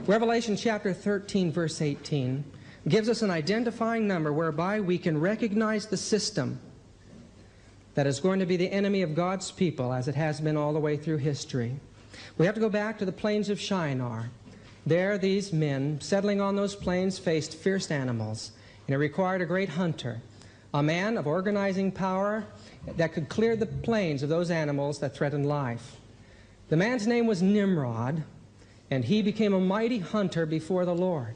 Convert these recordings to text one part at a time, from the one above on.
Revelation chapter 13, verse 18, gives us an identifying number whereby we can recognize the system that is going to be the enemy of God's people, as it has been all the way through history. We have to go back to the plains of Shinar. There, these men, settling on those plains, faced fierce animals, and it required a great hunter, a man of organizing power that could clear the plains of those animals that threatened life. The man's name was Nimrod, and he became a mighty hunter before the Lord.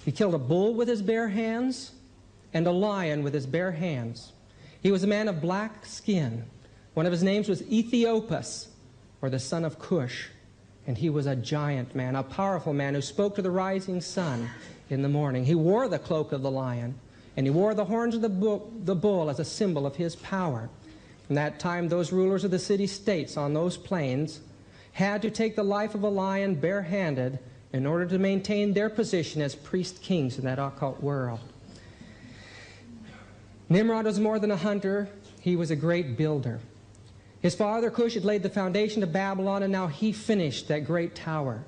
He killed a bull with his bare hands and a lion with his bare hands. He was a man of black skin. One of his names was Ethiopus, or the son of Cush. And he was a giant man, a powerful man who spoke to the rising sun in the morning. He wore the cloak of the lion, and he wore the horns of the bull as a symbol of his power. From that time, those rulers of the city-states on those plains had to take the life of a lion barehanded in order to maintain their position as priest-kings in that occult world. Nimrod was more than a hunter. He was a great builder. His father, Cush, had laid the foundation of Babylon, and now he finished that great tower.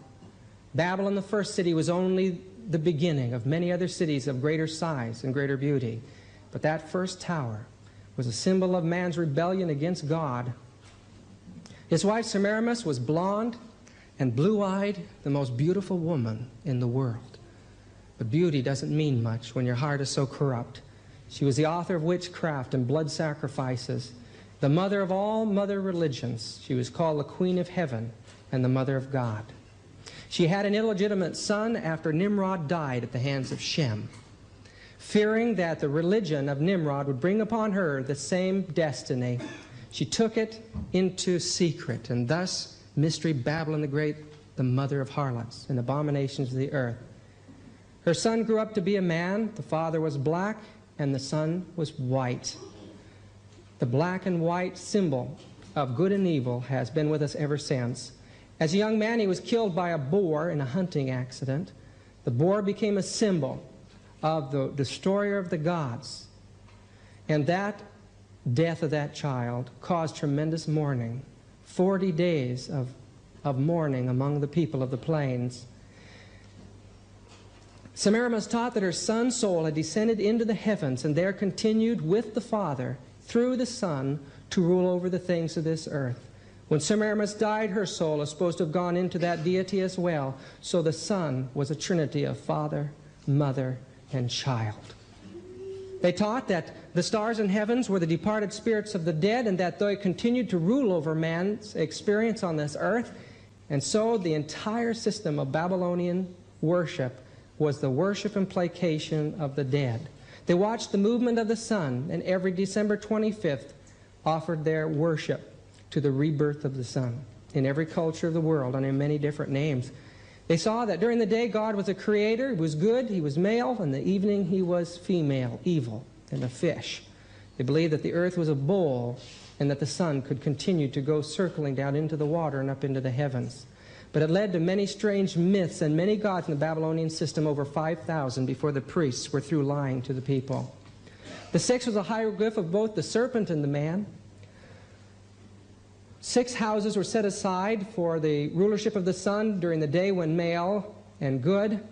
Babylon, the first city, was only the beginning of many other cities of greater size and greater beauty. But that first tower was a symbol of man's rebellion against God. His wife, Semiramis, was blonde and blue-eyed, the most beautiful woman in the world. But beauty doesn't mean much when your heart is so corrupt. She was the author of witchcraft and blood sacrifices, the mother of all mother religions. She was called the Queen of Heaven and the Mother of God. She had an illegitimate son after Nimrod died at the hands of Shem. Fearing that the religion of Nimrod would bring upon her the same destiny, she took it into secret, and thus Mystery Babylon the Great, the mother of harlots and abominations of the earth. Her son grew up to be a man. The father was black, and the son was white. The black and white symbol of good and evil has been with us ever since. As a young man, he was killed by a boar in a hunting accident. The boar became a symbol of the destroyer of the gods. And that death of that child caused tremendous mourning. 40 days of mourning among the people of the plains. Semiramis taught that her son's soul had descended into the heavens and there continued with the Father through the Son to rule over the things of this earth. When Semiramis died, her soul is supposed to have gone into that deity as well. So the Son was a trinity of Father, Mother, and child. They taught that the stars in heavens were the departed spirits of the dead, and that they continued to rule over man's experience on this earth. And so the entire system of Babylonian worship was the worship and placation of the dead. They watched the movement of the sun, and every December 25th offered their worship to the rebirth of the sun in every culture of the world under many different names. They saw that during the day God was a creator, he was good, he was male, and in the evening he was female, evil, and a fish. They believed that the earth was a bowl and that the sun could continue to go circling down into the water and up into the heavens. But it led to many strange myths and many gods in the Babylonian system, over 5,000, before the priests were through lying to the people. The sixth was a hieroglyph of both the serpent and the man. 6 houses were set aside for the rulership of the sun during the day when male and good,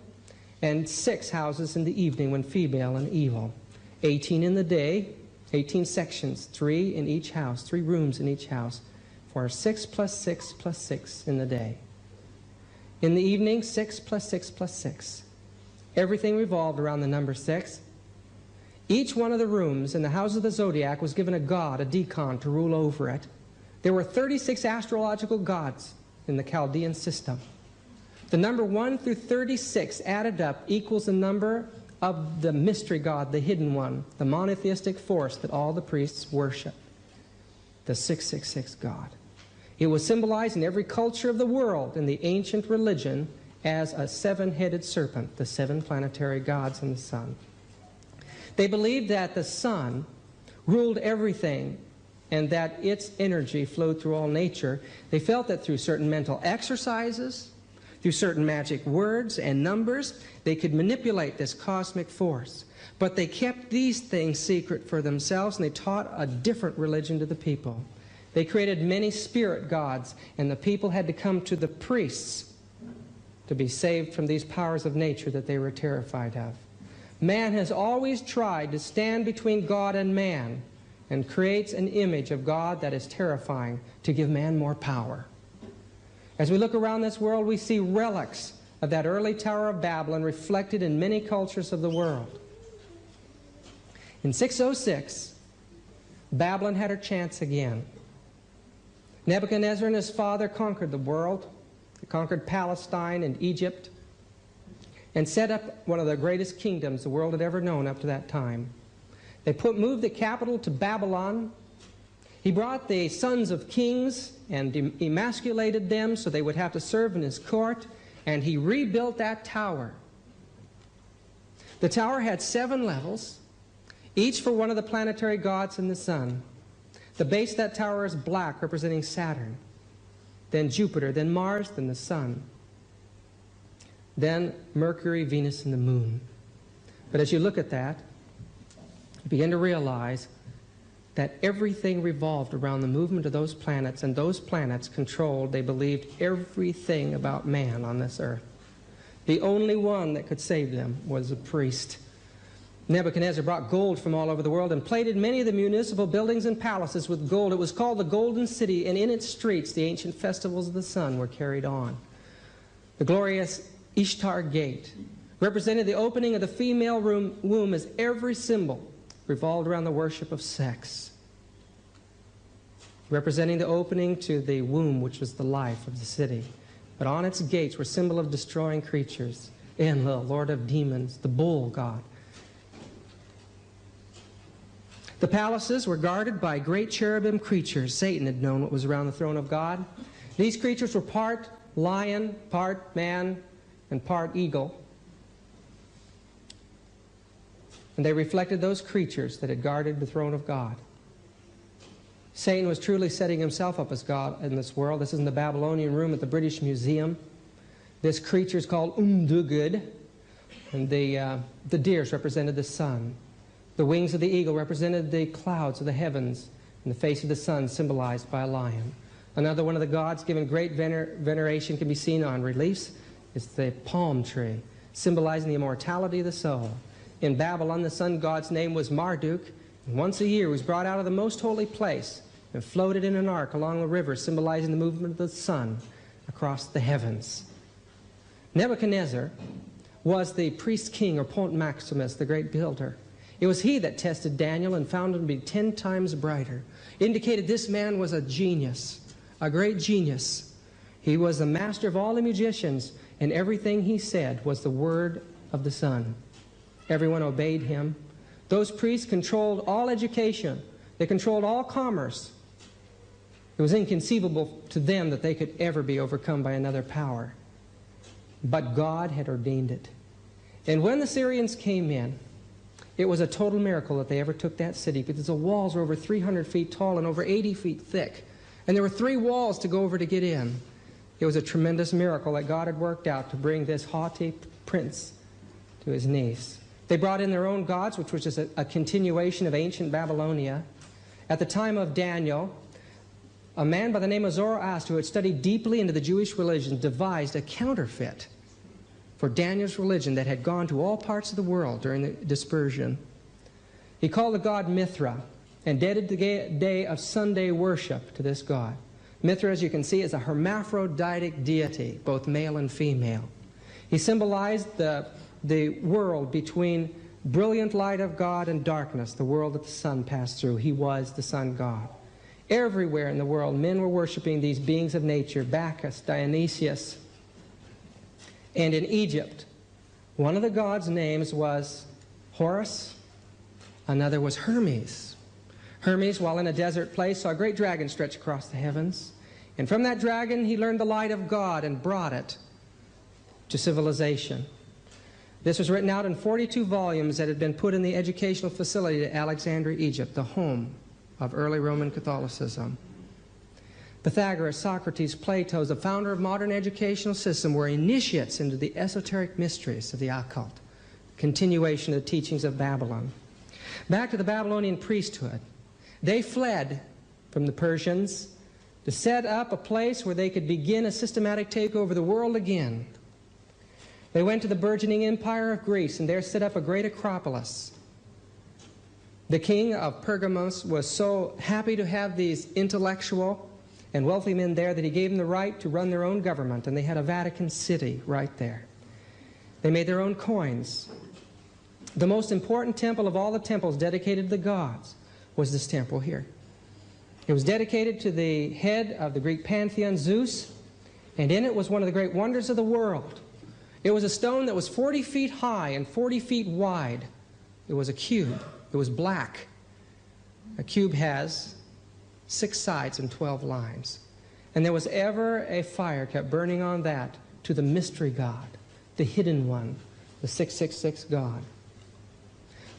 and 6 houses in the evening when female and evil. 18 in the day, 18 sections, 3 in each house, 3 rooms in each house, for 6 plus 6 plus 6 in the day. In the evening, 6 plus 6 plus 6. Everything revolved around the number 6. Each one of the rooms in the house of the zodiac was given a god, a deacon, to rule over it. There were 36 astrological gods in the Chaldean system. The number 1 through 36 added up equals the number of the mystery god, the hidden one, the monotheistic force that all the priests worship, the 666 God. It was symbolized in every culture of the world in the ancient religion as a 7-headed serpent, the 7 planetary gods and the sun. They believed that the sun ruled everything and that its energy flowed through all nature. They felt that through certain mental exercises, through certain magic words and numbers, they could manipulate this cosmic force. But they kept these things secret for themselves, and they taught a different religion to the people. They created many spirit gods, and the people had to come to the priests to be saved from these powers of nature that they were terrified of. Man has always tried to stand between God and man and creates an image of God that is terrifying to give man more power. As we look around this world, we see relics of that early Tower of Babel reflected in many cultures of the world. In 606, Babylon had her chance again. Nebuchadnezzar and his father conquered the world. They conquered Palestine and Egypt and set up one of the greatest kingdoms the world had ever known up to that time. They moved the capital to Babylon. He brought the sons of kings and emasculated them so they would have to serve in his court, and he rebuilt that tower. The tower had 7 levels, each for one of the planetary gods and the sun. The base of that tower is black, representing Saturn, then Jupiter, then Mars, then the sun, then Mercury, Venus, and the moon. But as you look at that, you begin to realize that everything revolved around the movement of those planets, and those planets controlled, they believed, everything about man on this earth. The only one that could save them was a priest. Nebuchadnezzar brought gold from all over the world and plated many of the municipal buildings and palaces with gold. It was called the Golden City, and in its streets the ancient festivals of the sun were carried on. The glorious Ishtar Gate represented the opening of the female womb, as every symbol revolved around the worship of sex, representing the opening to the womb, which was the life of the city. But on its gates were symbols of destroying creatures, Enlil, Lord of demons, the bull god. The palaces were guarded by great cherubim creatures. Satan had known what was around the throne of God. These creatures were part lion, part man, and part eagle. And they reflected those creatures that had guarded the throne of God. Satan was truly setting himself up as God in this world. This is in the Babylonian room at the British Museum. This creature is called Umdugud, and the deers represented the sun. The wings of the eagle represented the clouds of the heavens, and the face of the sun symbolized by a lion. Another one of the gods given great veneration can be seen on reliefs is the palm tree, symbolizing the immortality of the soul. In Babylon, the sun god's name was Marduk, and once a year he was brought out of the most holy place and floated in an ark along the river, symbolizing the movement of the sun across the heavens. Nebuchadnezzar was the priest king, or Pont Maximus, the great builder. It was he that tested Daniel and found him to be 10 times brighter. Indicated this man was a genius, a great genius. He was the master of all the magicians, and everything he said was the word of the sun. Everyone obeyed him. Those priests controlled all education. They controlled all commerce. It was inconceivable to them that they could ever be overcome by another power. But God had ordained it. And when the Syrians came in, it was a total miracle that they ever took that city, because the walls were over 300 feet tall and over 80 feet thick. And there were 3 walls to go over to get in. It was a tremendous miracle that God had worked out to bring this haughty prince to his knees. They brought in their own gods, which was just a continuation of ancient Babylonia. At the time of Daniel, a man by the name of Zoroaster, who had studied deeply into the Jewish religion, devised a counterfeit for Daniel's religion that had gone to all parts of the world during the dispersion. He called the god Mithra and dedicated the day of Sunday worship to this god. Mithra, as you can see, is a hermaphroditic deity, both male and female. He symbolized the world between brilliant light of God and darkness, the world that the sun passed through. He was the sun god. Everywhere in the world, men were worshiping these beings of nature, Bacchus, Dionysius. And in Egypt, one of the gods' names was Horus, another was Hermes. Hermes, while in a desert place, saw a great dragon stretch across the heavens. And from that dragon, he learned the light of God and brought it to civilization. This was written out in 42 volumes that had been put in the educational facility at Alexandria, Egypt, the home of early Roman Catholicism. Pythagoras, Socrates, Plato, the founder of modern educational system, were initiates into the esoteric mysteries of the occult, continuation of the teachings of Babylon. Back to the Babylonian priesthood. They fled from the Persians to set up a place where they could begin a systematic takeover of the world again. They went to the burgeoning empire of Greece and there set up a great Acropolis. The king of Pergamos was so happy to have these intellectual and wealthy men there that he gave them the right to run their own government, and they had a Vatican City right there. They made their own coins. The most important temple of all the temples dedicated to the gods was this temple here. It was dedicated to the head of the Greek pantheon, Zeus, and in it was one of the great wonders of the world. It was a stone that was 40 feet high and 40 feet wide. It was a cube. It was black. A cube has 6 sides and 12 lines. And there was ever a fire kept burning on that to the mystery God, the hidden one, the 666 God.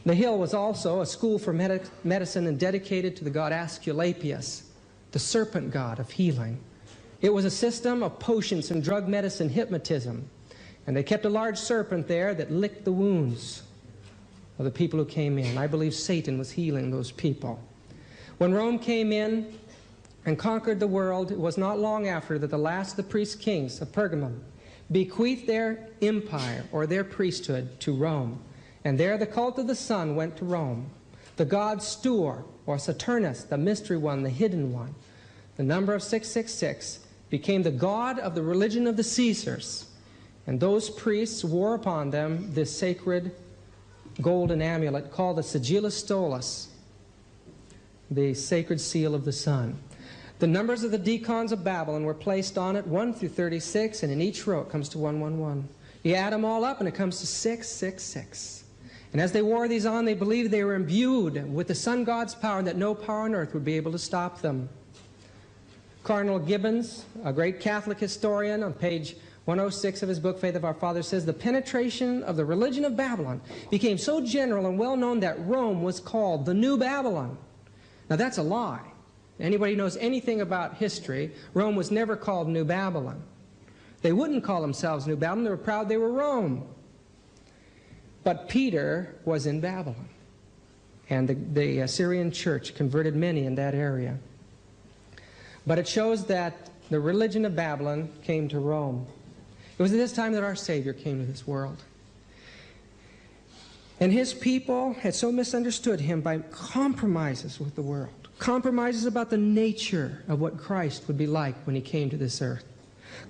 The hill was also a school for medicine and dedicated to the god Aesculapius, the serpent god of healing. It was a system of potions and drug medicine, hypnotism. And they kept a large serpent there that licked the wounds of the people who came in. I believe Satan was healing those people. When Rome came in and conquered the world, it was not long after that the last of the priest kings of Pergamum bequeathed their empire or their priesthood to Rome. And there the cult of the sun went to Rome. The god Stur, or Saturnus, the mystery one, the hidden one, the number of 666, became the god of the religion of the Caesars. And those priests wore upon them this sacred golden amulet called the Sigillus Stolus, the sacred seal of the sun. The numbers of the decans of Babylon were placed on it, 1 through 36, and in each row it comes to 111. You add them all up and it comes to 666. And as they wore these on, they believed they were imbued with the sun god's power and that no power on earth would be able to stop them. Cardinal Gibbons, a great Catholic historian, on page 106 of his book, Faith of Our Fathers, says, the penetration of the religion of Babylon became so general and well known that Rome was called the New Babylon. Now that's a lie. Anybody who knows anything about history, Rome was never called New Babylon. They wouldn't call themselves New Babylon. They were proud they were Rome. But Peter was in Babylon. And the Assyrian church converted many in that area. But it shows that the religion of Babylon came to Rome. It was at this time that our Savior came to this world. And his people had so misunderstood him by compromises with the world. Compromises about the nature of what Christ would be like when he came to this earth.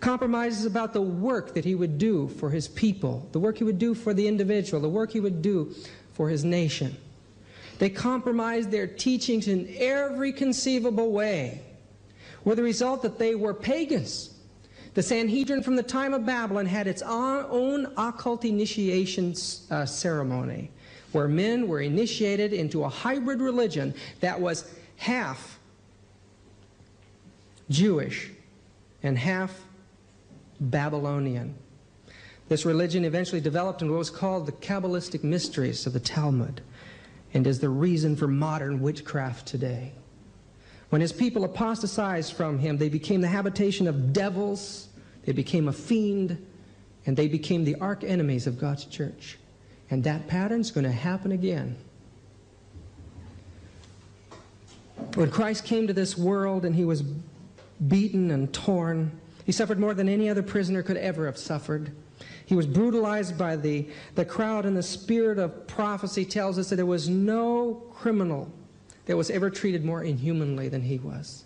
Compromises about the work that he would do for his people, the work he would do for the individual, the work he would do for his nation. They compromised their teachings in every conceivable way, with the result that they were pagans. The Sanhedrin from the time of Babylon had its own occult initiation ceremony, where men were initiated into a hybrid religion that was half Jewish and half Babylonian. This religion eventually developed into what was called the Kabbalistic mysteries of the Talmud, and is the reason for modern witchcraft today. When his people apostatized from him, they became the habitation of devils, they became a fiend, and they became the arch enemies of God's church. And that pattern's going to happen again. When Christ came to this world and he was beaten and torn, he suffered more than any other prisoner could ever have suffered. He was brutalized by the crowd, and the spirit of prophecy tells us that there was no criminal that was ever treated more inhumanly than he was.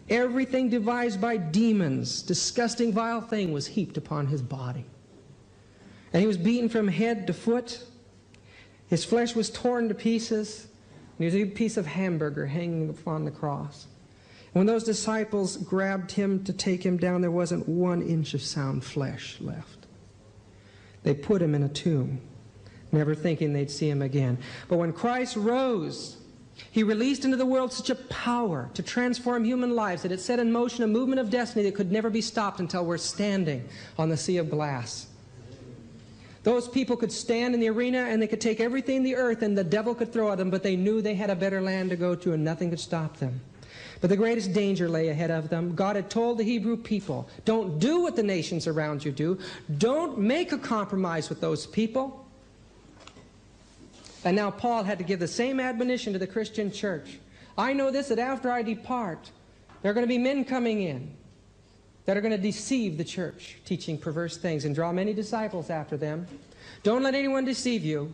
Everything devised by demons, disgusting, vile thing, was heaped upon his body. And he was beaten from head to foot. His flesh was torn to pieces. And he was a piece of hamburger hanging upon the cross. And when those disciples grabbed him to take him down, there wasn't 1 inch of sound flesh left. They put him in a tomb, never thinking they'd see him again. But when Christ rose, he released into the world such a power to transform human lives that it set in motion a movement of destiny that could never be stopped until we're standing on the sea of glass. Those people could stand in the arena and they could take everything the earth and the devil could throw at them, but they knew they had a better land to go to and nothing could stop them. But the greatest danger lay ahead of them. God had told the Hebrew people, don't do what the nations around you do. Don't make a compromise with those people. And now Paul had to give the same admonition to the Christian church. I know this, that after I depart, there are going to be men coming in that are going to deceive the church, teaching perverse things and draw many disciples after them. Don't let anyone deceive you,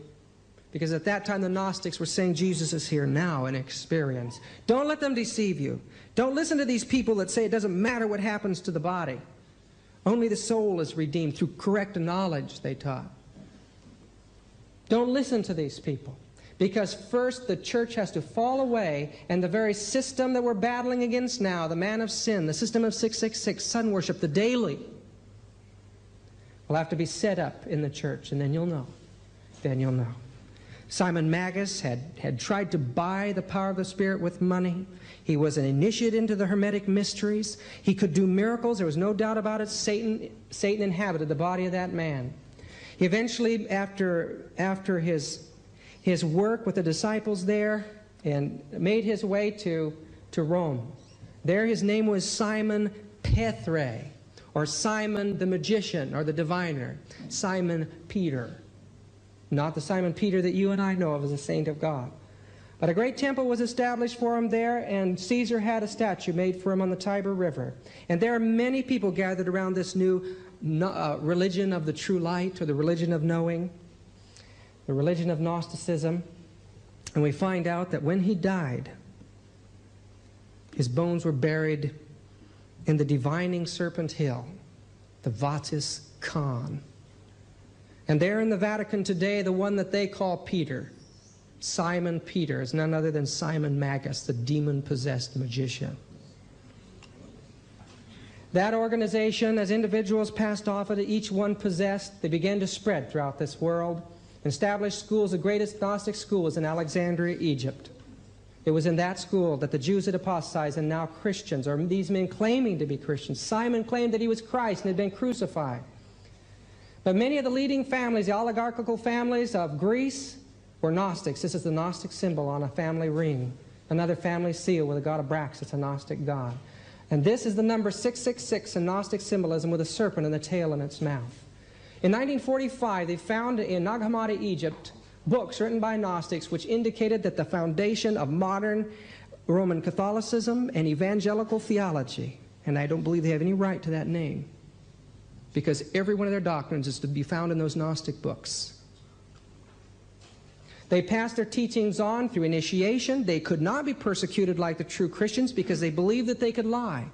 because at that time the Gnostics were saying Jesus is here now in experience. Don't let them deceive you. Don't listen to these people that say it doesn't matter what happens to the body. Only the soul is redeemed through correct knowledge, they taught. Don't listen to these people. Because first the church has to fall away, and the very system that we're battling against now, the man of sin, the system of 666, sun worship, the daily, will have to be set up in the church, and then you'll know. Then you'll know. Simon Magus had tried to buy the power of the Spirit with money. He was an initiate into the Hermetic mysteries. He could do miracles. There was no doubt about it. Satan inhabited the body of that man. He eventually, after his work with the disciples there, and made his way to Rome. There his name was Simon Pethre, or Simon the magician, or the diviner. Simon Peter. Not the Simon Peter that you and I know of as a saint of God. But a great temple was established for him there, and Caesar had a statue made for him on the Tiber River. And there are many people gathered around this new religion of the true light, or the religion of knowing, the religion of Gnosticism. And we find out that when he died, his bones were buried in the divining serpent hill, the Vatis Khan. And there in the Vatican today, the one that they call Peter, Simon Peter, is none other than Simon Magus, the demon-possessed magician. That organization, as individuals passed off it, each one possessed, they began to spread throughout this world. Established schools. The greatest Gnostic school was in Alexandria, Egypt. It was in that school that the Jews had apostatized, and now Christians, or these men claiming to be Christians. Simon claimed that he was Christ and had been crucified. But many of the leading families, the oligarchical families of Greece, were Gnostics. This is the Gnostic symbol on a family ring. Another family seal with a god of Braxis, a Gnostic god. And this is the number 666 in Gnostic symbolism, with a serpent and the tail in its mouth. In 1945, they found in Nag Hammadi, Egypt, books written by Gnostics which indicated that the foundation of modern Roman Catholicism and evangelical theology, and I don't believe they have any right to that name, because every one of their doctrines is to be found in those Gnostic books. They passed their teachings on through initiation. They could not be persecuted like the true Christians because they believed that they could lie.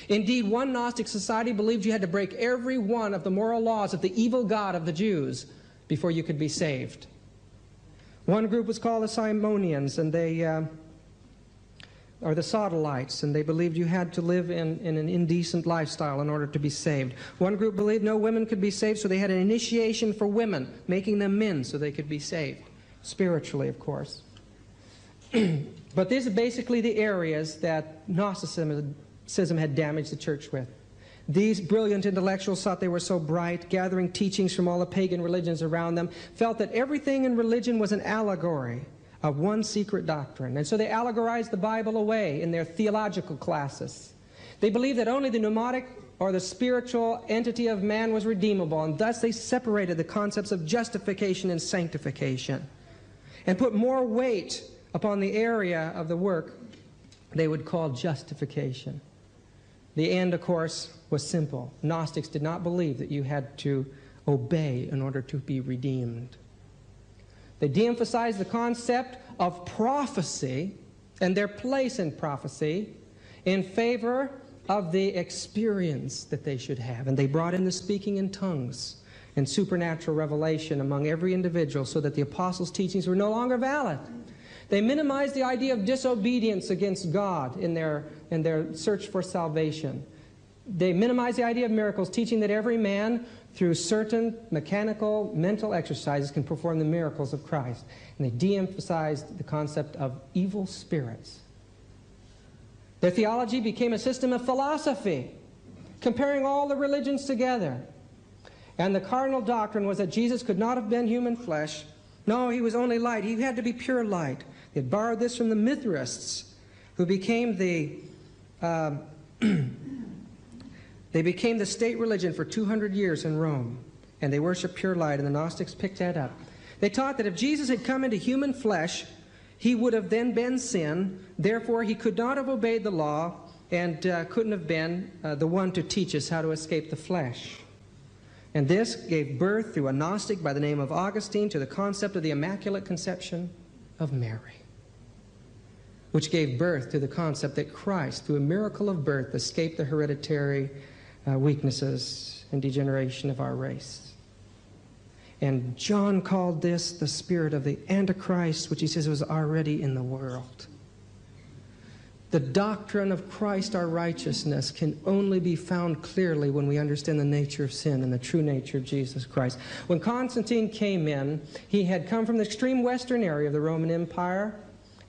Indeed, one Gnostic society believed you had to break every one of the moral laws of the evil god of the Jews before you could be saved. One group was called the Simonians, and they, or the Sodalites, and they believed you had to live in an indecent lifestyle in order to be saved. One group believed no women could be saved, so they had an initiation for women, making them men so they could be saved. Spiritually, of course. But these are basically the areas that Gnosticism had damaged the church with. These brilliant intellectuals thought they were so bright, gathering teachings from all the pagan religions around them, felt that everything in religion was an allegory of one secret doctrine. And so they allegorized the Bible away in their theological classes. They believed that only the pneumatic or the spiritual entity of man was redeemable, and thus they separated the concepts of justification and sanctification and put more weight upon the area of the work they would call justification. The end, of course, was simple. Gnostics did not believe that you had to obey in order to be redeemed. They de-emphasized the concept of prophecy and their place in prophecy in favor of the experience that they should have. And they brought in the speaking in tongues and supernatural revelation among every individual so that the apostles' teachings were no longer valid. They minimized the idea of disobedience against God in their search for salvation. They minimized the idea of miracles, teaching that every man, through certain mechanical, mental exercises, can perform the miracles of Christ. And they de-emphasized the concept of evil spirits. Their theology became a system of philosophy, comparing all the religions together. And the cardinal doctrine was that Jesus could not have been human flesh. No, he was only light. He had to be pure light. They had borrowed this from the Mithraists, who became the state religion for 200 years in Rome. And they worshiped pure light, and the Gnostics picked that up. They taught that if Jesus had come into human flesh, he would have then been sin. Therefore, he could not have obeyed the law, and couldn't have been the one to teach us how to escape the flesh. And this gave birth through a Gnostic by the name of Augustine to the concept of the Immaculate Conception of Mary, which gave birth to the concept that Christ, through a miracle of birth, escaped the hereditary weaknesses and degeneration of our race. And John called this the spirit of the Antichrist, which he says was already in the world. The doctrine of Christ, our righteousness, can only be found clearly when we understand the nature of sin and the true nature of Jesus Christ. When Constantine came in, he had come from the extreme western area of the Roman Empire,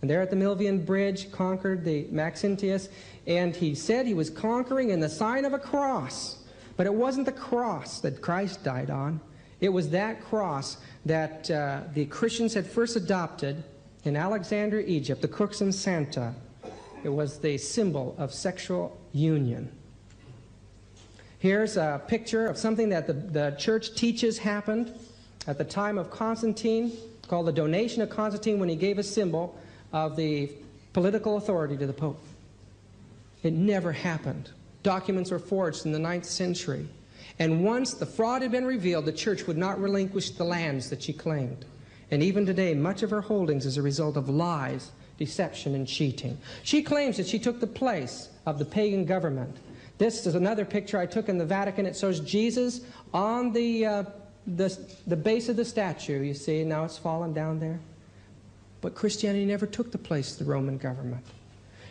and there at the Milvian Bridge conquered the Maxentius, and he said he was conquering in the sign of a cross. But it wasn't the cross that Christ died on. It was that cross that the Christians had first adopted in Alexandria, Egypt, the Crux Santa. It was the symbol of sexual union. Here's a picture of something that the church teaches happened at the time of Constantine, called the donation of Constantine, when he gave a symbol of the political authority to the Pope. It never happened. Documents were forged in the 9th century. And once the fraud had been revealed, the church would not relinquish the lands that she claimed. And even today, much of her holdings is a result of lies, deception, and cheating. She claims that she took the place of the pagan government. This is another picture I took in the Vatican. It shows Jesus on the base of the statue. You see, now it's fallen down there. But Christianity never took the place of the Roman government.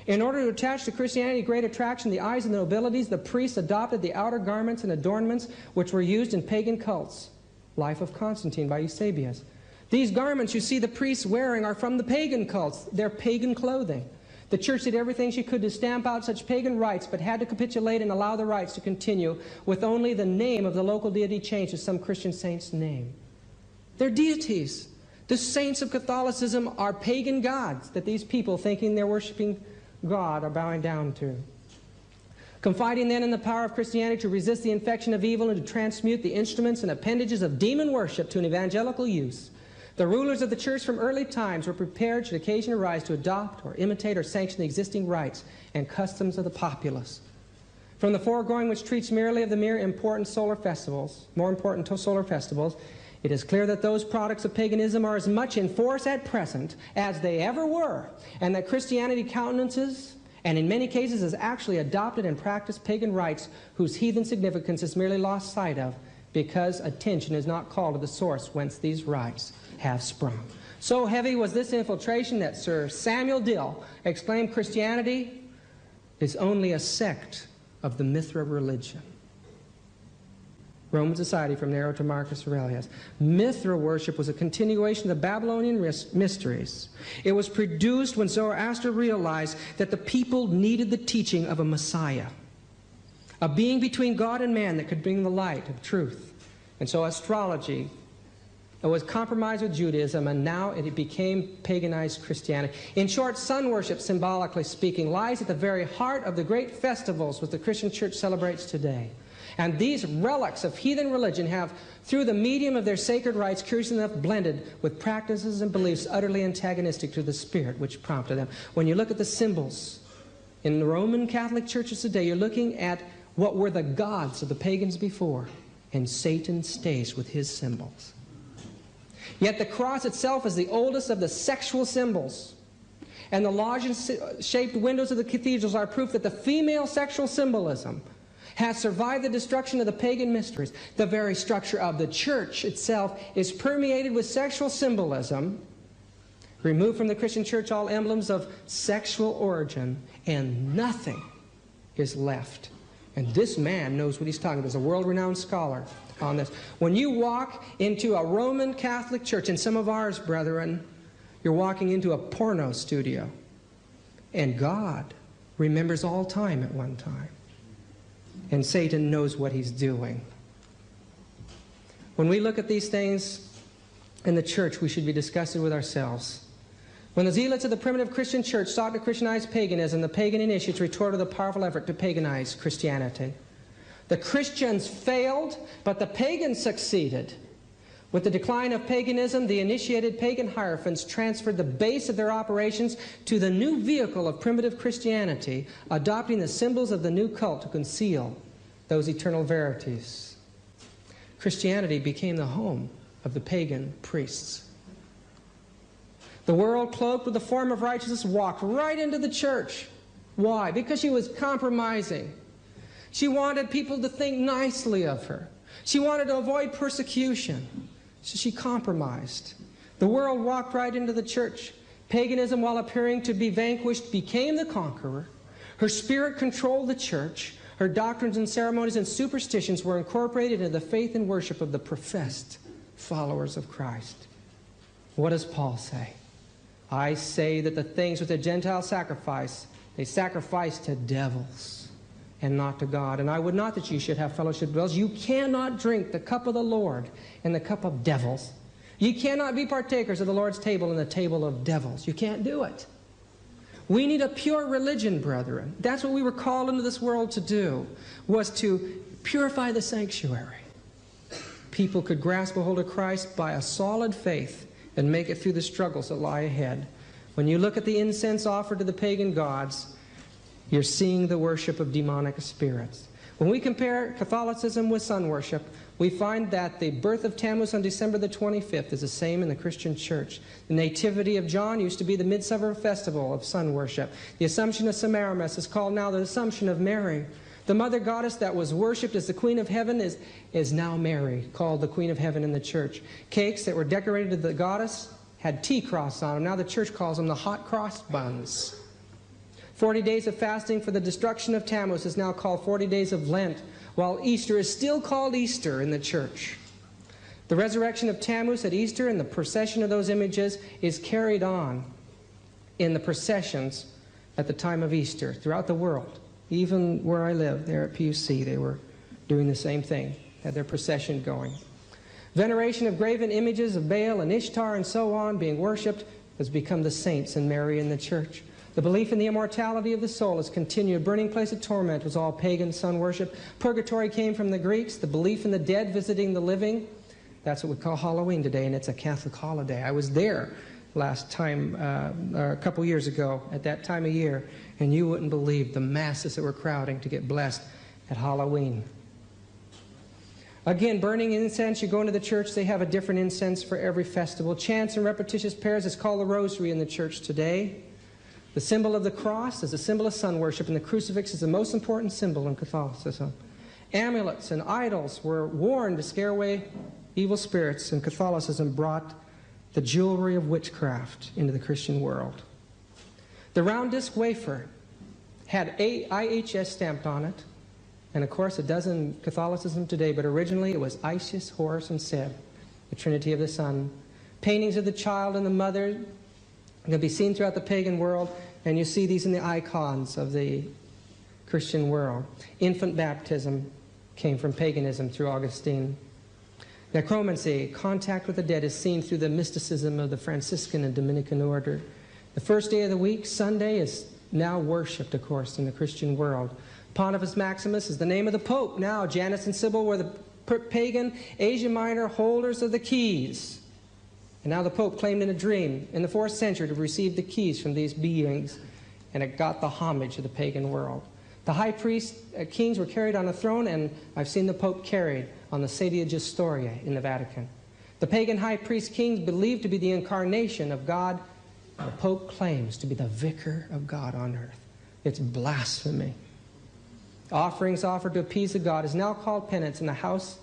In order to attach to Christianity great attraction in the eyes of the nobilities, the priests adopted the outer garments and adornments which were used in pagan cults. Life of Constantine by Eusebius. These garments you see the priests wearing are from the pagan cults. They're pagan clothing. The church did everything she could to stamp out such pagan rites, but had to capitulate and allow the rites to continue with only the name of the local deity changed to some Christian saint's name. They're deities. The saints of Catholicism are pagan gods that these people, thinking they're worshiping God, are bowing down to. Confiding then in the power of Christianity to resist the infection of evil and to transmute the instruments and appendages of demon worship to an evangelical use, the rulers of the church from early times were prepared, should occasion arise, to adopt or imitate or sanction the existing rites and customs of the populace. From the foregoing, which treats merely of the more important solar festivals, it is clear that those products of paganism are as much in force at present as they ever were, and that Christianity countenances, and in many cases has actually adopted and practiced pagan rites whose heathen significance is merely lost sight of because attention is not called to the source whence these rites have sprung. So heavy was this infiltration that Sir Samuel Dill exclaimed Christianity is only a sect of the Mithra religion. Roman society from Nero to Marcus Aurelius. Mithra worship was a continuation of the Babylonian mysteries. It was produced when Zoroaster realized that the people needed the teaching of a Messiah, a being between God and man that could bring the light of truth. And so astrology was compromised with Judaism, and now it became paganized Christianity. In short, sun worship, symbolically speaking, lies at the very heart of the great festivals which the Christian church celebrates today. And these relics of heathen religion have, through the medium of their sacred rites, curiously enough, blended with practices and beliefs utterly antagonistic to the spirit which prompted them. When you look at the symbols in the Roman Catholic churches today, you're looking at what were the gods of the pagans before, and Satan stays with his symbols. Yet the cross itself is the oldest of the sexual symbols. And the lozenge-shaped windows of the cathedrals are proof that the female sexual symbolism has survived the destruction of the pagan mysteries. The very structure of the church itself is permeated with sexual symbolism. Remove from the Christian church all emblems of sexual origin, and nothing is left. And this man knows what he's talking about. He's a world-renowned scholar on this. When you walk into a Roman Catholic church, and some of ours, brethren, you're walking into a porno studio. And God remembers all time at one time. And Satan knows what he's doing. When we look at these things in the church, we should be disgusted with ourselves. When the zealots of the primitive Christian church sought to Christianize paganism, the pagan initiates retorted with a powerful effort to paganize Christianity. The Christians failed, but the pagans succeeded. With the decline of paganism, the initiated pagan hierophants transferred the base of their operations to the new vehicle of primitive Christianity, adopting the symbols of the new cult to conceal those eternal verities. Christianity became the home of the pagan priests. The world, cloaked with the form of righteousness, walked right into the church. Why? Because she was compromising. She wanted people to think nicely of her. She wanted to avoid persecution. So she compromised. The world walked right into the church. Paganism, while appearing to be vanquished, became the conqueror. Her spirit controlled the church. Her doctrines and ceremonies and superstitions were incorporated into the faith and worship of the professed followers of Christ. What does Paul say? I say that the things which the Gentiles sacrifice, they sacrifice to devils and not to God. And I would not that you should have fellowship with devils. You cannot drink the cup of the Lord and the cup of devils. You cannot be partakers of the Lord's table and the table of devils. You can't do it. We need a pure religion, brethren. That's what we were called into this world to do, was to purify the sanctuary. People could grasp a hold of Christ by a solid faith and make it through the struggles that lie ahead. When you look at the incense offered to the pagan gods, you're seeing the worship of demonic spirits. When we compare Catholicism with sun worship, we find that the birth of Tammuz on December the 25th is the same in the Christian church. The nativity of John used to be the midsummer festival of sun worship. The Assumption of Semiramis is called now the Assumption of Mary. The mother goddess that was worshipped as the Queen of Heaven is now Mary, called the Queen of Heaven in the church. Cakes that were decorated to the goddess had T-cross on them. Now the church calls them the hot cross buns. 40 days of fasting for the destruction of Tammuz is now called 40 days of Lent, while Easter is still called Easter in the church. The resurrection of Tammuz at Easter and the procession of those images is carried on in the processions at the time of Easter throughout the world. Even where I live, there at PUC, they were doing the same thing, had their procession going. Veneration of graven images of Baal and Ishtar and so on being worshipped has become the saints and Mary in the church. The belief in the immortality of the soul has continued. Burning place of torment was all pagan sun worship. Purgatory came from the Greeks. The belief in the dead visiting the living, that's what we call Halloween today, and it's a Catholic holiday. I was there last time, a couple years ago, at that time of year, and you wouldn't believe the masses that were crowding to get blessed at Halloween. Again, burning incense, you go into the church, they have a different incense for every festival. Chants and repetitious prayers is called the rosary in the church today. The symbol of the cross is a symbol of sun worship, and the crucifix is the most important symbol in Catholicism. Amulets and idols were worn to scare away evil spirits, and Catholicism brought the jewelry of witchcraft into the Christian world. The round disc wafer had IHS stamped on it, and of course it does in Catholicism today, but originally it was Isis, Horus, and Seb, the Trinity of the Son. Paintings of the child and the mother can be seen throughout the pagan world, and you see these in the icons of the Christian world. Infant baptism came from paganism through Augustine. Necromancy, contact with the dead, is seen through the mysticism of the Franciscan and Dominican order. The first day of the week, Sunday, is now worshipped, of course, in the Christian world. Pontifex Maximus is the name of the Pope. Now, Janus and Sybil were the pagan Asia Minor holders of the keys. And now the Pope claimed in a dream in the 4th century to receive the keys from these beings, and it got the homage of the pagan world. The high priest kings were carried on a throne, and I've seen the Pope carried on the Sedia Gestoria in the Vatican. The pagan high priest kings believed to be the incarnation of God. The Pope claims to be the vicar of God on earth. It's blasphemy. Offerings offered to appease the god is now called penance in the house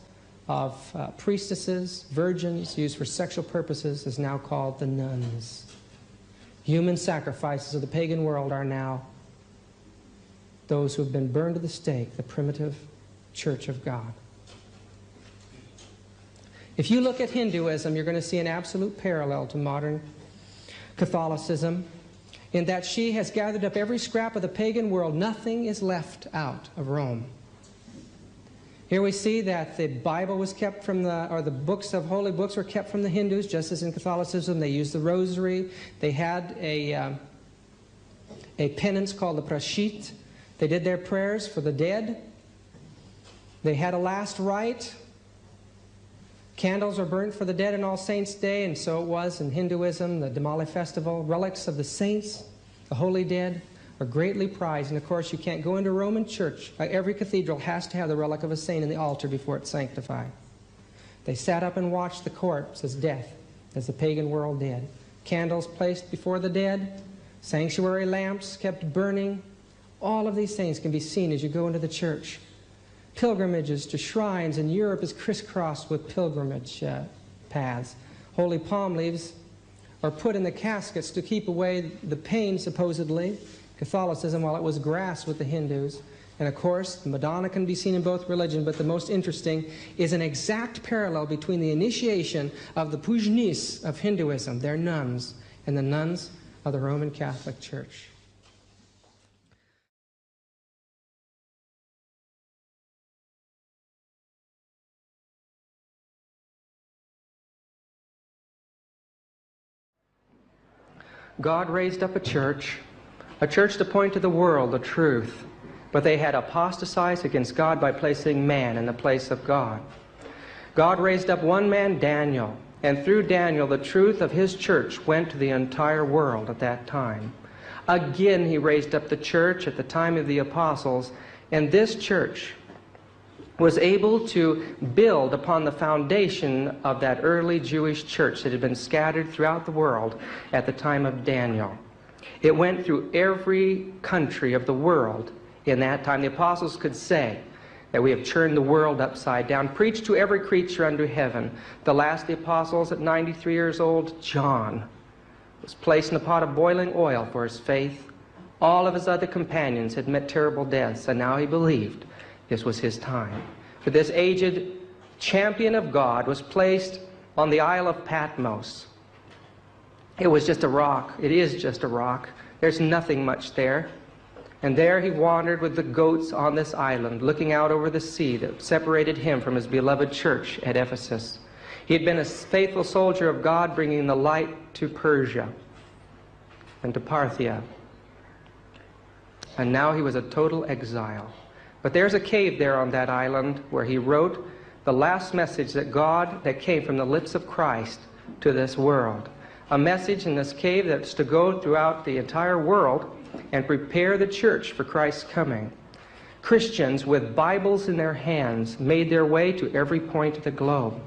of priestesses. Virgins used for sexual purposes is now called the nuns. Human sacrifices of the pagan world are now those who have been burned to the stake, the primitive church of God. If you look at Hinduism, you're going to see an absolute parallel to modern Catholicism, in that she has gathered up every scrap of the pagan world. Nothing is left out of Rome. Here we see that the Bible was kept from the books of holy books were kept from the Hindus, just as in Catholicism. They used the rosary. They had a penance called the prashit. They did their prayers for the dead. They had a last rite. Candles are burnt for the dead on All Saints' Day, and so it was in Hinduism, the Diwali festival. Relics of the saints, the holy dead, are greatly prized. And of course, you can't go into a Roman church. Every cathedral has to have the relic of a saint in the altar before it's sanctified. They sat up and watched the corpse as death, as the pagan world did. Candles placed before the dead, sanctuary lamps kept burning. All of these things can be seen as you go into the church. Pilgrimages to shrines in Europe is crisscrossed with pilgrimage paths. Holy palm leaves are put in the caskets to keep away the pain, supposedly. Catholicism, while it was grass with the Hindus. And of course, the Madonna can be seen in both religions, but the most interesting is an exact parallel between the initiation of the Pujanis of Hinduism, their nuns, and the nuns of the Roman Catholic Church. God raised up a church to point to the world the truth. But they had apostatized against God by placing man in the place of God. God raised up one man, Daniel, and through Daniel the truth of his church went to the entire world at that time. Again he raised up the church at the time of the apostles, and this church was able to build upon the foundation of that early Jewish church that had been scattered throughout the world at the time of Daniel. It went through every country of the world in that time. The apostles could say that we have turned the world upside down, preached to every creature under heaven. The last of the apostles, at 93 years old, John, was placed in a pot of boiling oil for his faith. All of his other companions had met terrible deaths, and now he believed this was his time. For this aged champion of God was placed on the Isle of Patmos. It was just a rock. It is just a rock. There's nothing much there. And there he wandered with the goats on this island, looking out over the sea that separated him from his beloved church at Ephesus. He had been a faithful soldier of God, bringing the light to Persia and to Parthia. And now he was a total exile. But there's a cave there on that island where he wrote the last message that came from the lips of Christ to this world. A message in this cave that's to go throughout the entire world and prepare the church for Christ's coming. Christians with Bibles in their hands made their way to every point of the globe.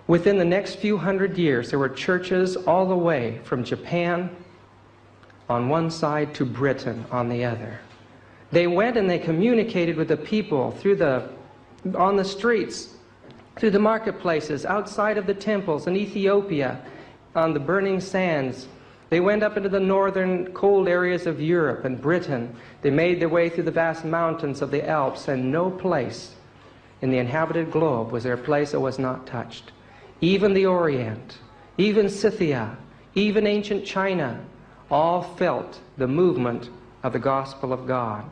Within the next few hundred years, there were churches all the way from Japan on one side to Britain on the other. They went and they communicated with the people on the streets, through the marketplaces, outside of the temples in Ethiopia, on the burning sands. They went up into the northern cold areas of Europe and Britain. They made their way through the vast mountains of the Alps, and no place in the inhabited globe was there a place that was not touched. Even the Orient, even Scythia, even ancient China, all felt the movement of the gospel of God.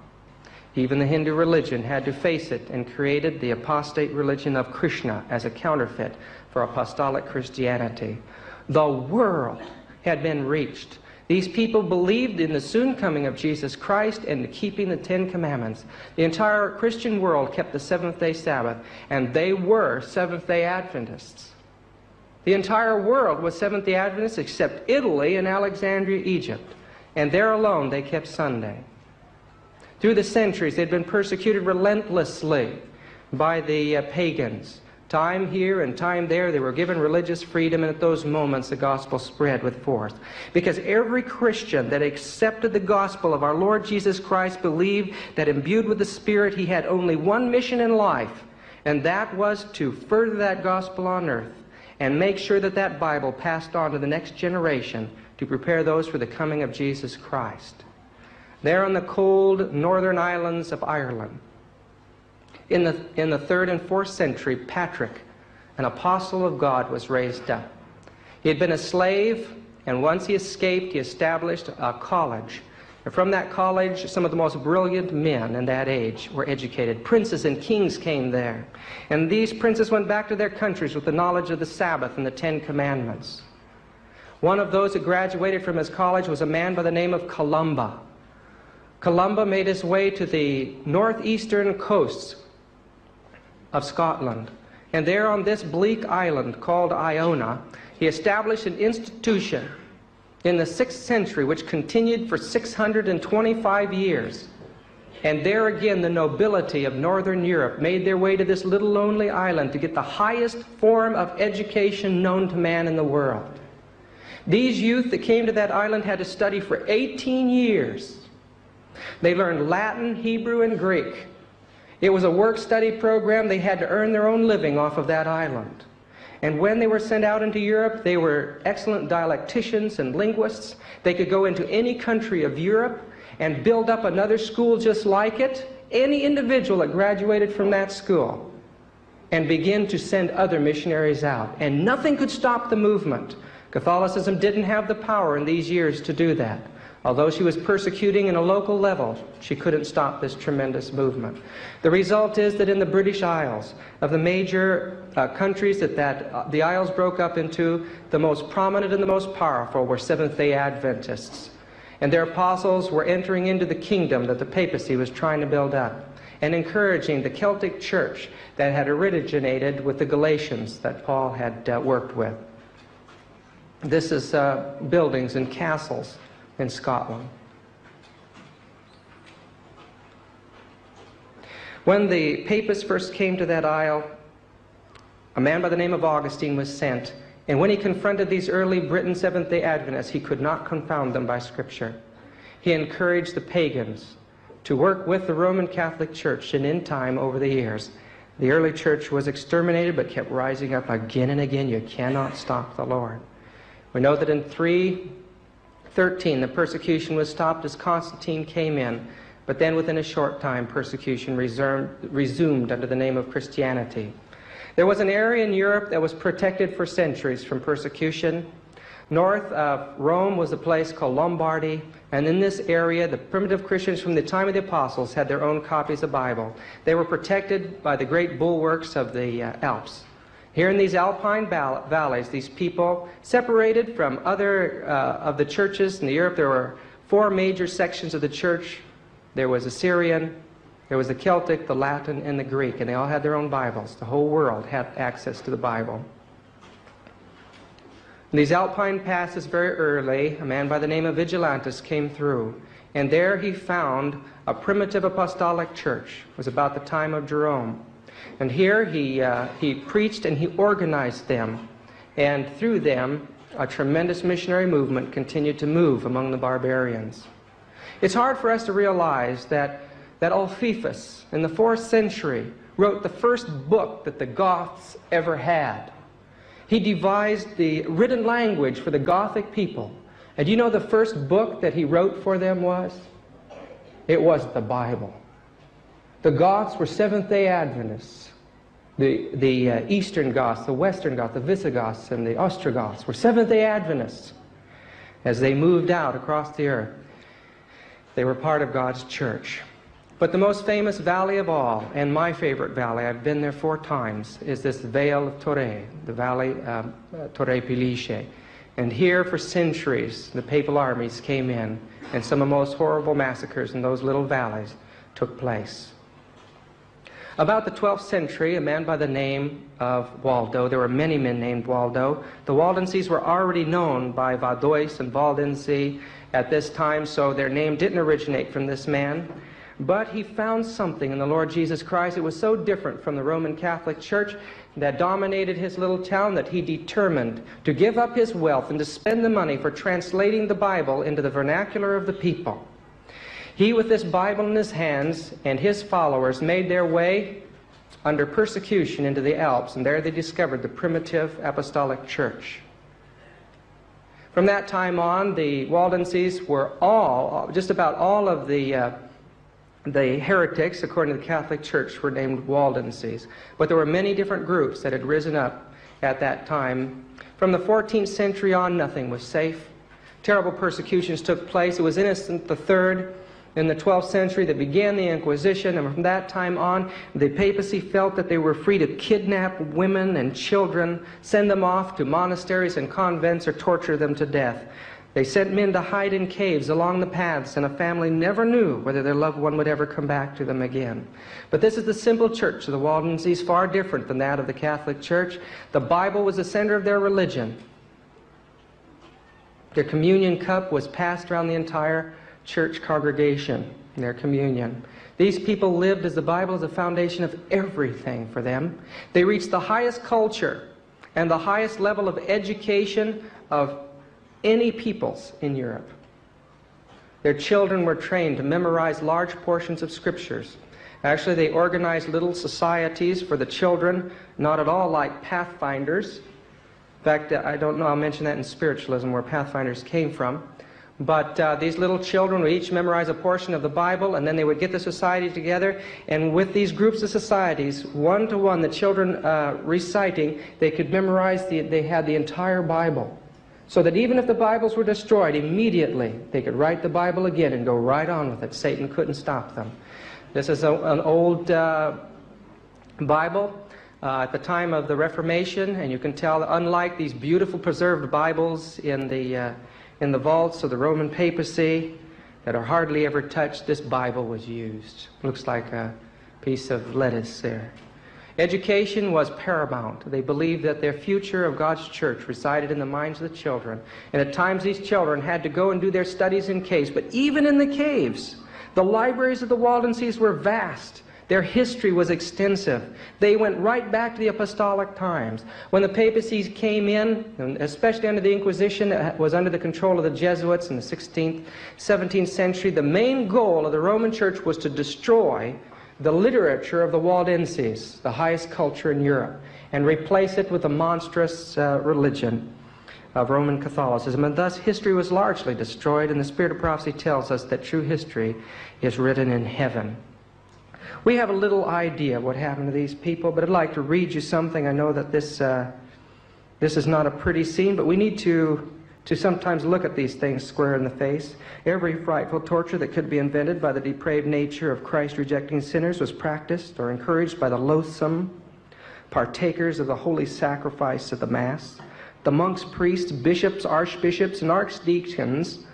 Even the Hindu religion had to face it and created the apostate religion of Krishna as a counterfeit for apostolic Christianity. The world had been reached. These people believed in the soon coming of Jesus Christ and keeping the 10 Commandments. The entire Christian world kept the seventh-day Sabbath, and they were Seventh-day Adventists. The entire world was Seventh-day Adventists except Italy and Alexandria, Egypt. And there alone they kept Sunday. Through the centuries, they'd been persecuted relentlessly by the pagans. Time here and time there, they were given religious freedom, and at those moments the gospel spread with force. Because every Christian that accepted the gospel of our Lord Jesus Christ believed that imbued with the Spirit, he had only one mission in life, and that was to further that gospel on earth and make sure that that Bible passed on to the next generation to prepare those for the coming of Jesus Christ. There on the cold northern islands of Ireland, in the 3rd and 4th century, Patrick, an apostle of God, was raised up. He had been a slave, and once he escaped, he established a college. And from that college, some of the most brilliant men in that age were educated. Princes and kings came there. And these princes went back to their countries with the knowledge of the Sabbath and the 10 Commandments. One of those that graduated from his college was a man by the name of Columba. Columba made his way to the northeastern coasts of Scotland. And there on this bleak island called Iona, he established an institution in the 6th century which continued for 625 years. And there again the nobility of Northern Europe made their way to this little lonely island to get the highest form of education known to man in the world. These youth that came to that island had to study for 18 years. They learned Latin, Hebrew, and Greek. It was a work-study program. They had to earn their own living off of that island. And when they were sent out into Europe, they were excellent dialecticians and linguists. They could go into any country of Europe and build up another school just like it, any individual that graduated from that school, and begin to send other missionaries out. And nothing could stop the movement. Catholicism didn't have the power in these years to do that. Although she was persecuting in a local level, she couldn't stop this tremendous movement. The result is that in the British Isles, of the major countries that the Isles broke up into, the most prominent and the most powerful were Seventh-day Adventists. And their apostles were entering into the kingdom that the Papacy was trying to build up, and encouraging the Celtic church that had originated with the Galatians that Paul had worked with. This is buildings and castles in Scotland. When the Papists first came to that isle, a man by the name of Augustine was sent. And when he confronted these early Britain Seventh-day Adventists, he could not confound them by Scripture. He encouraged the pagans to work with the Roman Catholic Church, and in time, over the years, the early church was exterminated but kept rising up again and again. You cannot stop the Lord. We know that in 313 the persecution was stopped as Constantine came in, but then within a short time persecution resumed under the name of Christianity. There was an area in Europe that was protected for centuries from persecution. North of Rome was a place called Lombardy, and in this area the primitive Christians from the time of the Apostles had their own copies of the Bible. They were protected by the great bulwarks of the Alps. Here in these alpine valleys, these people separated from other of the churches in Europe. There were 4 major sections of the church. There was the Syrian, there was the Celtic, the Latin, and the Greek, and they all had their own Bibles. The whole world had access to the Bible. In these alpine passes very early, a man by the name of Vigilantus came through, and there he found a primitive apostolic church. It was about the time of Jerome. And here he preached and he organized them, and through them a tremendous missionary movement continued to move among the barbarians. It's hard for us to realize that Alphifus in the 4th century wrote the first book that the Goths ever had. He devised the written language for the Gothic people. And do you know the first book that he wrote for them was? It was the Bible. The Goths were Seventh-day Adventists. The Eastern Goths, the Western Goths, the Visigoths, and the Ostrogoths were Seventh-day Adventists. As they moved out across the earth, they were part of God's church. But the most famous valley of all, and my favorite valley, I've been there 4 times, is this Vale of Torre, the valley Torre Pilice. And here for centuries the papal armies came in, and some of the most horrible massacres in those little valleys took place. About the 12th century, a man by the name of Waldo, there were many men named Waldo. The Waldenses were already known by Vaudois and Waldenses at this time, so their name didn't originate from this man. But he found something in the Lord Jesus Christ. It was so different from the Roman Catholic Church that dominated his little town that he determined to give up his wealth and to spend the money for translating the Bible into the vernacular of the people. He, with this Bible in his hands, and his followers made their way under persecution into the Alps, and there they discovered the primitive apostolic church. From that time on, the Waldenses were just about all of the heretics, according to the Catholic Church, were named Waldenses. But there were many different groups that had risen up at that time. From the 14th century on, nothing was safe. Terrible persecutions took place. It was Innocent III in the 12th century that began the Inquisition, and from that time on, the Papacy felt that they were free to kidnap women and children, send them off to monasteries and convents, or torture them to death. They sent men to hide in caves along the paths, and a family never knew whether their loved one would ever come back to them again. But this is the simple church of the Waldenses, far different than that of the Catholic Church. The Bible was the center of their religion. Their communion cup was passed around the entire church congregation in their communion. These people lived as the Bible is the foundation of everything for them. They reached the highest culture and the highest level of education of any peoples in Europe. Their children were trained to memorize large portions of scriptures. Actually, they organized little societies for the children, not at all like pathfinders. In fact, I don't know, I'll mention that in spiritualism, where pathfinders came from. But these little children would each memorize a portion of the Bible, and then they would get the society together, and with these groups of societies, one-to-one, the children reciting, they could memorize, they had the entire Bible. So that even if the Bibles were destroyed, immediately they could write the Bible again and go right on with it. Satan couldn't stop them. This is an old Bible at the time of the Reformation, and you can tell, unlike these beautiful preserved Bibles in the vaults of the Roman Papacy that are hardly ever touched, this Bible was used. Looks like a piece of lettuce there. Education was paramount. They believed that their future of God's church resided in the minds of the children. And at times these children had to go and do their studies in caves. But even in the caves, the libraries of the Waldenses were vast. Their history was extensive. They went right back to the apostolic times. When the papacy came in, and especially under the Inquisition that was under the control of the Jesuits in the 16th, 17th century, the main goal of the Roman Church was to destroy the literature of the Waldenses, the highest culture in Europe, and replace it with the monstrous religion of Roman Catholicism. And thus history was largely destroyed, and the Spirit of Prophecy tells us that true history is written in heaven. We have a little idea of what happened to these people, but I'd like to read you something. I know that this is not a pretty scene, but we need to sometimes look at these things square in the face. Every frightful torture that could be invented by the depraved nature of Christ-rejecting sinners was practiced or encouraged by the loathsome partakers of the holy sacrifice of the Mass. The monks, priests, bishops, archbishops, and archdeacons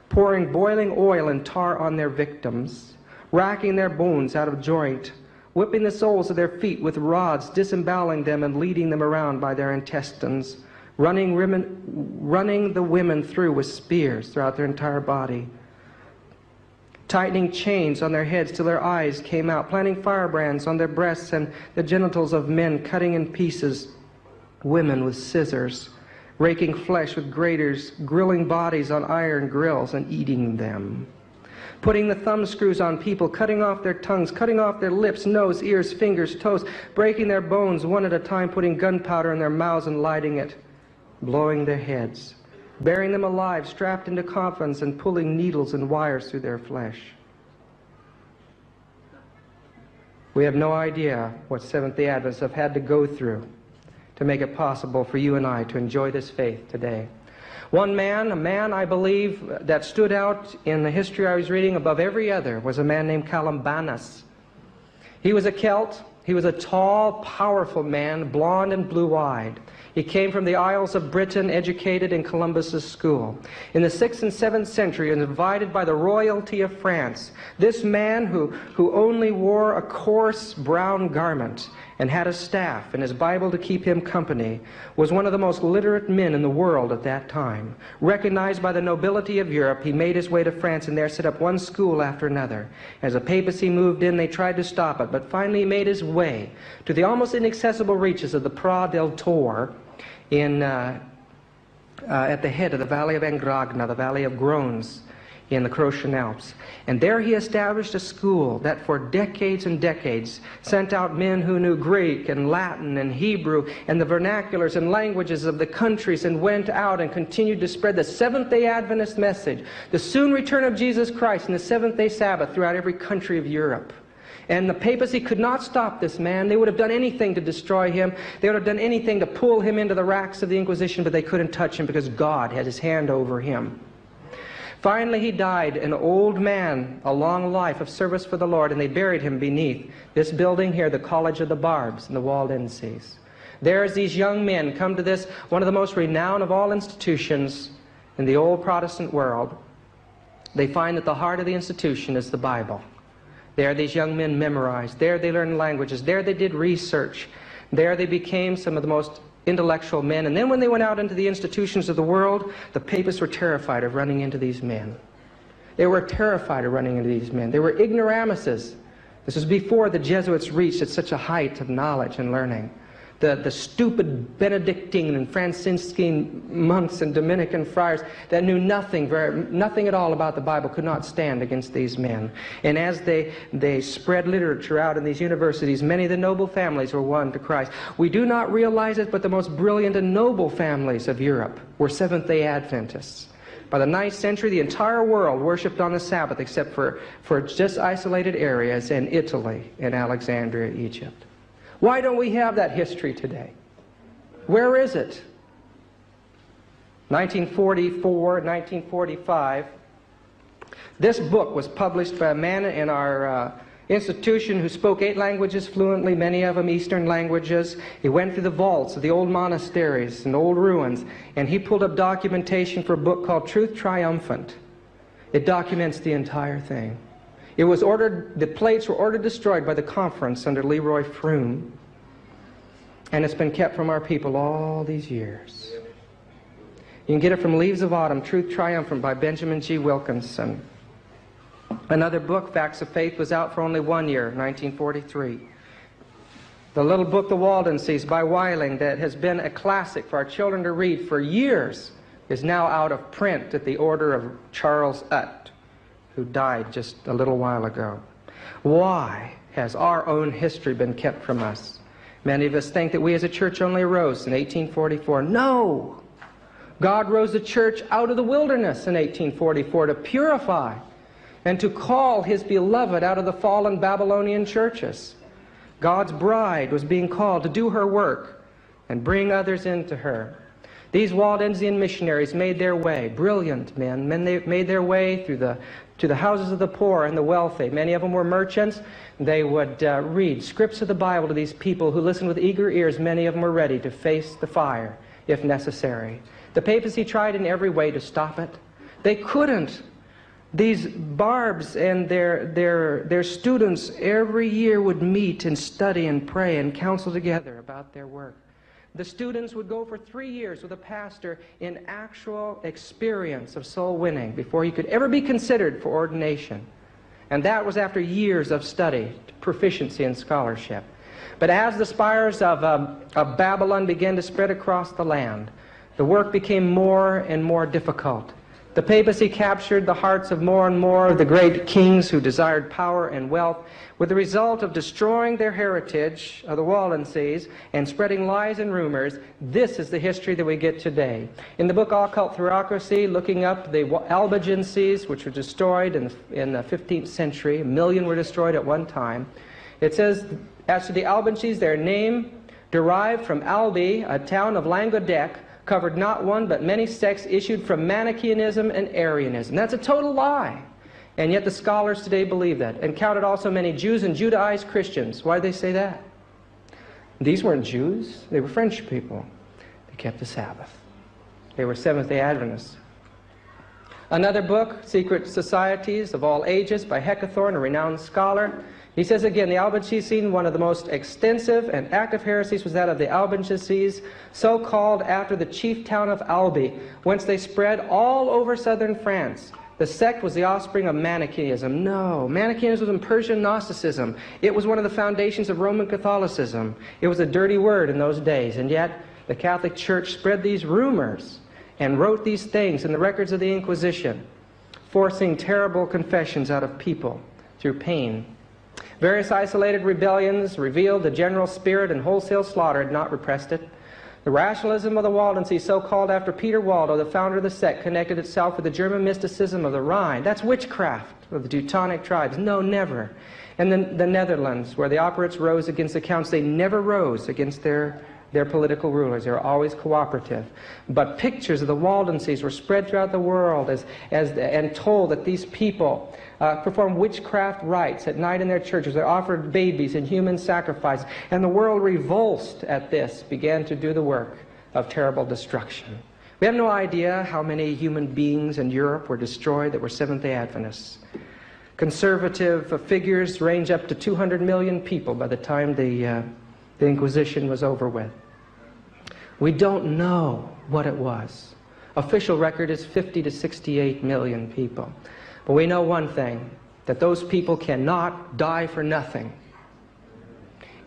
pouring boiling oil and tar on their victims, racking their bones out of joint, whipping the soles of their feet with rods, disemboweling them and leading them around by their intestines, running the women through with spears throughout their entire body, tightening chains on their heads till their eyes came out, planting firebrands on their breasts and the genitals of men, cutting in pieces women with scissors, raking flesh with graters, grilling bodies on iron grills and eating them, putting the thumb screws on people, cutting off their tongues, cutting off their lips, nose, ears, fingers, toes, breaking their bones one at a time, putting gunpowder in their mouths and lighting it, blowing their heads, burying them alive, strapped into coffins, and pulling needles and wires through their flesh. We have no idea what Seventh-day Adventists have had to go through to make it possible for you and I to enjoy this faith today. One man, a man I believe that stood out in the history I was reading above every other, was a man named Columbanus. He was a Celt. He was a tall, powerful man, blond and blue-eyed. He came from the Isles of Britain, educated in Columbus's school. In the 6th and 7th century, and invited by the royalty of France, this man who only wore a coarse brown garment and had a staff and his Bible to keep him company, was one of the most literate men in the world at that time. Recognized by the nobility of Europe, he made his way to France and there set up one school after another. As the papacy moved in, they tried to stop it, but finally he made his way to the almost inaccessible reaches of the Pra del Tor at the head of the Valley of Angragna, the Valley of Groans, in the Croatian Alps. And there he established a school that for decades and decades sent out men who knew Greek and Latin and Hebrew and the vernaculars and languages of the countries, and went out and continued to spread the Seventh-day Adventist message, the soon return of Jesus Christ and the seventh-day Sabbath throughout every country of Europe. And the papacy could not stop this man. They would have done anything to destroy him. They would have done anything to pull him into the racks of the Inquisition, but they couldn't touch him because God had his hand over him. Finally, he died, an old man, a long life of service for the Lord, and they buried him beneath this building here, the College of the Barbs in the Waldenses. There, as these young men come to this, one of the most renowned of all institutions, in the old Protestant world, they find that the heart of the institution is the Bible. There these young men memorized. There they learned languages. There they did research. There they became some of the most intellectual men. And then when they went out into the institutions of the world, the papists were terrified of running into these men. They were terrified of running into these men. They were ignoramuses. This was before the Jesuits reached at such a height of knowledge and learning. The stupid Benedictine and Franciscan monks and Dominican friars that knew nothing at all about the Bible could not stand against these men. And as they spread literature out in these universities, many of the noble families were won to Christ. We do not realize it, but the most brilliant and noble families of Europe were Seventh-day Adventists. By the 9th century, the entire world worshipped on the Sabbath except for just isolated areas in Italy and Alexandria, Egypt. Why don't we have that history today? Where is it? 1944, 1945. This book was published by a man in our institution who spoke 8 languages fluently, many of them Eastern languages. He went through the vaults of the old monasteries and old ruins, and he pulled up documentation for a book called Truth Triumphant. It documents the entire thing. It was ordered, the plates were ordered destroyed by the conference under Leroy Froome, and it's been kept from our people all these years. You can get it from Leaves of Autumn, Truth Triumphant by Benjamin G. Wilkinson. Another book, Facts of Faith, was out for only 1 year, 1943. The little book, The Waldenses, by Weiling, that has been a classic for our children to read for years, is now out of print at the order of Charles Utt, who died just a little while ago. Why has our own history been kept from us? Many of us think that we as a church only arose in 1844. No! God rose the church out of the wilderness in 1844 to purify and to call His beloved out of the fallen Babylonian churches. God's bride was being called to do her work and bring others into her. These Waldensian missionaries made their way, brilliant men. They made their way to the houses of the poor and the wealthy. Many of them were merchants. They would read scripts of the Bible to these people who listened with eager ears. Many of them were ready to face the fire if necessary. The papacy tried in every way to stop it. They couldn't. These barbs and their students every year would meet and study and pray and counsel together about their work. The students would go for 3 years with a pastor in actual experience of soul winning before he could ever be considered for ordination. And that was after years of study, proficiency, and scholarship. But as the spires of Babylon began to spread across the land, the work became more and more difficult. The papacy captured the hearts of more and more of the great kings who desired power and wealth, with the result of destroying their heritage of the Waldenses and spreading lies and rumors. This is the history that we get today. In the book Occult Theocracy, looking up the Waldenses, which were destroyed in the 15th century, 1 million were destroyed at one time, it says, as to the Waldenses, their name derived from Albi, a town of Languedoc, covered not one but many sects issued from Manichaeanism and Arianism. That's a total lie. And yet the scholars today believe that, and counted also many Jews and Judaized Christians. Why did they say that? These weren't Jews. They were French people. They kept the Sabbath. They were Seventh-day Adventists. Another book, Secret Societies of All Ages, by Hecathorn, a renowned scholar. He says again, the Albigenses, one of the most extensive and active heresies was that of the Albigenses, so called after the chief town of Albi, whence they spread all over southern France. The sect was the offspring of Manichaeism. No, Manichaeism was in Persian Gnosticism. It was one of the foundations of Roman Catholicism. It was a dirty word in those days, and yet the Catholic Church spread these rumors and wrote these things in the records of the Inquisition, forcing terrible confessions out of people through pain. Various isolated rebellions revealed the general spirit, and wholesale slaughter had not repressed it. The rationalism of the Waldenses, so called after Peter Waldo, the founder of the sect, connected itself with the German mysticism of the Rhine. That's witchcraft of the Teutonic tribes. No, never. And then the Netherlands, where the operates rose against the counts, they never rose against their political rulers. They were always cooperative. But pictures of the Waldenses were spread throughout the world and told that these people performed witchcraft rites at night in their churches. They offered babies in human sacrifice. And the world, revulsed at this, began to do the work of terrible destruction. We have no idea how many human beings in Europe were destroyed that were Seventh-day Adventists. Conservative figures range up to 200 million people by the time the Inquisition was over with. We don't know what it was. Official record is 50 to 68 million people. But we know one thing, that those people cannot die for nothing.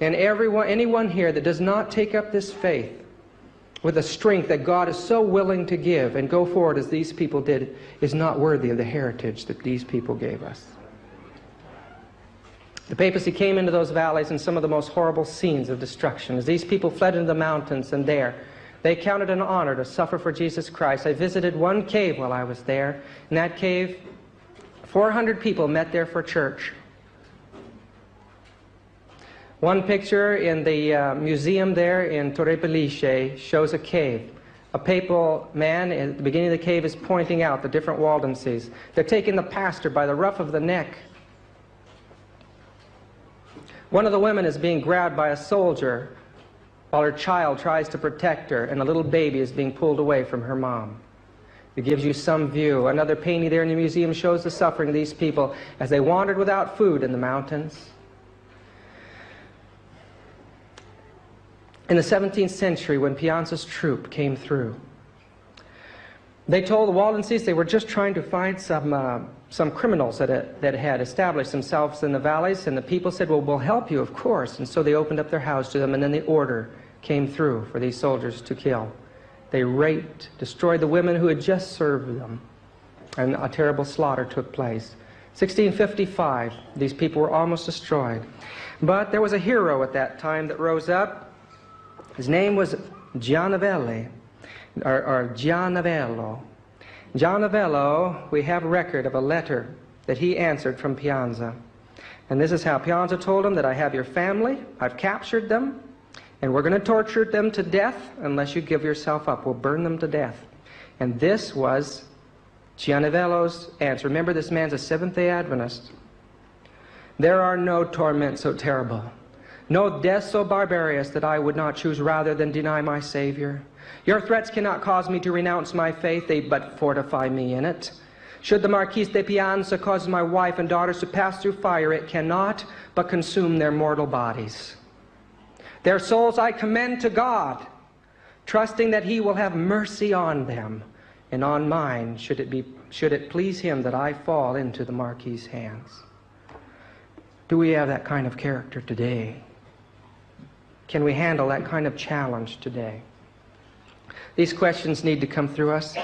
And anyone here that does not take up this faith with the strength that God is so willing to give and go forward as these people did is not worthy of the heritage that these people gave us. The papacy came into those valleys in some of the most horrible scenes of destruction. As these people fled into the mountains, and there they counted an honor to suffer for Jesus Christ. I visited one cave while I was there. In that cave, 400 people met there for church. One picture in the museum there in Torre Pellice shows a cave. A papal man at the beginning of the cave is pointing out the different Waldenses. They're taking the pastor by the ruff of the neck. One of the women is being grabbed by a soldier while her child tries to protect her, and a little baby is being pulled away from her mom. It gives you some view. Another painting there in the museum shows the suffering of these people as they wandered without food in the mountains. In the 17th century, when Pianza's troop came through, they told the Waldenses they were just trying to find some criminals that had established themselves in the valleys, and the people said, well, we'll help you, of course. And so they opened up their house to them, and then the order came through for these soldiers to kill. They raped, destroyed the women who had just served them, and a terrible slaughter took place. 1655, these people were almost destroyed. But there was a hero at that time that rose up. His name was Giannavelli, or Giannavello. Giannavello, we have a record of a letter that he answered from Pianza. And this is how Pianza told him that I have your family, I've captured them, and we're going to torture them to death unless you give yourself up. We'll burn them to death. And this was Giannavello's answer. Remember, this man's a Seventh-day Adventist. There are no torments so terrible, no death so barbarous that I would not choose rather than deny my Savior. Your threats cannot cause me to renounce my faith, they but fortify me in it. Should the Marquis de Pianza cause my wife and daughters to pass through fire, it cannot but consume their mortal bodies. Their souls I commend to God, trusting that He will have mercy on them, and on mine, should it please Him that I fall into the Marquis's hands. Do we have that kind of character today? Can we handle that kind of challenge today? These questions need to come through us.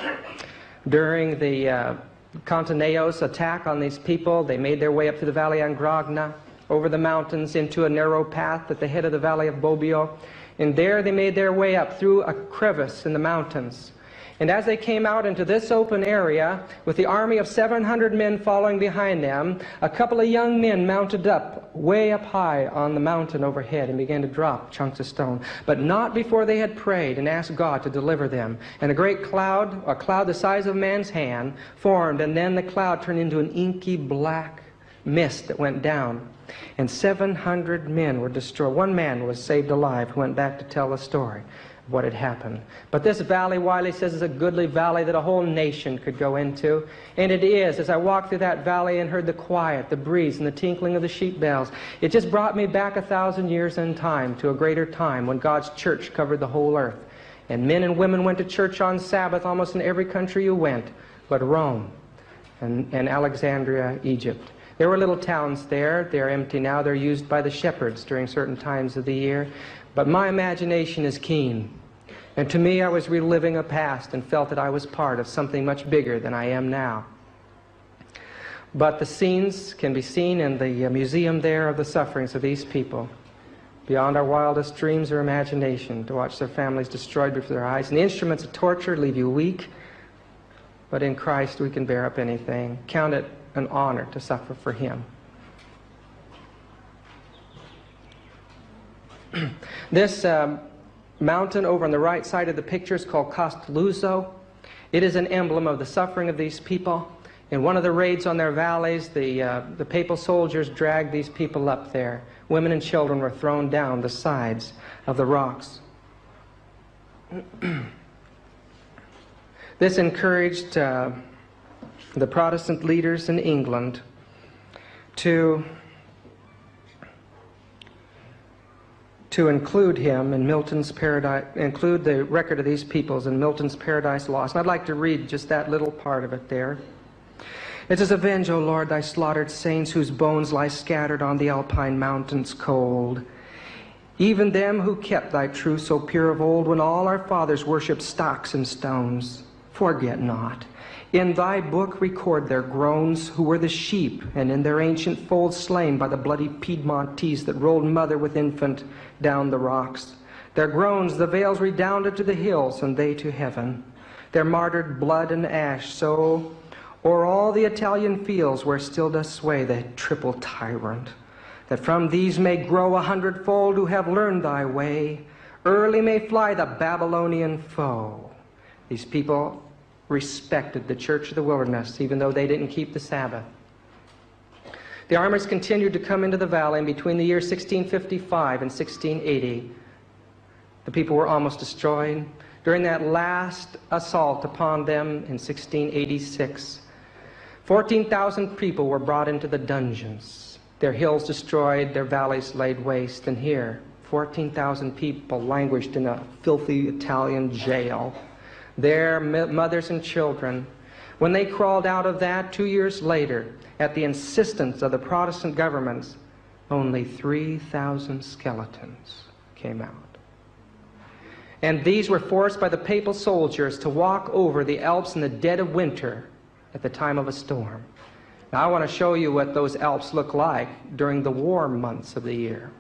During the Contaneos attack on these people, they made their way up to the Valley Angrogna, over the mountains into a narrow path at the head of the Valley of Bobbio. And there they made their way up through a crevice in the mountains. And as they came out into this open area, with the army of 700 men following behind them, a couple of young men mounted up, way up high on the mountain overhead, and began to drop chunks of stone. But not before they had prayed and asked God to deliver them. And a great cloud, a cloud the size of a man's hand, formed, and then the cloud turned into an inky black mist that went down. And 700 men were destroyed. One man was saved alive who went back to tell the story of what had happened. But this valley, Wiley says, is a goodly valley that a whole nation could go into. And it is. As I walked through that valley and heard the quiet, the breeze, and the tinkling of the sheep bells, it just brought me back 1,000 years in time to a greater time when God's church covered the whole earth. And men and women went to church on Sabbath almost in every country you went, but Rome and Alexandria, Egypt. There were little towns there. They're empty now. They're used by the shepherds during certain times of the year. But my imagination is keen. And to me, I was reliving a past and felt that I was part of something much bigger than I am now. But the scenes can be seen in the museum there of the sufferings of these people, beyond our wildest dreams or imagination, to watch their families destroyed before their eyes. And the instruments of torture leave you weak, but in Christ we can bear up anything. Count it an honor to suffer for Him. This mountain over on the right side of the picture is called Castelluzzo. It is an emblem of the suffering of these people. In one of the raids on their valleys, the papal soldiers dragged these people up there. Women and children were thrown down the sides of the rocks. This encouraged the Protestant leaders in England to include him in Milton's Paradise, include the record of these peoples in Milton's Paradise Lost. And I'd like to read just that little part of it there. It says, "Avenge, O Lord, thy slaughtered saints, whose bones lie scattered on the Alpine mountains cold. Even them who kept thy truth so pure of old, when all our fathers worshipped stocks and stones. Forget not. In thy book record their groans, who were the sheep, and in their ancient folds slain by the bloody Piedmontese that rolled mother with infant down the rocks. Their groans the vales redounded to the hills, and they to heaven. Their martyred blood and ash, so o'er all the Italian fields where still doth sway the triple tyrant, that from these may grow 100-fold who have learned thy way. Early may fly the Babylonian foe." These people respected the Church of the Wilderness, even though they didn't keep the Sabbath. The armies continued to come into the valley, and between the years 1655 and 1680, the people were almost destroyed. During that last assault upon them in 1686, 14,000 people were brought into the dungeons, their hills destroyed, their valleys laid waste, and here, 14,000 people languished in a filthy Italian jail. Their mothers and children. When they crawled out of that 2 years later, at the insistence of the Protestant governments, only 3,000 skeletons came out. And these were forced by the papal soldiers to walk over the Alps in the dead of winter at the time of a storm. Now I want to show you what those Alps look like during the warm months of the year.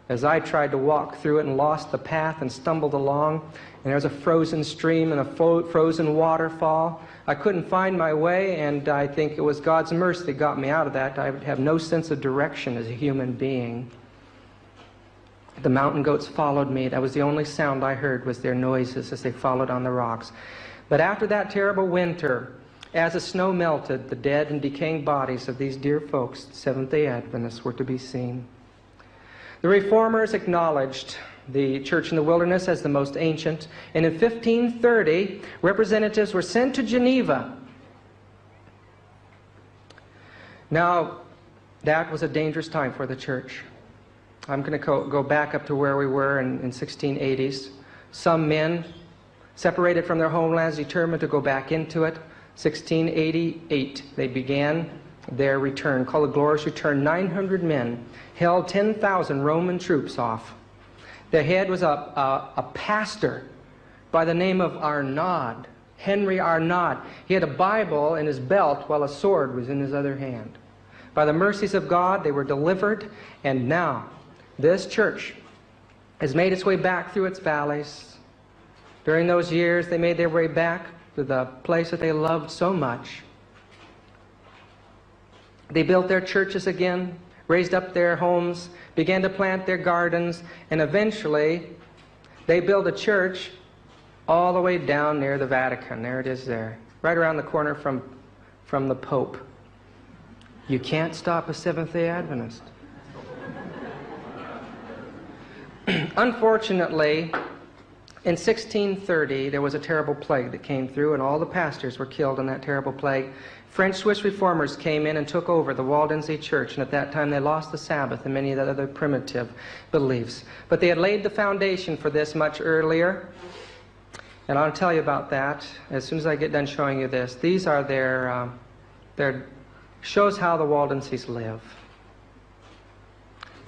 As I tried to walk through it and lost the path and stumbled along, and there was a frozen stream and a frozen waterfall, I couldn't find my way, and I think it was God's mercy that got me out of that. I would have no sense of direction as a human being. The mountain goats followed me. That was the only sound I heard, was their noises as they followed on the rocks. But after that terrible winter, as the snow melted, the dead and decaying bodies of these dear folks, Seventh-day Adventists, were to be seen. The Reformers acknowledged the Church in the Wilderness as the most ancient, and in 1530, representatives were sent to Geneva. Now, that was a dangerous time for the Church. I'm going to go back up to where we were in 1680s. Some men, separated from their homelands, determined to go back into it. 1688, they began their return, called the Glorious Return. 900 men held 10,000 Roman troops off. Their head was a pastor by the name of Arnaud, Henry Arnaud. He had a Bible in his belt while a sword was in his other hand. By the mercies of God, they were delivered, and now this church has made its way back through its valleys. During those years, they made their way back to the place that they loved so much. They built their churches again, raised up their homes, began to plant their gardens, and eventually they built a church all the way down near the Vatican. There it is there, right around the corner from the Pope. You can't stop a Seventh-day Adventist. Unfortunately, in 1630, there was a terrible plague that came through, and all the pastors were killed in that terrible plague. French-Swiss reformers came in and took over the Waldensian church, and at that time they lost the Sabbath and many of the other primitive beliefs. But they had laid the foundation for this much earlier, and I'll tell you about that as soon as I get done showing you this. These are their shows how the Waldenses live.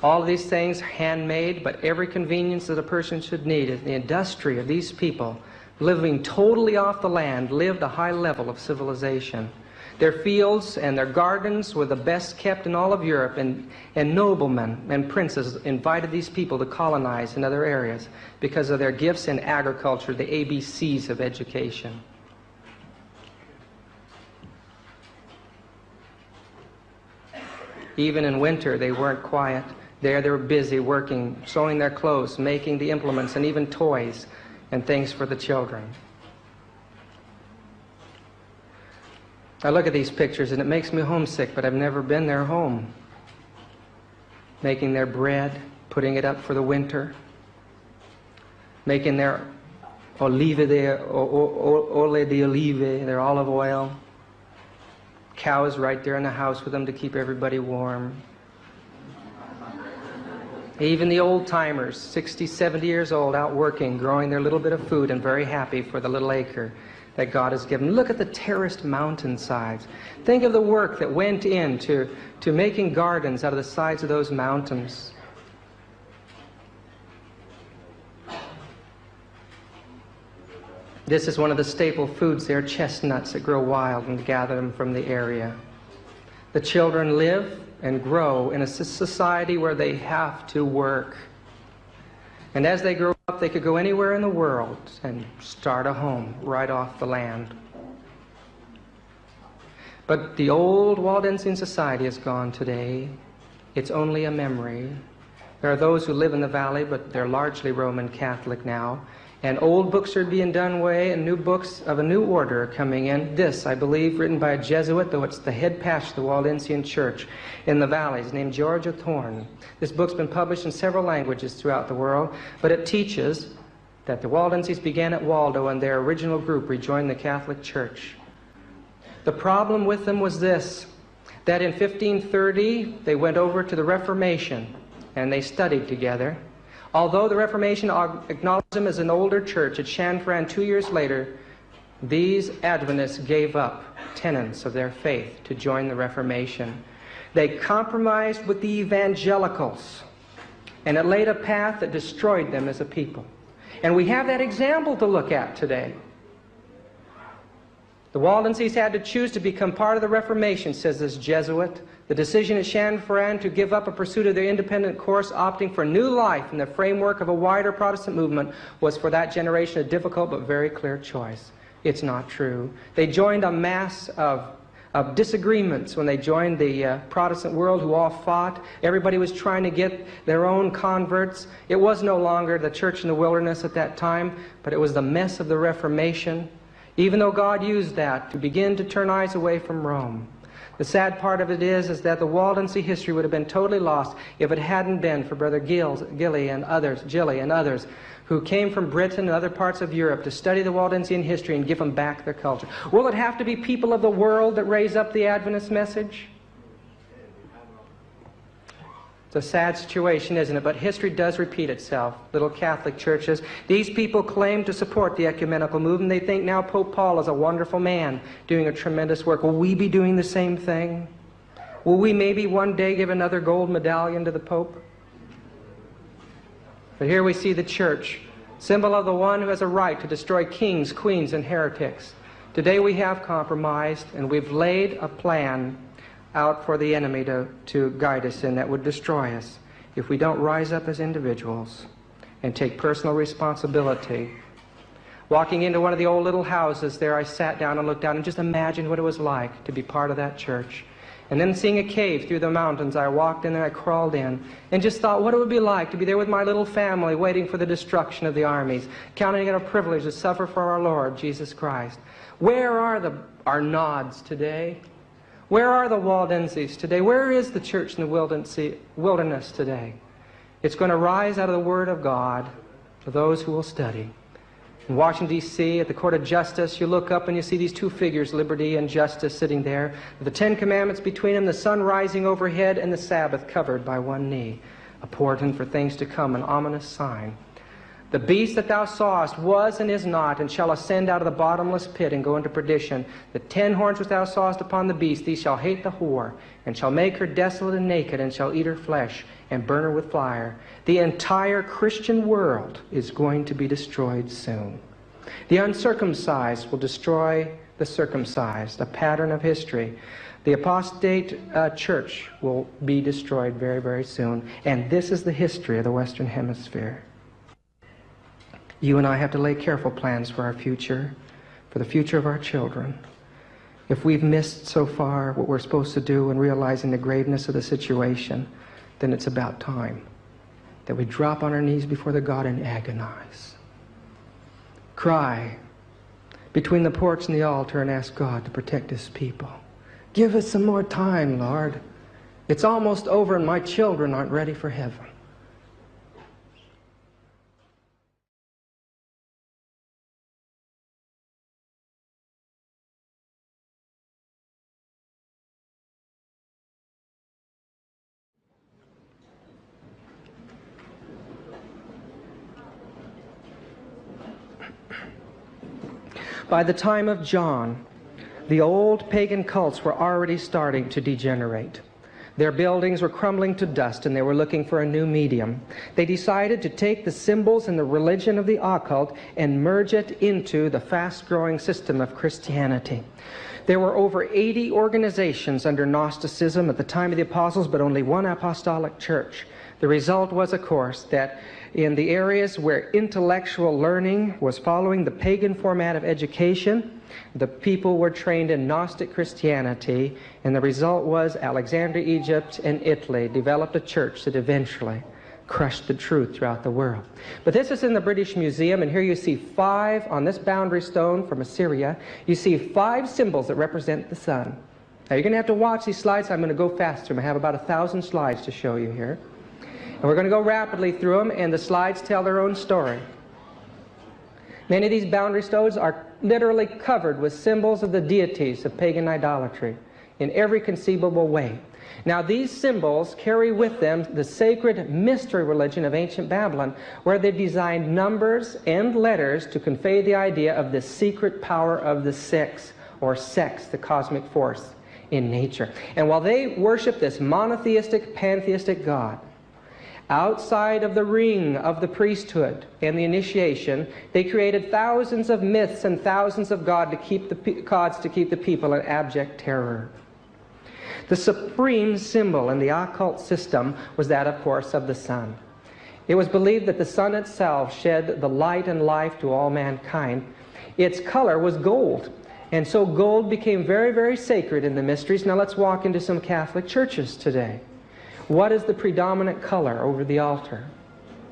All of these things handmade, but every convenience that a person should need. The industry of these people, living totally off the land, lived a high level of civilization. Their fields and their gardens were the best kept in all of Europe, and noblemen and princes invited these people to colonize in other areas because of their gifts in agriculture, the ABCs of education. Even in winter, they weren't quiet. There they were busy working, sewing their clothes, making the implements, and even toys and things for the children. I look at these pictures and it makes me homesick, but I've never been their home. Making their bread, putting it up for the winter, making their ole de olive, their olive oil. Cows right there in the house with them to keep everybody warm. Even the old timers, 60, 70 years old, out working, growing their little bit of food and very happy for the little acre that God has given. Look at the terraced mountainsides. Think of the work that went into making gardens out of the sides of those mountains. This is one of the staple foods there, chestnuts that grow wild and gather them from the area. The children live and grow in a society where they have to work. And as they grow up, they could go anywhere in the world and start a home right off the land. But the old Waldensian society is gone today. It's only a memory. There are those who live in the valley, but they're largely Roman Catholic now. And old books are being done away, and new books of a new order are coming in. This, I believe, written by a Jesuit, though it's the head pastor of the Waldensian Church in the valleys, named George Thorne. This book's been published in several languages throughout the world, but it teaches that the Waldenses began at Waldo, and their original group rejoined the Catholic Church. The problem with them was this, that in 1530 they went over to the Reformation, and they studied together. Although the Reformation acknowledged them as an older church, at Chanfran 2 years later, these Adventists gave up tenets of their faith to join the Reformation. They compromised with the evangelicals, and it laid a path that destroyed them as a people. And we have that example to look at today. The Waldenses had to choose to become part of the Reformation, says this Jesuit. The decision at Chanfran to give up a pursuit of their independent course, opting for new life in the framework of a wider Protestant movement, was for that generation a difficult but very clear choice. It's not true. They joined a mass of disagreements when they joined the Protestant world, who all fought. Everybody was trying to get their own converts. It was no longer the church in the wilderness at that time, but it was the mess of the Reformation, even though God used that to begin to turn eyes away from Rome. The sad part of it is that the Waldense history would have been totally lost if it hadn't been for Brother Gilly and others who came from Britain and other parts of Europe to study the Waldensian history and give them back their culture. Will it have to be people of the world that raise up the Adventist message? It's a sad situation, isn't it? But history does repeat itself. Little Catholic churches. These people claim to support the ecumenical movement. They think now Pope Paul is a wonderful man doing a tremendous work. Will we be doing the same thing? Will we maybe one day give another gold medallion to the Pope? But here we see the church, symbol of the one who has a right to destroy kings, queens, and heretics. Today we have compromised, and we've laid a plan out for the enemy to guide us in that would destroy us if we don't rise up as individuals and take personal responsibility. Walking into one of the old little houses there, I sat down and looked out and just imagined what it was like to be part of that church. And then seeing a cave through the mountains, I walked in there, I crawled in, and just thought what it would be like to be there with my little family waiting for the destruction of the armies, counting it a privilege to suffer for our Lord Jesus Christ. Where are our nods today? Where are the Waldenses today? Where is the church in the wilderness today? It's going to rise out of the Word of God for those who will study. In Washington, D.C., at the Court of Justice, you look up and you see these two figures, liberty and justice, sitting there. The Ten Commandments between them, the sun rising overhead, and the Sabbath covered by one knee. A portent for things to come, an ominous sign. The beast that thou sawest was and is not, and shall ascend out of the bottomless pit and go into perdition. The 10 horns which thou sawest upon the beast, these shall hate the whore, and shall make her desolate and naked, and shall eat her flesh, and burn her with fire. The entire Christian world is going to be destroyed soon. The uncircumcised will destroy the circumcised, a pattern of history. The apostate church will be destroyed very, very soon. And this is the history of the Western Hemisphere. You and I have to lay careful plans for our future, for the future of our children. If we've missed so far what we're supposed to do in realizing the graveness of the situation, then it's about time that we drop on our knees before the God and agonize. Cry between the porch and the altar and ask God to protect His people. Give us some more time, Lord. It's almost over and my children aren't ready for heaven. By the time of John, the old pagan cults were already starting to degenerate. Their buildings were crumbling to dust, and they were looking for a new medium. They decided to take the symbols and the religion of the occult and merge it into the fast-growing system of Christianity. There were over 80 organizations under Gnosticism at the time of the apostles, but only one apostolic church. The result was, of course, that in the areas where intellectual learning was following the pagan format of education, the people were trained in Gnostic Christianity, and the result was Alexandria, Egypt, and Italy developed a church that eventually crushed the truth throughout the world. But this is in the British Museum, and here you see 5, on this boundary stone from Assyria, you see 5 symbols that represent the sun. Now you're going to have to watch these slides. I'm going to go faster. I have about 1,000 slides to show you here. And we're going to go rapidly through them, and the slides tell their own story. Many of these boundary stones are literally covered with symbols of the deities of pagan idolatry in every conceivable way. Now these symbols carry with them the sacred mystery religion of ancient Babylon, where they designed numbers and letters to convey the idea of the secret power of the six, or sex, the cosmic force in nature. And while they worship this monotheistic, pantheistic God, outside of the ring of the priesthood and the initiation, they created thousands of myths and thousands of gods to keep the people in abject terror. The supreme symbol in the occult system was that, of course, of the sun. It was believed that the sun itself shed the light and life to all mankind. Its color was gold, and so gold became very, very sacred in the mysteries. Now let's walk into some Catholic churches today. What is the predominant color over the altar?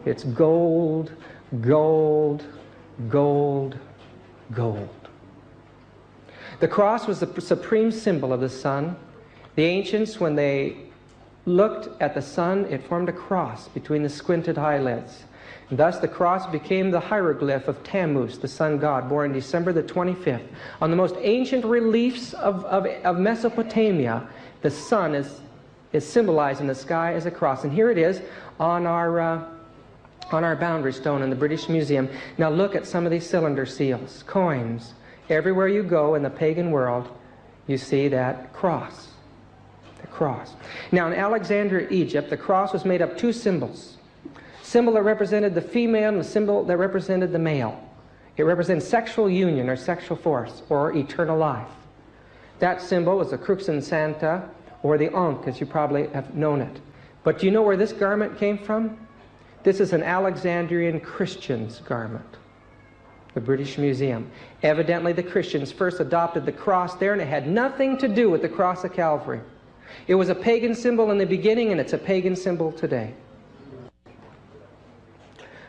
It's gold, gold, gold, gold. The cross was the supreme symbol of the sun. The ancients, when they looked at the sun, it formed a cross between the squinted eyelids. And thus the cross became the hieroglyph of Tammuz, the sun god, born December the 25th. On the most ancient reliefs of Mesopotamia, the sun is symbolized in the sky as a cross. And here it is on our boundary stone in the British Museum. Now look at some of these cylinder seals, coins. Everywhere you go in the pagan world, you see that cross. The cross. Now in Alexandria, Egypt, the cross was made up of 2 symbols. Symbol that represented the female and the symbol that represented the male. It represents sexual union or sexual force or eternal life. That symbol was the crux ansata, or the Ankh, as you probably have known it. But do you know where this garment came from? This is an Alexandrian Christian's garment. The British Museum. Evidently the Christians first adopted the cross there, and it had nothing to do with the cross of Calvary. It was a pagan symbol in the beginning, and it's a pagan symbol today.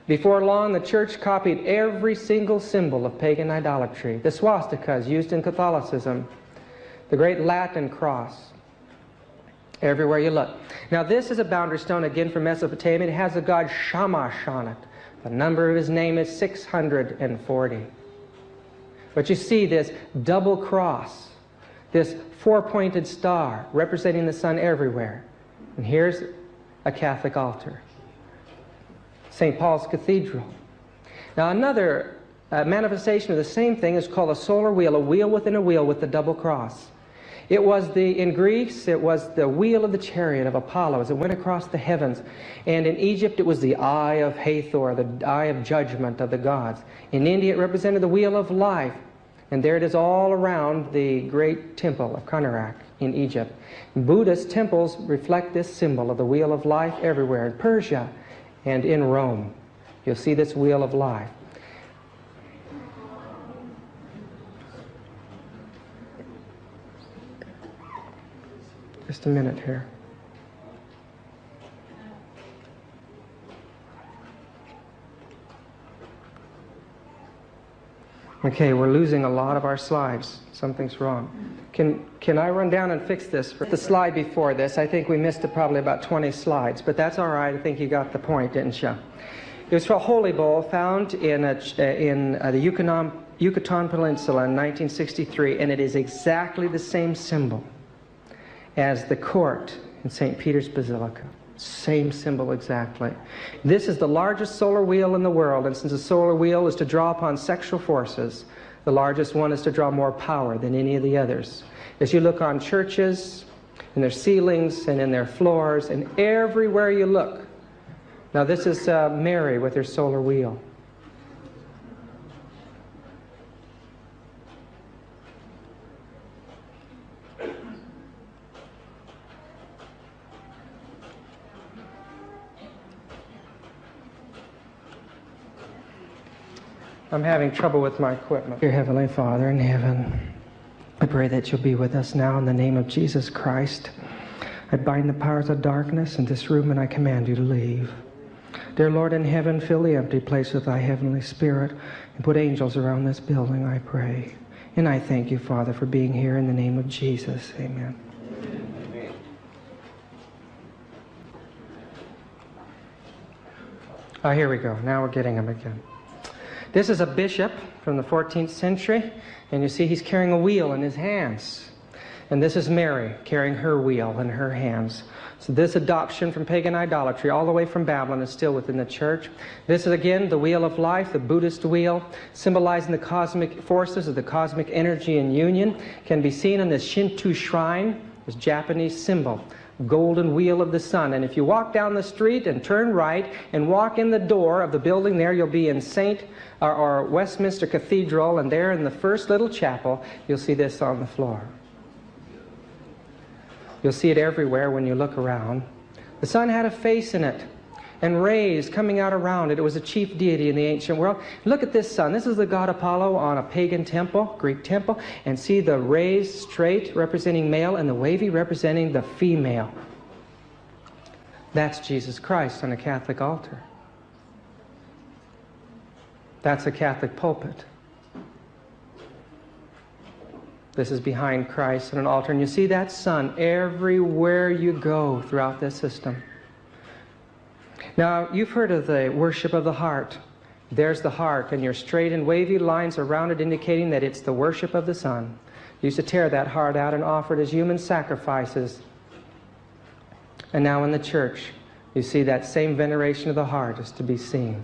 Before long, the church copied every single symbol of pagan idolatry. The swastika is used in Catholicism. The great Latin cross. Everywhere you look. Now this is a boundary stone again from Mesopotamia. It has the god Shamash on it. The number of his name is 640. But you see this double cross, this 4-pointed star representing the sun everywhere. And here's a Catholic altar. St. Paul's Cathedral. Now another manifestation of the same thing is called a solar wheel, a wheel within a wheel with the double cross. It was in Greece, it was the wheel of the chariot of Apollo as it went across the heavens. And in Egypt, it was the eye of Hathor, the eye of judgment of the gods. In India, it represented the wheel of life. And there it is all around the great temple of Karnak in Egypt. Buddhist temples reflect this symbol of the wheel of life everywhere. In Persia and in Rome, you'll see this wheel of life. Just a minute here. Okay, we're losing a lot of our slides. Something's wrong. Can I run down and fix this? The slide before this, I think we missed probably about 20 slides, but that's all right. I think you got the point, didn't you? It was a holy bowl found in the Yucatan Peninsula in 1963, and it is exactly the same symbol as the court in St. Peter's Basilica. Same symbol exactly. This is the largest solar wheel in the world, and since the solar wheel is to draw upon sexual forces, The largest one is to draw more power than any of the others. As you look on churches, in their ceilings and in their floors, and everywhere you look. Now this is Mary with her solar wheel. I'm having trouble with my equipment. Dear Heavenly Father in heaven, I pray that you'll be with us now in the name of Jesus Christ. I bind the powers of darkness in this room and I command you to leave. Dear Lord in heaven, fill the empty place with thy heavenly Spirit and put angels around this building, I pray. And I thank you, Father, for being here in the name of Jesus. Amen. Oh, here we go. Now we're getting them again. This is a bishop from the 14th century, and you see he's carrying a wheel in his hands. And this is Mary carrying her wheel in her hands. So this adoption from pagan idolatry all the way from Babylon is still within the church. This is again the wheel of life, the Buddhist wheel, symbolizing the cosmic forces of the cosmic energy in union. Can be seen in this Shinto shrine, this Japanese symbol. Golden wheel of the sun. And if you walk down the street and turn right and walk in the door of the building there, you'll be in or Westminster Cathedral, and there in the first little chapel, you'll see this on the floor. You'll see it everywhere when you look around. The sun had a face in it and rays coming out around it. It was a chief deity in the ancient world. Look at this sun. This is the god Apollo on a pagan temple, Greek temple, and see the rays straight representing male and the wavy representing the female. That's Jesus Christ on a Catholic altar. That's a Catholic pulpit. This is behind Christ on an altar. And you see that sun everywhere you go throughout this system. Now, you've heard of the worship of the heart. There's the heart, and your straight and wavy lines around it indicating that it's the worship of the sun. You used to tear that heart out and offer it as human sacrifices. And now in the church, you see that same veneration of the heart is to be seen.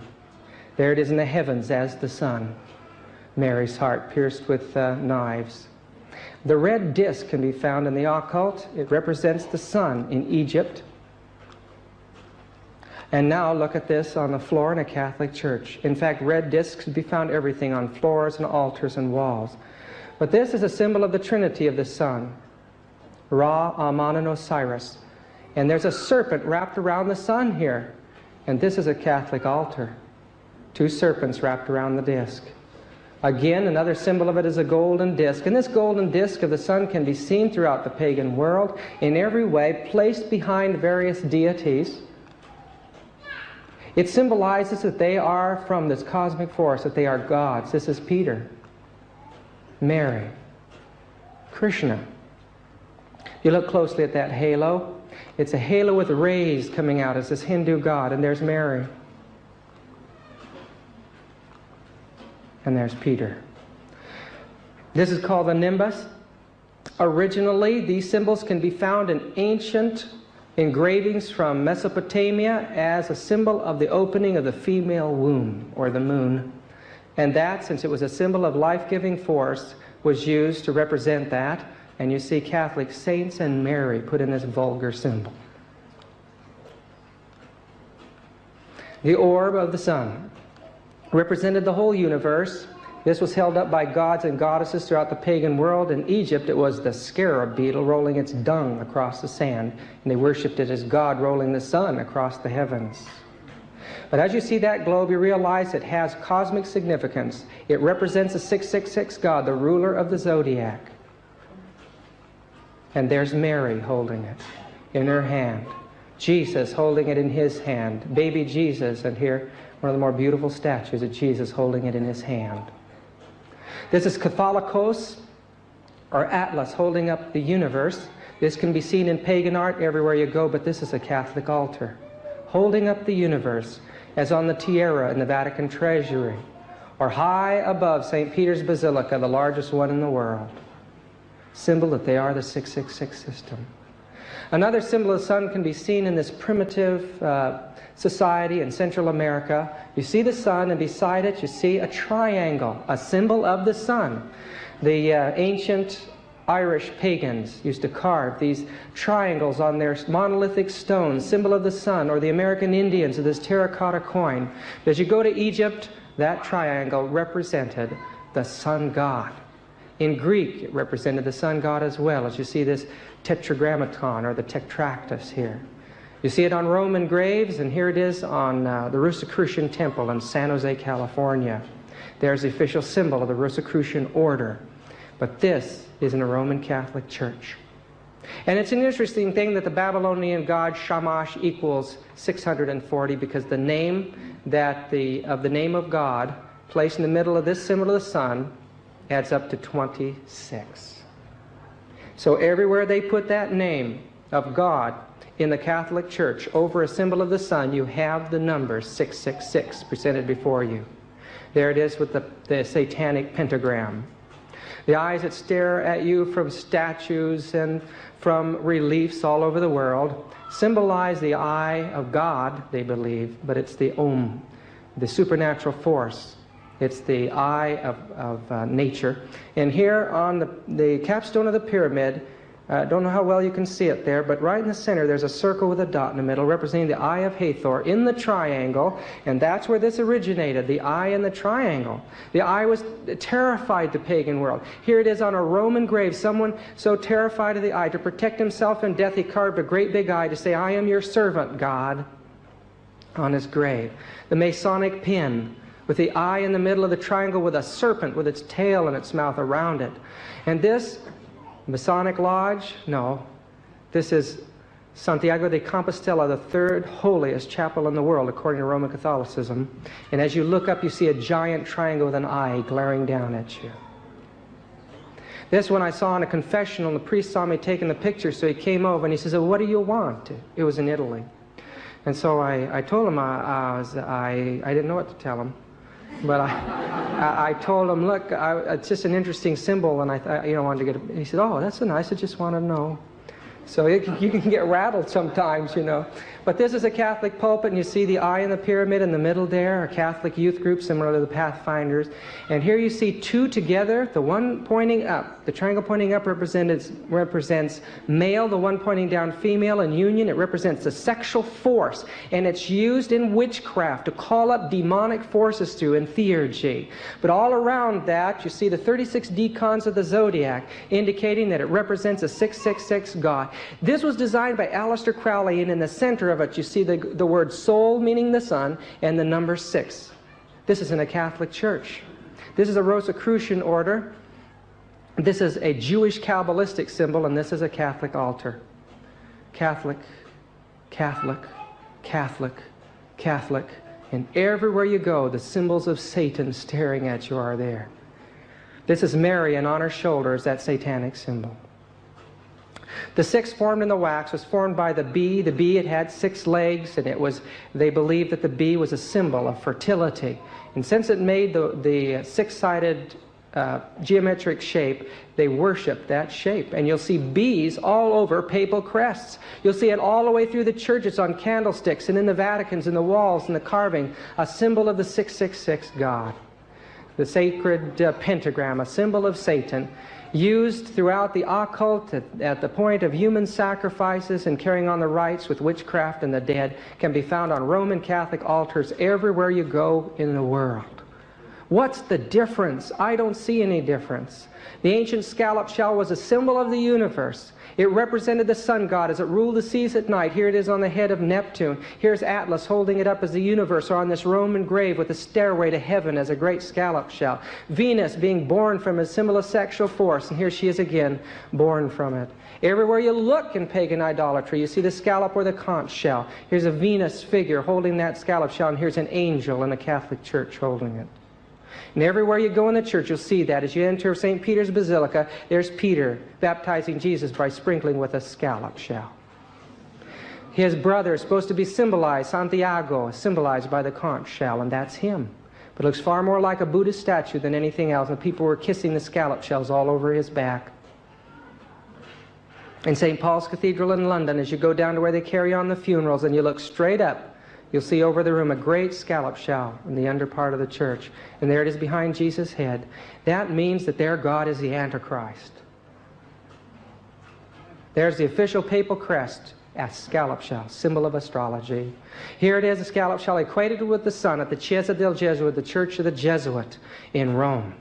There it is in the heavens as the sun. Mary's heart pierced with knives. The red disc can be found in the occult. It represents the sun in Egypt. And now look at this on the floor in a Catholic church. In fact, red discs can be found everything on floors and altars and walls. But this is a symbol of the Trinity of the sun. Ra, Aman, and Osiris. And there's a serpent wrapped around the sun here. And this is a Catholic altar. 2 serpents wrapped around the disc. Again, another symbol of it is a golden disc. And this golden disc of the sun can be seen throughout the pagan world in every way, placed behind various deities. It symbolizes that they are from this cosmic force, that they are gods. This is Peter, Mary, Krishna. You look closely at that halo. It's a halo with rays coming out as this Hindu god, and there's Mary. And there's Peter. This is called the nimbus. Originally, these symbols can be found in ancient engravings from Mesopotamia as a symbol of the opening of the female womb, or the moon. And that, since it was a symbol of life-giving force, was used to represent that. And you see Catholic saints and Mary put in this vulgar symbol. The orb of the sun represented the whole universe. This was held up by gods and goddesses throughout the pagan world. In Egypt, it was the scarab beetle rolling its dung across the sand, and they worshipped it as God rolling the sun across the heavens. But as you see that globe, you realize it has cosmic significance. It represents the 666 God, the ruler of the zodiac. And there's Mary holding it in her hand. Jesus holding it in his hand. Baby Jesus, and here one of the more beautiful statues of Jesus holding it in his hand. This is Catholicos, or Atlas, holding up the universe. This can be seen in pagan art everywhere you go, but this is a Catholic altar, holding up the universe, as on the tiara in the Vatican Treasury, or high above St. Peter's Basilica, the largest one in the world. Symbol that they are the 666 system. Another symbol of the sun can be seen in this primitive society in Central America. You see the sun, and beside it you see a triangle, a symbol of the sun. The ancient Irish pagans used to carve these triangles on their monolithic stones, symbol of the sun, or the American Indians with this terracotta coin. As you go to Egypt, that triangle represented the sun god. In Greek, it represented the sun god as well, as you see this tetragrammaton, or the tetractys here. You see it on Roman graves, and here it is on the Rosicrucian Temple in San Jose, California. There's the official symbol of the Rosicrucian order. But this is in a Roman Catholic Church. And it's an interesting thing that the Babylonian god Shamash equals 640, because the name of the name of God placed in the middle of this symbol of the sun adds up to 26. So everywhere they put that name of God in the Catholic Church over a symbol of the sun, you have the number 666 presented before you. There it is with the satanic pentagram. The eyes that stare at you from statues and from reliefs all over the world symbolize the eye of God, they believe, but it's the Om, the supernatural force. It's the eye of nature. And here on the capstone of the pyramid, I don't know how well you can see it there, but right in the center there's a circle with a dot in the middle representing the eye of Hathor in the triangle, and that's where this originated, the eye in the triangle. The eye was terrified the pagan world. Here it is on a Roman grave, someone so terrified of the eye, to protect himself in death, he carved a great big eye to say, "I am your servant, God," on his grave. The Masonic pin, with the eye in the middle of the triangle with a serpent with its tail and its mouth around it. And this Masonic Lodge? No. This is Santiago de Compostela, the third holiest chapel in the world, according to Roman Catholicism. And as you look up, you see a giant triangle with an eye glaring down at you. This one I saw in a confessional, and the priest saw me taking the picture, so he came over and he says, "Oh, what do you want?" It was in Italy. And so I told him I didn't know what to tell him. But I told him, "Look, it's just an interesting symbol," and I wanted to get it. He said, "Oh, that's so nice. I just want to know." So you can get rattled sometimes, you know. But this is a Catholic pulpit, and you see the eye in the pyramid in the middle there, a Catholic youth group similar to the Pathfinders. And here you see two together, the one pointing up. The triangle pointing up represents male, the one pointing down female. In union, it represents the sexual force. And it's used in witchcraft to call up demonic forces through in theurgy. But all around that, you see the 36 decans of the zodiac, indicating that it represents a 666 God. This was designed by Aleister Crowley, and in the center of it you see the word soul, meaning the sun, and the number 6. This is in a Catholic church. This is a Rosicrucian order. This is a Jewish Kabbalistic symbol, and this is a Catholic altar. Catholic, Catholic, Catholic, Catholic. And everywhere you go, the symbols of Satan staring at you are there. This is Mary, and on her shoulders, that satanic symbol. The 6 formed in the wax was formed by the bee. The bee, it had 6 legs, and they believed that the bee was a symbol of fertility. And since it made the 6-sided geometric shape, they worshiped that shape. And you'll see bees all over papal crests. You'll see it all the way through the churches on candlesticks and in the Vaticans, in the walls, and the carving, a symbol of the 666 God. The sacred pentagram, a symbol of Satan, used throughout the occult at the point of human sacrifices and carrying on the rites with witchcraft and the dead, can be found on Roman Catholic altars everywhere you go in the world. What's the difference? I don't see any difference. The ancient scallop shell was a symbol of the universe. It represented the sun god as it ruled the seas at night. Here it is on the head of Neptune. Here's Atlas holding it up as the universe, or on this Roman grave with a stairway to heaven as a great scallop shell. Venus being born from a symbol of sexual force, and here she is again, born from it. Everywhere you look in pagan idolatry, you see the scallop or the conch shell. Here's a Venus figure holding that scallop shell, and here's an angel in a Catholic church holding it. And everywhere you go in the church, you'll see that. As you enter St. Peter's Basilica, there's Peter baptizing Jesus by sprinkling with a scallop shell. His brother is supposed to be symbolized, Santiago, symbolized by the conch shell, and that's him. But it looks far more like a Buddhist statue than anything else, and people were kissing the scallop shells all over his back. In St. Paul's Cathedral in London, as you go down to where they carry on the funerals and you look straight up, you'll see over the room a great scallop shell in the under part of the church. And there it is behind Jesus' head. That means that their God is the Antichrist. There's the official papal crest, a scallop shell, symbol of astrology. Here it is, a scallop shell equated with the sun at the Chiesa del Jesuit, the Church of the Jesuit in Rome.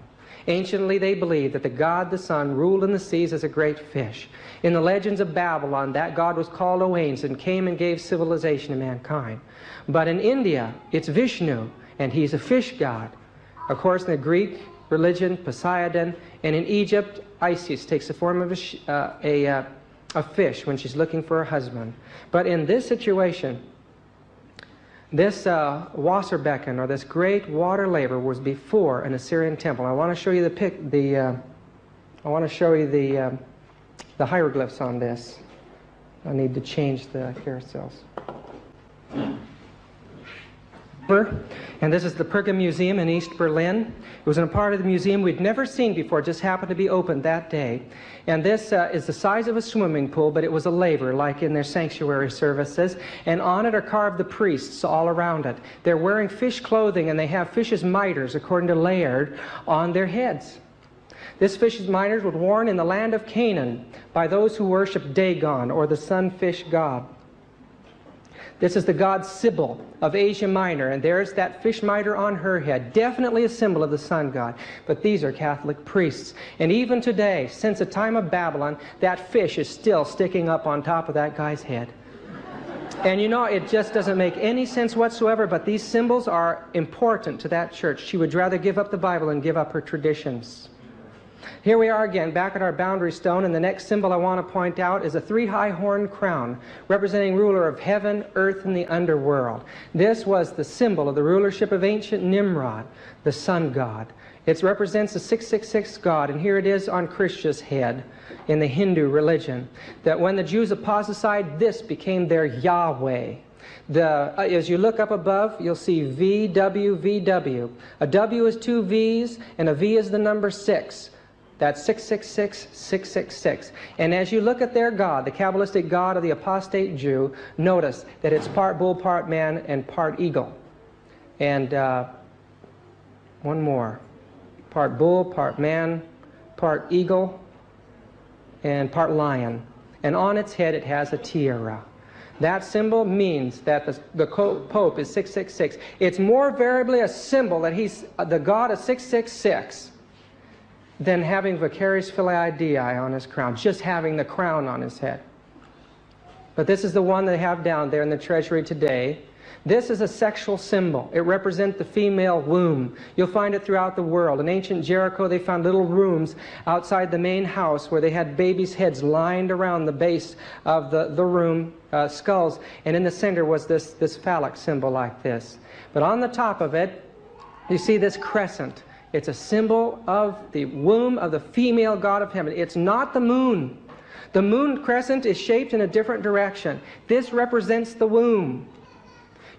Anciently, they believed that the god, the sun, ruled in the seas as a great fish. In the legends of Babylon, that god was called Owains and came and gave civilization to mankind. But in India, it's Vishnu, and he's a fish god. Of course, in the Greek religion, Poseidon, and in Egypt, Isis takes the form of a fish when she's looking for a husband. But in this situation, this Wasserbecken, or this great water laver, was before an Assyrian temple. I want to show you the hieroglyphs on this. I need to change the carousels. And this is the Pergamum Museum in East Berlin. It was in a part of the museum we'd never seen before. It just happened to be open that day. And this is the size of a swimming pool, but it was a laver, like in their sanctuary services. And on it are carved the priests all around it. They're wearing fish clothing, and they have fish's miters, according to Layard, on their heads. This fish's miters was worn in the land of Canaan by those who worship Dagon, or the sun-fish god. This is the god Sybil of Asia Minor, and there's that fish mitre on her head, definitely a symbol of the sun god. But these are Catholic priests. And even today, since the time of Babylon, that fish is still sticking up on top of that guy's head. And you know, it just doesn't make any sense whatsoever, but these symbols are important to that church. She would rather give up the Bible than give up her traditions. Here we are again, back at our boundary stone, and the next symbol I want to point out is a three-high horned crown, representing ruler of heaven, earth, and the underworld. This was the symbol of the rulership of ancient Nimrod, the sun god. It represents the 666 god, and here it is on Krishna's head in the Hindu religion, that when the Jews apostatized, this became their Yahweh. As you look up above, you'll see VW, VW. A W is two V's, and a V is the number 6. That's 666, 666. And as you look at their God, the Kabbalistic God of the apostate Jew, notice that it's part bull, part man, and part eagle. And one more. Part bull, part man, part eagle, and part lion. And on its head it has a tiara. That symbol means that the Pope is 666. It's more variably a symbol that he's the God of 666 than having vicarious filii Dei on his crown, just having the crown on his head. But this is the one they have down there in the treasury today. This is a sexual symbol. It represents the female womb. You'll find it throughout the world. In ancient Jericho, they found little rooms outside the main house where they had babies' heads lined around the base of the room, skulls, and in the center was this phallic symbol like this. But on the top of it, you see this crescent. It's a symbol of the womb of the female god of heaven. It's not the moon. The moon crescent is shaped in a different direction. This represents the womb.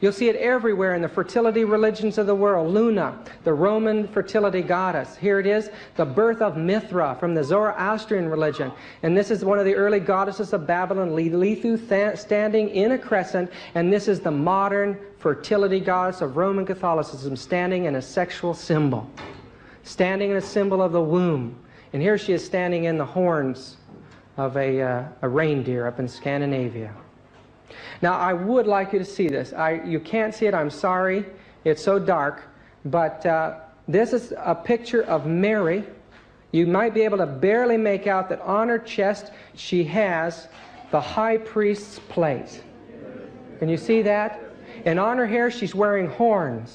You'll see it everywhere in the fertility religions of the world. Luna, the Roman fertility goddess. Here it is, the birth of Mithra from the Zoroastrian religion. And this is one of the early goddesses of Babylon, Lethu, standing in a crescent. And this is the modern fertility goddess of Roman Catholicism, standing in a sexual symbol. Standing in a symbol of the womb. And here she is standing in the horns of a reindeer up in Scandinavia. Now, I would like you to see this. You can't see it, I'm sorry. It's so dark. But this is a picture of Mary. You might be able to barely make out that on her chest she has the high priest's plate. Can you see that? And on her hair she's wearing horns.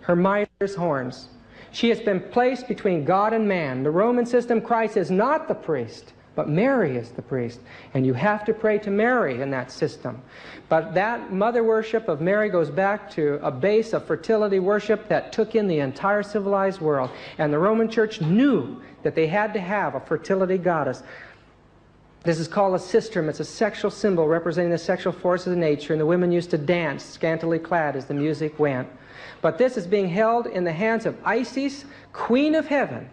Her mitres horns. She has been placed between God and man. The Roman system, Christ is not the priest, but Mary is the priest. And you have to pray to Mary in that system. But that mother worship of Mary goes back to a base of fertility worship that took in the entire civilized world. And the Roman Church knew that they had to have a fertility goddess. This is called a sistrum. It's a sexual symbol representing the sexual forces of nature. And the women used to dance scantily clad as the music went. But this is being held in the hands of Isis, Queen of Heaven.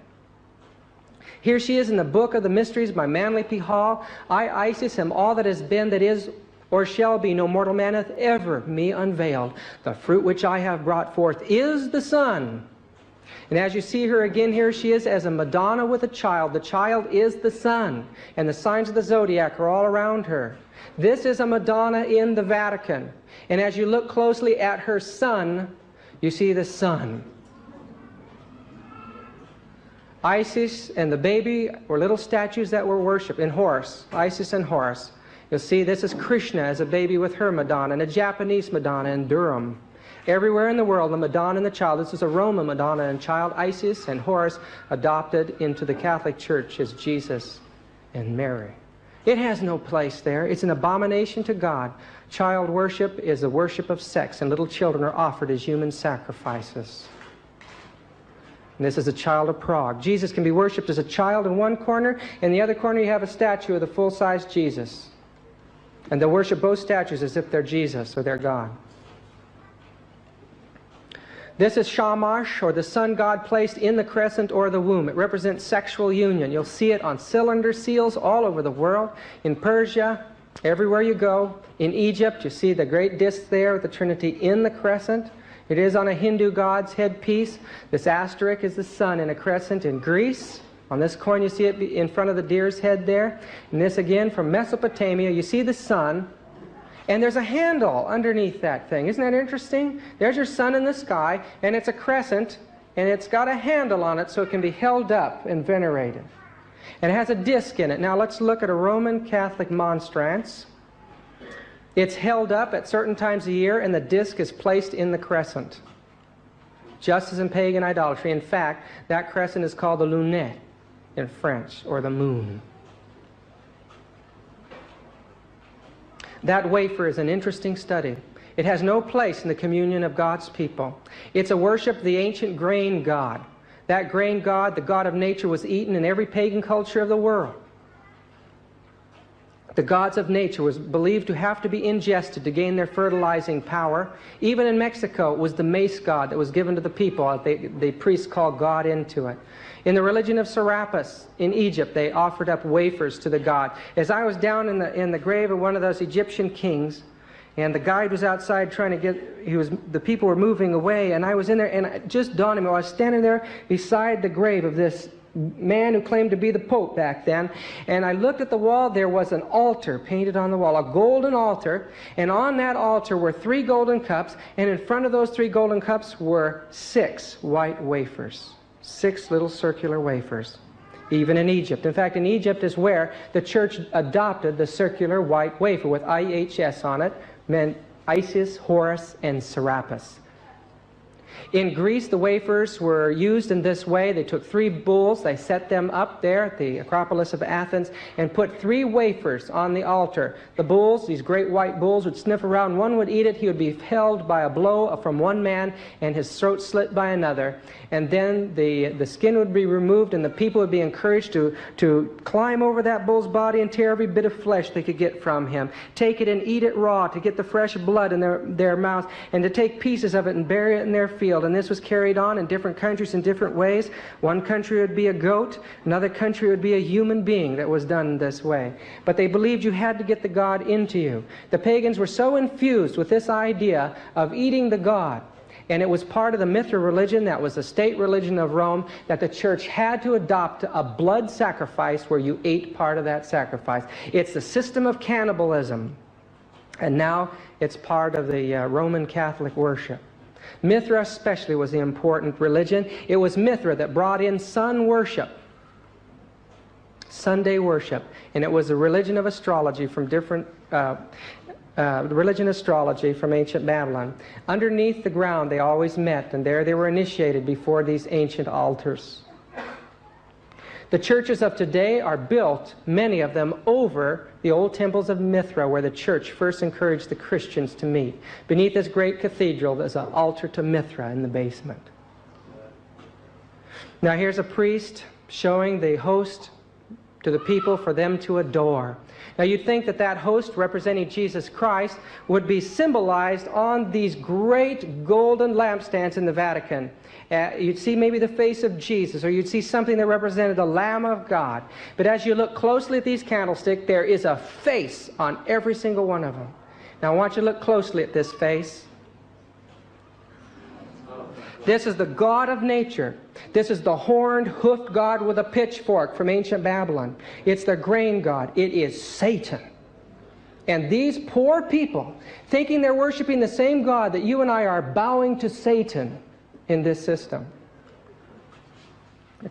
Here she is in the book of the mysteries by Manly P. Hall. I, Isis, am all that has been, that is, or shall be. No mortal man hath ever me unveiled. The fruit which I have brought forth is the Son. And as you see her again, here she is as a Madonna with a child. The child is the Son. And the signs of the zodiac are all around her. This is a Madonna in the Vatican. And as you look closely at her son, you see the Sun. Isis and the baby were little statues that were worshipped in Horus, Isis and Horus. You'll see this is Krishna as a baby with her Madonna, and a Japanese Madonna in Durham. Everywhere in the world, the Madonna and the child. This is a Roman Madonna and child, Isis and Horus, adopted into the Catholic Church as Jesus and Mary. It has no place there. It's an abomination to God. Child worship is a worship of sex, and little children are offered as human sacrifices. And this is a child of Prague. Jesus can be worshipped as a child in one corner. In the other corner, you have a statue of the full-size Jesus. And they'll worship both statues as if they're Jesus or they're God. This is Shamash, or the sun god placed in the crescent or the womb. It represents sexual union. You'll see it on cylinder seals all over the world. In Persia, everywhere you go. In Egypt, you see the great disc there with the Trinity in the crescent. It is on a Hindu god's headpiece. This asterisk is the sun in a crescent. In Greece, on this coin you see it in front of the deer's head there. And this again from Mesopotamia, you see the sun. And there's a handle underneath that thing. Isn't that interesting? There's your sun in the sky, and it's a crescent, and it's got a handle on it so it can be held up and venerated. And it has a disc in it. Now let's look at a Roman Catholic monstrance. It's held up at certain times of year, and the disc is placed in the crescent, just as in pagan idolatry. In fact, that crescent is called the lunette in French, or the moon. That wafer is an interesting study. It has no place in the communion of God's people. It's a worship of the ancient grain god. That grain god, the god of nature, was eaten in every pagan culture of the world. The gods of nature was believed to have to be ingested to gain their fertilizing power. Even in Mexico, it was the mace god that was given to the people. The priests called God into it. In the religion of Serapis in Egypt, they offered up wafers to the god. As I was down in the grave of one of those Egyptian kings, and the guide was outside trying to get, the people were moving away, and I was in there, and it just dawned on me, I was standing there beside the grave of this man who claimed to be the Pope back then, and I looked at the wall. There was an altar painted on the wall, a golden altar, and on that altar were 3 golden cups, and in front of those 3 golden cups were 6 white wafers, 6 little circular wafers, even in Egypt. In fact, in Egypt is where the church adopted the circular white wafer with IHS on it, meant Isis, Horus, and Serapis. In Greece, the wafers were used in this way. They took 3 bulls, they set them up there at the Acropolis of Athens, and put 3 wafers on the altar. The bulls, these great white bulls, would sniff around. One would eat it. He would be held by a blow from one man and his throat slit by another. And then the skin would be removed, and the people would be encouraged to climb over that bull's body and tear every bit of flesh they could get from him. Take it and eat it raw to get the fresh blood in their mouth, and to take pieces of it and bury it in their field. And this was carried on in different countries in different ways. One country would be a goat, another country would be a human being that was done this way. But they believed you had to get the god into you. The pagans were so infused with this idea of eating the god, and it was part of the Mithra religion, that was the state religion of Rome, that the church had to adopt a blood sacrifice where you ate part of that sacrifice. It's the system of cannibalism, and now it's part of the Roman Catholic worship. Mithra especially was the important religion. It was Mithra that brought in sun worship, Sunday worship, and it was the religion of astrology from from ancient Babylon. Underneath the ground they always met, and there they were initiated before these ancient altars. The churches of today are built, many of them, over the old temples of Mithra, where the church first encouraged the Christians to meet. Beneath this great cathedral, there's an altar to Mithra in the basement. Now here's a priest showing the host to the people for them to adore. Now you'd think that that host representing Jesus Christ would be symbolized on these great golden lampstands in the Vatican. You'd see maybe the face of Jesus, or you'd see something that represented the Lamb of God. But as you look closely at these candlesticks, there is a face on every single one of them. Now I want you to look closely at this face. This is the God of nature. This is the horned, hoofed God with a pitchfork from ancient Babylon. It's the grain God. It is Satan. And these poor people, thinking they're worshiping the same God that you and I are, bowing to Satan in this system.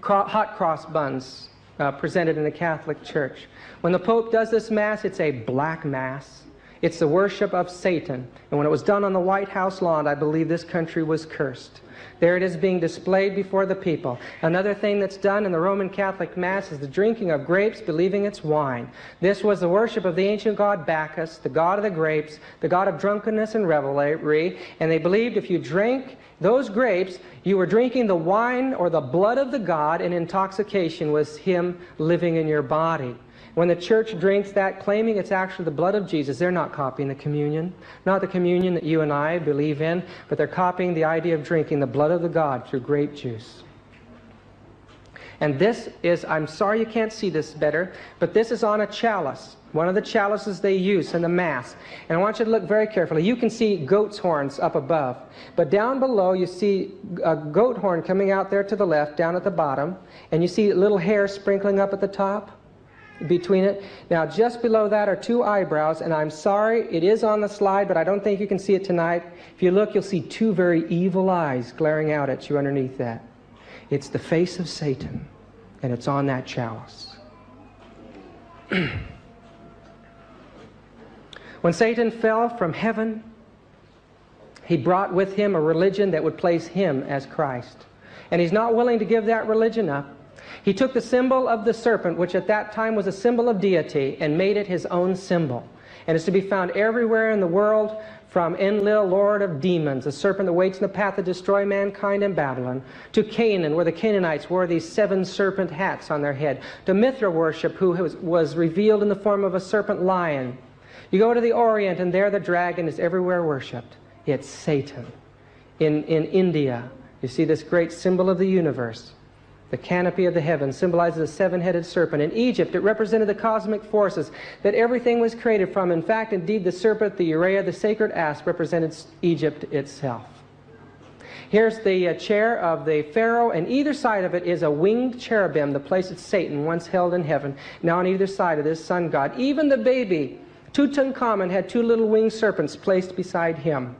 Hot cross buns presented in the Catholic Church. When the Pope does this Mass, it's a black Mass. It's the worship of Satan. And when it was done on the White House lawn, I believe this country was cursed. There it is being displayed before the people. Another thing that's done in the Roman Catholic Mass is the drinking of grapes, believing it's wine. This was the worship of the ancient god Bacchus, the god of the grapes, the god of drunkenness and revelry. And they believed if you drank those grapes, you were drinking the wine or the blood of the god, and intoxication was him living in your body. When the church drinks that, claiming it's actually the blood of Jesus, they're not copying the communion. Not the communion that you and I believe in, but they're copying the idea of drinking the blood of the God through grape juice. And this is, I'm sorry you can't see this better, but this is on a chalice. One of the chalices they use in the Mass. And I want you to look very carefully. You can see goat's horns up above. But down below you see a goat horn coming out there to the left, down at the bottom. And you see little hair sprinkling up at the top between it. Now just below that are two eyebrows, and I'm sorry, it is on the slide, but I don't think you can see it tonight. If you look, you'll see two very evil eyes glaring out at you underneath that. It's the face of Satan, and it's on that chalice. When Satan fell from heaven, he brought with him a religion that would place him as Christ. And he's not willing to give that religion up. He took the symbol of the serpent, which at that time was a symbol of deity, and made it his own symbol. And it's to be found everywhere in the world, from Enlil, lord of demons, a serpent that waits in the path to destroy mankind in Babylon, to Canaan, where the Canaanites wore these 7 serpent hats on their head, to Mithra worship, who was revealed in the form of a serpent lion. You go to the Orient, and there the dragon is everywhere worshipped. It's Satan. In India, you see this great symbol of the universe. The canopy of the heavens symbolizes a 7-headed serpent. In Egypt, it represented the cosmic forces that everything was created from. In fact, indeed, the serpent, the urea, the sacred asp, represented Egypt itself. Here's the chair of the Pharaoh, and either side of it is a winged cherubim, the place that Satan once held in heaven. Now on either side of this sun god. Even the baby, Tutankhamun, had 2 little winged serpents placed beside him.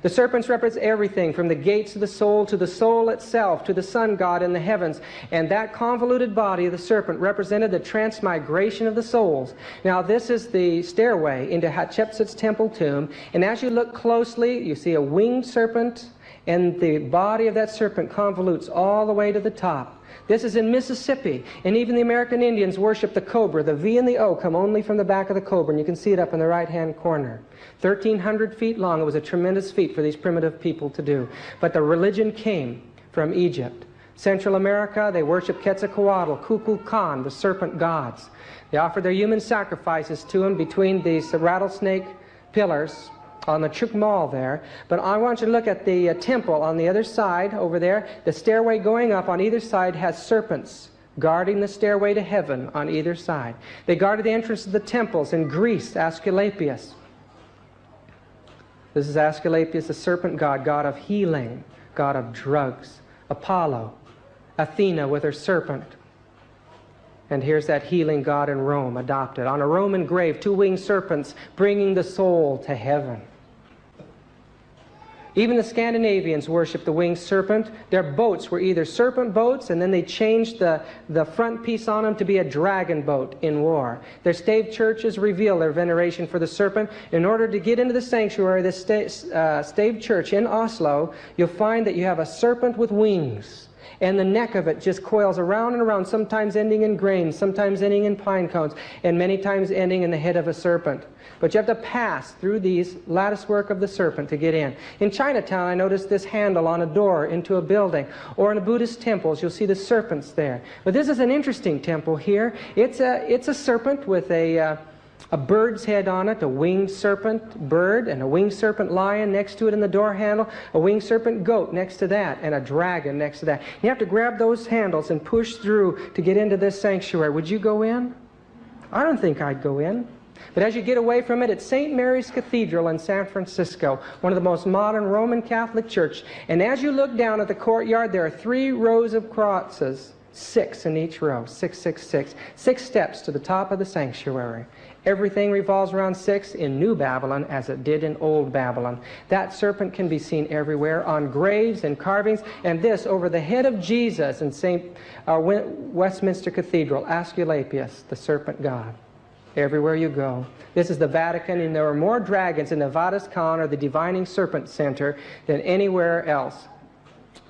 The serpents represent everything from the gates of the soul to the soul itself to the sun god in the heavens. And that convoluted body of the serpent represented the transmigration of the souls. Now this is the stairway into Hatshepsut's temple tomb. And as you look closely, you see a winged serpent, and the body of that serpent convolutes all the way to the top. This is in Mississippi, and even the American Indians worship the cobra. The V and the O come only from the back of the cobra, and you can see it up in the right-hand corner. 1,300 feet long. It was a tremendous feat for these primitive people to do. But the religion came from Egypt. Central America, they worship Quetzalcoatl, Kukulkan, the serpent gods. They offer their human sacrifices to him between these rattlesnake pillars on the Chukmal there. But I want you to look at the temple on the other side over there. The stairway going up on either side has serpents guarding the stairway to heaven on either side. They guarded the entrance of the temples in Greece, Asclepius. This is Asclepius, the serpent god, god of healing, god of drugs. Apollo, Athena with her serpent. And here's that healing god in Rome, adopted. On a Roman grave, 2 winged serpents bringing the soul to heaven. Even the Scandinavians worshiped the winged serpent. Their boats were either serpent boats, and then they changed the front piece on them to be a dragon boat in war. Their stave churches reveal their veneration for the serpent. In order to get into the sanctuary, this stave church in Oslo, you'll find that you have a serpent with wings. And the neck of it just coils around and around, sometimes ending in grains, sometimes ending in pine cones, and many times ending in the head of a serpent. But you have to pass through these latticework of the serpent to get in. In Chinatown, I noticed this handle on a door into a building. Or in the Buddhist temples, you'll see the serpents there. But this is an interesting temple here. It's a serpent with a bird's head on it, a winged serpent bird, and a winged serpent lion next to it in the door handle, a winged serpent goat next to that, and a dragon next to that. You have to grab those handles and push through to get into this sanctuary. Would you go in? I don't think I'd go in. But as you get away from it, it's St. Mary's Cathedral in San Francisco, one of the most modern Roman Catholic church. And as you look down at the courtyard, there are 3 rows of crosses, 6 in each row, 6, 6, 6. 6 steps to the top of the sanctuary. Everything revolves around 6 in New Babylon as it did in Old Babylon. That serpent can be seen everywhere, on graves and carvings, and this over the head of Jesus in Westminster Cathedral, Asclepius, the serpent god. Everywhere you go. This is the Vatican, and there are more dragons in the Vatican, or the Divining Serpent Center, than anywhere else.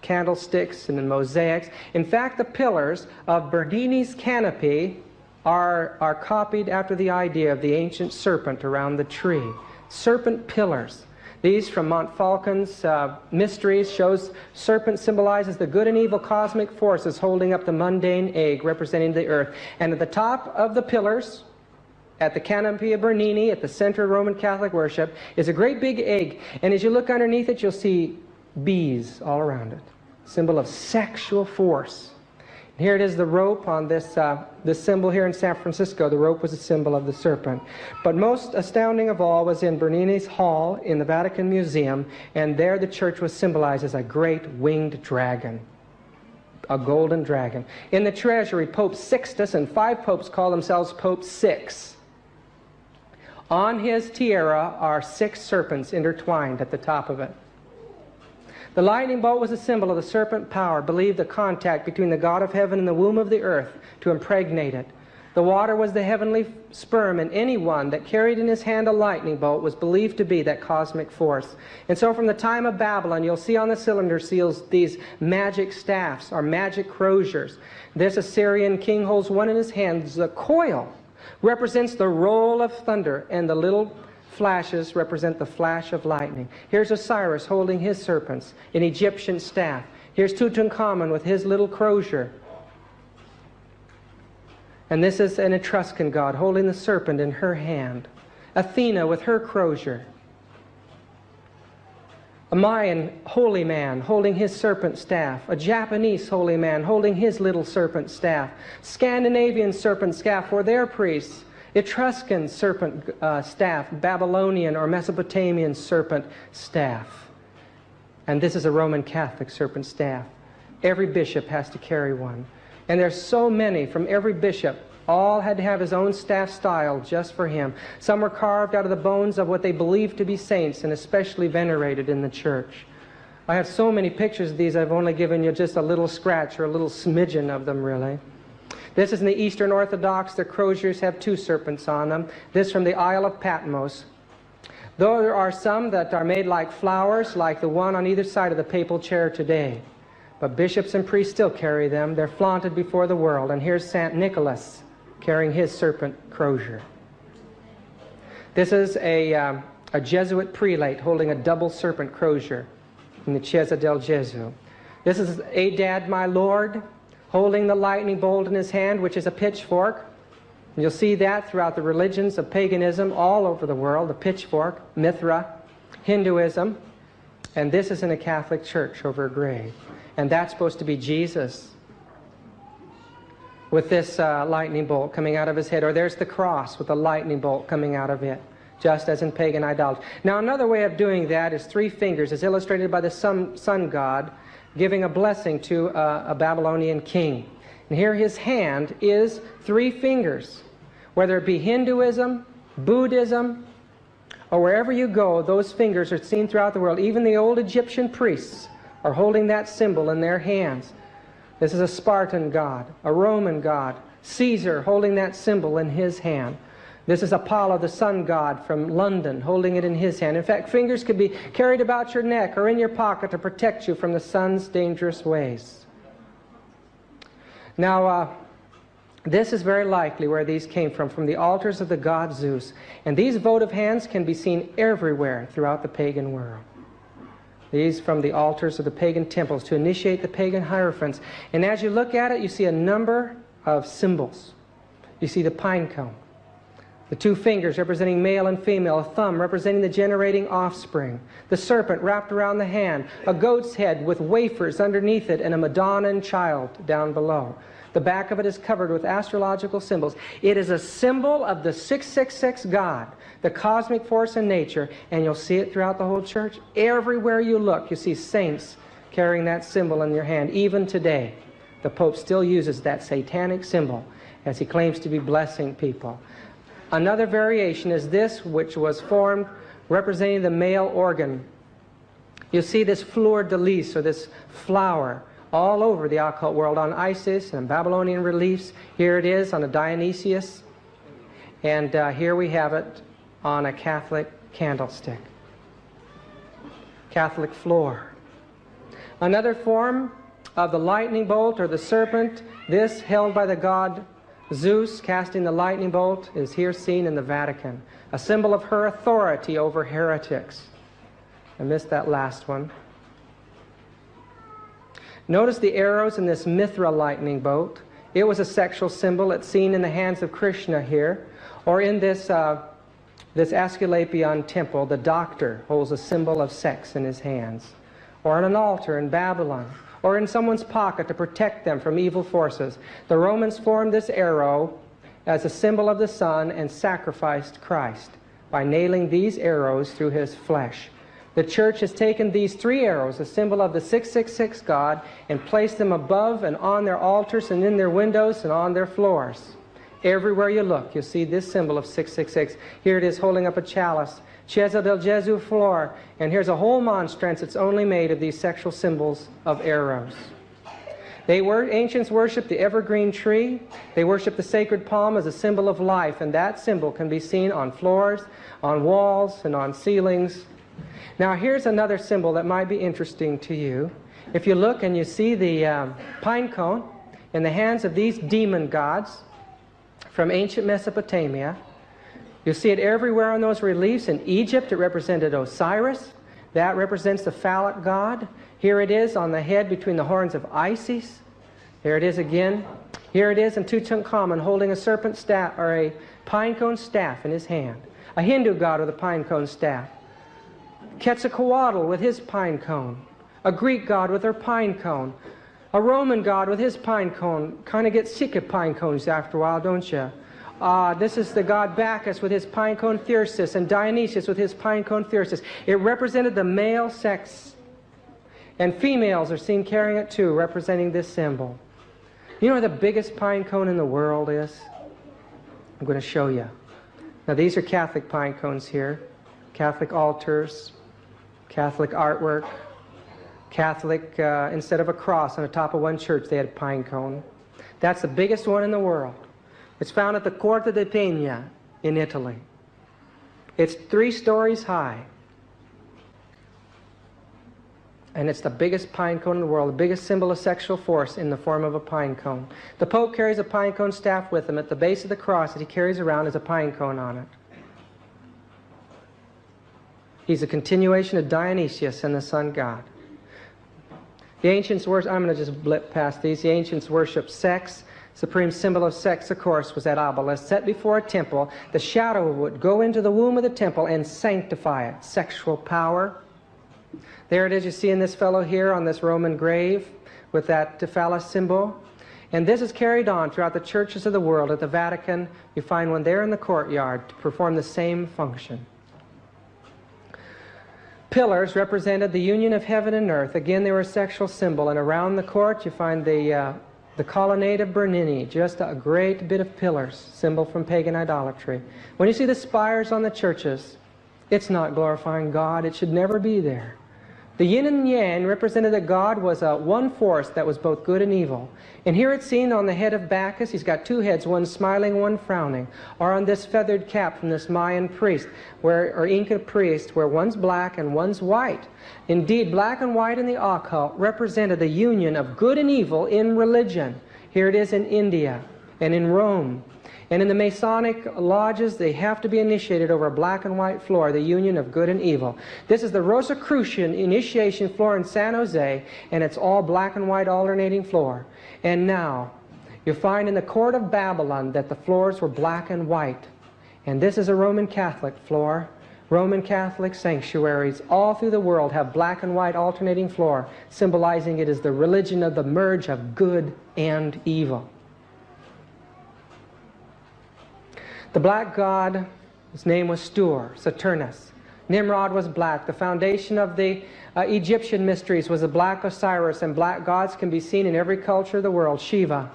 Candlesticks and the mosaics. In fact, the pillars of Bernini's canopy are copied after the idea of the ancient serpent around the tree. Serpent pillars. These from Montfalcon's Mysteries shows serpent symbolizes the good and evil cosmic forces holding up the mundane egg representing the earth. And at the top of the pillars, at the canopy of Bernini, at the center of Roman Catholic worship, is a great big egg. And as you look underneath it, you'll see bees all around it. Symbol of sexual force. And here it is, the rope on this symbol here in San Francisco. The rope was a symbol of the serpent. But most astounding of all was in Bernini's hall in the Vatican Museum. And there the church was symbolized as a great winged dragon. A golden dragon. In the treasury, Pope Sixtus, and 5 popes call themselves Pope Six. On his tiara are 6 serpents intertwined at the top of it. The lightning bolt was a symbol of the serpent power, believed the contact between the God of heaven and the womb of the earth to impregnate it. The water was the heavenly sperm, and anyone that carried in his hand a lightning bolt was believed to be that cosmic force. And so from the time of Babylon, you'll see on the cylinder seals these magic staffs, or magic croziers. This Assyrian king holds one in his hand. The coil represents the roll of thunder, and the little flashes represent the flash of lightning. Here's Osiris holding his serpents, an Egyptian staff. Here's Tutankhamun with his little crozier. And this is an Etruscan god holding the serpent in her hand. Athena with her crozier. A Mayan holy man holding his serpent staff. A Japanese holy man holding his little serpent staff. Scandinavian serpent staff for their priests. Etruscan serpent staff. Babylonian or Mesopotamian serpent staff. And this is a Roman Catholic serpent staff. Every bishop has to carry one. And there's so many from every bishop. All had to have his own staff style just for him. Some were carved out of the bones of what they believed to be saints and especially venerated in the church. I have so many pictures of these. I've only given you just a little scratch or a little smidgen of them, really. This is in the Eastern Orthodox. Their croziers have 2 serpents on them. This from the Isle of Patmos. Though there are some that are made like flowers, like the one on either side of the papal chair today. But bishops and priests still carry them. They're flaunted before the world. And here's St. Nicholas carrying his serpent crozier. This is a Jesuit prelate holding a double serpent crozier in the Chiesa del Gesù. This is Adad, my Lord, holding the lightning bolt in his hand, which is a pitchfork. And you'll see that throughout the religions of paganism all over the world, the pitchfork, Mithra, Hinduism. And this is in a Catholic church over a grave. And that's supposed to be Jesus with this lightning bolt coming out of his head. Or there's the cross with a lightning bolt coming out of it, just as in pagan idolatry. Now another way of doing that is 3 fingers, as illustrated by the sun god giving a blessing to a Babylonian king. And here his hand is 3 fingers. Whether it be Hinduism, Buddhism, or wherever you go, those fingers are seen throughout the world. Even the old Egyptian priests are holding that symbol in their hands. This is a Spartan god, a Roman god, Caesar holding that symbol in his hand. This is Apollo, the sun god from London, holding it in his hand. In fact, fingers could be carried about your neck or in your pocket to protect you from the sun's dangerous ways. Now, this is very likely where these came from the altars of the god Zeus. And these votive hands can be seen everywhere throughout the pagan world. These from the altars of the pagan temples to initiate the pagan hierophants. And as you look at it, you see a number of symbols. You see the pine cone, the two fingers representing male and female, a thumb representing the generating offspring, the serpent wrapped around the hand, a goat's head with wafers underneath it, and a Madonna and child down below. The back of it is covered with astrological symbols. It is a symbol of the 666 God, the cosmic force in nature, and you'll see it throughout the whole church. Everywhere you look, you see saints carrying that symbol in their hand. Even today, the Pope still uses that satanic symbol as he claims to be blessing people. Another variation is this, which was formed representing the male organ. You see this fleur de lis, or this flower, all over the occult world, on Isis and Babylonian reliefs. Here it is on a Dionysius, and here we have it on a Catholic candlestick. Catholic floor. Another form of the lightning bolt or the serpent, this held by the god Zeus casting the lightning bolt, is here seen in the Vatican, a symbol of her authority over heretics. I missed that last one. Notice the arrows in this Mithra lightning bolt. It was a sexual symbol. It's seen in the hands of Krishna here. Or in this Asclepion temple, the doctor holds a symbol of sex in his hands. Or on an altar in Babylon. Or in someone's pocket to protect them from evil forces. The Romans formed this arrow as a symbol of the sun and sacrificed Christ by nailing these arrows through his flesh. The church has taken these three arrows, a symbol of the 666 God, and placed them above and on their altars and in their windows and on their floors. Everywhere you look, you'll see this symbol of 666. Here it is holding up a chalice, Chiesa del Gesù floor, and here's a whole monstrance that's only made of these sexual symbols of arrows. Ancients worshipped the evergreen tree. They worshipped the sacred palm as a symbol of life, and that symbol can be seen on floors, on walls, and on ceilings. Now here's another symbol that might be interesting to you. If you look and you see the pine cone in the hands of these demon gods from ancient Mesopotamia, you'll see it everywhere on those reliefs. In Egypt it represented Osiris. That represents the phallic god. Here it is on the head between the horns of Isis. There it is again. Here it is in Tutankhamun holding a serpent staff or a pine cone staff in his hand. A Hindu god with a pine cone staff. Quetzalcoatl with his pine cone. A Greek god with her pine cone. A Roman god with his pine cone. Kind of get sick of pine cones after a while, don't you? This is the god Bacchus with his pine cone thyrsus, and Dionysius with his pine cone thyrsus. It represented the male sex. And females are seen carrying it too, representing this symbol. You know where the biggest pine cone in the world is? I'm going to show you. Now these are Catholic pine cones here. Catholic altars, Catholic artwork, Catholic, instead of a cross on the top of one church, they had a pine cone. That's the biggest one in the world. It's found at the Corte de Pena in Italy. It's 3 stories high. And it's the biggest pine cone in the world, the biggest symbol of sexual force in the form of a pine cone. The Pope carries a pine cone staff with him. At the base of the cross that he carries around is a pine cone on it. He's a continuation of Dionysius and the sun god. The ancients worship, I'm going to just blip past these. The ancients worshiped sex. Supreme symbol of sex, of course, was that obelisk set before a temple. The shadow would go into the womb of the temple and sanctify it. Sexual power. There it is, you see in this fellow here on this Roman grave with that phallus symbol. And this is carried on throughout the churches of the world. At the Vatican, you find one there in the courtyard to perform the same function. Pillars represented the union of heaven and earth. Again, they were a sexual symbol. And around the court, you find the colonnade of Bernini, just a great bit of pillars, symbol from pagan idolatry. When you see the spires on the churches, it's not glorifying God. It should never be there. The yin and yang represented that God was one force that was both good and evil. And here it's seen on the head of Bacchus. He's got 2 heads, one smiling, one frowning. Or on this feathered cap from this Mayan priest, or Inca priest, where one's black and one's white. Indeed, black and white in the occult represented the union of good and evil in religion. Here it is in India and in Rome. And in the Masonic lodges, they have to be initiated over a black and white floor, the union of good and evil. This is the Rosicrucian initiation floor in San Jose, and it's all black and white alternating floor. And now, you find in the court of Babylon that the floors were black and white. And this is a Roman Catholic floor. Roman Catholic sanctuaries all through the world have black and white alternating floor, symbolizing it as the religion of the merge of good and evil. The black god, his name was Stur, Saturnus. Nimrod was black. The foundation of the Egyptian mysteries was a black Osiris, and black gods can be seen in every culture of the world. Shiva,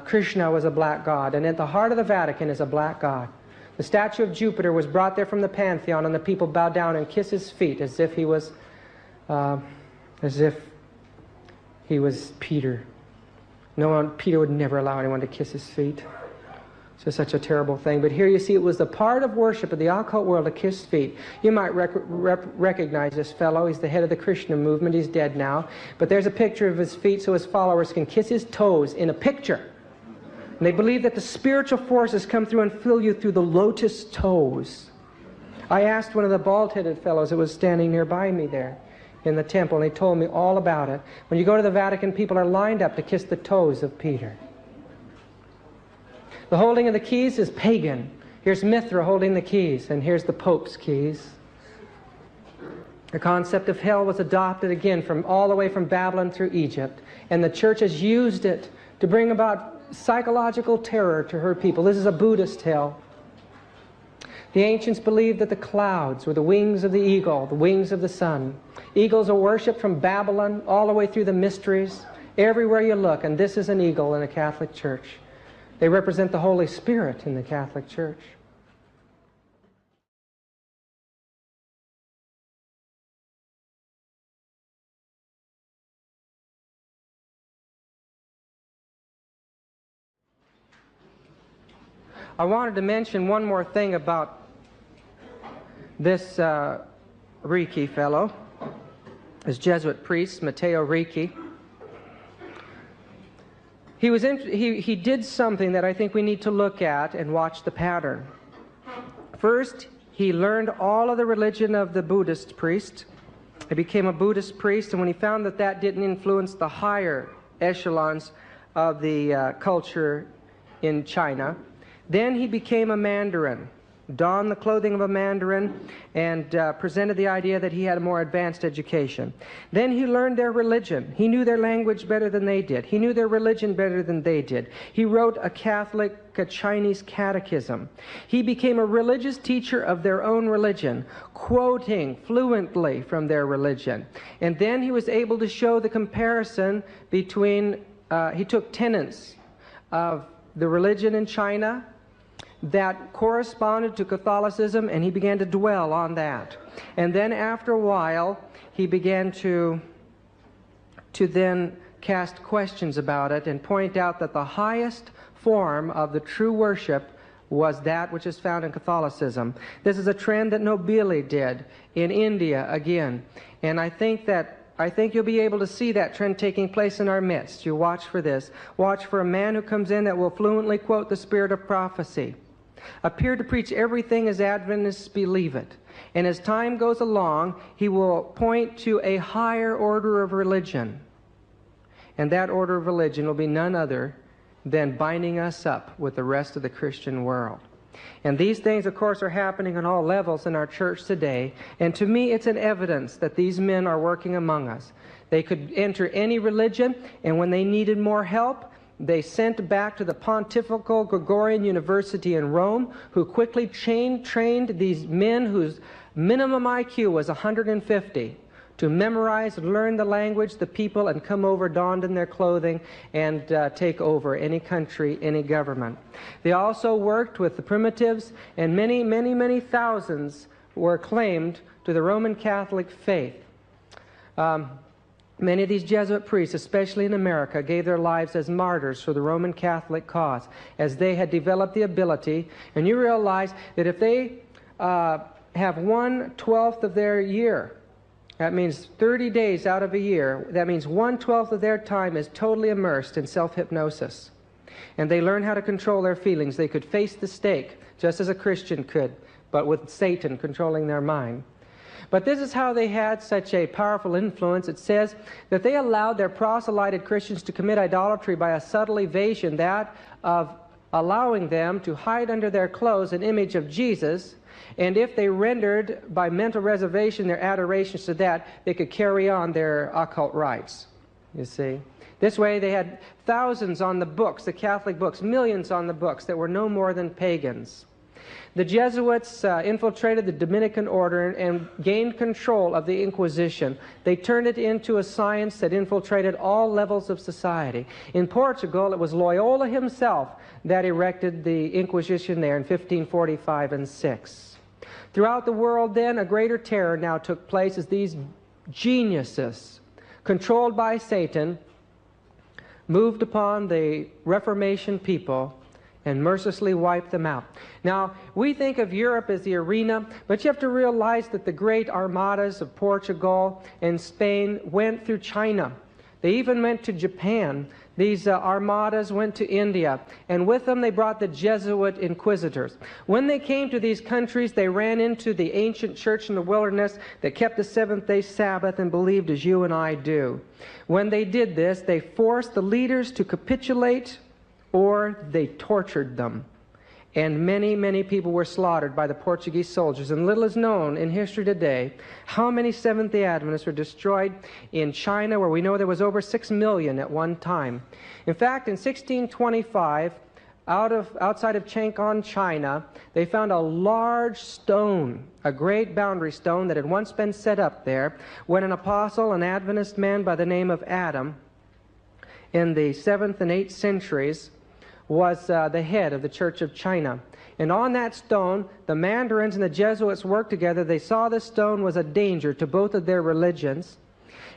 Krishna was a black god, and at the heart of the Vatican is a black god. The statue of Jupiter was brought there from the Pantheon, and the people bowed down and kissed his feet as if he was Peter. Peter would never allow anyone to kiss his feet. It's just such a terrible thing. But here you see it was the part of worship of the occult world to kiss feet. You might recognize this fellow. He's the head of the Christian movement. He's dead now. But there's a picture of his feet so his followers can kiss his toes in a picture. And they believe that the spiritual forces come through and fill you through the lotus toes. I asked one of the bald-headed fellows that was standing nearby me there in the temple, and he told me all about it. When you go to the Vatican, people are lined up to kiss the toes of Peter. The holding of the keys is pagan. Here's Mithra holding the keys, and here's the Pope's keys. The concept of hell was adopted again from all the way from Babylon through Egypt, and the church has used it to bring about psychological terror to her people. This is a Buddhist hell. The ancients believed that the clouds were the wings of the eagle, the wings of the sun. Eagles are worshipped from Babylon all the way through the mysteries, everywhere you look, and this is an eagle in a Catholic church. They represent the Holy Spirit in the Catholic Church. I wanted to mention one more thing about this Ricci fellow, this Jesuit priest, Matteo Ricci. He did something that I think we need to look at and watch the pattern. First, he learned all of the religion of the Buddhist priest. He became a Buddhist priest, and when he found that that didn't influence the higher echelons of the culture in China, then he became a Mandarin, donned the clothing of a Mandarin, and presented the idea that he had a more advanced education. Then he learned their religion. He knew their language better than they did. He knew their religion better than they did. He wrote a Chinese catechism. He became a religious teacher of their own religion, quoting fluently from their religion. And then he was able to show the comparison between, he took tenets of the religion in China that corresponded to Catholicism, and he began to dwell on that. And then after a while, he began to then cast questions about it and point out that the highest form of the true worship was that which is found in Catholicism. This is a trend that Nobili did in India again. And I think you'll be able to see that trend taking place in our midst. You watch for this. Watch for a man who comes in that will fluently quote the spirit of prophecy, appear to preach everything as Adventists believe it. And as time goes along, he will point to a higher order of religion. And that order of religion will be none other than binding us up with the rest of the Christian world. And these things, of course, are happening on all levels in our church today. And to me, it's an evidence that these men are working among us. They could enter any religion, and when they needed more help, they sent back to the Pontifical Gregorian University in Rome, who quickly trained these men whose minimum IQ was 150 to memorize, learn the language, the people, and come over donned in their clothing and take over any country, any government. They also worked with the primitives, and many, many, many thousands were claimed to the Roman Catholic faith. Many of these Jesuit priests, especially in America, gave their lives as martyrs for the Roman Catholic cause, as they had developed the ability. And you realize that if they have 1/12 of their year That means 30 days out of a year. That means 1/12 of their time is totally immersed in self-hypnosis. And they learn how to control their feelings. They could face the stake, just as a Christian could, but with Satan controlling their mind. But this is how they had such a powerful influence. It says that they allowed their proselyted Christians to commit idolatry by a subtle evasion, that of allowing them to hide under their clothes an image of Jesus, and if they rendered by mental reservation their adorations to that, they could carry on their occult rites, you see. This way they had thousands on the books, the Catholic books, millions on the books that were no more than pagans. The Jesuits infiltrated the Dominican order and gained control of the Inquisition. They turned it into a science that infiltrated all levels of society. In Portugal, it was Loyola himself that erected the Inquisition there in 1545 and 6. Throughout the world then, a greater terror now took place as these geniuses, controlled by Satan, moved upon the Reformation people and mercilessly wiped them out. Now, we think of Europe as the arena, but you have to realize that the great armadas of Portugal and Spain went through China. They even went to Japan. These armadas went to India, and with them they brought the Jesuit inquisitors. When they came to these countries, they ran into the ancient church in the wilderness that kept the seventh-day Sabbath and believed as you and I do. When they did this, they forced the leaders to capitulate, or they tortured them. And many, many people were slaughtered by the Portuguese soldiers. And little is known in history today how many Seventh-day Adventists were destroyed in China, where we know there was over 6 million at one time. In fact, in 1625, outside of Chang'an, China, they found a large stone, a great boundary stone that had once been set up there, when an apostle, an Adventist man by the name of Adam, in the 7th and 8th centuries, was the head of the Church of China. And on that stone, the Mandarins and the Jesuits worked together. They saw this stone was a danger to both of their religions.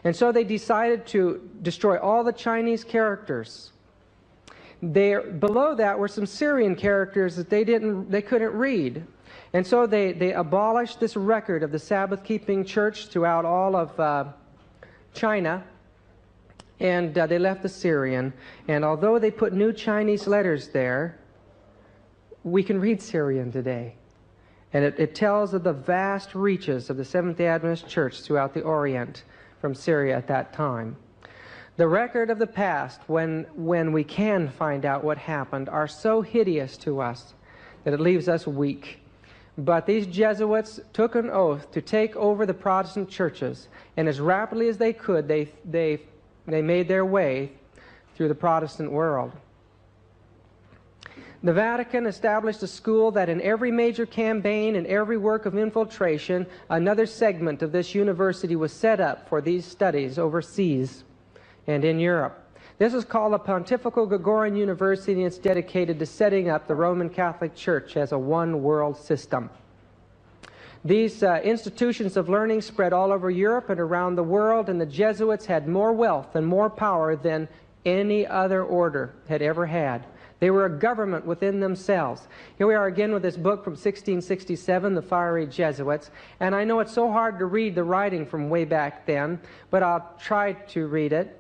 And so they decided to destroy all the Chinese characters. Below that were some Syrian characters that they couldn't read. And so they abolished this record of the Sabbath-keeping church throughout all of China. And they left the Syrian. And although they put new Chinese letters there, we can read Syrian today. And it tells of the vast reaches of the Seventh-day Adventist Church throughout the Orient from Syria at that time. The record of the past, when we can find out what happened, are so hideous to us that it leaves us weak. But these Jesuits took an oath to take over the Protestant churches, and as rapidly as they could, they made their way through the Protestant world. The Vatican established a school that in every major campaign and every work of infiltration, another segment of this university was set up for these studies overseas and in Europe. This is called the Pontifical Gregorian University, and it's dedicated to setting up the Roman Catholic Church as a one-world system. These institutions of learning spread all over Europe and around the world, and the Jesuits had more wealth and more power than any other order had ever had. They were a government within themselves. Here we are again with this book from 1667, The Fiery Jesuits, and I know it's so hard to read the writing from way back then, but I'll try to read it.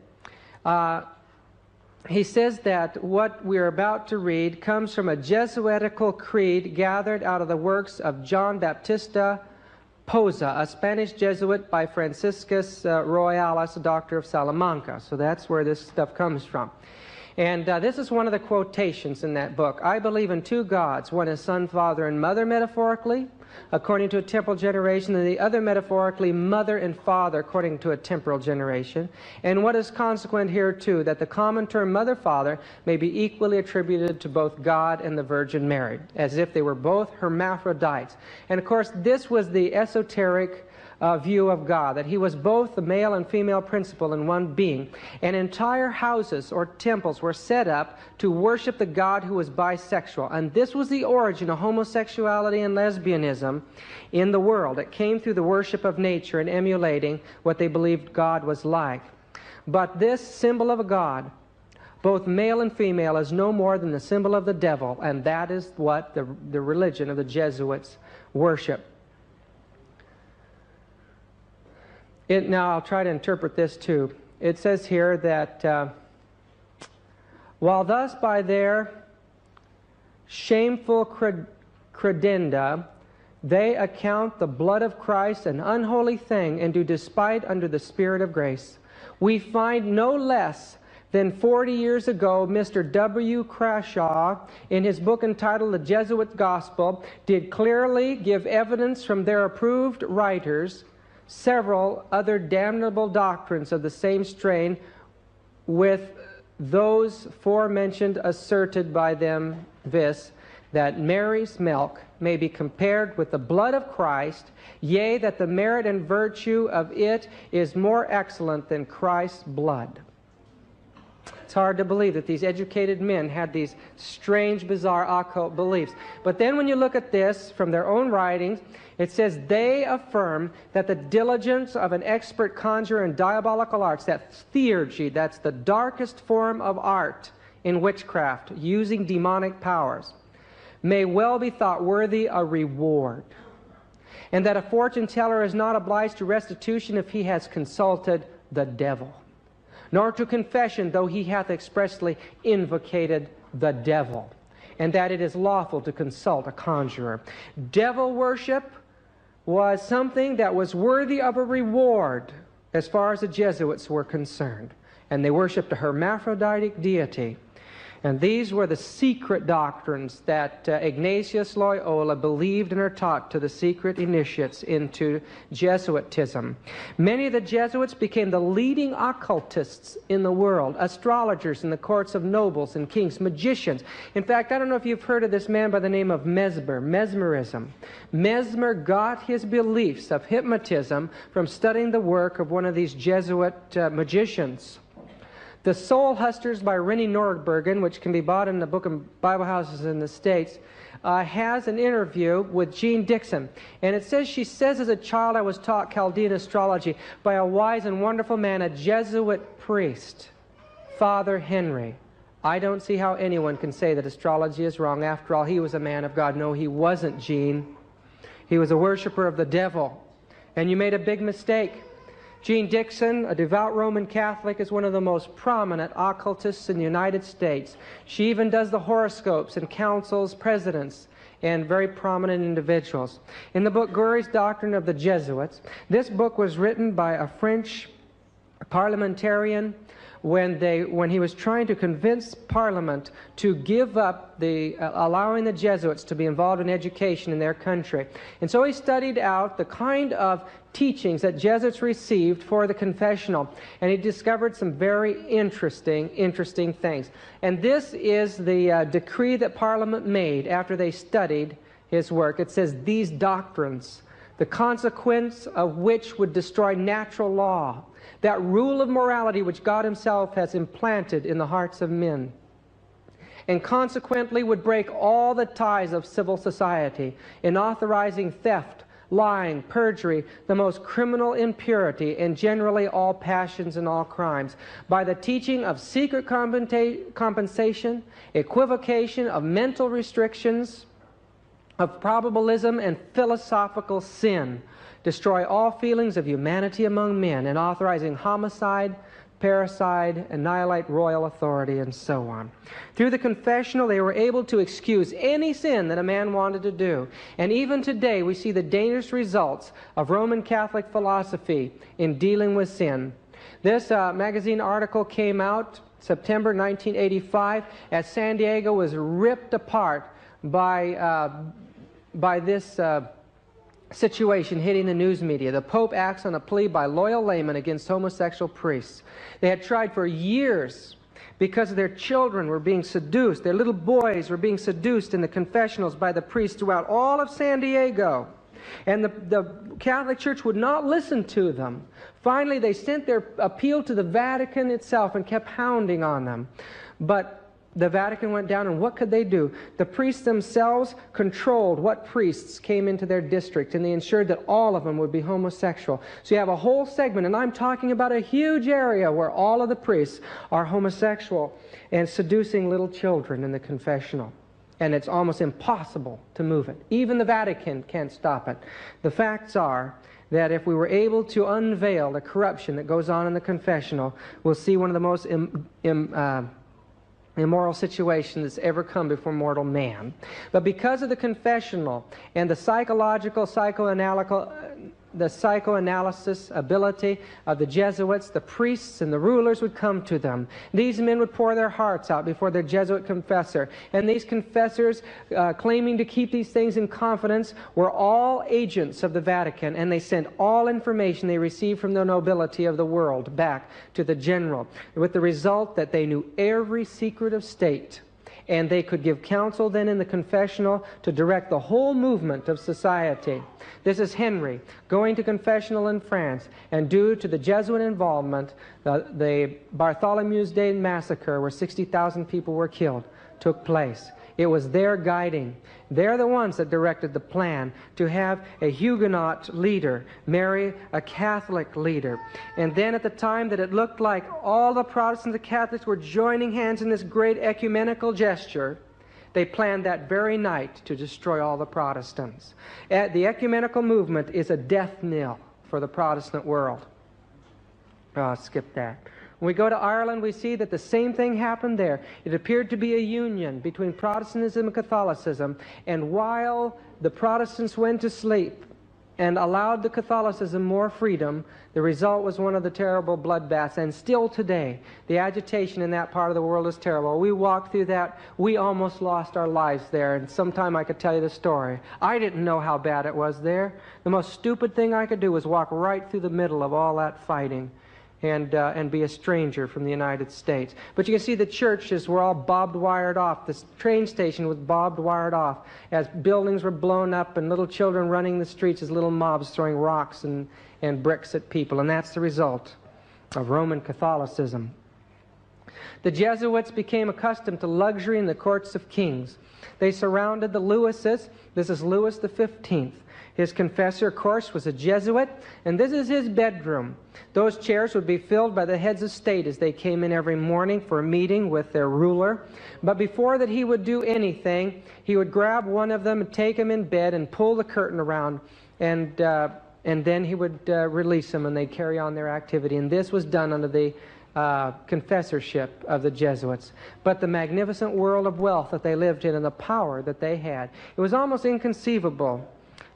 He says that what we're about to read comes from a Jesuitical creed gathered out of the works of John Baptista Poza, a Spanish Jesuit by Franciscus Royales, a doctor of Salamanca. So that's where this stuff comes from. And this is one of the quotations in that book. I believe in two gods. One is Son, Father, and Mother, metaphorically, according to a temporal generation, and the other metaphorically, Mother and Father, according to a temporal generation. And what is consequent here, too, that the common term Mother, Father may be equally attributed to both God and the Virgin Mary, as if they were both hermaphrodites. And, of course, this was the esoteric view of God, that he was both the male and female principle in one being. And entire houses or temples were set up to worship the God who was bisexual. And this was the origin of homosexuality and lesbianism in the world. It came through the worship of nature and emulating what they believed God was like. But this symbol of a God, both male and female, is no more than the symbol of the devil, and that is what the religion of the Jesuits worship. Now I'll try to interpret this too. It says here that while thus by their shameful credenda they account the blood of Christ an unholy thing, and do despite under the Spirit of grace, we find no less than 40 years ago, Mr. W. Crashaw, in his book entitled The Jesuit Gospel, did clearly give evidence from their approved writers several other damnable doctrines of the same strain, with those forementioned asserted by them, viz., that Mary's milk may be compared with the blood of Christ, yea, that the merit and virtue of it is more excellent than Christ's blood. It's hard to believe that these educated men had these strange, bizarre occult beliefs. But then when you look at this from their own writings, it says they affirm that the diligence of an expert conjurer in diabolical arts, that theurgy, that's the darkest form of art in witchcraft, using demonic powers, may well be thought worthy a reward, and that a fortune teller is not obliged to restitution if he has consulted the devil, nor to confession, though he hath expressly invocated the devil, and that it is lawful to consult a conjurer. Devil worship was something that was worthy of a reward as far as the Jesuits were concerned, and they worshipped a hermaphroditic deity. And these were the secret doctrines that Ignatius Loyola believed and are taught to the secret initiates into Jesuitism. Many of the Jesuits became the leading occultists in the world, astrologers in the courts of nobles and kings, magicians. In fact, I don't know if you've heard of this man by the name of mesmerism. Mesmer got his beliefs of hypnotism from studying the work of one of these Jesuit magicians. The Soul Hustlers by Rennie Nordbergen, which can be bought in the Book of Bible Houses in the States, has an interview with Jean Dixon. And it says, she says, as a child I was taught Chaldean astrology by a wise and wonderful man, a Jesuit priest, Father Henry. I don't see how anyone can say that astrology is wrong. After all, he was a man of God. No, he wasn't, Jean. He was a worshiper of the devil. And you made a big mistake. Jean Dixon, a devout Roman Catholic, is one of the most prominent occultists in the United States. She even does the horoscopes and counsels presidents and very prominent individuals. In the book Goury's Doctrine of the Jesuits, this book was written by a French parliamentarian when he was trying to convince Parliament to give up allowing the Jesuits to be involved in education in their country. And so he studied out the kind of teachings that Jesuits received for the confessional, and he discovered some very interesting things. And this is the decree that Parliament made after they studied his work. It says, these doctrines, the consequence of which would destroy natural law, that rule of morality which God himself has implanted in the hearts of men, and consequently would break all the ties of civil society in authorizing theft, lying, perjury, the most criminal impurity, and generally all passions and all crimes, by the teaching of secret compensation, equivocation, of mental restrictions, of probabilism and philosophical sin, destroy all feelings of humanity among men, and authorizing homicide, parricide, annihilate royal authority, and so on. Through the confessional, they were able to excuse any sin that a man wanted to do. And even today, we see the dangerous results of Roman Catholic philosophy in dealing with sin. This magazine article came out September 1985 as San Diego was ripped apart by this situation hitting the news media. The Pope acts on a plea by loyal laymen against homosexual priests. They had tried for years because their children were being seduced. Their little boys were being seduced in the confessionals by the priests throughout all of San Diego. And the Catholic Church would not listen to them. Finally, they sent their appeal to the Vatican itself and kept hounding on them. But the Vatican went down, and what could they do? The priests themselves controlled what priests came into their district, and they ensured that all of them would be homosexual. So you have a whole segment, and I'm talking about a huge area where all of the priests are homosexual and seducing little children in the confessional. And it's almost impossible to move it. Even the Vatican can't stop it. The facts are that if we were able to unveil the corruption that goes on in the confessional, we'll see one of the most immoral situation that's ever come before mortal man. But because of the confessional and the psychoanalysis ability of the Jesuits, the priests and the rulers would come to them. These men would pour their hearts out before their Jesuit confessor. And these confessors, claiming to keep these things in confidence, were all agents of the Vatican, and they sent all information they received from the nobility of the world back to the general, with the result that they knew every secret of state. And they could give counsel then in the confessional to direct the whole movement of society. This is Henry going to confessional in France, and due to the Jesuit involvement, the Bartholomew's Day massacre, where 60,000 people were killed, took place. It was their guiding. They're the ones that directed the plan to have a Huguenot leader marry a Catholic leader. And then at the time that it looked like all the Protestants and Catholics were joining hands in this great ecumenical gesture, they planned that very night to destroy all the Protestants. The ecumenical movement is a death knell for the Protestant world. I'll skip that. When we go to Ireland, we see that the same thing happened there. It appeared to be a union between Protestantism and Catholicism, and while the Protestants went to sleep and allowed the Catholicism more freedom, the result was one of the terrible bloodbaths. And still today, the agitation in that part of the world is terrible. We walked through that. We almost lost our lives there, and sometime I could tell you the story. I didn't know how bad it was there. The most stupid thing I could do was walk right through the middle of all that fighting and be a stranger from the United States. But you can see the churches were all barbed-wired off. The train station was barbed-wired off as buildings were blown up and little children running the streets as little mobs throwing rocks and bricks at people. And that's the result of Roman Catholicism. The Jesuits became accustomed to luxury in the courts of kings. They surrounded the Lewises. This is Louis the 15th. His confessor, of course, was a Jesuit, and this is his bedroom. Those chairs would be filled by the heads of state as they came in every morning for a meeting with their ruler. But before that he would do anything, he would grab one of them and take him in bed and pull the curtain around, and then he would release them, and they'd carry on their activity. And this was done under the confessorship of the Jesuits. But the magnificent world of wealth that they lived in and the power that they had, it was almost inconceivable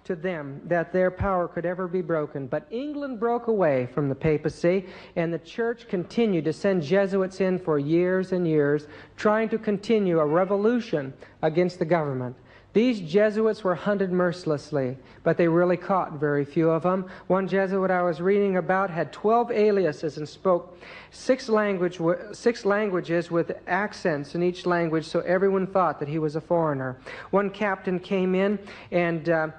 to them that their power could ever be broken. But England broke away from the papacy, and the church continued to send Jesuits in for years and years, trying to continue a revolution against the government. These Jesuits were hunted mercilessly, but they really caught very few of them. One Jesuit I was reading about had 12 aliases and spoke six languages with accents in each language, so everyone thought that he was a foreigner. One captain came in, and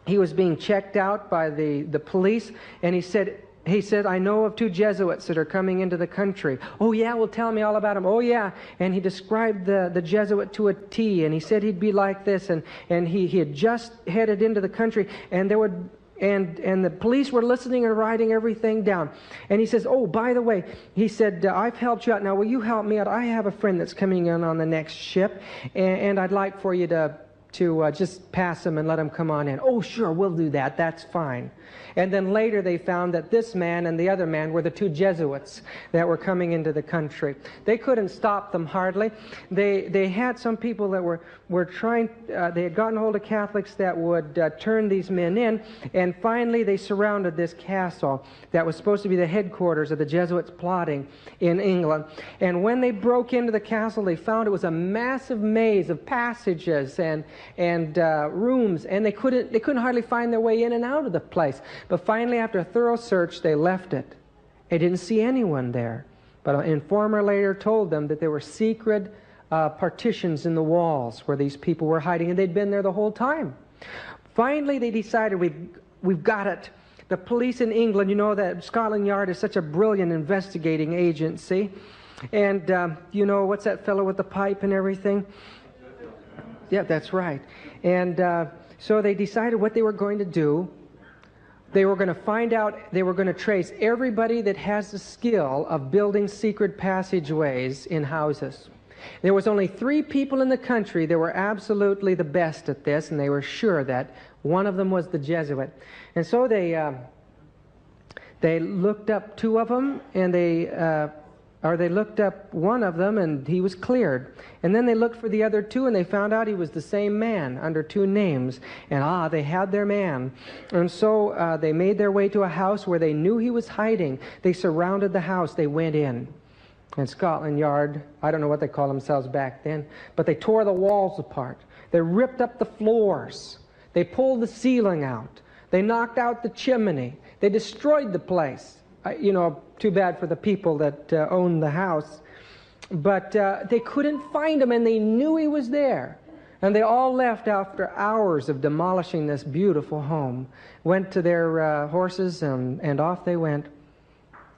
he was being checked out by the police, and he said, I know of 2 Jesuits that are coming into the country. Oh, yeah, well, tell me all about them. Oh, yeah. And he described the Jesuit to a T, and he said he'd be like this, and he had just headed into the country, and there would... And the police were listening and writing everything down. And he says, oh, by the way, he said, I've helped you out. Now, will you help me out? I have a friend that's coming in on the next ship, and I'd like for you to just pass him and let him come on in. Oh, sure, we'll do that. That's fine. And then later they found that this man and the other man were the 2 Jesuits that were coming into the country. They couldn't stop them hardly. They had some people that were trying, they had gotten hold of Catholics that would turn these men in, and finally they surrounded this castle that was supposed to be the headquarters of the Jesuits plotting in England. And when they broke into the castle, they found it was a massive maze of passages and rooms, and they couldn't hardly find their way in and out of the place. But finally, after a thorough search, they left it. They didn't see anyone there. But an informer later told them that there were secret partitions in the walls where these people were hiding, and they'd been there the whole time. Finally, they decided, we've got it. The police in England, you know that Scotland Yard is such a brilliant investigating agency. And you know, what's that fellow with the pipe and everything? Yeah, that's right. And so they decided what they were going to do. They were going to find out, they were going to trace everybody that has the skill of building secret passageways in houses. There was only 3 people in the country that were absolutely the best at this, and they were sure that One of them was the Jesuit. And so they looked up two of them, and they looked up one of them, and he was cleared. And then they looked for the other two, and they found out he was the same man under two names. And they had their man. And so they made their way to a house where they knew he was hiding. They surrounded the house. They went in. And Scotland Yard, I don't know what they called themselves back then, but they tore the walls apart. They ripped up the floors. They pulled the ceiling out. They knocked out the chimney. They destroyed the place. Too bad for the people that owned the house. But they couldn't find him, and they knew he was there. And they all left after hours of demolishing this beautiful home. Went to their horses, and off they went.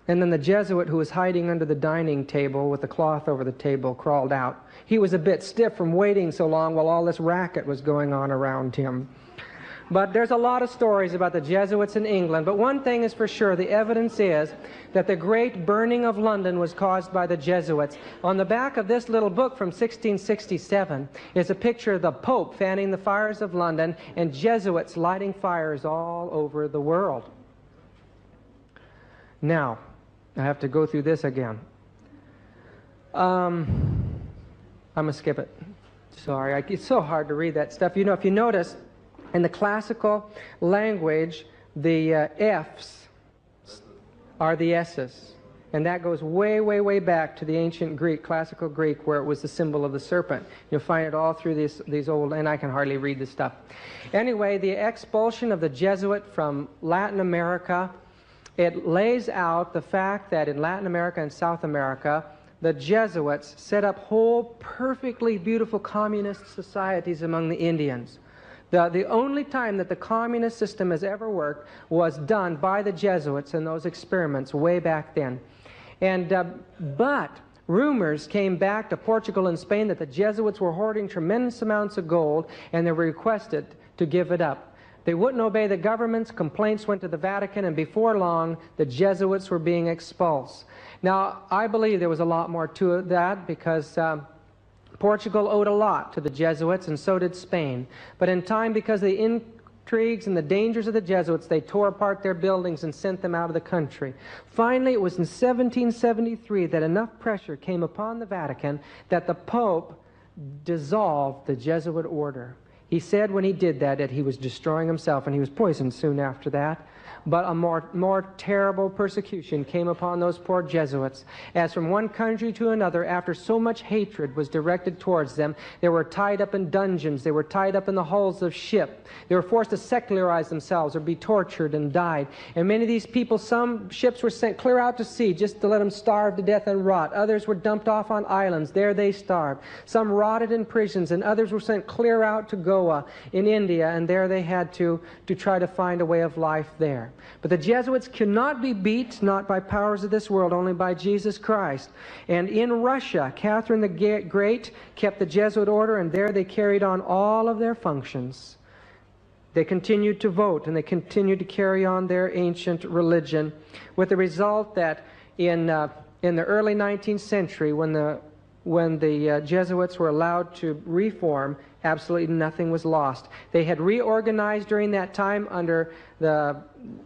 And then the Jesuit, who was hiding under the dining table with the cloth over the table, crawled out. He was a bit stiff from waiting so long while all this racket was going on around him. But there's a lot of stories about the Jesuits in England. But one thing is for sure, the evidence is that the great burning of London was caused by the Jesuits. On the back of this little book from 1667 is a picture of the Pope fanning the fires of London and Jesuits lighting fires all over the world. Now, I have to go through this again. I'm going to skip it. Sorry, it's so hard to read that stuff. If you notice, in the classical language, the F's are the S's. And that goes way, way, way back to the ancient Greek, classical Greek, where it was the symbol of the serpent. You'll find it all through these old, and I can hardly read this stuff. Anyway, the expulsion of the Jesuit from Latin America, it lays out the fact that in Latin America and South America, the Jesuits set up whole, perfectly beautiful communist societies among the Indians. The only time that the communist system has ever worked was done by the Jesuits in those experiments way back then. But rumors came back to Portugal and Spain that the Jesuits were hoarding tremendous amounts of gold, and they were requested to give it up. They wouldn't obey the governments. Complaints went to the Vatican, and before long, the Jesuits were being expulsed. Now, I believe there was a lot more to that, because Portugal owed a lot to the Jesuits, and so did Spain. But in time, because of the intrigues and the dangers of the Jesuits, they tore apart their buildings and sent them out of the country. Finally, it was in 1773 that enough pressure came upon the Vatican that the Pope dissolved the Jesuit order. He said when he did that he was destroying himself, and he was poisoned soon after that. But a more terrible persecution came upon those poor Jesuits, as from one country to another, after so much hatred was directed towards them, they were tied up in dungeons, they were tied up in the hulls of ships, they were forced to secularize themselves or be tortured and died. And many of these people, some ships were sent clear out to sea just to let them starve to death and rot. Others were dumped off on islands. There they starved. Some rotted in prisons, and others were sent clear out to Goa in India, and there they had to try to find a way of life there. But the Jesuits cannot be beat, not by powers of this world, only by Jesus Christ. And in Russia, Catherine the Great kept the Jesuit order, and there they carried on all of their functions. They continued to vote, and they continued to carry on their ancient religion, with the result that in the early 19th century, when the Jesuits were allowed to reform, absolutely nothing was lost. They had reorganized during that time under the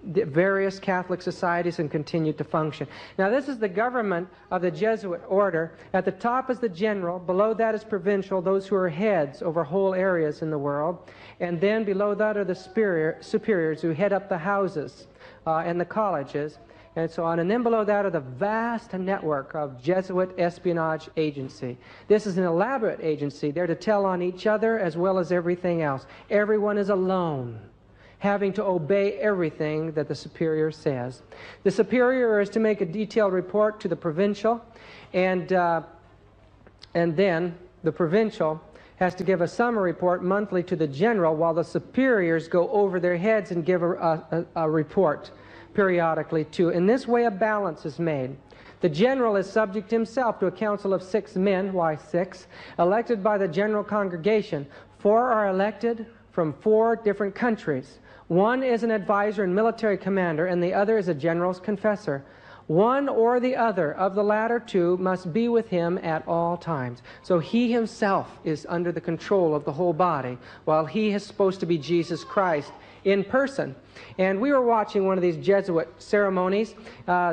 various Catholic societies and continued to function. Now, this is the government of the Jesuit order. At the top is the general. Below that is provincial, those who are heads over whole areas in the world. And then below that are the superiors who head up the houses and the colleges, and so on. And then below that are the vast network of Jesuit espionage agency. This is an elaborate agency. They're to tell on each other as well as everything else. Everyone is alone, having to obey everything that the superior says. The superior is to make a detailed report to the provincial, and then the provincial has to give a summary report monthly to the general, while the superiors go over their heads and give a report periodically too. In this way, a balance is made. The general is subject himself to a council of 6 men, why 6, elected by the general congregation. 4 are elected from 4 different countries. One is an advisor and military commander, and the other is a general's confessor. One or the other of the latter two must be with him at all times. So he himself is under the control of the whole body, while he is supposed to be Jesus Christ in person. And we were watching one of these Jesuit ceremonies.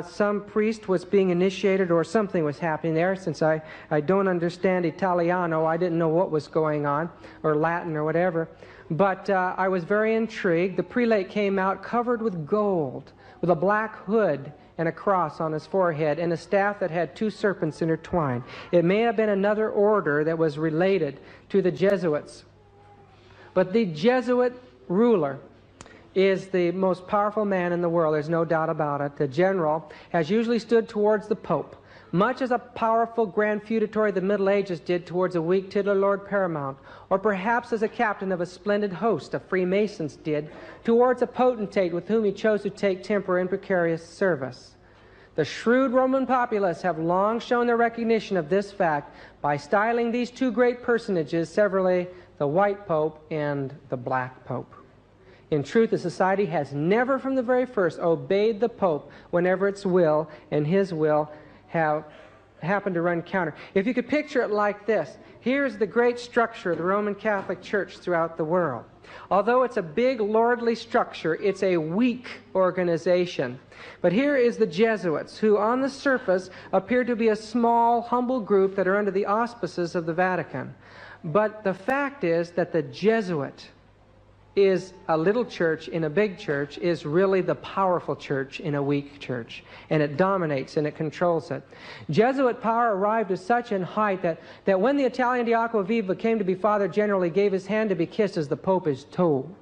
Some priest was being initiated, or something was happening there. Since I don't understand Italiano, I didn't know what was going on, or Latin or whatever. But I was very intrigued. The prelate came out covered with gold, with a black hood and a cross on his forehead, and a staff that had two serpents intertwined. It may have been another order that was related to the Jesuits. But the Jesuit ruler is the most powerful man in the world. There's no doubt about it. The general has usually stood towards the Pope, much as a powerful grand feudatory of the Middle Ages did towards a weak titular Lord Paramount, or perhaps as a captain of a splendid host of Freemasons did towards a potentate with whom he chose to take temporary and precarious service. The shrewd Roman populace have long shown their recognition of this fact by styling these two great personages severally the White Pope and the Black Pope. In truth, the society has never from the very first obeyed the Pope whenever its will and his will have happened to run counter. If you could picture it like this, here's the great structure of the Roman Catholic Church throughout the world. Although it's a big lordly structure, it's a weak organization. But here is the Jesuits, who on the surface appear to be a small, humble group that are under the auspices of the Vatican. But the fact is that the Jesuit is a little church in a big church, is really the powerful church in a weak church. And it dominates and it controls it. Jesuit power arrived to such an height that when the Italian de Acquaviva came to be Father General, he gave his hand to be kissed as the Pope is told.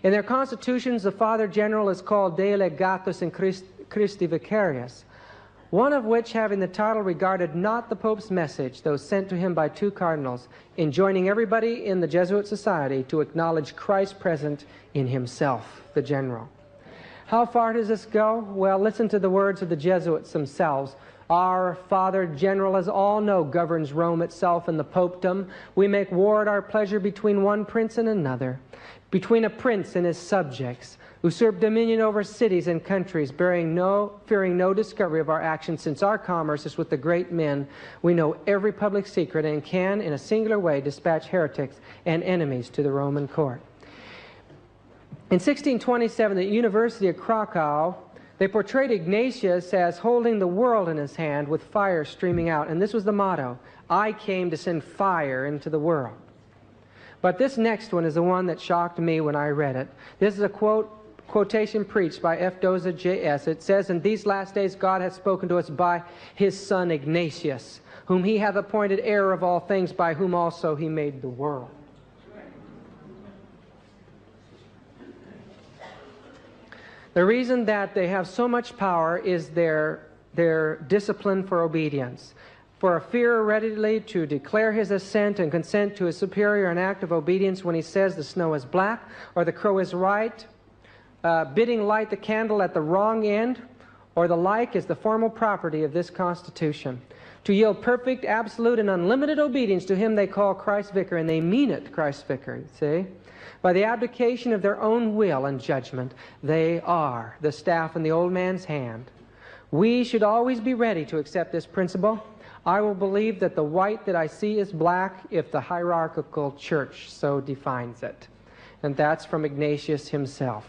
In their constitutions, the Father General is called Dei Legatus in Christi Vicarius, one of which, having the title, regarded not the Pope's message, though sent to him by two cardinals, enjoining everybody in the Jesuit society to acknowledge Christ present in himself, the general. How far does this go? Well, listen to the words of the Jesuits themselves. Our Father General, as all know, governs Rome itself and the popedom. We make war at our pleasure between one prince and another, between a prince and his subjects, usurp dominion over cities and countries, fearing no discovery of our actions, since our commerce is with the great men. We know every public secret and can, in a singular way, dispatch heretics and enemies to the Roman court. In 1627, at the University of Krakow, they portrayed Ignatius as holding the world in his hand with fire streaming out. And this was the motto: I came to send fire into the world. But this next one is the one that shocked me when I read it. This is a quotation preached by F. Doza J.S. It says, "In these last days God hath spoken to us by his Son Ignatius, whom he hath appointed heir of all things, by whom also he made the world." The reason that they have so much power is their discipline for obedience. For a fear readily to declare his assent and consent to his superior an act of obedience when he says the snow is black or the crow is right, bidding light the candle at the wrong end, or the like, is the formal property of this Constitution. To yield perfect, absolute, and unlimited obedience to him they call Christ's Vicar, and they mean it, Christ's Vicar, you see? By the abdication of their own will and judgment, they are the staff in the old man's hand. We should always be ready to accept this principle. I will believe that the white that I see is black if the hierarchical church so defines it. And that's from Ignatius himself.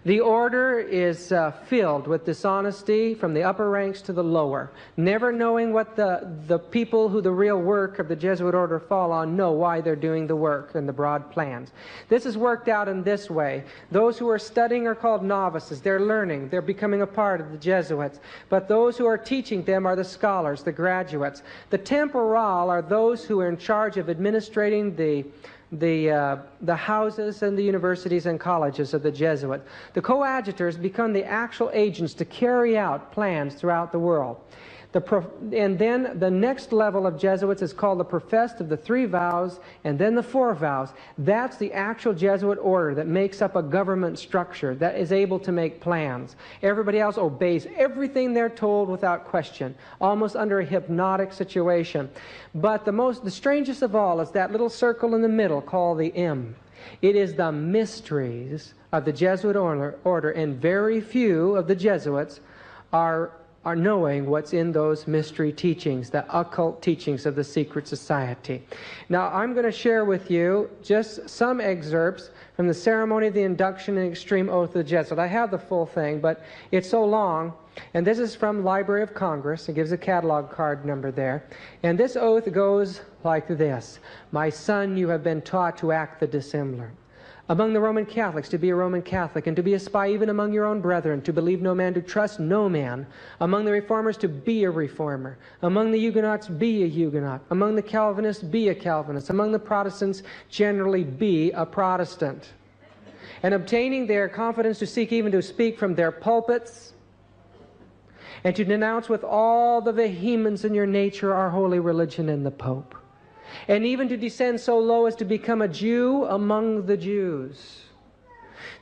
The order is filled with dishonesty from the upper ranks to the lower, never knowing what the people who the real work of the Jesuit order fall on know why they're doing the work and the broad plans. This is worked out in this way. Those who are studying are called novices. They're learning. They're becoming a part of the Jesuits. But those who are teaching them are the scholars, the graduates. The temporal are those who are in charge of administrating the houses and the universities and colleges of the Jesuit. The coadjutors become the actual agents to carry out plans throughout the world. And then the next level of Jesuits is called the professed of the 3 vows and then the 4 vows. That's the actual Jesuit order that makes up a government structure that is able to make plans. Everybody else obeys everything they're told without question, almost under a hypnotic situation. But the strangest of all is that little circle in the middle called the M. It is the mysteries of the Jesuit order, and very few of the Jesuits are knowing what's in those mystery teachings, the occult teachings of the secret society. Now, I'm going to share with you just some excerpts from the ceremony of the induction and extreme oath of the Jesuit. I have the full thing, but it's so long. And this is from Library of Congress. It gives a catalog card number there. And this oath goes like this. My son, you have been taught to act the dissembler. Among the Roman Catholics, to be a Roman Catholic, and to be a spy even among your own brethren, to believe no man, to trust no man. Among the Reformers, to be a Reformer. Among the Huguenots, be a Huguenot. Among the Calvinists, be a Calvinist. Among the Protestants, generally be a Protestant. And obtaining their confidence to seek even to speak from their pulpits, and to denounce with all the vehemence in your nature our holy religion and the Pope. And even to descend so low as to become a Jew among the Jews,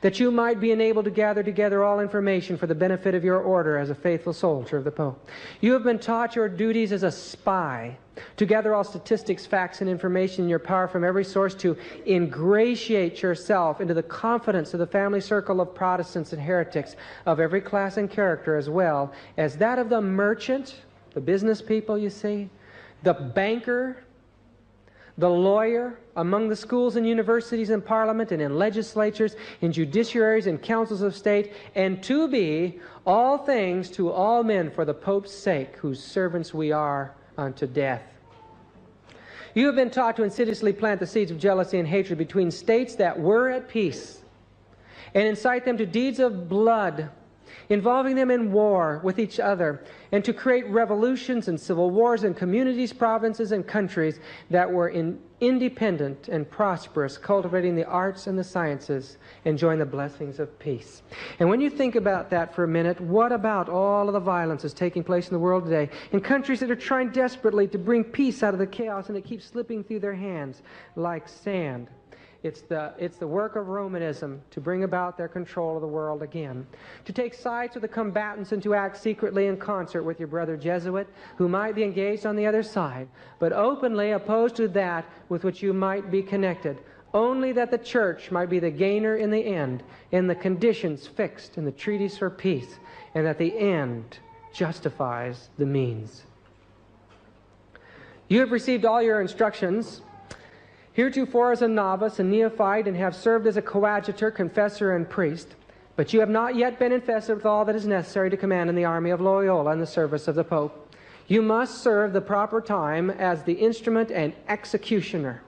that you might be enabled to gather together all information for the benefit of your order as a faithful soldier of the Pope. You have been taught your duties as a spy, to gather all statistics, facts, and information in your power from every source, to ingratiate yourself into the confidence of the family circle of Protestants and heretics of every class and character, as well as that of the merchant, the business people, you see, the banker, the lawyer, among the schools and universities and parliament and in legislatures, in judiciaries and councils of state, and to be all things to all men for the Pope's sake, whose servants we are unto death. You have been taught to insidiously plant the seeds of jealousy and hatred between states that were at peace, and incite them to deeds of blood, involving them in war with each other, and to create revolutions and civil wars in communities, provinces, and countries that were independent and prosperous, cultivating the arts and the sciences, enjoying the blessings of peace. And when you think about that for a minute, what about all of the violence that's taking place in the world today, in countries that are trying desperately to bring peace out of the chaos, and it keeps slipping through their hands like sand? It's the work of Romanism to bring about their control of the world again. To take sides with the combatants and to act secretly in concert with your brother Jesuit, who might be engaged on the other side, but openly opposed to that with which you might be connected, only that the Church might be the gainer in the end, in the conditions fixed in the treaties for peace, and that the end justifies the means. You have received all your instructions heretofore as a novice and neophyte, and have served as a coadjutor, confessor, and priest, but you have not yet been invested with all that is necessary to command in the army of Loyola in the service of the Pope. You must serve the proper time as the instrument and executioner,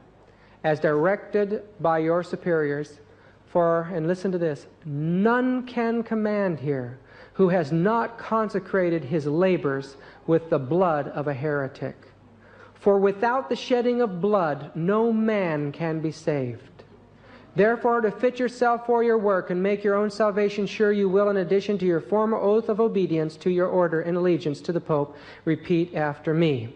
as directed by your superiors. For, and listen to this, none can command here who has not consecrated his labors with the blood of a heretic. For without the shedding of blood, no man can be saved. Therefore, to fit yourself for your work and make your own salvation sure, you will, in addition to your former oath of obedience to your order and allegiance to the Pope, repeat after me.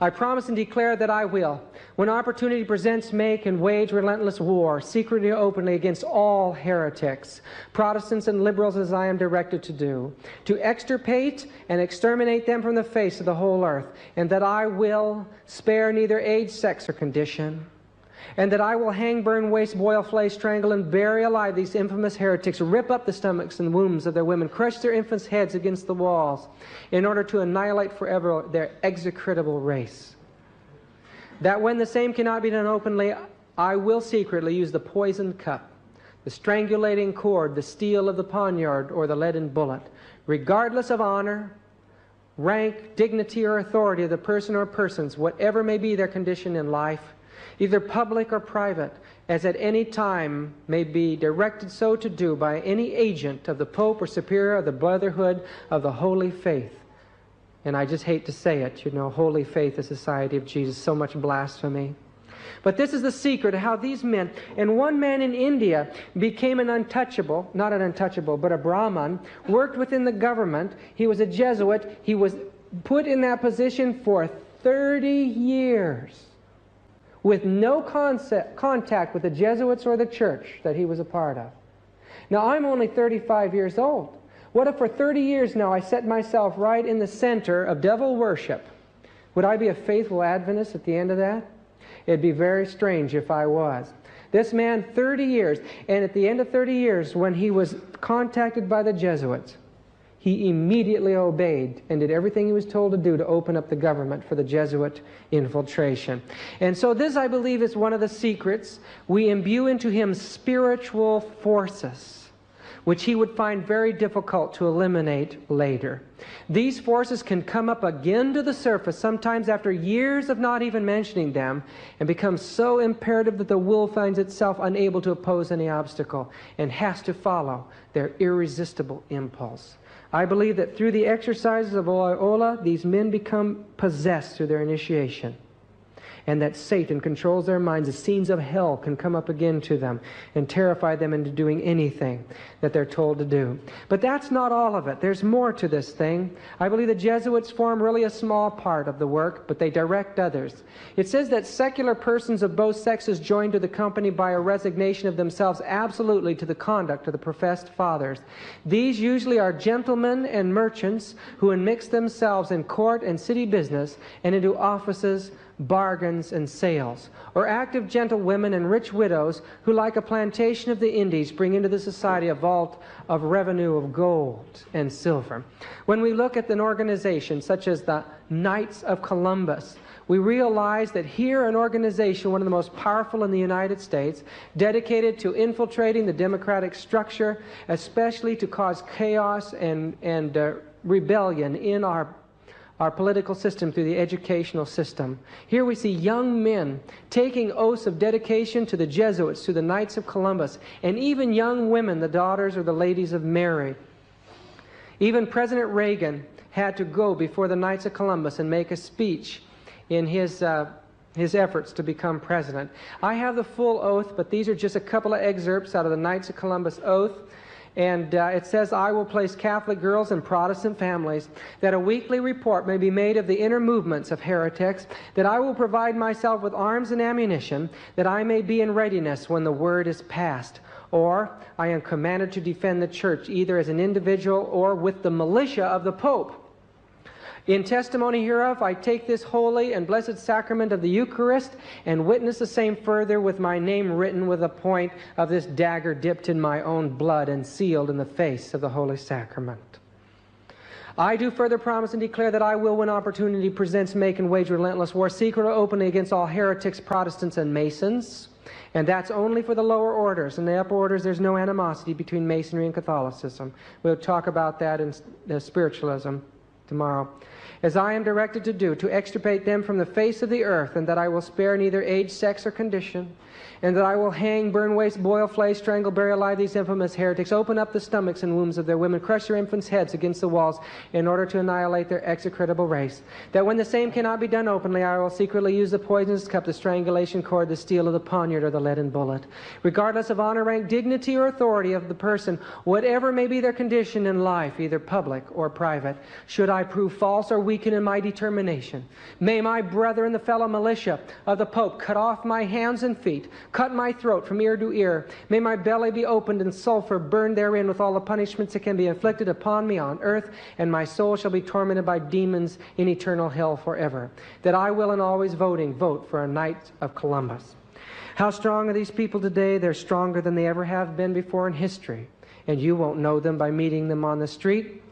I promise and declare that I will, when opportunity presents, make and wage relentless war, secretly or openly, against all heretics, Protestants and liberals, as I am directed to do, to extirpate and exterminate them from the face of the whole earth, and that I will spare neither age, sex, or condition, and that I will hang, burn, waste, boil, flay, strangle, and bury alive these infamous heretics, rip up the stomachs and wombs of their women, crush their infants' heads against the walls, in order to annihilate forever their execrable race. That when the same cannot be done openly, I will secretly use the poisoned cup, the strangulating cord, the steel of the poniard, or the leaden bullet, regardless of honor, rank, dignity, or authority of the person or persons, whatever may be their condition in life, either public or private, as at any time may be directed so to do by any agent of the Pope or superior of the Brotherhood of the Holy Faith. And I just hate to say it, you know, Holy Faith, the Society of Jesus, so much blasphemy. But this is the secret of how these men, and one man in India became an untouchable, not an untouchable, but a Brahman, worked within the government. He was a Jesuit. He was put in that position for 30 years. With no contact with the Jesuits or the church that he was a part of. Now, I'm only 35 years old. What if for 30 years now I set myself right in the center of devil worship? Would I be a faithful Adventist at the end of that? It'd be very strange if I was. This man, 30 years, and at the end of 30 years, when he was contacted by the Jesuits, he immediately obeyed and did everything he was told to do to open up the government for the Jesuit infiltration. And so this, I believe, is one of the secrets. We imbue into him spiritual forces, which he would find very difficult to eliminate later. These forces can come up again to the surface, sometimes after years of not even mentioning them, and become so imperative that the will finds itself unable to oppose any obstacle and has to follow their irresistible impulse. I believe that through the exercises of Ola, these men become possessed through their initiation, and that Satan controls their minds. The scenes of hell can come up again to them and terrify them into doing anything that they're told to do. But that's not all of it. There's more to this thing. I believe the Jesuits form really a small part of the work, but they direct others. It says that secular persons of both sexes join to the company by a resignation of themselves absolutely to the conduct of the professed fathers. These usually are gentlemen and merchants who enmix themselves in court and city business and into offices, bargains, and sales, or active gentlewomen and rich widows who, like a plantation of the Indies, bring into the society a vault of revenue of gold and silver. When we look at an organization such as the Knights of Columbus, we realize that here an organization, one of the most powerful in the United States, dedicated to infiltrating the democratic structure, especially to cause chaos and rebellion in our political system through the educational system. Here we see young men taking oaths of dedication to the Jesuits, to the Knights of Columbus, and even young women, the daughters or the ladies of Mary. Even President Reagan had to go before the Knights of Columbus and make a speech in his efforts to become president. I have the full oath, but these are just a couple of excerpts out of the Knights of Columbus oath. And it says, I will place Catholic girls in Protestant families, that a weekly report may be made of the inner movements of heretics, that I will provide myself with arms and ammunition, that I may be in readiness when the word is passed. Or I am commanded to defend the church, either as an individual or with the militia of the Pope. In testimony hereof, I take this holy and blessed sacrament of the Eucharist and witness the same further with my name written with the point of this dagger dipped in my own blood and sealed in the face of the holy sacrament. I do further promise and declare that I will, when opportunity presents, make and wage relentless war, secret or openly, against all heretics, Protestants, and Masons. And that's only for the lower orders. In the upper orders, there's no animosity between Masonry and Catholicism. We'll talk about that in spiritualism tomorrow. As I am directed to do, to extirpate them from the face of the earth, and that I will spare neither age, sex, or condition, and that I will hang, burn, waste, boil, flay, strangle, bury alive these infamous heretics, open up the stomachs and wombs of their women, crush their infants' heads against the walls, in order to annihilate their execrable race. That when the same cannot be done openly, I will secretly use the poisonous cup, the strangulation cord, the steel of the poniard, or the leaden bullet. Regardless of honor, rank, dignity, or authority of the person, whatever may be their condition in life, either public or private, should I prove false or weaken in my determination, may my brethren, the fellow militia of the Pope, cut off my hands and feet, cut my throat from ear to ear. May my belly be opened and sulfur burned therein with all the punishments that can be inflicted upon me on earth, and my soul shall be tormented by demons in eternal hell forever. That I will, in always voting, vote for a Knight of Columbus. How strong are these people today? They're stronger than they ever have been before in history. And you won't know them by meeting them on the street.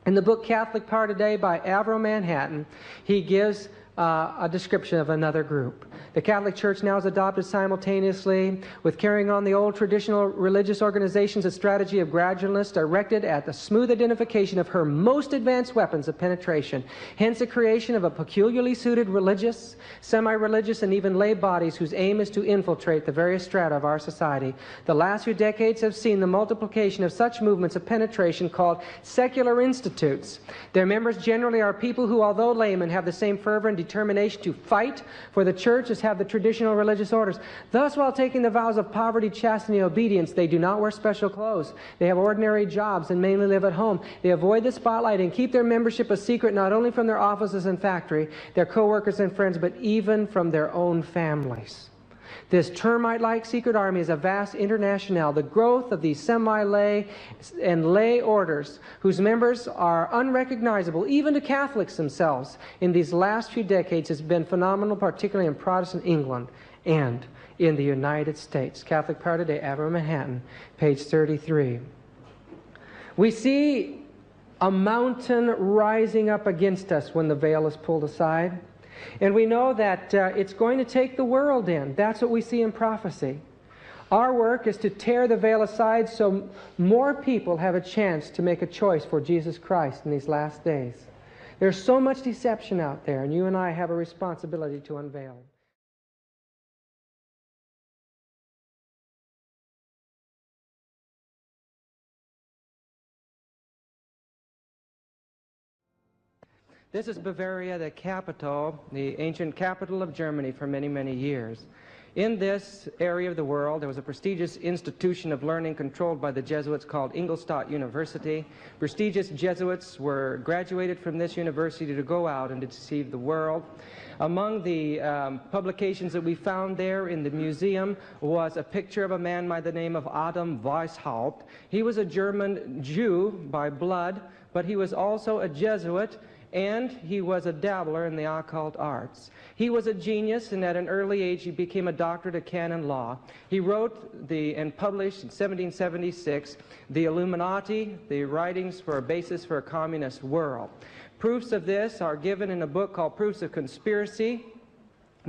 In the book Catholic Power Today by Avro Manhattan, he gives a description of another group. The Catholic Church now has adopted simultaneously with carrying on the old traditional religious organizations a strategy of gradualness directed at the smooth identification of her most advanced weapons of penetration. Hence the creation of a peculiarly suited religious, semi-religious, and even lay bodies whose aim is to infiltrate the various strata of our society. The last few decades have seen the multiplication of such movements of penetration called secular institutes. Their members generally are people who, although laymen, have the same fervor and determination to fight for the church as have the traditional religious orders. Thus, while taking the vows of poverty, chastity, and obedience, they do not wear special clothes. They have ordinary jobs and mainly live at home. They avoid the spotlight and keep their membership a secret not only from their offices and factory, their co-workers and friends, but even from their own families. This termite-like secret army is a vast international, the growth of these semi-lay and lay orders, whose members are unrecognizable, even to Catholics themselves, in these last few decades has been phenomenal, particularly in Protestant England and in the United States. Catholic Power Today, Avro Manhattan, page 33. We see a mountain rising up against us when the veil is pulled aside. And we know that it's going to take the world in. That's what we see in prophecy. Our work is to tear the veil aside so more people have a chance to make a choice for Jesus Christ in these last days. There's so much deception out there, and you and I have a responsibility to unveil. This is Bavaria, the capital, the ancient capital of Germany for many, many years. In this area of the world, there was a prestigious institution of learning controlled by the Jesuits called Ingolstadt University. Prestigious Jesuits were graduated from this university to go out and to deceive the world. Among the publications that we found there in the museum was a picture of a man by the name of Adam Weishaupt. He was a German Jew by blood, but he was also a Jesuit, and he was a dabbler in the occult arts. He was a genius, and at an early age he became a doctorate of canon law. He wrote and published in 1776 the Illuminati, the writings for a basis for a communist world. Proofs of this are given in a book called Proofs of Conspiracy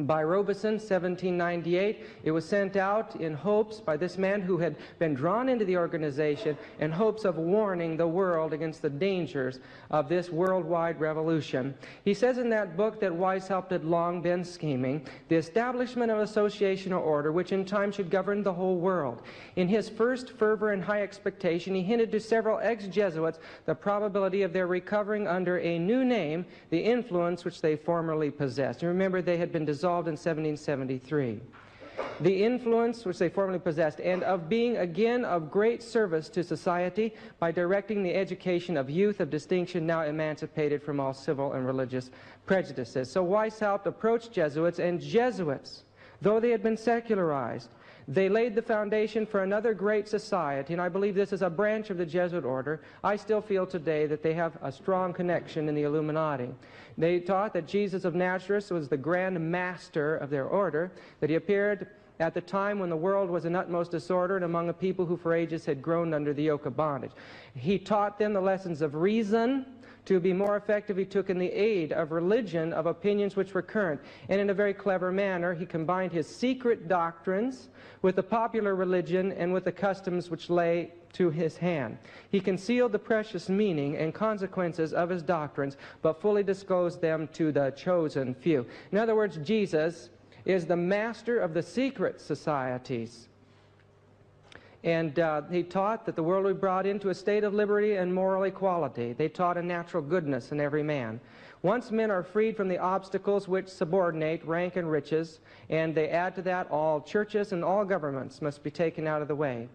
by Robeson, 1798. It was sent out in hopes by this man who had been drawn into the organization in hopes of warning the world against the dangers of this worldwide revolution. He says in that book that Weishaupt had long been scheming the establishment of association or order which in time should govern the whole world. In his first fervor and high expectation, he hinted to several ex-Jesuits the probability of their recovering under a new name the influence which they formerly possessed. You remember, they had been dissolved in 1773. The influence which they formerly possessed, and of being again of great service to society by directing the education of youth of distinction now emancipated from all civil and religious prejudices. So Weishaupt approached Jesuits, and Jesuits, though they had been secularized, they laid the foundation for another great society, and I believe this is a branch of the Jesuit order. I still feel today that they have a strong connection in the Illuminati. They taught that Jesus of Nazareth was the grand master of their order, that he appeared at the time when the world was in utmost disorder and among a people who for ages had groaned under the yoke of bondage. He taught them the lessons of reason. To be more effective, he took in the aid of religion, of opinions which were current. And in a very clever manner, he combined his secret doctrines with the popular religion and with the customs which lay to his hand. He concealed the precious meaning and consequences of his doctrines, but fully disclosed them to the chosen few. In other words, Jesus is the master of the secret societies. And he taught that the world would be brought into a state of liberty and moral equality. They taught a natural goodness in every man. Once men are freed from the obstacles which subordinate rank and riches, and they add to that all churches and all governments must be taken out of the way.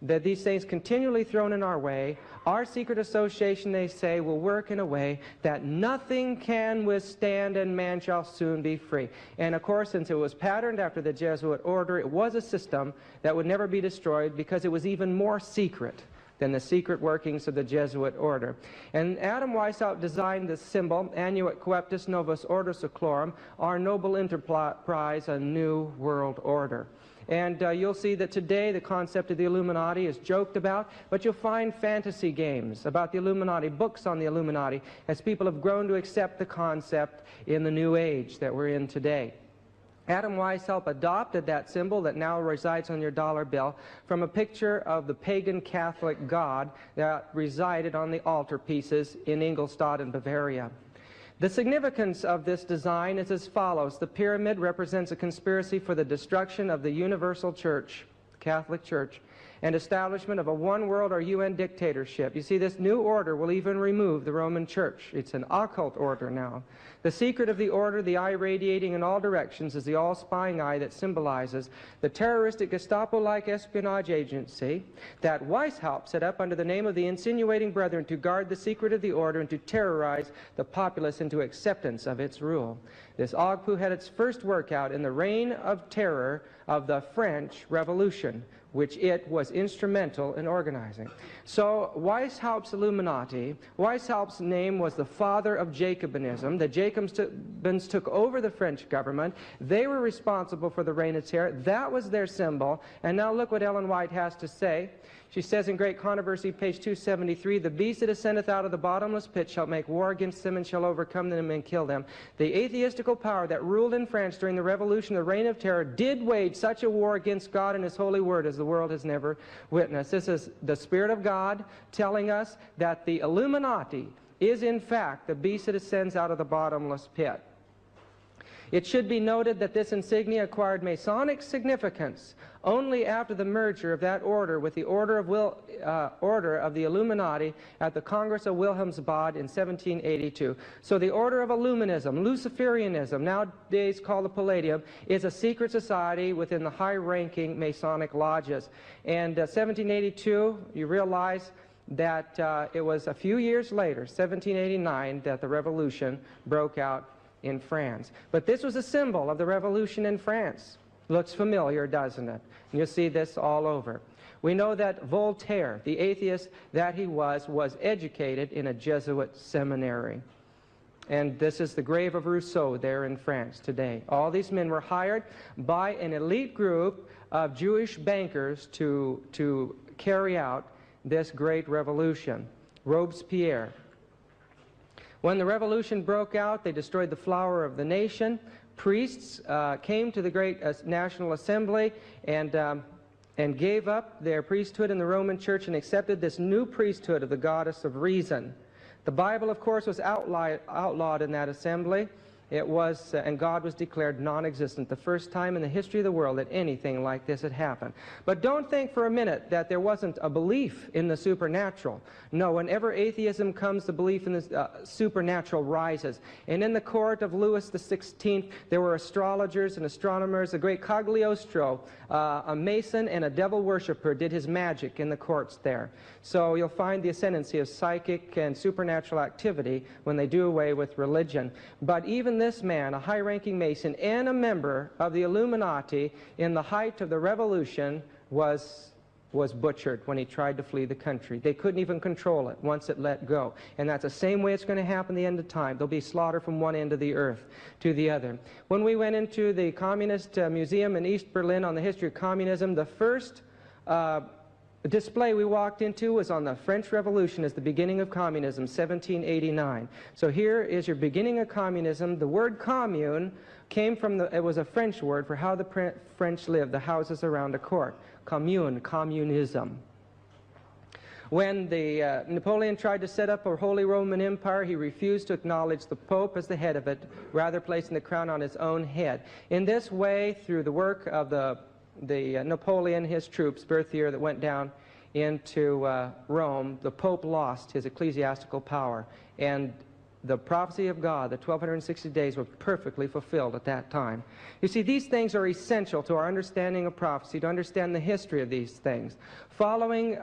That these things continually thrown in our way, our secret association, they say, will work in a way that nothing can withstand, and man shall soon be free. And of course, since it was patterned after the Jesuit order, it was a system that would never be destroyed because it was even more secret than the secret workings of the Jesuit order. And Adam Weishaupt designed the symbol, Annuit Coeptis Novus Ordo Seclorum, our noble enterprise, a new world order. And you'll see that today the concept of the Illuminati is joked about, but you'll find fantasy games about the Illuminati, books on the Illuminati, as people have grown to accept the concept in the new age that we're in today. Adam Weishaupt adopted that symbol that now resides on your dollar bill from a picture of the pagan Catholic god that resided on the altarpieces in Ingolstadt in Bavaria. The significance of this design is as follows. The pyramid represents a conspiracy for the destruction of the universal church, Catholic Church, and establishment of a one world or UN dictatorship. You see, this new order will even remove the Roman Church. It's an occult order now. The secret of the order, the eye radiating in all directions, is the all-spying eye that symbolizes the terroristic Gestapo-like espionage agency that Weishaupt set up under the name of the insinuating brethren to guard the secret of the order and to terrorize the populace into acceptance of its rule. This Ogpu had its first workout in the reign of terror of the French Revolution, which it was instrumental in organizing. So Weishaupt's Illuminati, Weishaupt's name was the father of Jacobinism. The Jacobins took over the French government. They were responsible for the Reign of Terror. That was their symbol. And now look what Ellen White has to say. She says in Great Controversy, page 273, "The beast that ascendeth out of the bottomless pit shall make war against them and shall overcome them and kill them." The atheistical power that ruled in France during the Revolution, the Reign of Terror, did wage such a war against God and His holy word as the world has never witnessed. This is the Spirit of God telling us that the Illuminati is in fact the beast that ascends out of the bottomless pit. It should be noted that this insignia acquired Masonic significance only after the merger of that order with the order of the Illuminati at the Congress of Wilhelmsbad in 1782. So the order of Illuminism, Luciferianism, nowadays called the Palladium, is a secret society within the high-ranking Masonic lodges. And 1782, you realize that it was a few years later, 1789, that the revolution broke out in France. But this was a symbol of the revolution in France. Looks familiar, doesn't it? And you'll see this all over. We know that Voltaire, the atheist that he was educated in a Jesuit seminary. And this is the grave of Rousseau there in France today. All these men were hired by an elite group of Jewish bankers to carry out this great revolution. Robespierre. When the revolution broke out, they destroyed the flower of the nation. Priests came to the great National Assembly and gave up their priesthood in the Roman Church and accepted this new priesthood of the goddess of reason. The Bible, of course, was outlawed in that assembly. It was, and God was declared non-existent, the first time in the history of the world that anything like this had happened. But don't think for a minute that there wasn't a belief in the supernatural. No, whenever atheism comes, the belief in the supernatural rises. And in the court of Louis XVI, there were astrologers and astronomers. The great Cagliostro, a mason and a devil worshiper, did his magic in the courts there. So you'll find the ascendancy of psychic and supernatural activity when they do away with religion. But even this man, a high-ranking Mason and a member of the Illuminati in the height of the revolution, was butchered when he tried to flee the country. They couldn't even control it once it let go. And that's the same way it's going to happen at the end of time. There'll be slaughter from one end of the earth to the other. When we went into the Communist Museum in East Berlin on the history of communism, the first display we walked into was on the French Revolution as the beginning of communism, 1789. So here is your beginning of communism. The word commune came from it was a French word for how the French lived, the houses around a court. Commune, communism. When Napoleon tried to set up a Holy Roman Empire, he refused to acknowledge the Pope as the head of it, rather placing the crown on his own head. In this way, through the work of the Napoleon, his troops, Berthier, that went down into Rome, the Pope lost his ecclesiastical power. And the prophecy of God, the 1260 days, were perfectly fulfilled at that time. You see, these things are essential to our understanding of prophecy, to understand the history of these things. Following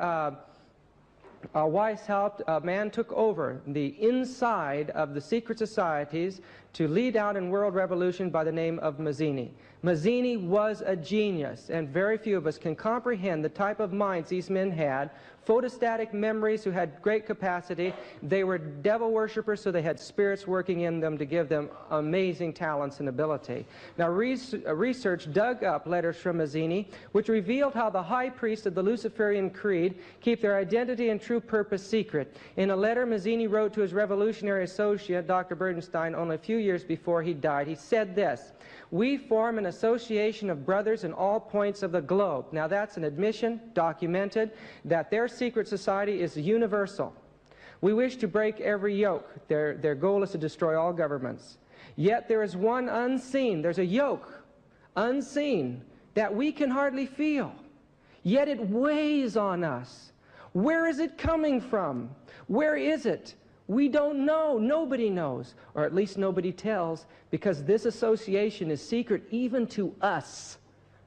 Weishaupt, a man took over the inside of the secret societies to lead out in world revolution by the name of Mazzini. Mazzini was a genius, and very few of us can comprehend the type of minds these men had. Photostatic memories, who had great capacity. They were devil worshippers, so they had spirits working in them to give them amazing talents and ability. Now, research dug up letters from Mazzini, which revealed how the high priests of the Luciferian creed keep their identity and true purpose secret. In a letter Mazzini wrote to his revolutionary associate, Dr. Burdenstein, only a few years before he died, he said this: "We form an association of brothers in all points of the globe." Now that's an admission, documented, that their secret society is universal. We wish to break every yoke. Their goal is to destroy all governments. Yet there is one unseen, there's a yoke, unseen, that we can hardly feel. Yet it weighs on us. Where is it coming from? Where is it? We don't know. Nobody knows. Or at least nobody tells, because this association is secret even to us,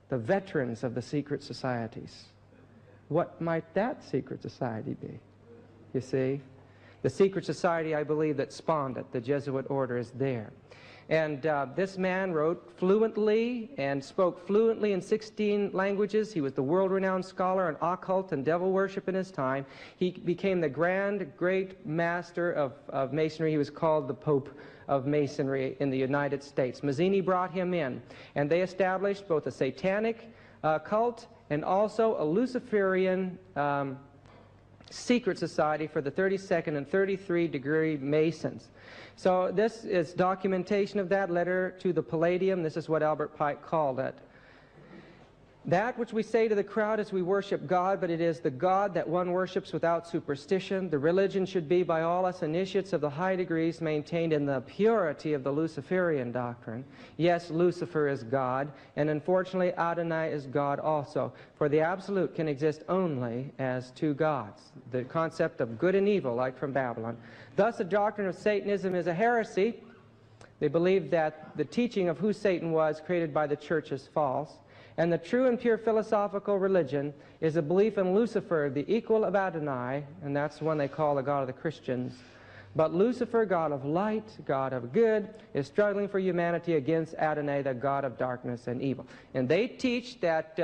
the veterans of the secret societies. What might that secret society be? You see? The secret society, I believe, that spawned it, the Jesuit order, is there. And this man wrote fluently and spoke fluently in 16 languages. He was the world-renowned scholar on occult and devil worship in his time. He became the great master of Masonry. He was called the Pope of Masonry in the United States. Mazzini brought him in, and they established both a satanic cult and also a Luciferian secret society for the 32nd and 33rd degree Masons. So this is documentation of that letter to the Palladium. This is what Albert Pike called it. That which we say to the crowd is we worship God, but it is the God that one worships without superstition. The religion should be by all us initiates of the high degrees maintained in the purity of the Luciferian doctrine. Yes, Lucifer is God, and unfortunately Adonai is God also. For the absolute can exist only as two gods. The concept of good and evil, like from Babylon. Thus the doctrine of Satanism is a heresy. They believe that the teaching of who Satan was created by the church is false. And the true and pure philosophical religion is a belief in Lucifer, the equal of Adonai, and that's the one they call the God of the Christians. But Lucifer, God of light, God of good, is struggling for humanity against Adonai, the God of darkness and evil. And they teach that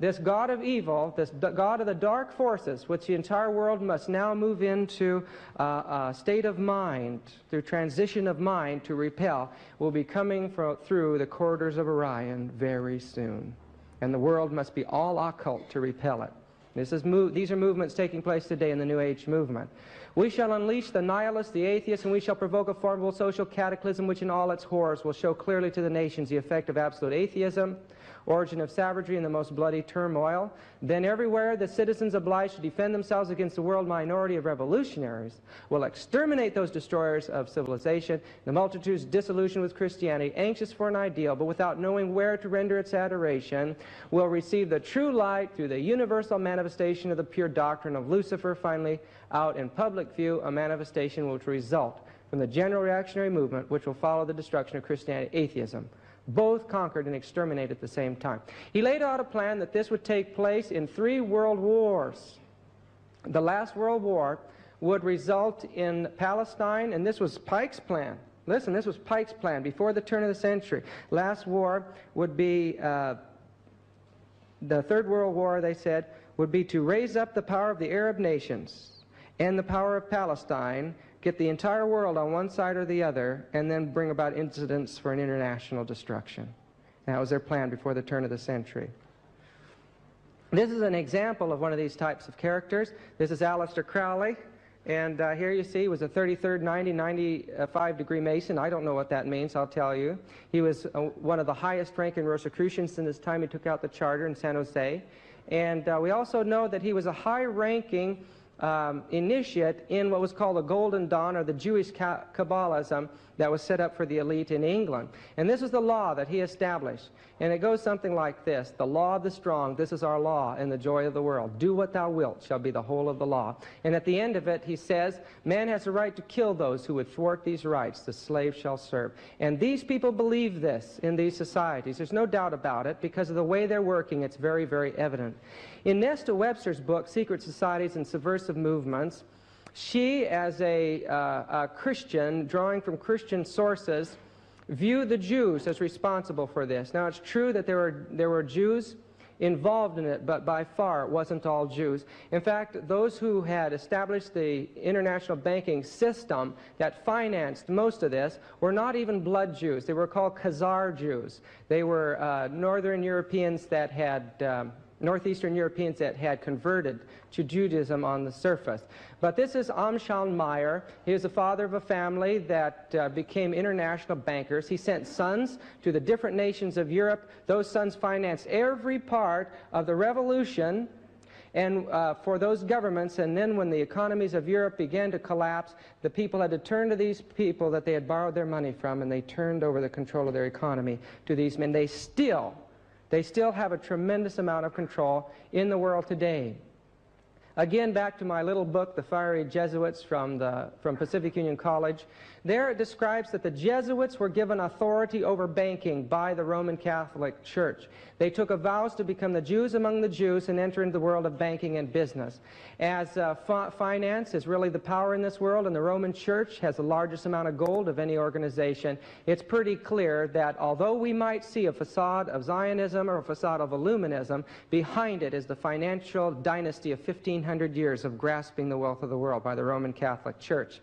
this God of evil, this God of the dark forces, which the entire world must now move into a state of mind, through transition of mind to repel, will be coming through the corridors of Orion very soon. And the world must be all occult to repel it. These are movements taking place today in the New Age movement. We shall unleash the nihilist, the atheist, and we shall provoke a formidable social cataclysm which in all its horrors will show clearly to the nations the effect of absolute atheism, origin of savagery, and the most bloody turmoil. Then everywhere the citizens obliged to defend themselves against the world minority of revolutionaries will exterminate those destroyers of civilization. The multitudes disillusioned with Christianity, anxious for an ideal, but without knowing where to render its adoration, will receive the true light through the universal manifestation of the pure doctrine of Lucifer. Finally, out in public view, a manifestation which will result from the general reactionary movement which will follow the destruction of Christianity, atheism, both conquered and exterminated at the same time. He laid out a plan that this would take place in 3 world wars. The last world war would result in Palestine, and this was Pike's plan. Listen, this was Pike's plan before the turn of the century. Last war would be, the Third World War, they said, would be to raise up the power of the Arab nations and the power of Palestine, get the entire world on one side or the other, and then bring about incidents for an international destruction. And that was their plan before the turn of the century. This is an example of one of these types of characters. This is Aleister Crowley, and here you see he was a 33rd, 95 degree Mason. I don't know what that means, I'll tell you. He was one of the highest ranking Rosicrucians in his time. He took out the charter in San Jose. And we also know that he was a high-ranking initiate in what was called the Golden Dawn, or the Jewish Kabbalism that was set up for the elite in England. And this is the law that he established. And it goes something like this: the law of the strong, this is our law, and the joy of the world. Do what thou wilt shall be the whole of the law. And at the end of it, he says, man has a right to kill those who would thwart these rights. The slave shall serve. And these people believe this in these societies. There's no doubt about it. Because of the way they're working, it's very, very evident. In Nesta Webster's book, Secret Societies and Subversive Movements, she, as a Christian, drawing from Christian sources, viewed the Jews as responsible for this. Now, it's true that there were Jews involved in it, but by far it wasn't all Jews. In fact, those who had established the international banking system that financed most of this were not even blood Jews. They were called Khazar Jews. They were Northeastern Europeans that had converted to Judaism on the surface. But this is Amschan Meyer. He was the father of a family that became international bankers. He sent sons to the different nations of Europe. Those sons financed every part of the revolution and for those governments. And then when the economies of Europe began to collapse, the people had to turn to these people that they had borrowed their money from, and they turned over the control of their economy to these men. They still have a tremendous amount of control in the world today. Again, back to my little book, The Fiery Jesuits from Pacific Union College. There it describes that the Jesuits were given authority over banking by the Roman Catholic Church. They took a vows to become the Jews among the Jews and enter into the world of banking and business. As finance is really the power in this world, and the Roman Church has the largest amount of gold of any organization, it's pretty clear that although we might see a facade of Zionism or a facade of Illuminism, behind it is the financial dynasty of 1,500 years of grasping the wealth of the world by the Roman Catholic Church.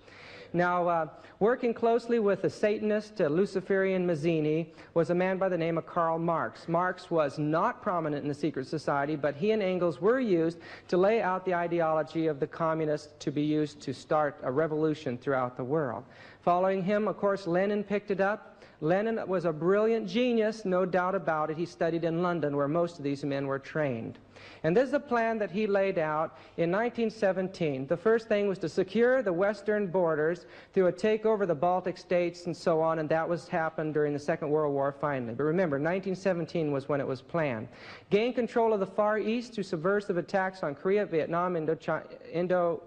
Now, working closely with the Satanist Luciferian Mazzini was a man by the name of Karl Marx. Marx was not prominent in the secret society, but he and Engels were used to lay out the ideology of the communists to be used to start a revolution throughout the world. Following him, of course, Lenin picked it up. Lenin was a brilliant genius, no doubt about it. He studied in London, where most of these men were trained. And this is a plan that he laid out in 1917. The first thing was to secure the western borders through a takeover of the Baltic states and so on, and that was happened during the Second World War finally. But remember, 1917 was when it was planned. Gain control of the Far East through subversive attacks on Korea, Vietnam, Indonesia,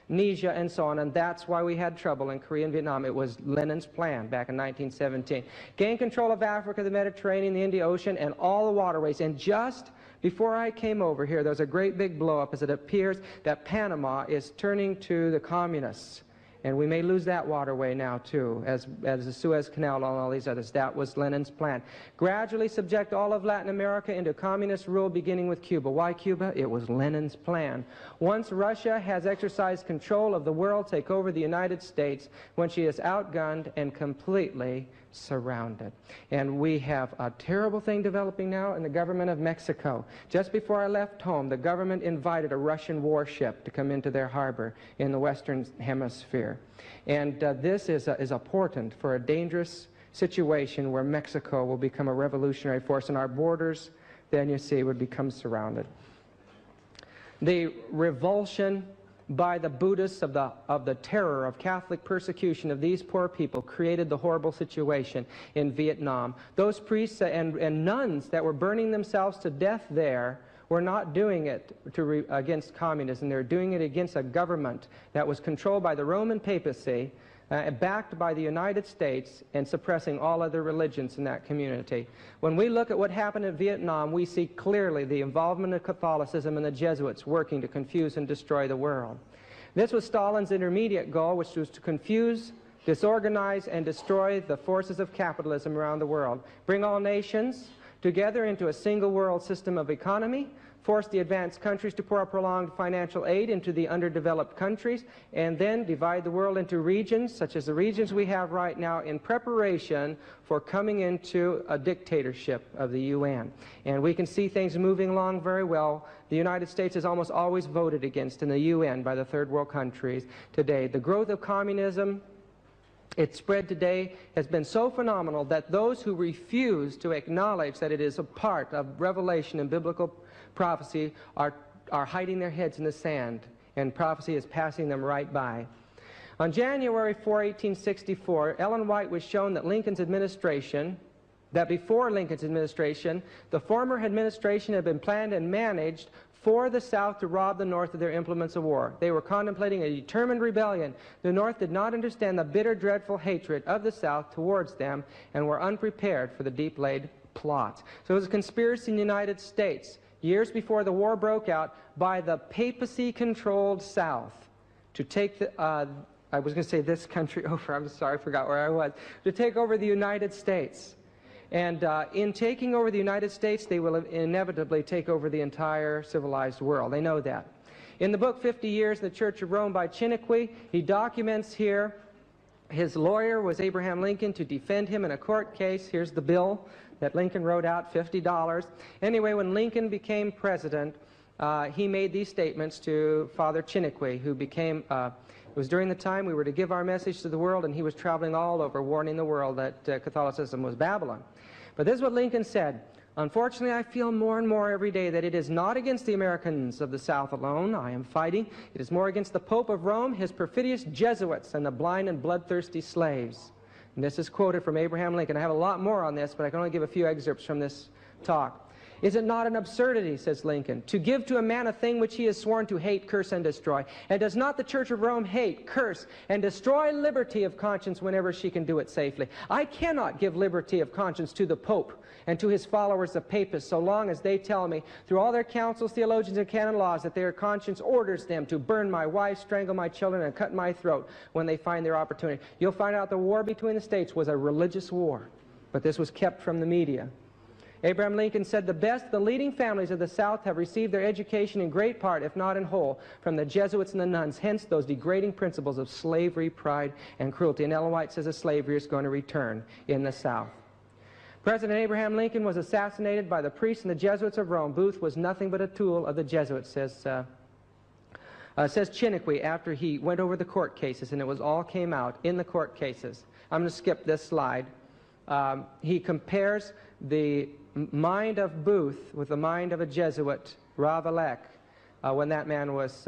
and so on, and that's why we had trouble in Korea and Vietnam. It was Lenin's plan back in 1917. Gain control of Africa, the Mediterranean, the Indian Ocean, and all the waterways. And just before I came over here, there was a great big blow-up as it appears that Panama is turning to the communists. And we may lose that waterway now, too, as the Suez Canal and all these others. That was Lenin's plan. Gradually subject all of Latin America into communist rule, beginning with Cuba. Why Cuba? It was Lenin's plan. Once Russia has exercised control of the world, take over the United States, when she is outgunned and completely surrounded. And we have a terrible thing developing now in the government of Mexico. Just before I left home, the government invited a Russian warship to come into their harbor in the Western Hemisphere. And this is a portent for a dangerous situation where Mexico will become a revolutionary force, and our borders, then you see, would become surrounded. The revulsion by the Buddhists of the terror of Catholic persecution of these poor people created the horrible situation in Vietnam. Those priests and nuns that were burning themselves to death there were not doing it against communism. They were doing it against a government that was controlled by the Roman Papacy, backed by the United States, and suppressing all other religions in that community. When we look at what happened in Vietnam, we see clearly the involvement of Catholicism and the Jesuits working to confuse and destroy the world. This was Stalin's intermediate goal, which was to confuse, disorganize, and destroy the forces of capitalism around the world. Bring all nations together into a single world system of economy, force the advanced countries to pour prolonged financial aid into the underdeveloped countries, and then divide the world into regions, such as the regions we have right now, in preparation for coming into a dictatorship of the UN. And we can see things moving along very well. The United States is almost always voted against in the UN by the third world countries today. The growth of communism, its spread today, has been so phenomenal that those who refuse to acknowledge that it is a part of revelation and biblical prophecy are hiding their heads in the sand, and prophecy is passing them right by. On January 4, 1864, Ellen White was shown that before Lincoln's administration, the former administration had been planned and managed for the South to rob the North of their implements of war. They were contemplating a determined rebellion. The North did not understand the bitter, dreadful hatred of the South towards them and were unprepared for the deep-laid plots. So it was a conspiracy in the United States, years before the war broke out, by the Papacy-controlled South to take the, I was going to say this country over, I'm sorry, I forgot where I was, to take over the United States. And in taking over the United States, they will inevitably take over the entire civilized world. They know that. In the book 50 Years in the Church of Rome by Chiniquy, he documents here his lawyer was Abraham Lincoln to defend him in a court case. Here's the bill that Lincoln wrote out, $50. Anyway, when Lincoln became president, he made these statements to Father Chiniquy, who became... It was during the time we were to give our message to the world, and he was traveling all over warning the world that Catholicism was Babylon. But this is what Lincoln said. Unfortunately, I feel more and more every day that it is not against the Americans of the South alone I am fighting. It is more against the Pope of Rome, his perfidious Jesuits, and the blind and bloodthirsty slaves. And this is quoted from Abraham Lincoln. I have a lot more on this, but I can only give a few excerpts from this talk. Is it not an absurdity, says Lincoln, to give to a man a thing which he has sworn to hate, curse, and destroy? And does not the Church of Rome hate, curse, and destroy liberty of conscience whenever she can do it safely? I cannot give liberty of conscience to the Pope and to his followers, the papists, so long as they tell me, through all their councils, theologians, and canon laws, that their conscience orders them to burn my wife, strangle my children, and cut my throat when they find their opportunity. You'll find out the war between the states was a religious war, but this was kept from the media. Abraham Lincoln said, the leading families of the South have received their education in great part, if not in whole, from the Jesuits and the nuns, hence those degrading principles of slavery, pride, and cruelty. And Ellen White says that slavery is going to return in the South. President Abraham Lincoln was assassinated by the priests and the Jesuits of Rome. Booth was nothing but a tool of the Jesuits, says Chiniquy, after he went over the court cases, and it was all came out in the court cases. I'm going to skip this slide. He compares the mind of Booth with the mind of a Jesuit, Ravaillac, when that man was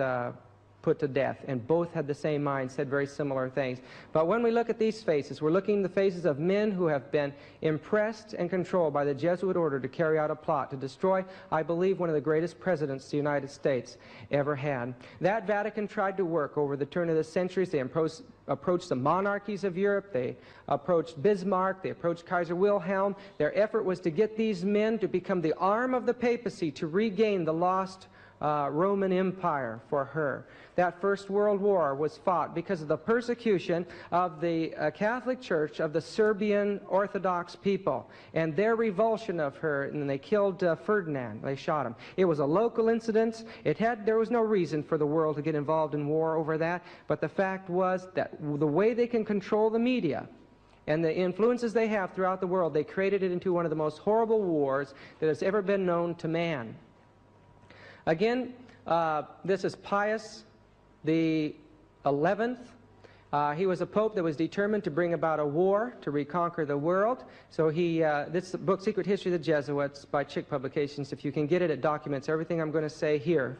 put to death, and both had the same mind, said very similar things. But when we look at these faces, we're looking at the faces of men who have been impressed and controlled by the Jesuit order to carry out a plot to destroy, I believe, one of the greatest presidents the United States ever had. That Vatican tried to work over the turn of the centuries. They approached the monarchies of Europe. They approached Bismarck. They approached Kaiser Wilhelm. Their effort was to get these men to become the arm of the papacy to regain the lost Roman Empire for her. That First World War was fought because of the persecution of the Catholic Church of the Serbian Orthodox people and their revulsion of her, and they killed Ferdinand. They shot him. It was a local incident. There was no reason for the world to get involved in war over that, but the fact was that the way they can control the media and the influences they have throughout the world, they created it into one of the most horrible wars that has ever been known to man. Again, this is Pius the 11th. He was a pope that was determined to bring about a war to reconquer the world. So this book, Secret History of the Jesuits, by Chick Publications, if you can get it, it documents everything I'm going to say here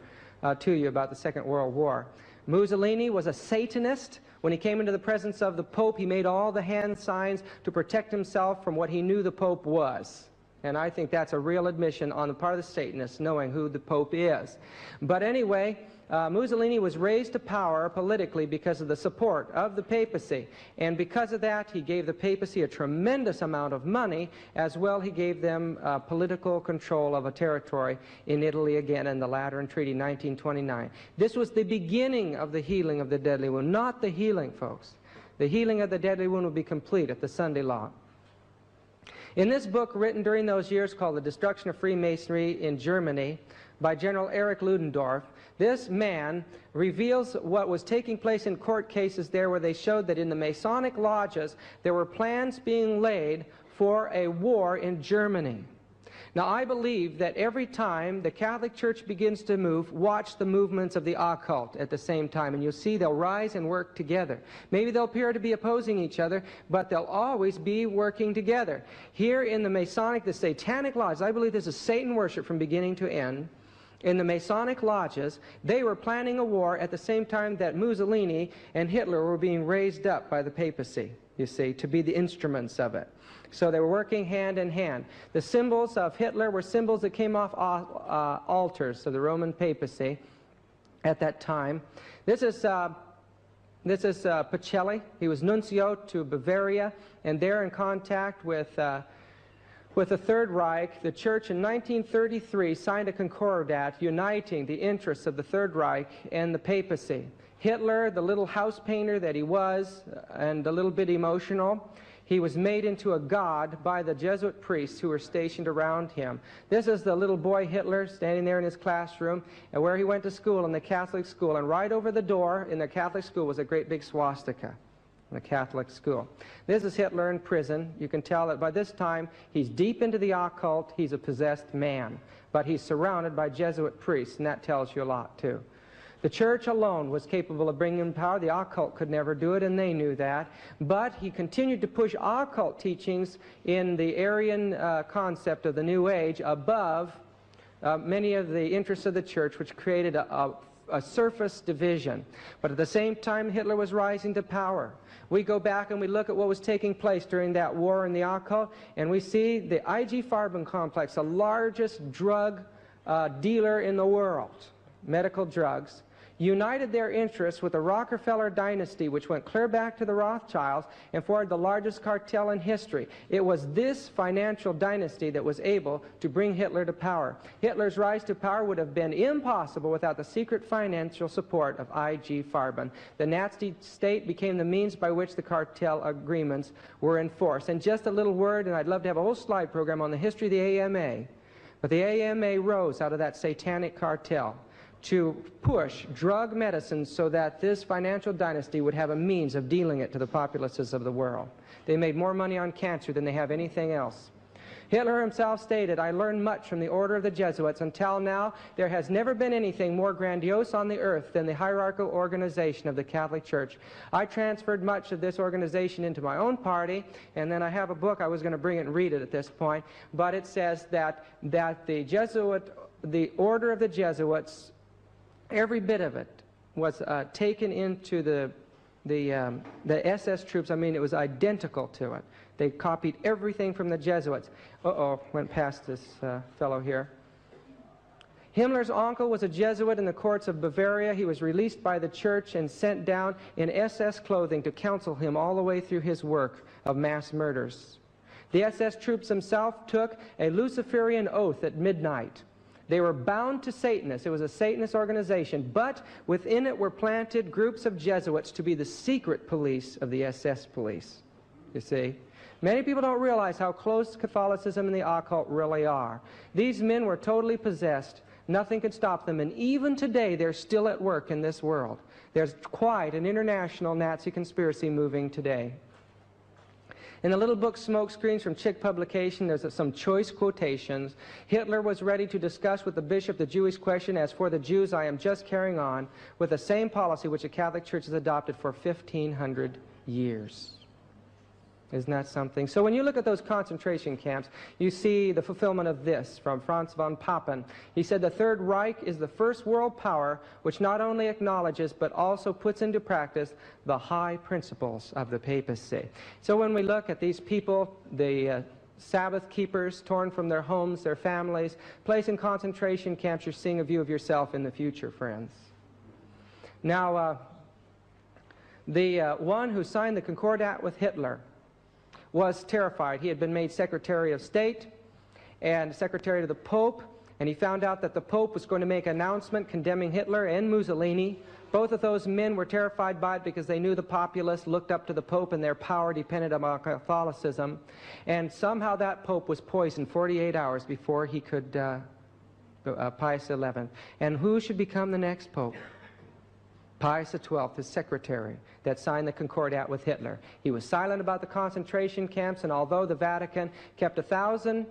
to you about the Second World War. Mussolini was a Satanist. When he came into the presence of the Pope, he made all the hand signs to protect himself from what he knew the Pope was. And I think that's a real admission on the part of the Satanists, knowing who the Pope is. But anyway, Mussolini was raised to power politically because of the support of the papacy. And because of that, he gave the papacy a tremendous amount of money. As well, he gave them political control of a territory in Italy again in the Lateran Treaty, 1929. This was the beginning of the healing of the deadly wound. Not the healing, folks. The healing of the deadly wound will be complete at the Sunday law. In this book written during those years called The Destruction of Freemasonry in Germany by General Erich Ludendorff, this man reveals what was taking place in court cases there, where they showed that in the Masonic lodges there were plans being laid for a war in Germany. Now, I believe that every time the Catholic Church begins to move, watch the movements of the occult at the same time, and you'll see they'll rise and work together. Maybe they'll appear to be opposing each other, but they'll always be working together. Here in the Masonic, the Satanic lodges, I believe this is Satan worship from beginning to end. In the Masonic lodges, they were planning a war at the same time that Mussolini and Hitler were being raised up by the papacy, you see, to be the instruments of it. So they were working hand in hand. The symbols of Hitler were symbols that came off altars of the Roman papacy at that time. This is Pacelli. He was nuncio to Bavaria, and there in contact with the Third Reich. The Church in 1933 signed a concordat uniting the interests of the Third Reich and the papacy. Hitler, the little house painter that he was, and a little bit emotional, he was made into a god by the Jesuit priests who were stationed around him. This is the little boy Hitler standing there in his classroom, and where he went to school, in the Catholic school. And right over the door in the Catholic school was a great big swastika in the Catholic school. This is Hitler in prison. You can tell that by this time he's deep into the occult. He's a possessed man. But he's surrounded by Jesuit priests, and that tells you a lot too. The Church alone was capable of bringing him power. The occult could never do it, and they knew that. But he continued to push occult teachings in the Aryan concept of the New Age above many of the interests of the Church, which created a a surface division. But at the same time, Hitler was rising to power. We go back and we look at what was taking place during that war in the occult, and we see the IG Farben complex, the largest drug dealer in the world, medical drugs, united their interests with the Rockefeller dynasty, which went clear back to the Rothschilds and formed the largest cartel in history. It was this financial dynasty that was able to bring Hitler to power. Hitler's rise to power would have been impossible without the secret financial support of IG Farben. The Nazi state became the means by which the cartel agreements were enforced. And just a little word, and I'd love to have a whole slide program on the history of the AMA, but the AMA rose out of that satanic cartel to push drug medicines so that this financial dynasty would have a means of dealing it to the populaces of the world. They made more money on cancer than they have anything else. Hitler himself stated, "I learned much from the order of the Jesuits. Until now, there has never been anything more grandiose on the earth than the hierarchical organization of the Catholic Church. I transferred much of this organization into my own party," and then I have a book, I was going to bring it and read it at this point, but it says that the order of the Jesuits, every bit of it was taken into the SS troops. I mean, it was identical to it. They copied everything from the Jesuits. Went past this fellow here. Himmler's uncle was a Jesuit in the courts of Bavaria. He was released by the church and sent down in SS clothing to counsel him all the way through his work of mass murders. The SS troops themselves took a Luciferian oath at midnight. They were bound to Satanists. It was a Satanist organization, but within it were planted groups of Jesuits to be the secret police of the SS police, you see. Many people don't realize how close Catholicism and the occult really are. These men were totally possessed. Nothing could stop them, and even today they're still at work in this world. There's quite an international Nazi conspiracy moving today. In the little book Smoke Screens from Chick Publication, there's some choice quotations. Hitler was ready to discuss with the bishop the Jewish question. As for the Jews, I am just carrying on with the same policy which the Catholic Church has adopted for 1,500 years. Isn't that something? So when you look at those concentration camps, you see the fulfillment of this from Franz von Papen. He said the Third Reich is the first world power which not only acknowledges but also puts into practice the high principles of the papacy. So when we look at these people, the Sabbath keepers torn from their homes, their families, placed in concentration camps, you're seeing a view of yourself in the future, friends. Now, the one who signed the Concordat with Hitler was terrified. He had been made Secretary of State and Secretary to the Pope, and he found out that the Pope was going to make an announcement condemning Hitler and Mussolini. Both of those men were terrified by it because they knew the populace looked up to the Pope and their power depended on Catholicism. And somehow that Pope was poisoned 48 hours before he could, Pius XI. And who should become the next Pope? Pius XII, his secretary, that signed the Concordat with Hitler. He was silent about the concentration camps, and although the Vatican kept 1,000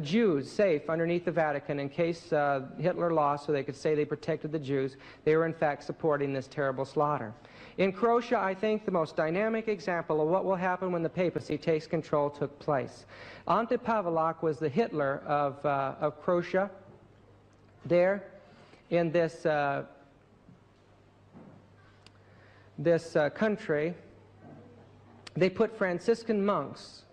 Jews safe underneath the Vatican in case Hitler lost so they could say they protected the Jews, they were in fact supporting this terrible slaughter. In Croatia, I think the most dynamic example of what will happen when the papacy takes control took place. Ante Pavlak was the Hitler of Croatia. There, in this country, they put Franciscan monks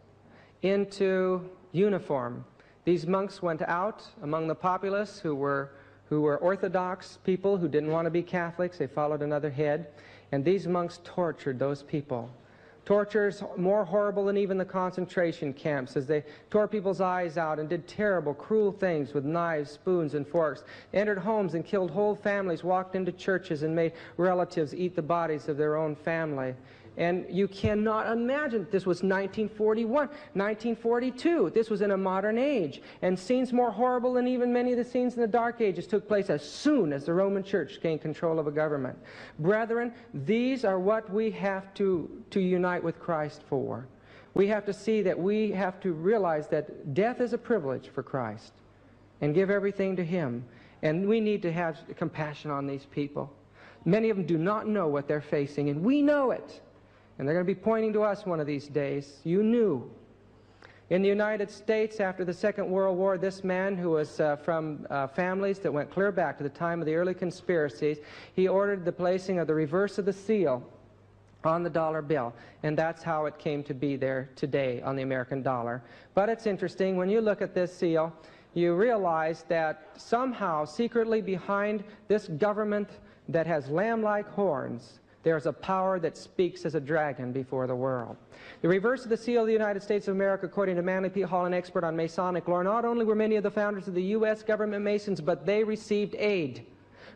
into uniform. These monks went out among the populace who were Orthodox people who didn't want to be Catholics. They followed another head, and these monks tortured those people. Tortures more horrible than even the concentration camps, as they tore people's eyes out and did terrible, cruel things with knives, spoons, and forks. They entered homes and killed whole families, walked into churches and made relatives eat the bodies of their own family. And you cannot imagine, this was 1941, 1942. This was in a modern age. And scenes more horrible than even many of the scenes in the Dark Ages took place as soon as the Roman Church gained control of a government. Brethren, these are what we have to unite with Christ for. We have to see that we have to realize that death is a privilege for Christ and give everything to Him. And we need to have compassion on these people. Many of them do not know what they're facing, and we know it. And they're going to be pointing to us one of these days. You knew. In the United States, after the Second World War, this man, who was from families that went clear back to the time of the early conspiracies, he ordered the placing of the reverse of the seal on the dollar bill, and that's how it came to be there today on the American dollar. But it's interesting, when you look at this seal, you realize that somehow, secretly behind this government that has lamb-like horns, there's a power that speaks as a dragon before the world. The reverse of the seal of the United States of America, according to Manly P. Hall, an expert on Masonic lore, not only were many of the founders of the U.S. government Masons, but they received aid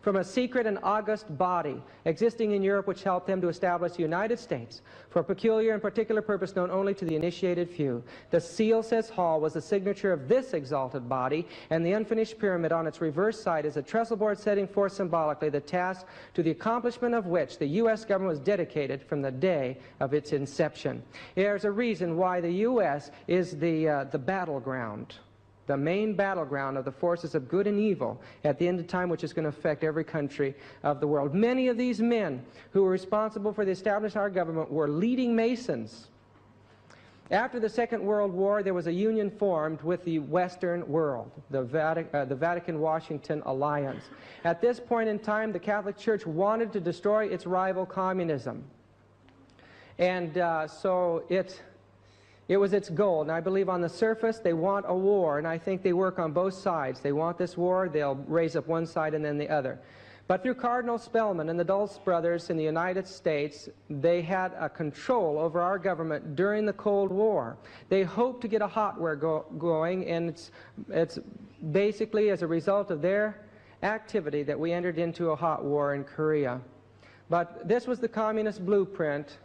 from a secret and august body existing in Europe which helped them to establish the United States for a peculiar and particular purpose known only to the initiated few. The seal, says Hall, was the signature of this exalted body, and the unfinished pyramid on its reverse side is a trestle board setting forth symbolically the task to the accomplishment of which the U.S. government was dedicated from the day of its inception. There's a reason why the U.S. is the battleground, the main battleground of the forces of good and evil at the end of time, which is going to affect every country of the world. Many of these men who were responsible for the establishment of our government were leading Masons. After the Second World War, there was a union formed with the Western world, the Vatican-Washington Alliance. At this point in time, the Catholic Church wanted to destroy its rival communism. And so it was its goal, and I believe on the surface they want a war, and I think they work on both sides. They want this war, they'll raise up one side and then the other. But through Cardinal Spellman and the Dulles brothers in the United States, they had a control over our government during the Cold War. They hoped to get a hot war going, and it's basically as a result of their activity that we entered into a hot war in Korea. But this was the communist blueprint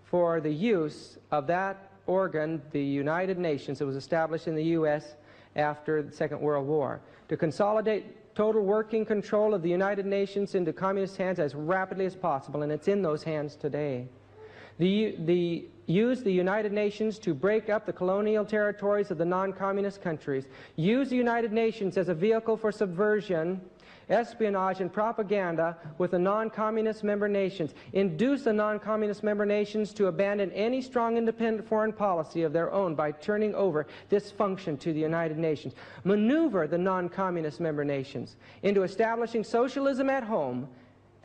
for the use of that organ, the United Nations, that was established in the U.S. after the Second World War, to consolidate total working control of the United Nations into communist hands as rapidly as possible, and it's in those hands today. Use the United Nations to break up the colonial territories of the non-communist countries. Use the United Nations as a vehicle for subversion, espionage, and propaganda with the non-communist member nations. Induce the non-communist member nations to abandon any strong independent foreign policy of their own by turning over this function to the United Nations. Maneuver the non-communist member nations into establishing socialism at home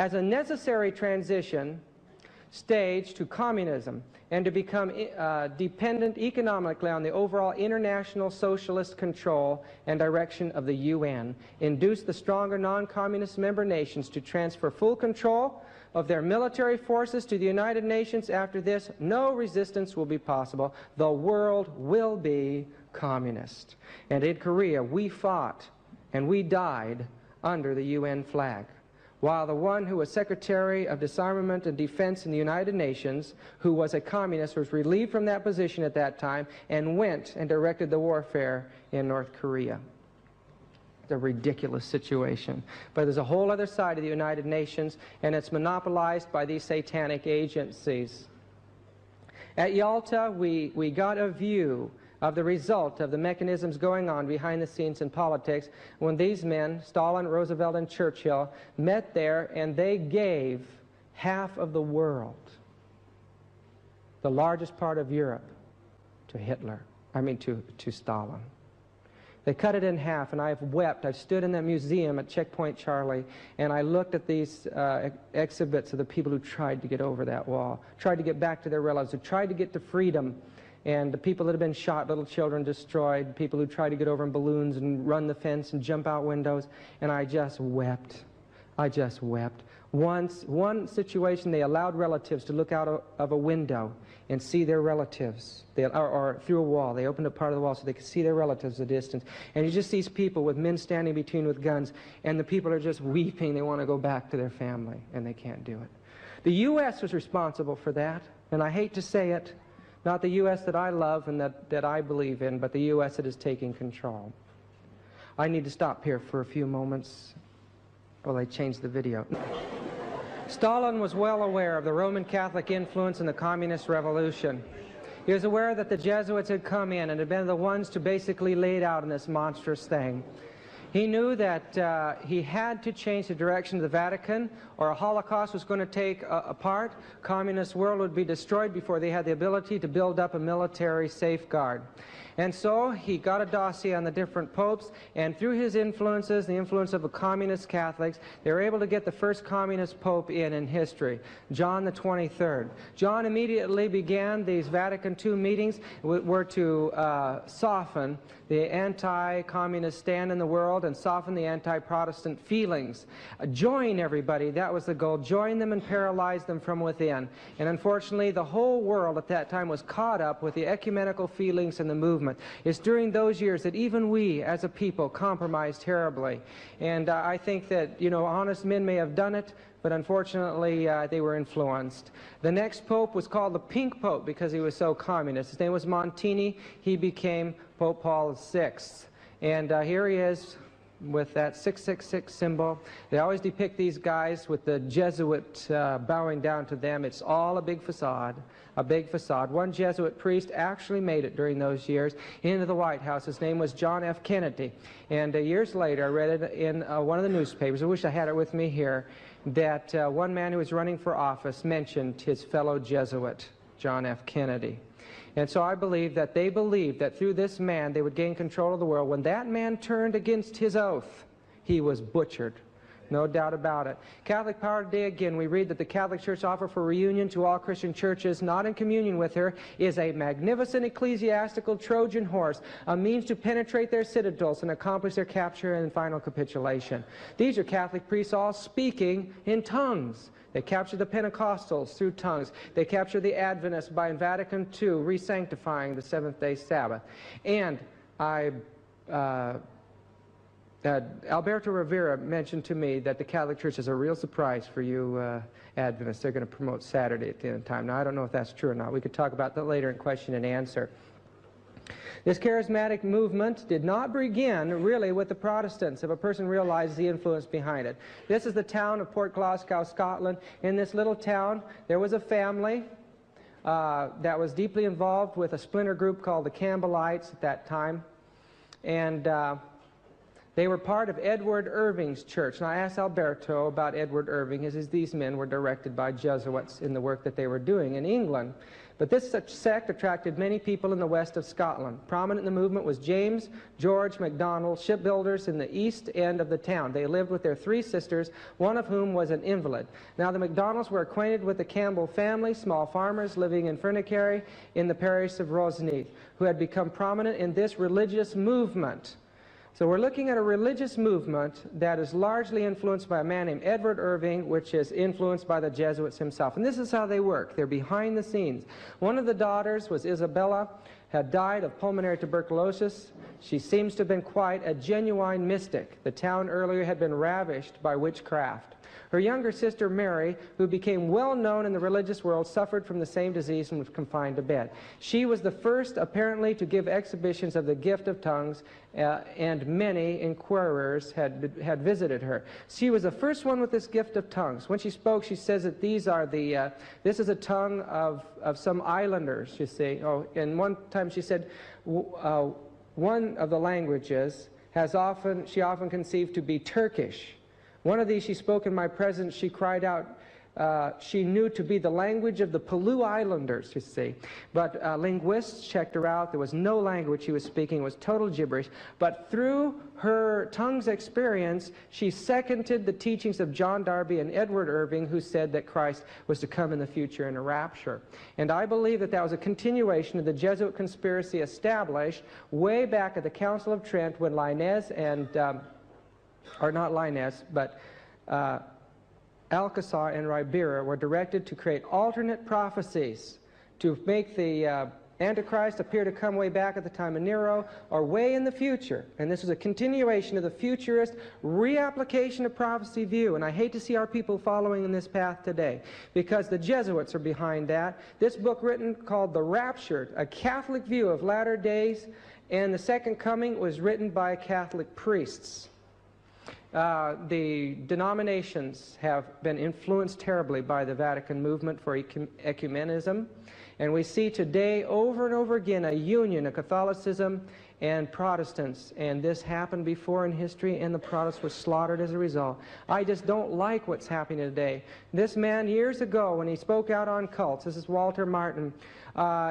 as a necessary transition stage to communism, and to become dependent economically on the overall international socialist control and direction of the UN. Induce the stronger non-communist member nations to transfer full control of their military forces to the United Nations. After this, no resistance will be possible. The world will be communist. And in Korea, we fought and we died under the UN flag, while the one who was Secretary of Disarmament and Defense in the United Nations, who was a communist, was relieved from that position at that time and went and directed the warfare in North Korea. It's a ridiculous situation. But there's a whole other side of the United Nations, and it's monopolized by these satanic agencies. At Yalta, we got a view of the result of the mechanisms going on behind the scenes in politics when these men, Stalin, Roosevelt, and Churchill, met there, and they gave half of the world, the largest part of Europe, to to Stalin. They cut it in half, and I've wept. I've stood in that museum at Checkpoint Charlie, and I looked at these exhibits of the people who tried to get over that wall, tried to get back to their relatives, who tried to get to freedom. And the people that have been shot, little children destroyed, people who tried to get over in balloons and run the fence and jump out windows, and I just wept. I just wept. One situation, they allowed relatives to look out of a window and see their relatives, or through a wall. They opened up part of the wall so they could see their relatives at a distance. And you just see these people with men standing between with guns, and the people are just weeping. They want to go back to their family, and they can't do it. The U.S. was responsible for that, and I hate to say it, not the U.S. that I love and that I believe in, but the U.S. that is taking control. I need to stop here for a few moments. Well, they changed the video. Stalin was well aware of the Roman Catholic influence in the Communist Revolution. He was aware that the Jesuits had come in and had been the ones to basically lay it out in this monstrous thing. He knew that he had to change the direction of the Vatican, or a Holocaust was going to take apart. Communist world would be destroyed before they had the ability to build up a military safeguard. And so he got a dossier on the different popes, and through his influences, the influence of the communist Catholics, they were able to get the first communist pope in history, John the 23rd. John immediately began these Vatican II meetings were to soften the anti-communist stand in the world and soften the anti-Protestant feelings. Join everybody, that was the goal. Join them and paralyze them from within. And unfortunately, the whole world at that time was caught up with the ecumenical feelings and the movement. It's during those years that even we, as a people, compromised terribly. And I think that, you know, honest men may have done it, but unfortunately they were influenced. The next pope was called the Pink Pope because he was so communist. His name was Montini. He became Pope Paul VI. And here he is with that 666 symbol. They always depict these guys with the Jesuit bowing down to them. It's all a big facade, a big facade. One Jesuit priest actually made it during those years into the White House. His name was John F. Kennedy. And years later, I read it in one of the newspapers. I wish I had it with me here, that one man who was running for office mentioned his fellow Jesuit, John F. Kennedy. And so I believe that they believed that through this man they would gain control of the world. When that man turned against his oath, he was butchered. No doubt about it. Catholic power today, again, we read that the Catholic Church offer for reunion to all Christian churches not in communion with her is a magnificent ecclesiastical Trojan horse, a means to penetrate their citadels and accomplish their capture and final capitulation. These are Catholic priests all speaking in tongues. They capture the Pentecostals through tongues. They capture the Adventists by in Vatican II, re-sanctifying the seventh-day Sabbath. And Alberto Rivera mentioned to me that the Catholic Church is a real surprise for you Adventists. They're going to promote Saturday at the end of time. Now, I don't know if that's true or not. We could talk about that later in question and answer. This charismatic movement did not begin really with the Protestants, if a person realizes the influence behind it. This is the town of Port Glasgow, Scotland. In this little town, there was a family that was deeply involved with a splinter group called the Campbellites at that time. And they were part of Edward Irving's church. And I asked Alberto about Edward Irving, as these men were directed by Jesuits in the work that they were doing in England. But this sect attracted many people in the west of Scotland. Prominent in the movement was James George MacDonald, shipbuilders in the east end of the town. They lived with their 3 sisters, one of whom was an invalid. Now the MacDonalds were acquainted with the Campbell family, small farmers living in Furnacarry in the parish of Roseneath, who had become prominent in this religious movement. So we're looking at a religious movement that is largely influenced by a man named Edward Irving, which is influenced by the Jesuits himself. And this is how they work. They're behind the scenes. One of the daughters was Isabella, had died of pulmonary tuberculosis. She seems to have been quite a genuine mystic. The town earlier had been ravished by witchcraft. Her younger sister, Mary, who became well known in the religious world, suffered from the same disease and was confined to bed. She was the first, apparently, to give exhibitions of the gift of tongues, and many inquirers had visited her. She was the first one with this gift of tongues. When she spoke, she says that these are this is a tongue of some islanders, you see. Oh, and one time she said one of the languages she often conceived to be Turkish. One of these she spoke in my presence. She cried out she knew to be the language of the Palau Islanders, you see. But linguists checked her out. There was no language she was speaking. It was total gibberish. But through her tongues experience, she seconded the teachings of John Darby and Edward Irving, who said that Christ was to come in the future in a rapture. And I believe that that was a continuation of the Jesuit conspiracy established way back at the Council of Trent when Linnaeus and or not Linnaeus, but Alcazar and Ribera were directed to create alternate prophecies to make the Antichrist appear to come way back at the time of Nero or way in the future. And this is a continuation of the futurist reapplication of prophecy view. And I hate to see our people following in this path today because the Jesuits are behind that. This book written called The Raptured, a Catholic view of latter days, and the Second Coming was written by Catholic priests. The denominations have been influenced terribly by the Vatican movement for ecumenism, and we see today over and over again a union of Catholicism and Protestants. And this happened before in history, and the Protestants were slaughtered as a result. I just don't like what's happening today. This man, years ago, when he spoke out on cults, this is Walter Martin,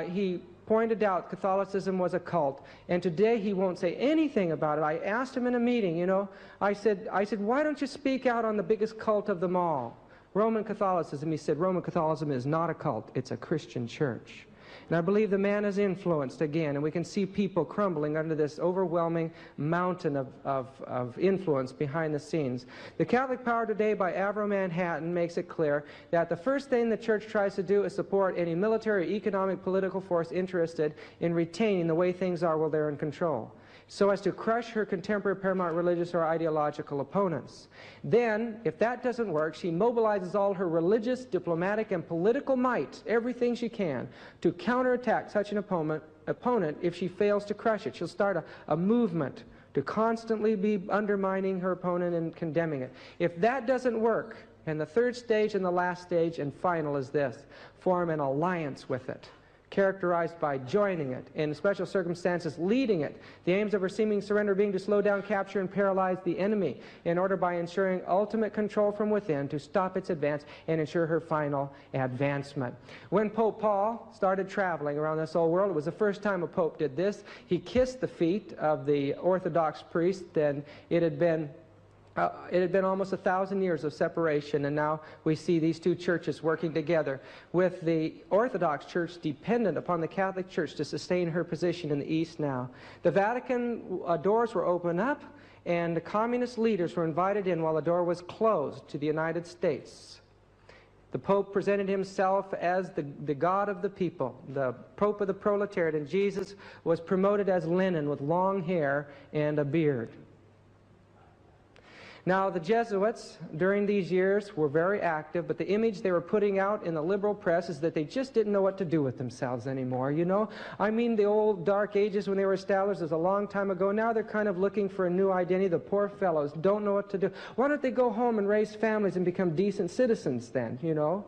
he pointed out Catholicism was a cult, and today he won't say anything about it. I asked him in a meeting, you know, I said, why don't you speak out on the biggest cult of them all, Roman Catholicism? He said, Roman Catholicism is not a cult, it's a Christian church. And I believe the man is influenced again, and we can see people crumbling under this overwhelming mountain of influence behind the scenes. The Catholic Power Today by Avro Manhattan makes it clear that the first thing the church tries to do is support any military, economic, political force interested in retaining the way things are while they're in control, so as to crush her contemporary paramount religious or ideological opponents. Then, if that doesn't work, she mobilizes all her religious, diplomatic, and political might, everything she can, to counterattack such an opponent if she fails to crush it. She'll start a movement to constantly be undermining her opponent and condemning it. If that doesn't work, and the third stage and the last stage and final is this, form an alliance with it, characterized by joining it, in special circumstances leading it. The aims of her seeming surrender being to slow down, capture, and paralyze the enemy in order by ensuring ultimate control from within to stop its advance and ensure her final advancement. When Pope Paul started traveling around this old world, it was the first time a pope did this. He kissed the feet of the Orthodox priest, and it had been almost 1,000 years of separation, and now we see these two churches working together, with the Orthodox Church dependent upon the Catholic Church to sustain her position in the East now. The Vatican doors were opened up, and the communist leaders were invited in while the door was closed to the United States. The Pope presented himself as the God of the people, the Pope of the proletariat, and Jesus was promoted as Lenin with long hair and a beard. Now, the Jesuits, during these years, were very active, but the image they were putting out in the liberal press is that they just didn't know what to do with themselves anymore, you know? I mean, the old dark ages when they were established was a long time ago. Now they're kind of looking for a new identity. The poor fellows don't know what to do. Why don't they go home and raise families and become decent citizens then, you know?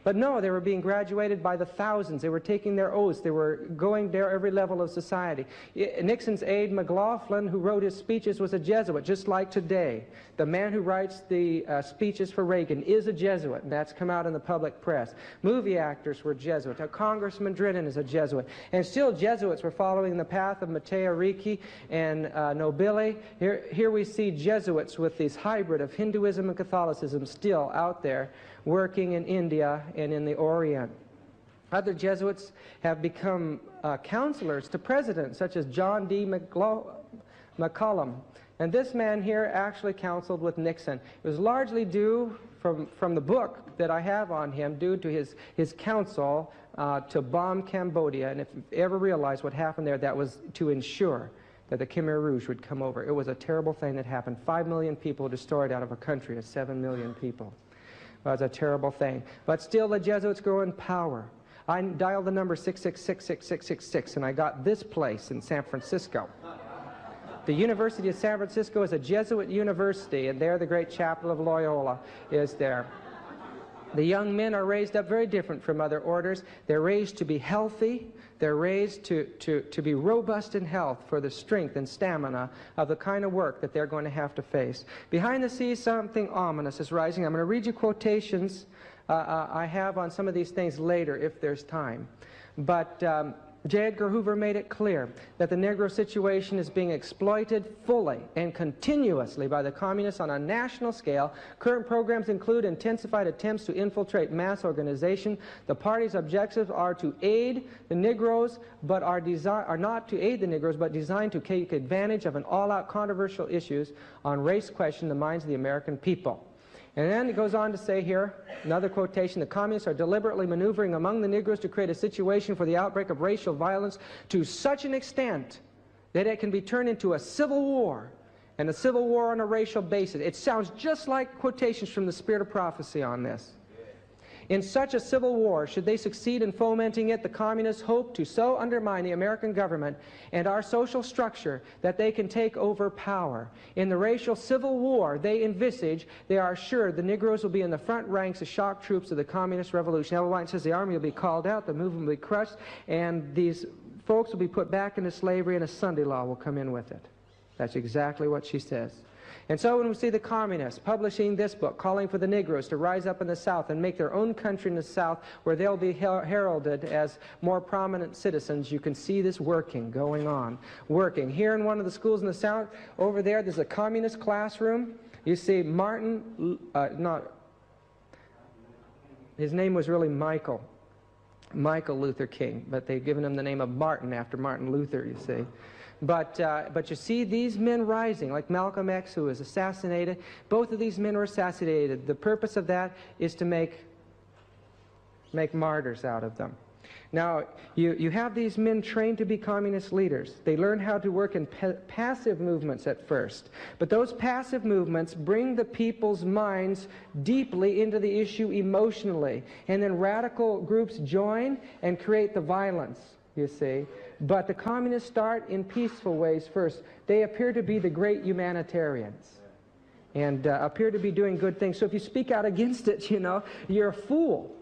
But no, they were being graduated by the thousands. They were taking their oaths. They were going to every level of society. Nixon's aide, McLaughlin, who wrote his speeches, was a Jesuit, just like today. The man who writes the speeches for Reagan is a Jesuit, and that's come out in the public press. Movie actors were Jesuits. Congressman Drennan is a Jesuit. And still Jesuits were following the path of Matteo Ricci and Nobile. Here we see Jesuits with this hybrid of Hinduism and Catholicism still out there, working in India and in the Orient. Other Jesuits have become counselors to presidents, such as John D. McCollum. And this man here actually counseled with Nixon. It was largely due, from the book that I have on him, due to his counsel to bomb Cambodia. And if you ever realize what happened there, that was to ensure that the Khmer Rouge would come over. It was a terrible thing that happened. 5 million people destroyed out of a country of 7 million people. It was a terrible thing. But still, the Jesuits grow in power. I dialed the number 6666666, and I got this place in San Francisco. The University of San Francisco is a Jesuit university, and there the great chapel of Loyola is there. The young men are raised up very different from other orders. They're raised to be healthy. They're raised to be robust in health for the strength and stamina of the kind of work that they're going to have to face. Behind the scenes, something ominous is rising. I'm going to read you quotations I have on some of these things later if there's time. But J. Edgar Hoover made it clear that the Negro situation is being exploited fully and continuously by the communists on a national scale. Current programs include intensified attempts to infiltrate mass organization. The party's objectives are to aid the Negroes, but are not to aid the Negroes, but designed to take advantage of an all-out controversial issues on race question in the minds of the American people. And then it goes on to say here, another quotation, the communists are deliberately maneuvering among the Negroes to create a situation for the outbreak of racial violence to such an extent that it can be turned into a civil war, and a civil war on a racial basis. It sounds just like quotations from the Spirit of Prophecy on this. In such a civil war, should they succeed in fomenting it, the communists hope to so undermine the American government and our social structure that they can take over power. In the racial civil war they envisage, they are sure the Negroes will be in the front ranks of shock troops of the communist revolution. Ellen White says the army will be called out, the movement will be crushed, and these folks will be put back into slavery, and a Sunday law will come in with it. That's exactly what she says. And so when we see the communists publishing this book, calling for the Negroes to rise up in the South and make their own country in the South, where they'll be heralded as more prominent citizens, you can see this going on. Here in one of the schools in the South, over there's a communist classroom. You see his name was really Michael Luther King, but they've given him the name of Martin after Martin Luther, you see. But you see these men rising, like Malcolm X, who was assassinated. Both of these men were assassinated. The purpose of that is to make martyrs out of them. Now, you have these men trained to be communist leaders. They learn how to work in passive movements at first. But those passive movements bring the people's minds deeply into the issue emotionally. And then radical groups join and create the violence, you see. But the communists start in peaceful ways first. They appear to be the great humanitarians and appear to be doing good things. So if you speak out against it, you're a fool.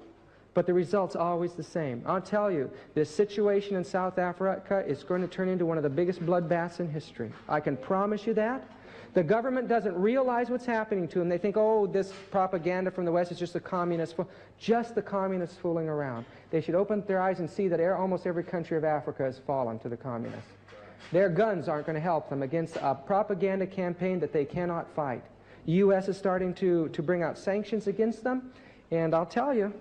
But the result's always the same. I'll tell you, this situation in South Africa is going to turn into one of the biggest bloodbaths in history. I can promise you that. The government doesn't realize what's happening to them. They think, oh, this propaganda from the West is just the communists fooling around. They should open their eyes and see that almost every country of Africa has fallen to the communists. Their guns aren't going to help them against a propaganda campaign that they cannot fight. The U.S. is starting to bring out sanctions against them, and I'll tell you,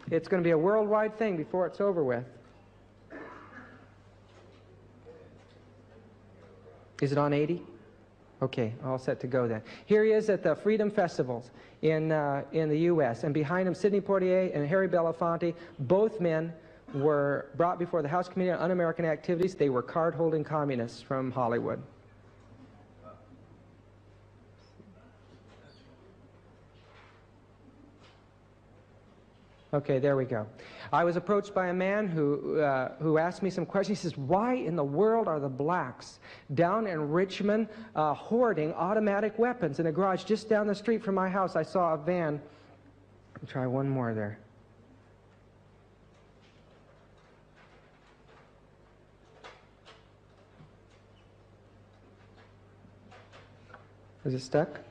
it's going to be a worldwide thing before it's over with. Is it on 80? Okay, all set to go then. Here he is at the Freedom Festivals in the U.S., and behind him, Sidney Poitier and Harry Belafonte. Both men were brought before the House Committee on Un-American Activities. They were card-holding communists from Hollywood. Okay, there we go. I was approached by a man who asked me some questions. He says, why in the world are the blacks down in Richmond hoarding automatic weapons in a garage just down the street from my house? I saw a van. I'll try one more there. Is it stuck?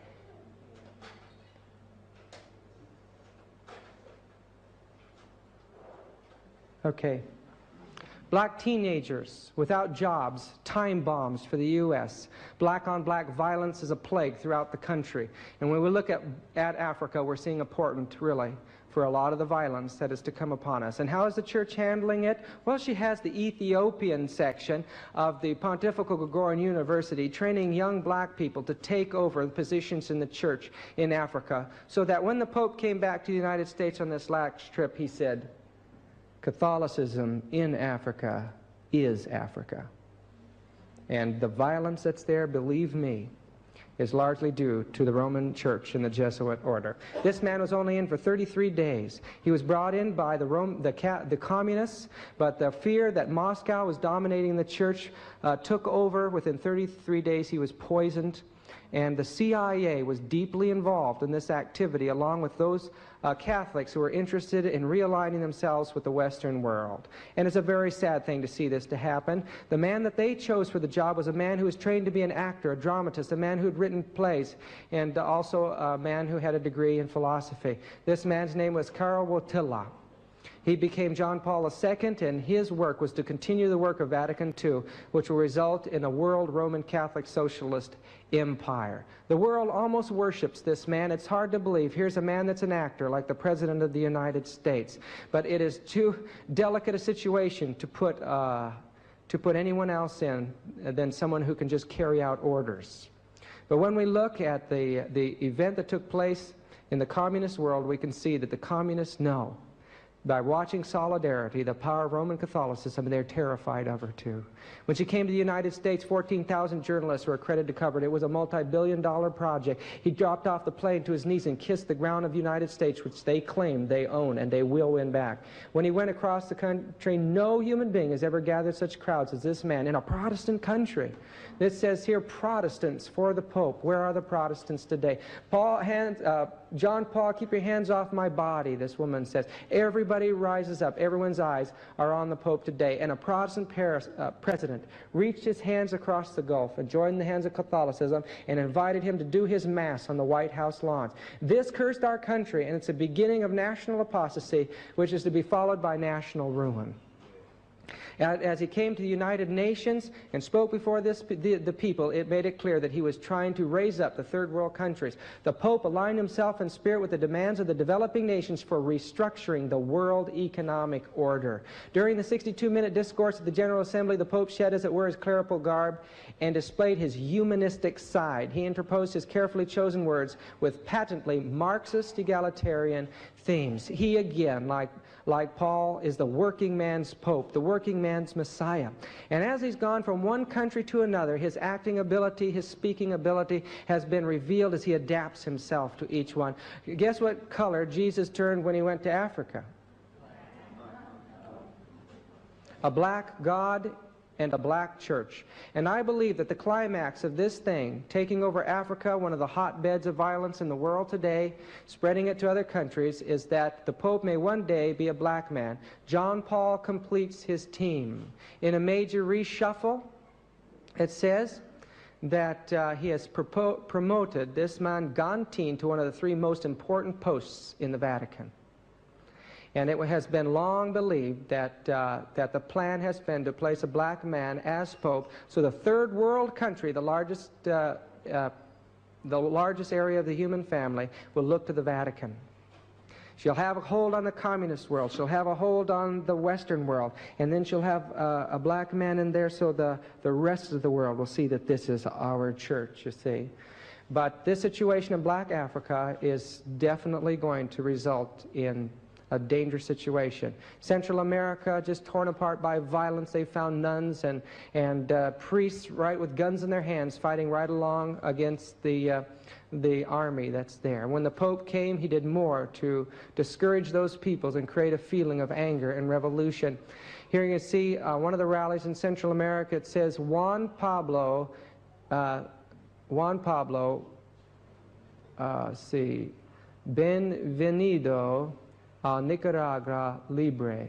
Okay. Black teenagers without jobs, time bombs for the U.S. Black-on-black violence is a plague throughout the country. And when we look at Africa, we're seeing a portent, really, for a lot of the violence that is to come upon us. And how is the church handling it? Well, she has the Ethiopian section of the Pontifical Gregorian University training young black people to take over the positions in the church in Africa, so that when the Pope came back to the United States on this last trip, he said, Catholicism in Africa is Africa. And the violence that's there, believe me, is largely due to the Roman Church and the Jesuit order. This man was only in for 33 days. He was brought in by the communists, but the fear that Moscow was dominating the church took over. Within 33 days, he was poisoned. And the CIA was deeply involved in this activity, along with those Catholics who were interested in realigning themselves with the Western world. And it's a very sad thing to see this to happen. The man that they chose for the job was a man who was trained to be an actor, a dramatist, a man who had written plays, and also a man who had a degree in philosophy. This man's name was Karl Wojtyla. He became John Paul II, and his work was to continue the work of Vatican II, which will result in a world Roman Catholic socialist empire. The world almost worships this man. It's hard to believe. Here's a man that's an actor, like the President of the United States. But it is too delicate a situation to put anyone else in than someone who can just carry out orders. But when we look at the event that took place in the communist world, we can see that the communists know, by watching Solidarity, the power of Roman Catholicism, and they're terrified of her too. When she came to the United States, 14,000 journalists were accredited to cover it. It was a multi-billion-dollar project. He dropped off the plane to his knees and kissed the ground of the United States, which they claim they own and they will win back. When he went across the country, no human being has ever gathered such crowds as this man in a Protestant country. This says here, Protestants for the Pope. Where are the Protestants today? John Paul, keep your hands off my body, this woman says. Everybody rises up. Everyone's eyes are on the Pope today. And a Protestant president reached his hands across the Gulf and joined the hands of Catholicism and invited him to do his Mass on the White House lawns. This cursed our country, and it's the beginning of national apostasy, which is to be followed by national ruin. As he came to the United Nations and spoke before the people, it made it clear that he was trying to raise up the third world countries. The Pope aligned himself in spirit with the demands of the developing nations for restructuring the world economic order. During the 62-minute discourse at the General Assembly, the Pope shed, as it were, his clerical garb and displayed his humanistic side. He interposed his carefully chosen words with patently Marxist egalitarian themes. He again, like Paul, is the working man's Pope, the working man's Messiah. And as he's gone from one country to another, his acting ability, his speaking ability has been revealed as he adapts himself to each one. Guess what color Jesus turned when he went to Africa? A black God and a black church. And I believe that the climax of this thing, taking over Africa, one of the hotbeds of violence in the world today, spreading it to other countries, is that the Pope may one day be a black man. John Paul completes his team. In a major reshuffle, it says that he has promoted this man Gantin to one of the 3 most important posts in the Vatican. And it has been long believed that the plan has been to place a black man as Pope, so the third world country, the largest area of the human family, will look to the Vatican. She'll have a hold on the communist world. She'll have a hold on the Western world. And then she'll have a black man in there, so the rest of the world will see that this is our church, you see. But this situation in black Africa is definitely going to result in a dangerous situation. Central America, just torn apart by violence. They found nuns and priests right with guns in their hands fighting right along against the army that's there. When the Pope came, he did more to discourage those peoples and create a feeling of anger and revolution. Here you see one of the rallies in Central America. It says Juan Pablo, Benvenido a Nicaragua Libre.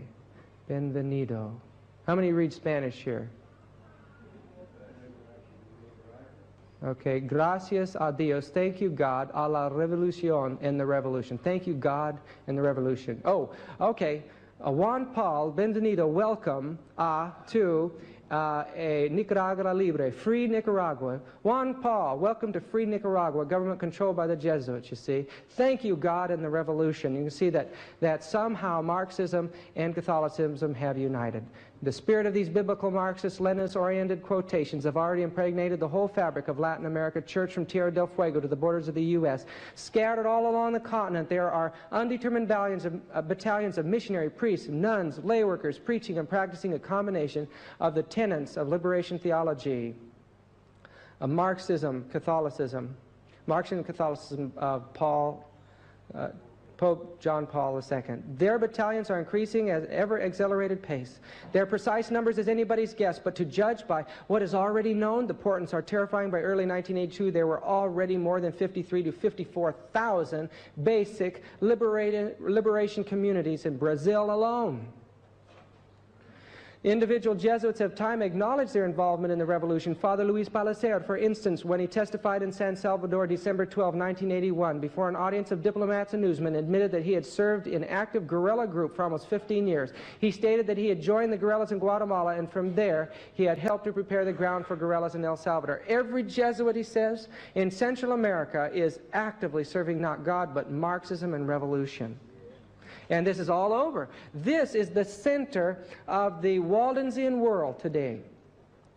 Benvenido. How many read Spanish here? Okay. Gracias a Dios. Thank you, God. A la revolución, and the revolution. Thank you, God, and the revolution. Oh, okay. Juan Paul, Benvenido, welcome to a Nicaragua Libre, free Nicaragua. Juan Paul, welcome to free Nicaragua, government controlled by the Jesuits, you see. Thank you, God, and the revolution. You can see that somehow Marxism and Catholicism have united. The spirit of these biblical Marxist, Leninist-oriented quotations have already impregnated the whole fabric of Latin America Church from Tierra del Fuego to the borders of the U.S. Scattered all along the continent, there are undetermined battalions of missionary priests, nuns, lay workers, preaching and practicing a combination of the tenets of liberation theology, of Marxism, Catholicism, of Pope John Paul II. Their battalions are increasing at ever-accelerated pace. Their precise numbers is anybody's guess, but to judge by what is already known, the portents are terrifying. By early 1982, there were already more than 53 to 54,000 basic liberation communities in Brazil alone. Individual Jesuits have time acknowledged their involvement in the revolution. Father Luis Balacer, for instance, when he testified in San Salvador December 12, 1981, before an audience of diplomats and newsmen, admitted that he had served in active guerrilla group for almost 15 years. He stated that he had joined the guerrillas in Guatemala, and from there he had helped to prepare the ground for guerrillas in El Salvador. Every Jesuit, he says, in Central America is actively serving not God but Marxism and revolution. And this is all over. This is the center of the Waldensian world today.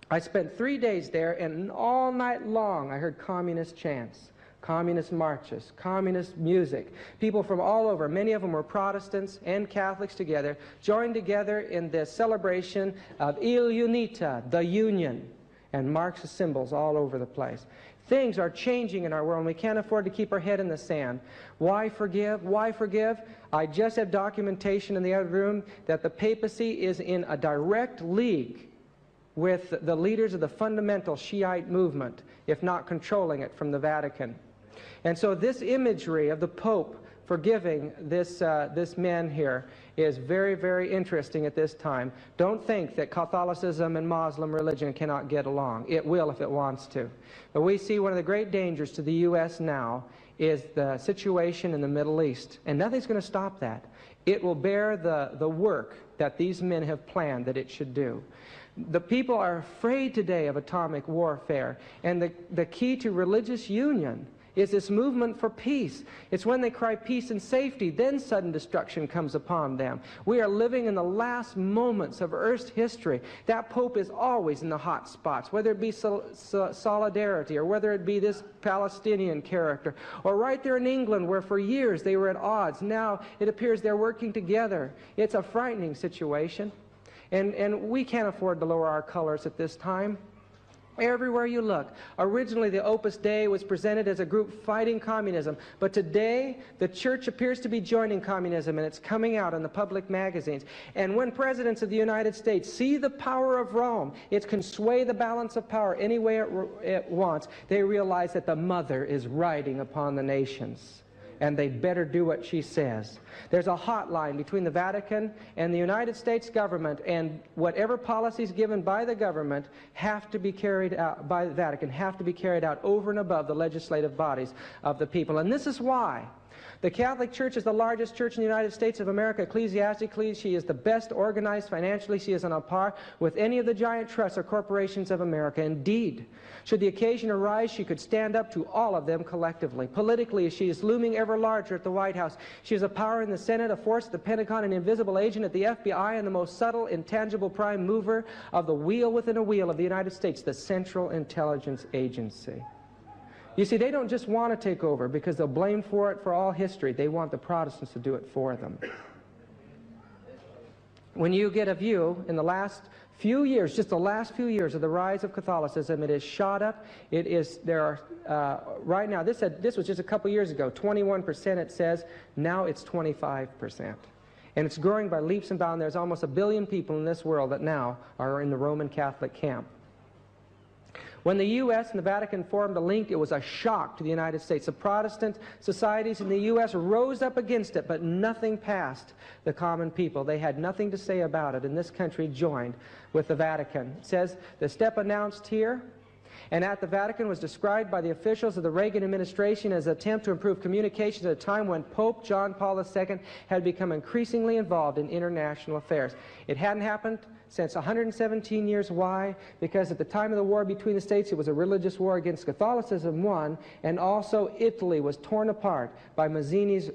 I spent 3 days there, and all night long I heard communist chants, communist marches, communist music. People from all over, many of them were Protestants and Catholics together, joined together in this celebration of Il Unita, the Union, and Marxist symbols all over the place. Things are changing in our world, and we can't afford to keep our head in the sand. Why forgive? Why forgive? I just have documentation in the other room that the papacy is in a direct league with the leaders of the fundamental Shiite movement, if not controlling it from the Vatican. And so this imagery of the Pope forgiving this man here is very, very interesting at this time. Don't think that Catholicism and Muslim religion cannot get along. It will if it wants to. But we see one of the great dangers to the U.S. now is the situation in the Middle East. And nothing's going to stop that. It will bear the work that these men have planned that it should do. The people are afraid today of atomic warfare. And the key to religious union is this movement for peace. It's when they cry peace and safety, then sudden destruction comes upon them. We are living in the last moments of Earth's history. That Pope is always in the hot spots, whether it be solidarity or whether it be this Palestinian character, or right there in England where for years they were at odds. Now it appears they're working together. It's a frightening situation. And we can't afford to lower our colors at this time. Everywhere you look. Originally, the Opus Dei was presented as a group fighting communism. But today, the church appears to be joining communism, and it's coming out in the public magazines. And when presidents of the United States see the power of Rome, it can sway the balance of power any way it wants. They realize that the mother is riding upon the nations, and they better do what she says. There's a hotline between the Vatican and the United States government, and whatever policies given by the government have to be carried out by the Vatican, have to be carried out over and above the legislative bodies of the people. And this is why the Catholic Church is the largest church in the United States of America. Ecclesiastically, she is the best organized. Financially, she is on a par with any of the giant trusts or corporations of America. Indeed, should the occasion arise, she could stand up to all of them collectively. Politically, she is looming ever larger at the White House. She is a power in the Senate, a force at the Pentagon, an invisible agent at the FBI, and the most subtle, intangible prime mover of the wheel within a wheel of the United States, the Central Intelligence Agency. You see, they don't just want to take over because they'll blame for it for all history. They want the Protestants to do it for them. When you get a view in the last few years, just the last few years of the rise of Catholicism, it is shot up. It is, there are, right now, this was just a couple years ago, 21% it says, now it's 25%. And it's growing by leaps and bounds. There's almost 1 billion people in this world that now are in the Roman Catholic camp. When the U.S. and the Vatican formed a link, it was a shock to the United States. The Protestant societies in the U.S. rose up against it, but nothing passed the common people. They had nothing to say about it, and this country joined with the Vatican. It says, the step announced here and at the Vatican was described by the officials of the Reagan administration as an attempt to improve communications at a time when Pope John Paul II had become increasingly involved in international affairs. It hadn't happened since 117 years. Why? Because at the time of the war between the states, it was a religious war against Catholicism, one, and also Italy was torn apart by Mazzini's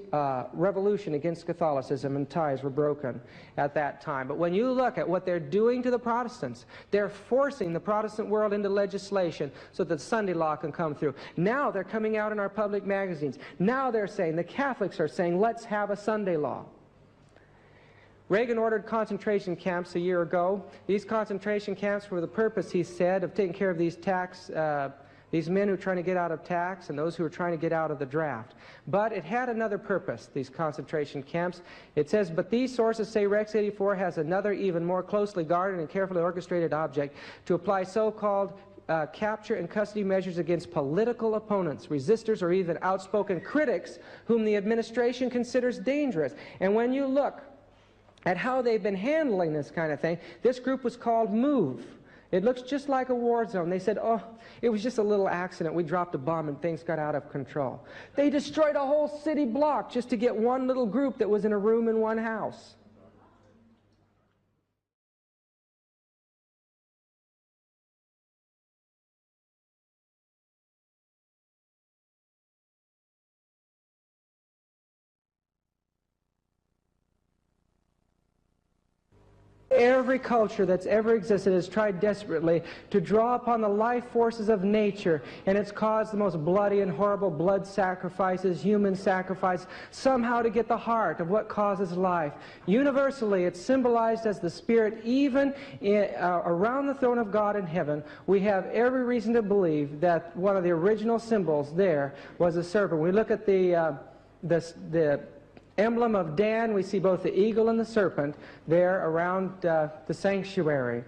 revolution against Catholicism, and ties were broken at that time. But when you look at what they're doing to the Protestants, they're forcing the Protestant world into legislation so that Sunday law can come through. Now they're coming out in our public magazines. Now they're saying, the Catholics are saying, let's have a Sunday law. Reagan ordered concentration camps a year ago. These concentration camps were the purpose, he said, of taking care of these these men who are trying to get out of tax and those who are trying to get out of the draft. But it had another purpose, these concentration camps. It says, but these sources say Rex 84 has another even more closely guarded and carefully orchestrated object to apply so-called capture and custody measures against political opponents, resistors, or even outspoken critics whom the administration considers dangerous. And when you look at how they've been handling this kind of thing, this group was called MOVE. It looks just like a war zone. They said, oh, it was just a little accident. We dropped a bomb and things got out of control. They destroyed a whole city block just to get one little group that was in a room in one house. Every culture that's ever existed has tried desperately to draw upon the life forces of nature, and it's caused the most bloody and horrible blood sacrifices, human sacrifice, somehow to get the heart of what causes life. Universally, it's symbolized as the Spirit. Even around the throne of God in heaven, we have every reason to believe that one of the original symbols there was a serpent. We look at the emblem of Dan, we see both the eagle and the serpent there around the sanctuary.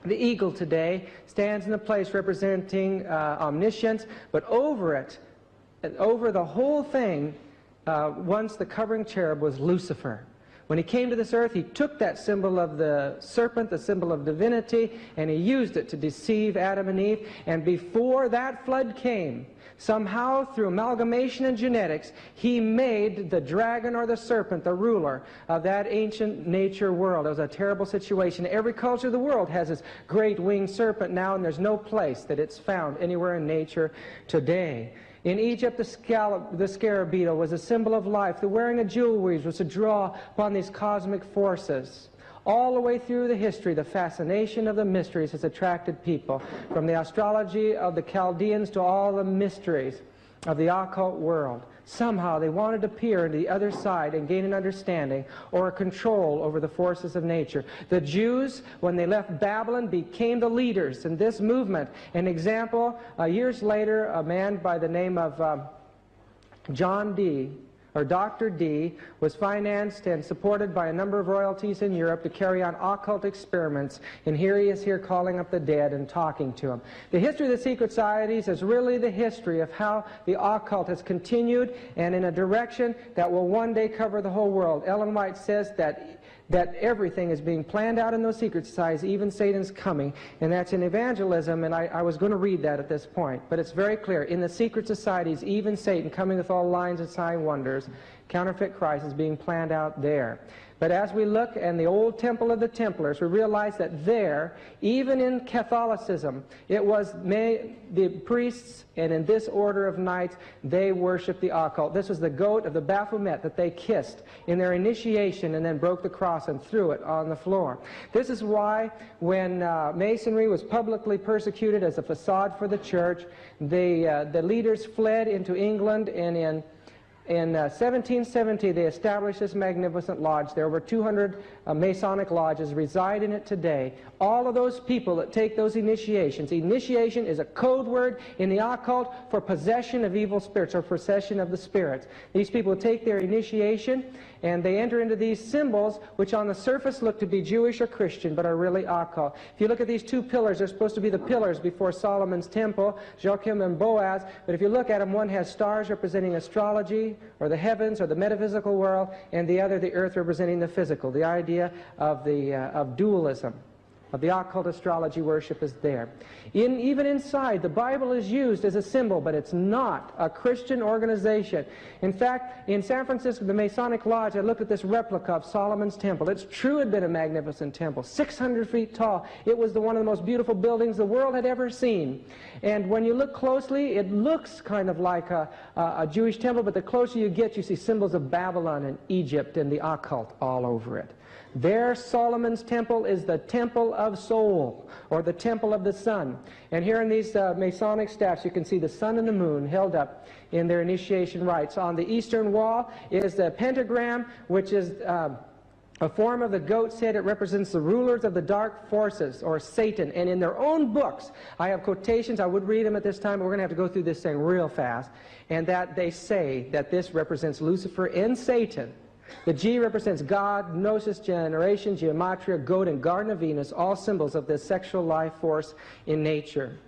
The eagle today stands in the place representing omniscience, but over it over the whole thing, once the covering cherub was Lucifer. When he came to this earth, he took that symbol of the serpent, the symbol of divinity, and he used it to deceive Adam and Eve. And before that flood came, somehow through amalgamation and genetics, he made the dragon or the serpent the ruler of that ancient nature world. It was a terrible situation. Every culture of the world has this great winged serpent now, and there's no place that it's found anywhere in nature today. In Egypt, the scarab beetle was a symbol of life. The wearing of jewelry was to draw upon these cosmic forces. All the way through the history, the fascination of the mysteries has attracted people, from the astrology of the Chaldeans to all the mysteries of the occult world. Somehow they wanted to peer into the other side and gain an understanding or a control over the forces of nature. The Jews, when they left Babylon, became the leaders in this movement. An example, years later, a man by the name of John Dee, or Dr. D, was financed and supported by a number of royalties in Europe to carry on occult experiments, and here he is here calling up the dead and talking to them. The history of the secret societies is really the history of how the occult has continued, and in a direction that will one day cover the whole world. Ellen White says that everything is being planned out in those secret societies, even Satan's coming, and that's in evangelism, and I was going to read that at this point, but it's very clear. In the secret societies, even Satan coming with all lines and sign wonders, counterfeit Christ is being planned out there. But as we look in the old temple of the Templars, we realize that there, even in Catholicism, it was the priests, and in this order of knights, they worshiped the occult. This was the goat of the Baphomet that they kissed in their initiation and then broke the cross and threw it on the floor. This is why when Masonry was publicly persecuted as a facade for the church, the leaders fled into England, and in 1770, they established this magnificent lodge. There were 200 Masonic lodges reside in it today. All of those people that take those initiations, initiation is a code word in the occult for possession of evil spirits, or possession of the spirits. These people take their initiation and they enter into these symbols which on the surface look to be Jewish or Christian but are really occult. If you look at these two pillars, they're supposed to be the pillars before Solomon's temple, Joachim and Boaz, but if you look at them, one has stars representing astrology or the heavens or the metaphysical world, and the other the earth representing the physical. The idea of dualism, of the occult astrology worship is there. Even inside, the Bible is used as a symbol, but it's not a Christian organization. In fact, in San Francisco, the Masonic Lodge, I looked at this replica of Solomon's temple. It's true it had been a magnificent temple, 600 feet tall. It was one of the most beautiful buildings the world had ever seen. And when you look closely, it looks kind of like a Jewish temple, but the closer you get, you see symbols of Babylon and Egypt and the occult all over it. There, Solomon's temple is the temple of soul, or the temple of the sun. And here in these Masonic staffs, you can see the sun and the moon held up in their initiation rites. On the eastern wall is the pentagram, which is a form of the goat's head. It represents the rulers of the dark forces, or Satan. And in their own books, I have quotations. I would read them at this time, but we're going to have to go through this thing real fast. And that they say that this represents Lucifer and Satan. The G represents God, Gnosis, generation, gematria, goat, and Garden of Venus, all symbols of this sexual life force in nature.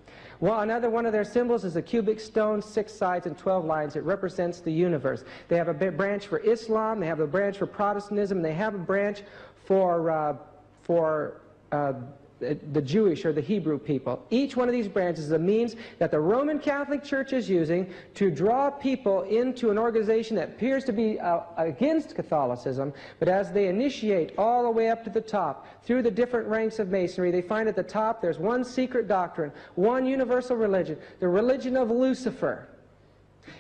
Well, another one of their symbols is a cubic stone, 6 sides and 12 lines. It represents the universe. They have a branch for Islam, they have a branch for Protestantism, they have a branch for the Jewish or the Hebrew people. Each one of these branches is a means that the Roman Catholic Church is using to draw people into an organization that appears to be against Catholicism, but as they initiate all the way up to the top, through the different ranks of Masonry, they find at the top there's one secret doctrine, one universal religion, the religion of Lucifer.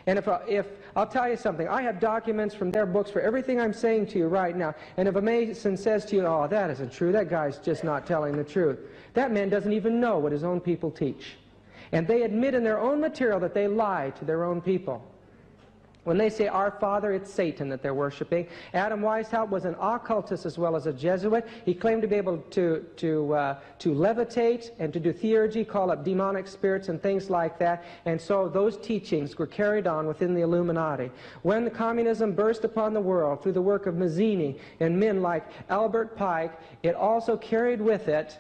And if I'll tell you something, I have documents from their books for everything I'm saying to you right now, and if a Mason says to you, oh, that isn't true, that guy's just not telling the truth, that man doesn't even know what his own people teach. And they admit in their own material that they lie to their own people. When they say our father, it's Satan that they're worshiping. Adam Weishaupt was an occultist as well as a Jesuit. He claimed to be able to levitate and to do theurgy, call up demonic spirits and things like that. And so those teachings were carried on within the Illuminati. When the communism burst upon the world through the work of Mazzini and men like Albert Pike, it also carried with it,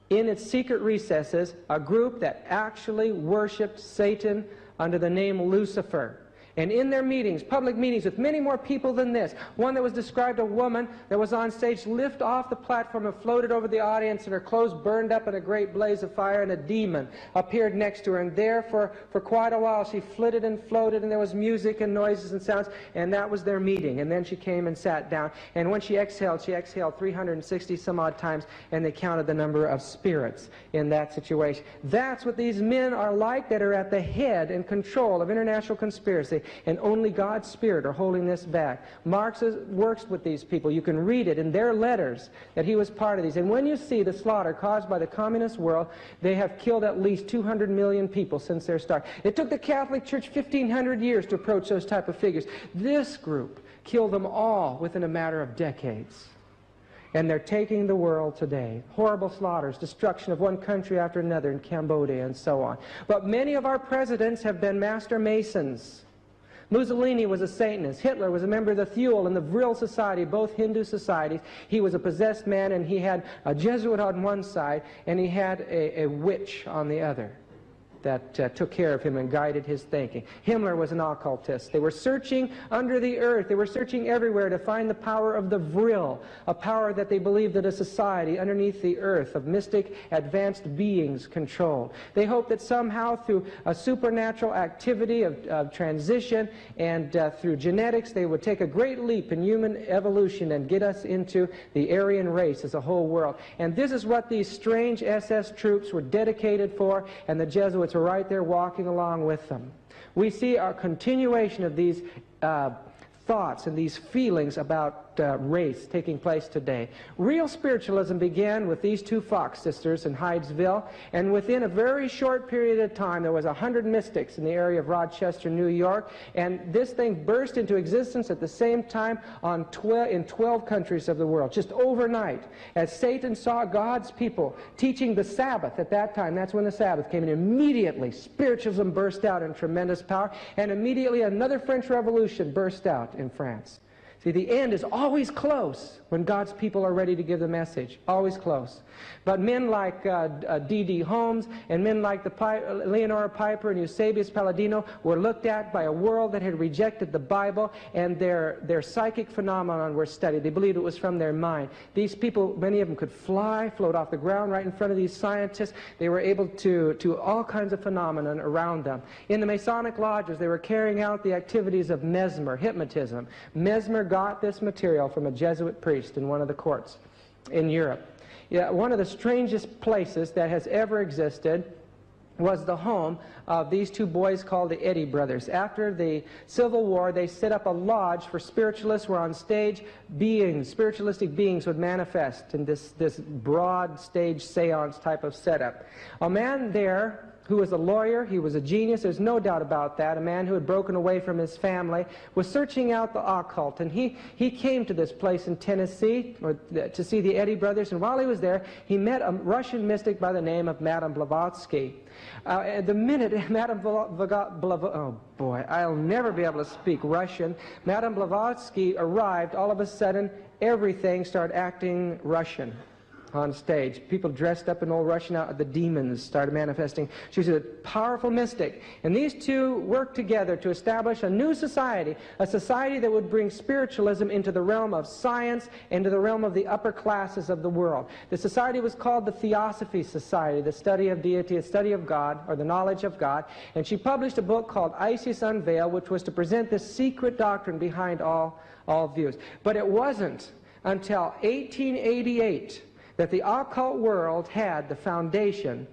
in its secret recesses, a group that actually worshipped Satan under the name Lucifer. And in their meetings, public meetings with many more people than this, one that was described a woman that was on stage lift off the platform and floated over the audience, and her clothes burned up in a great blaze of fire, and a demon appeared next to her. And there for quite a while she flitted and floated, and there was music and noises and sounds, and that was their meeting. And then she came and sat down, and when she exhaled 360 some odd times, and they counted the number of spirits in that situation. That's what these men are like that are at the head and control of international conspiracy. And only God's Spirit are holding this back. Marx works with these people. You can read it in their letters that he was part of these. And when you see the slaughter caused by the communist world, they have killed at least 200 million people since their start. It took the Catholic Church 1,500 years to approach those type of figures. This group killed them all within a matter of decades. And they're taking the world today. Horrible slaughters, destruction of one country after another in Cambodia and so on. But many of our presidents have been master masons. Mussolini was a Satanist. Hitler was a member of the Thule and the Vril Society, both Hindu societies. He was a possessed man, and he had a Jesuit on one side, and he had a witch on the other that took care of him and guided his thinking. Himmler was an occultist. They were searching under the earth. They were searching everywhere to find the power of the Vril, a power that they believed that a society underneath the earth of mystic advanced beings controlled. They hoped that somehow through a supernatural activity of transition and through genetics, they would take a great leap in human evolution and get us into the Aryan race as a whole world. And this is what these strange SS troops were dedicated for, and the Jesuits were right there walking along with them. We see a continuation of these thoughts and these feelings about race taking place today. Real spiritualism began with these two Fox sisters in Hydesville, and within a very short period of time there was 100 mystics in the area of Rochester, New York, and this thing burst into existence at the same time in 12 countries of the world, just overnight. As Satan saw God's people teaching the Sabbath at that time, that's when the Sabbath came, and immediately spiritualism burst out in tremendous power, and immediately another French Revolution burst out in France. See, the end is always close when God's people are ready to give the message. Always close. But men like D.D. Holmes and men like Leonora Piper and Eusebius Palladino were looked at by a world that had rejected the Bible, and their psychic phenomenon were studied. They believed it was from their mind. These people, many of them could fly, float off the ground right in front of these scientists. They were able to all kinds of phenomenon around them. In the Masonic lodges, they were carrying out the activities of mesmer, hypnotism. Mesmer got this material from a Jesuit priest in one of the courts in Europe. Yeah, one of the strangest places that has ever existed was the home of these two boys called the Eddy brothers. After the Civil War, they set up a lodge for spiritualists where on stage beings, spiritualistic beings would manifest in this broad stage seance type of setup. A man there who was a lawyer, he was a genius, there's no doubt about that, a man who had broken away from his family, was searching out the occult, and he came to this place in Tennessee to see the Eddy brothers, and while he was there, he met a Russian mystic by the name of Madame Blavatsky. The minute Madame oh boy, I'll never be able to speak Russian. Madame Blavatsky arrived, all of a sudden, everything started acting Russian. On stage. People dressed up in old Russian, the demons started manifesting. She was a powerful mystic. And these two worked together to establish a new society, a society that would bring spiritualism into the realm of science, into the realm of the upper classes of the world. The society was called the Theosophy Society, the study of deity, the study of God, or the knowledge of God. And she published a book called Isis Unveiled, which was to present this secret doctrine behind all views. But it wasn't until 1888 that the occult world had the foundation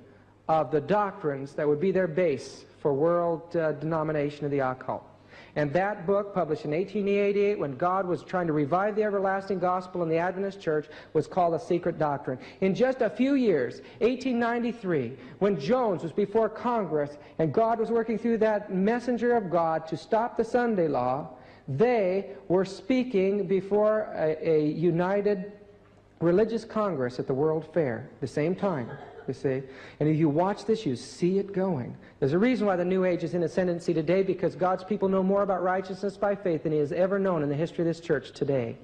of the doctrines that would be their base for world denomination of the occult. And that book, published in 1888, when God was trying to revive the everlasting gospel in the Adventist church, was called A Secret Doctrine. In just a few years, 1893, when Jones was before Congress, and God was working through that messenger of God to stop the Sunday law, they were speaking before a united religious congress at the World Fair at the same time, you see. And if you watch this, you see it going. There's a reason why the New Age is in ascendancy today, because God's people know more about righteousness by faith than he has ever known in the history of this church today.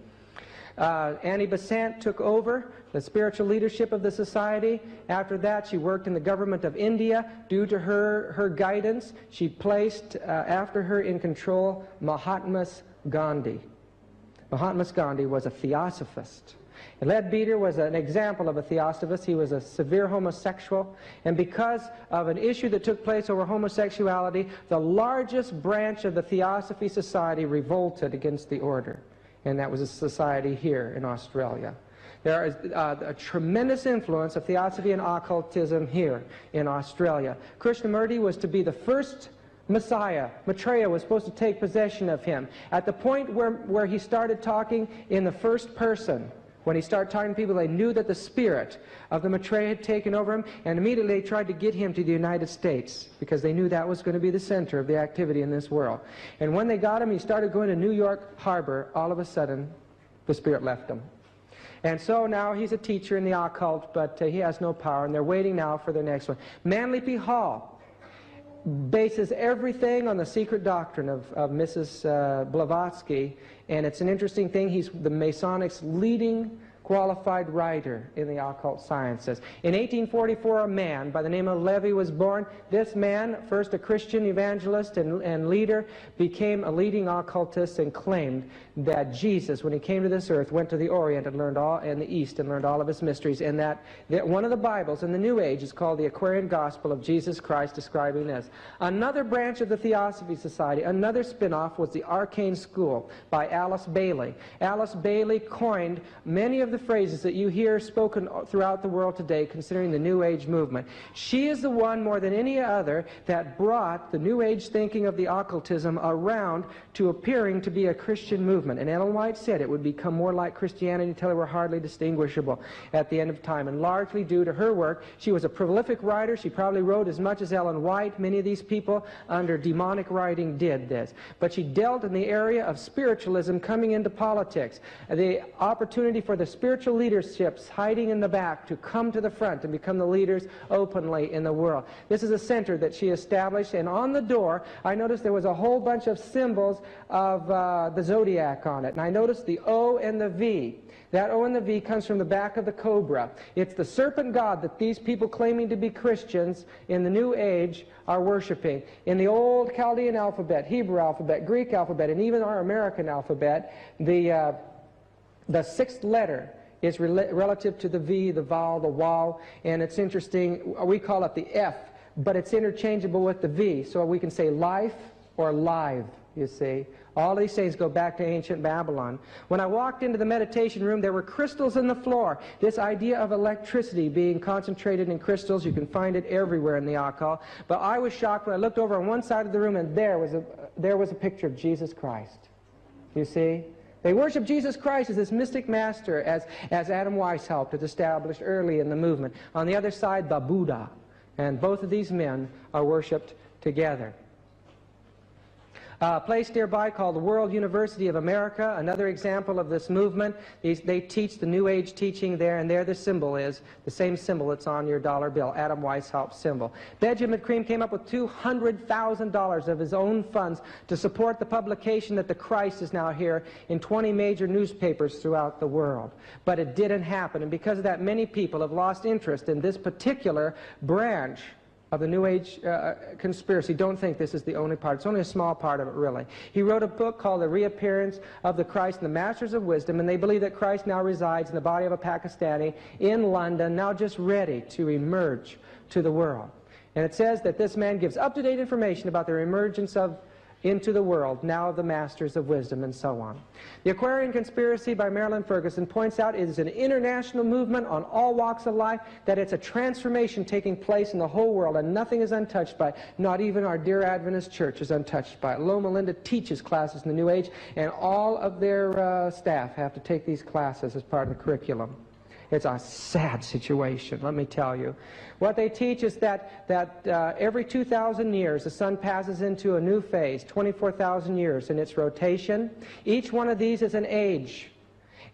Annie Besant took over the spiritual leadership of the society. After that, she worked in the government of India. Due to her guidance, she placed after her in control Mahatma Gandhi. Mahatma Gandhi was a theosophist. Leadbeater was an example of a theosophist. He was a severe homosexual, and because of an issue that took place over homosexuality, the largest branch of the Theosophy Society revolted against the order, and that was a society here in Australia. There is a tremendous influence of Theosophy and occultism here in Australia. Krishnamurti was to be the first Messiah. Maitreya was supposed to take possession of him. At the point where he started talking in the first person, when he started talking to people, they knew that the spirit of the Maitreya had taken over him, and immediately they tried to get him to the United States because they knew that was going to be the center of the activity in this world. And when they got him, he started going to New York Harbor. All of a sudden, the spirit left him. And so now he's a teacher in the occult, but he has no power, and they're waiting now for their next one. Manly P. Hall bases everything on the secret doctrine of Mrs. Blavatsky, and it's an interesting thing. He's the Masonic's leading qualified writer in the occult sciences. In 1844, a man by the name of Levy was born. This man, first a Christian evangelist and leader, became a leading occultist and claimed that Jesus, when he came to this earth, went to the Orient and learned all, and the East, and learned all of his mysteries, and that one of the Bibles in the New Age is called the Aquarian Gospel of Jesus Christ, describing this. Another branch of the Theosophy Society, another spin-off, was the Arcane School by Alice Bailey. Alice Bailey coined many of the phrases that you hear spoken throughout the world today considering the New Age movement. She is the one more than any other that brought the New Age thinking of the occultism around to appearing to be a Christian movement. And Ellen White said it would become more like Christianity until they were hardly distinguishable at the end of time. And largely due to her work, she was a prolific writer. She probably wrote as much as Ellen White. Many of these people under demonic writing did this. But she dealt in the area of spiritualism coming into politics. The opportunity for the spiritual leaderships hiding in the back to come to the front and become the leaders openly in the world. This is a center that she established, and on the door I noticed there was a whole bunch of symbols of the zodiac on it, and I noticed the O and the V. That O and the V comes from the back of the cobra. It's the serpent god that these people claiming to be Christians in the New Age are worshiping. In the old Chaldean alphabet, Hebrew alphabet, Greek alphabet, and even our American alphabet, the sixth letter is relative to the V, the vowel, the waw, and it's interesting, we call it the F, but it's interchangeable with the V, so we can say life or live, you see. All these things go back to ancient Babylon. When I walked into the meditation room, there were crystals in the floor. This idea of electricity being concentrated in crystals, you can find it everywhere in the occult. But I was shocked when I looked over on one side of the room, and there was a picture of Jesus Christ. You see? They worship Jesus Christ as this mystic master, as Adam Weishaupt had established early in the movement. On the other side, the Buddha. And both of these men are worshipped together. A place nearby called the World University of America, another example of this movement. They teach the New Age teaching there, and there the symbol is the same symbol that's on your dollar bill, Adam Weishaupt's symbol. Benjamin Cream came up with $200,000 of his own funds to support the publication that the Christ is now here in 20 major newspapers throughout the world. But it didn't happen, and because of that, many people have lost interest in this particular branch of the New Age conspiracy. Don't think this is the only part. It's only a small part of it, really. He wrote a book called The Reappearance of the Christ and the Masters of Wisdom, and they believe that Christ now resides in the body of a Pakistani in London, now just ready to emerge to the world. And it says that this man gives up-to-date information about their emergence into the world, now the Masters of Wisdom, and so on. The Aquarian Conspiracy by Marilyn Ferguson points out it is an international movement on all walks of life, that it's a transformation taking place in the whole world, and nothing is untouched by it. Not even our dear Adventist Church is untouched by it. Loma Linda teaches classes in the New Age, and all of their staff have to take these classes as part of the curriculum. It's a sad situation, let me tell you. What they teach is that every 2,000 years the sun passes into a new phase, 24,000 years in its rotation. Each one of these is an age.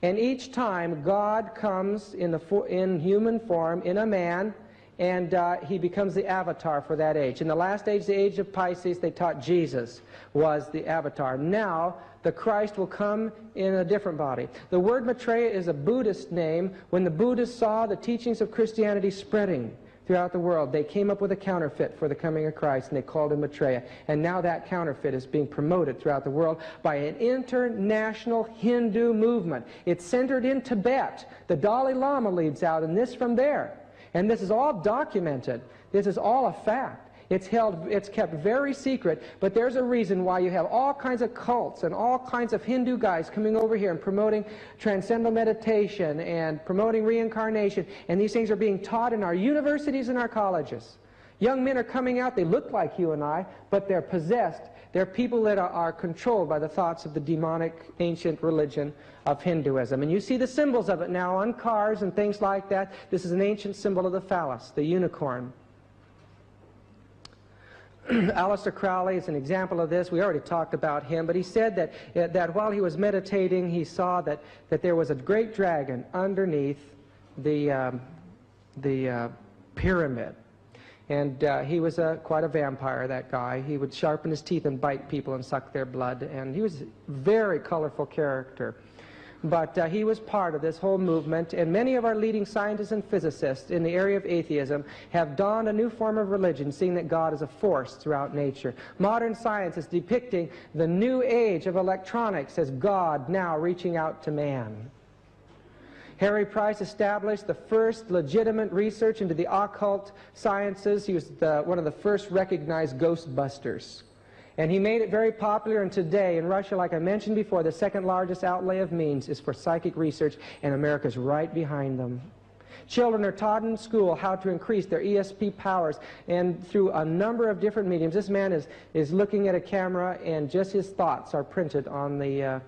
And each time God comes in human form, in a man, and he becomes the avatar for that age. In the last age, the age of Pisces, they taught Jesus was the avatar. Now, the Christ will come in a different body. The word Maitreya is a Buddhist name. When the Buddhists saw the teachings of Christianity spreading throughout the world, they came up with a counterfeit for the coming of Christ, and they called him Maitreya. And now that counterfeit is being promoted throughout the world by an international Hindu movement. It's centered in Tibet. The Dalai Lama leads out, and this from there. And this is all documented. This is all a fact. It's kept very secret, but there's a reason why you have all kinds of cults and all kinds of Hindu guys coming over here and promoting transcendental meditation and promoting reincarnation, and these things are being taught in our universities and our colleges. Young men are coming out, they look like you and I, but they're possessed. They're people that are controlled by the thoughts of the demonic ancient religion of Hinduism. And you see the symbols of it now on cars and things like that. This is an ancient symbol of the phallus, the unicorn. Aleister Crowley is an example of this. We already talked about him, but he said that while he was meditating, he saw that there was a great dragon underneath the pyramid. And he was quite a vampire, that guy. He would sharpen his teeth and bite people and suck their blood, and he was a very colorful character. But he was part of this whole movement, and many of our leading scientists and physicists in the area of atheism have donned a new form of religion, seeing that God is a force throughout nature. Modern science is depicting the new age of electronics as God now reaching out to man. Harry Price established the first legitimate research into the occult sciences. He was one of the first recognized ghostbusters. And he made it very popular, and today in Russia, like I mentioned before, the second largest outlay of means is for psychic research, and America's right behind them. Children are taught in school how to increase their ESP powers, and through a number of different mediums. This man is looking at a camera, and just his thoughts are printed on the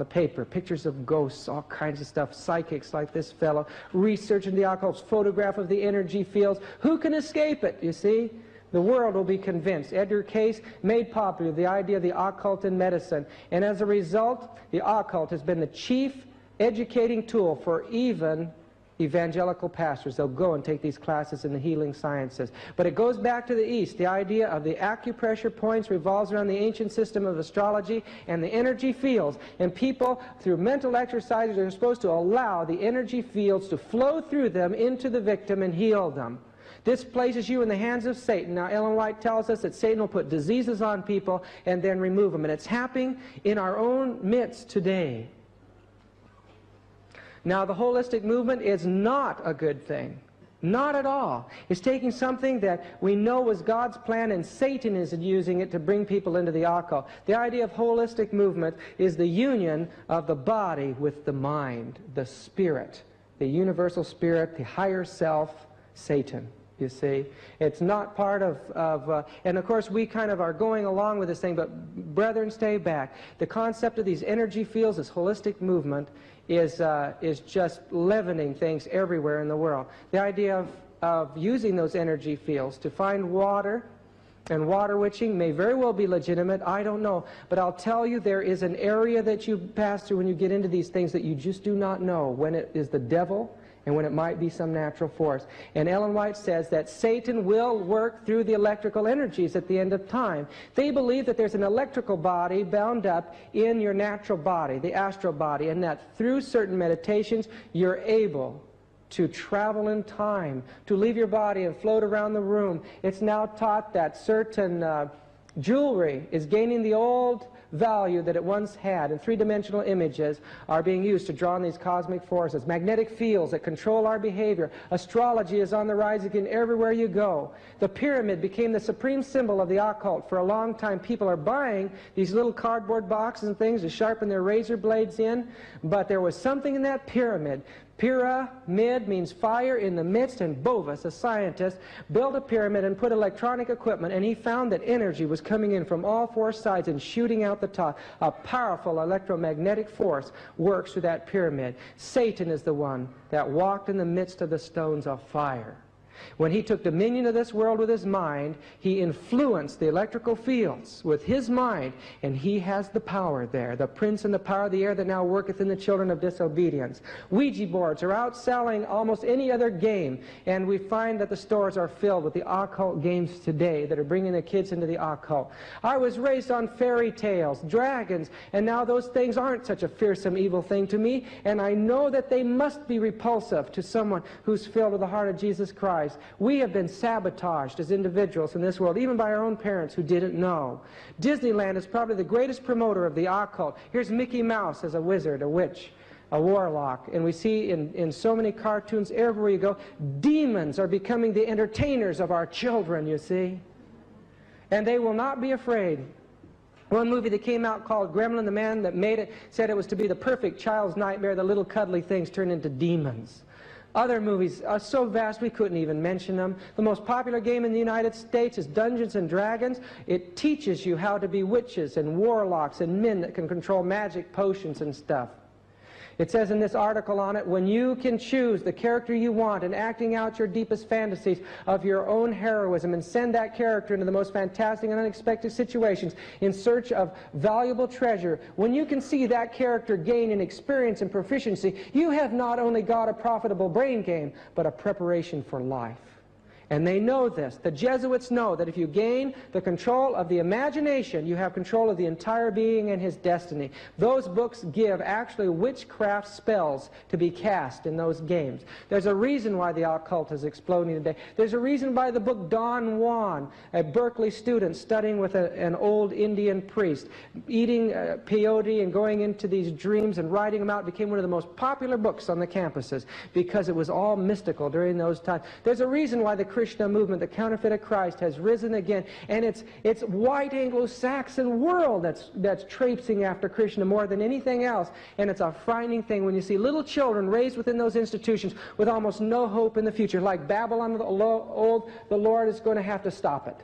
paper. Pictures of ghosts, all kinds of stuff, psychics like this fellow, research in the occult, photograph of the energy fields. Who can escape it, you see? The world will be convinced. Edgar Cayce made popular the idea of the occult in medicine, and as a result, the occult has been the chief educating tool for even evangelical pastors. They'll go and take these classes in the healing sciences. But it goes back to the East. The idea of the acupressure points revolves around the ancient system of astrology and the energy fields. And people, through mental exercises, are supposed to allow the energy fields to flow through them into the victim and heal them. This places you in the hands of Satan. Now, Ellen White tells us that Satan will put diseases on people and then remove them. And it's happening in our own midst today. Now, the holistic movement is not a good thing. Not at all. It's taking something that we know was God's plan, and Satan is using it to bring people into the occult. The idea of holistic movement is the union of the body with the mind, the spirit, the universal spirit, the higher self, Satan. You see, it's not part of and of course we kind of are going along with this thing, but brethren, stay back. The concept of these energy fields, this holistic movement, is just leavening things everywhere in the world. The idea of using those energy fields to find water, and water witching may very well be legitimate, I don't know, but I'll tell you there is an area that you pass through when you get into these things that you just do not know when it is the devil and when it might be some natural force. And Ellen White says that Satan will work through the electrical energies at the end of time. They believe that there's an electrical body bound up in your natural body, the astral body, and that through certain meditations you're able to travel in time, to leave your body and float around the room. It's now taught that certain jewelry is gaining the old value that it once had, and three-dimensional images are being used to draw on these cosmic forces. Magnetic fields that control our behavior. Astrology is on the rise again everywhere you go. The pyramid became the supreme symbol of the occult. For a long time, people are buying these little cardboard boxes and things to sharpen their razor blades in, but there was something in that pyramid. Pyramid means fire in the midst, and Bovis, a scientist, built a pyramid and put electronic equipment, and he found that energy was coming in from all four sides and shooting out the top. A powerful electromagnetic force works through that pyramid. Satan is the one that walked in the midst of the stones of fire. When he took dominion of this world with his mind, he influenced the electrical fields with his mind, and he has the power there, the prince and the power of the air that now worketh in the children of disobedience. Ouija boards are outselling almost any other game, and we find that the stores are filled with the occult games today that are bringing the kids into the occult. I was raised on fairy tales, dragons, and now those things aren't such a fearsome, evil thing to me, and I know that they must be repulsive to someone who's filled with the heart of Jesus Christ. We have been sabotaged as individuals in this world, even by our own parents who didn't know. Disneyland is probably the greatest promoter of the occult. Here's Mickey Mouse as a wizard, a witch, a warlock, and we see in so many cartoons, everywhere you go, demons are becoming the entertainers of our children, you see. And they will not be afraid. One movie that came out called Gremlin, the man that made it said it was to be the perfect child's nightmare. The little cuddly things turn into demons. Other movies are so vast we couldn't even mention them. The most popular game in the United States is Dungeons and Dragons. It teaches you how to be witches and warlocks and men that can control magic potions and stuff. It says in this article on it, when you can choose the character you want and acting out your deepest fantasies of your own heroism and send that character into the most fantastic and unexpected situations in search of valuable treasure, when you can see that character gain in experience and proficiency, you have not only got a profitable brain game, but a preparation for life. And they know this. The Jesuits know that if you gain the control of the imagination, you have control of the entire being and his destiny. Those books give actually witchcraft spells to be cast in those games. There's a reason why the occult is exploding today. There's a reason why the book Don Juan, a Berkeley student studying with an old Indian priest, eating peyote and going into these dreams and writing them out, became one of the most popular books on the campuses because it was all mystical during those times. There's a reason why the Krishna movement, the counterfeit of Christ, has risen again, and it's white Anglo-Saxon world that's traipsing after Krishna more than anything else, and it's a frightening thing when you see little children raised within those institutions with almost no hope in the future. Like Babylon the old, the Lord is going to have to stop it.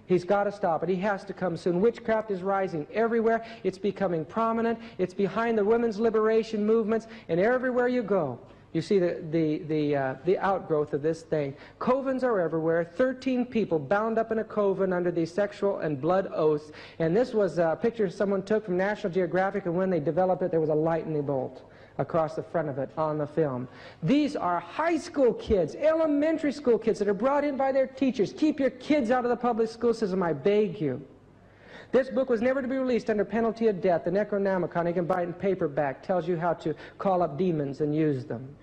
He's got to stop it. He has to come soon. Witchcraft is rising everywhere. It's becoming prominent. It's behind the women's liberation movements, and everywhere you go, you see the outgrowth of this thing. Covens are everywhere. 13 people bound up in a coven under these sexual and blood oaths. And this was a picture someone took from National Geographic, and when they developed it, there was a lightning bolt across the front of it on the film. These are high school kids, elementary school kids that are brought in by their teachers. Keep your kids out of the public school system, I beg you. This book was never to be released under penalty of death. The Necronomicon, you can buy it in paperback, tells you how to call up demons and use them.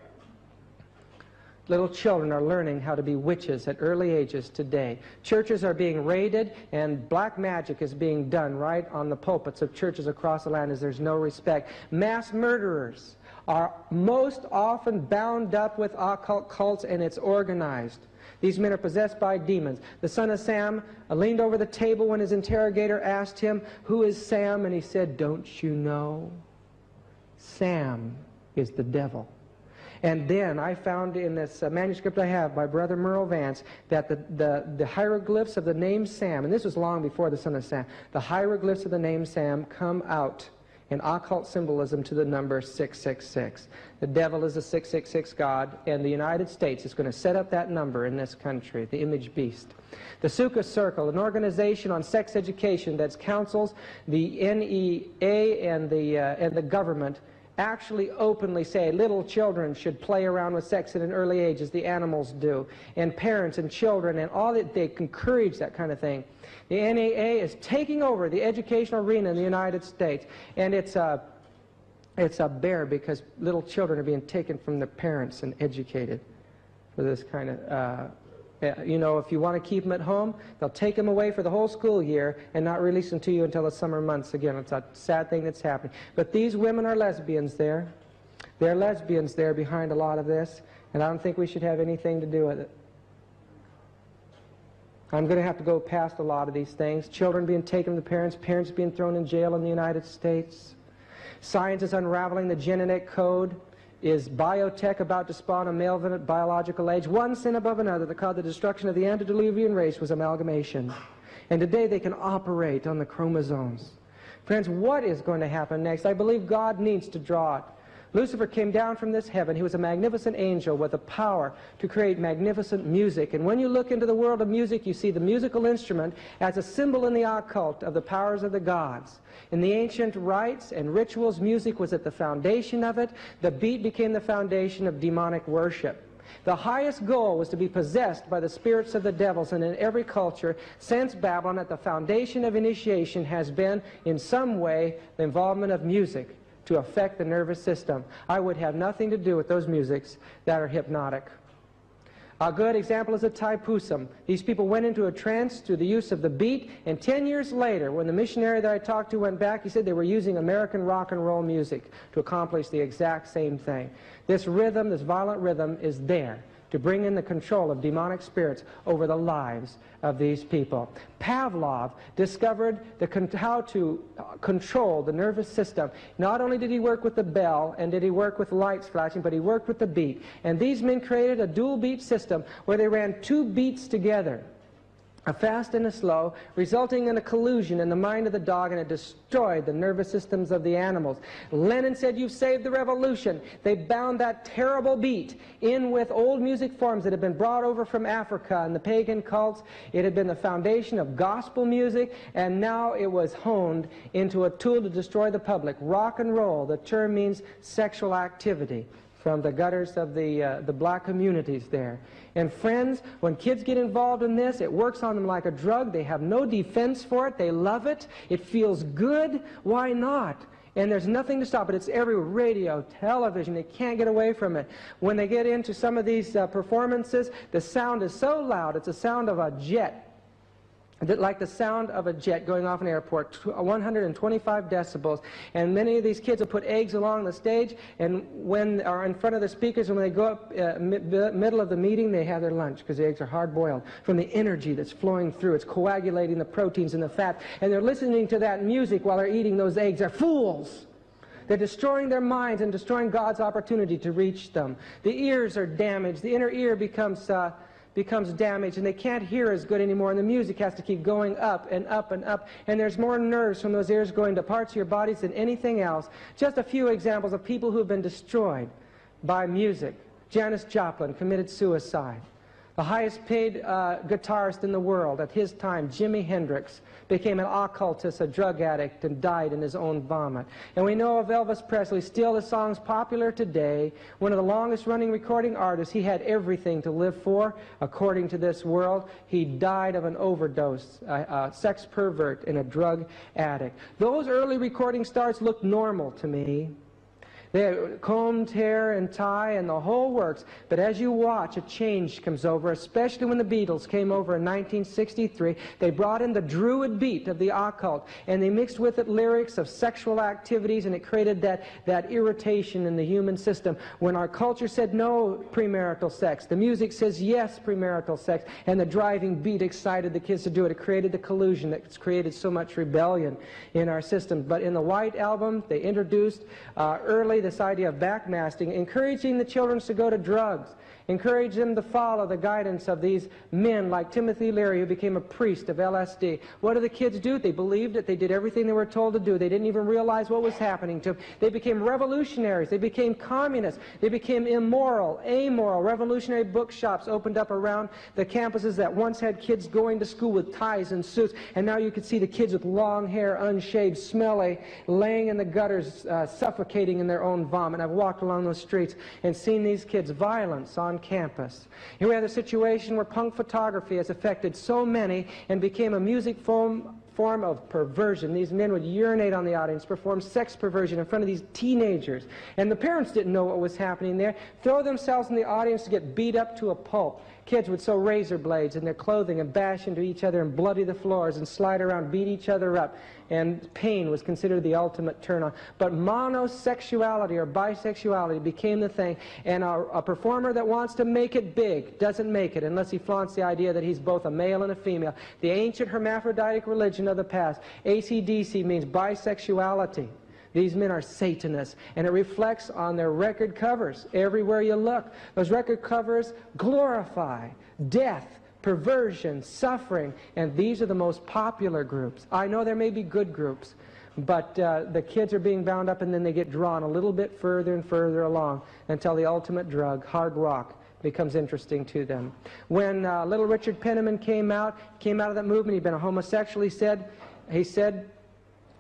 Little children are learning how to be witches at early ages today. Churches are being raided, and black magic is being done right on the pulpits of churches across the land as there's no respect. Mass murderers are most often bound up with occult cults, and it's organized. These men are possessed by demons. The son of Sam leaned over the table when his interrogator asked him, "Who is Sam?" And he said, "Don't you know? Sam is the devil." And then I found in this manuscript I have by Brother Merle Vance that the hieroglyphs of the name Sam, and this was long before the son of Sam, the hieroglyphs of the name Sam come out in occult symbolism to the number 666. The devil is the 666 God, and the United States is going to set up that number in this country, the image beast. The Sukha Circle, an organization on sex education that counsels the NEA and the government, actually openly say little children should play around with sex at an early age as the animals do, and parents and children and all that, they encourage that kind of thing. The NEA is taking over the educational arena in the United States, and it's a bear because little children are being taken from their parents and educated for this kind of you know, if you want to keep them at home, they'll take them away for the whole school year and not release them to you until the summer months again. It's a sad thing that's happening. But these women are lesbians there. They're lesbians there behind a lot of this, and I don't think we should have anything to do with it. I'm going to have to go past a lot of these things. Children being taken from the parents, parents being thrown in jail in the United States. Science is unraveling the genetic code. Is biotech about to spawn a malevolent biological age? One sin above another that caused the destruction of the antediluvian race was amalgamation. And today they can operate on the chromosomes. Friends, what is going to happen next? I believe God needs to draw it Lucifer came down from this heaven. He was a magnificent angel with the power to create magnificent music. And when you look into the world of music, you see the musical instrument as a symbol in the occult of the powers of the gods. In the ancient rites and rituals, music was at the foundation of it. The beat became the foundation of demonic worship. The highest goal was to be possessed by the spirits of the devils, and in every culture since Babylon, at the foundation of initiation has been, in some way, the involvement of music to affect the nervous system. I would have nothing to do with those musics that are hypnotic. A good example is a taipusam. These people went into a trance through the use of the beat, and 10 years later, when the missionary that I talked to went back, he said they were using American rock and roll music to accomplish the exact same thing. This rhythm, this violent rhythm, is there to bring in the control of demonic spirits over the lives of these people. Pavlov discovered how to control the nervous system. Not only did he work with the bell and did he work with lights flashing, but he worked with the beat. And these men created a dual beat system where they ran two beats together, a fast and a slow, resulting in a collusion in the mind of the dog, and it destroyed the nervous systems of the animals. Lenin said, "You've saved the revolution." They bound that terrible beat in with old music forms that had been brought over from Africa and the pagan cults. It had been the foundation of gospel music, and now it was honed into a tool to destroy the public. Rock and roll, the term means sexual activity, from the gutters of the black communities there. And friends, when kids get involved in this, it works on them like a drug. They have no defense for it. They love it. It feels good. Why not? And there's nothing to stop it. It's everywhere. Radio, television. They can't get away from it. When they get into some of these performances, the sound is so loud. It's the sound of a jet. Like the sound of a jet going off an airport, 125 decibels. And many of these kids will put eggs along the stage, and when they are in front of the speakers, and when they go up middle of the meeting, they have their lunch, because the eggs are hard-boiled. From the energy that's flowing through, it's coagulating the proteins and the fat. And they're listening to that music while they're eating those eggs. They're fools. They're destroying their minds and destroying God's opportunity to reach them. The ears are damaged. The inner ear becomes damaged, and they can't hear as good anymore, and the music has to keep going up and up and up, and there's more nerves from those ears going to parts of your bodies than anything else. Just a few examples of people who have been destroyed by music. Janis Joplin committed suicide. The highest paid guitarist in the world at his time, Jimi Hendrix, became an occultist, a drug addict, and died in his own vomit. And we know of Elvis Presley, still the song's popular today, one of the longest running recording artists. He had everything to live for, according to this world. He died of an overdose, a sex pervert and a drug addict. Those early recording stars looked normal to me. They had combed hair and tie and the whole works. But as you watch, a change comes over, especially when the Beatles came over in 1963. They brought in the druid beat of the occult, and they mixed with it lyrics of sexual activities, and it created that irritation in the human system. When our culture said no premarital sex, the music says yes premarital sex, and the driving beat excited the kids to do it. It created the collusion that's created so much rebellion in our system. But in the White Album, they introduced early this idea of backmasting, encouraging the children to go to drugs, encourage them to follow the guidance of these men like Timothy Leary, who became a priest of LSD. What do the kids do? They believed it. They did everything they were told to do. They didn't even realize what was happening to them. They became revolutionaries. They became communists. They became immoral, amoral. Revolutionary bookshops opened up around the campuses that once had kids going to school with ties and suits, and now you could see the kids with long hair, unshaved, smelly, laying in the gutters, suffocating in their own vomit. I've walked along those streets and seen these kids' violence on campus. Here we have a situation where punk photography has affected so many and became a music form of perversion. These men would urinate on the audience, perform sex perversion in front of these teenagers. And the parents didn't know what was happening there. Throw themselves in the audience to get beat up to a pulp. Kids would sew razor blades in their clothing and bash into each other and bloody the floors and slide around, beat each other up. And pain was considered the ultimate turn-on. But monosexuality or bisexuality became the thing. And a performer that wants to make it big doesn't make it unless he flaunts the idea that he's both a male and a female. The ancient hermaphroditic religion of the past, AC/DC, means bisexuality. These men are Satanists, and it reflects on their record covers everywhere you look. Those record covers glorify death, perversion, suffering, and these are the most popular groups. I know there may be good groups, But the kids are being bound up, and then they get drawn a little bit further and further along until the ultimate drug, hard rock, becomes interesting to them. When little Richard Penniman came out of that movement, he'd been a homosexual. He said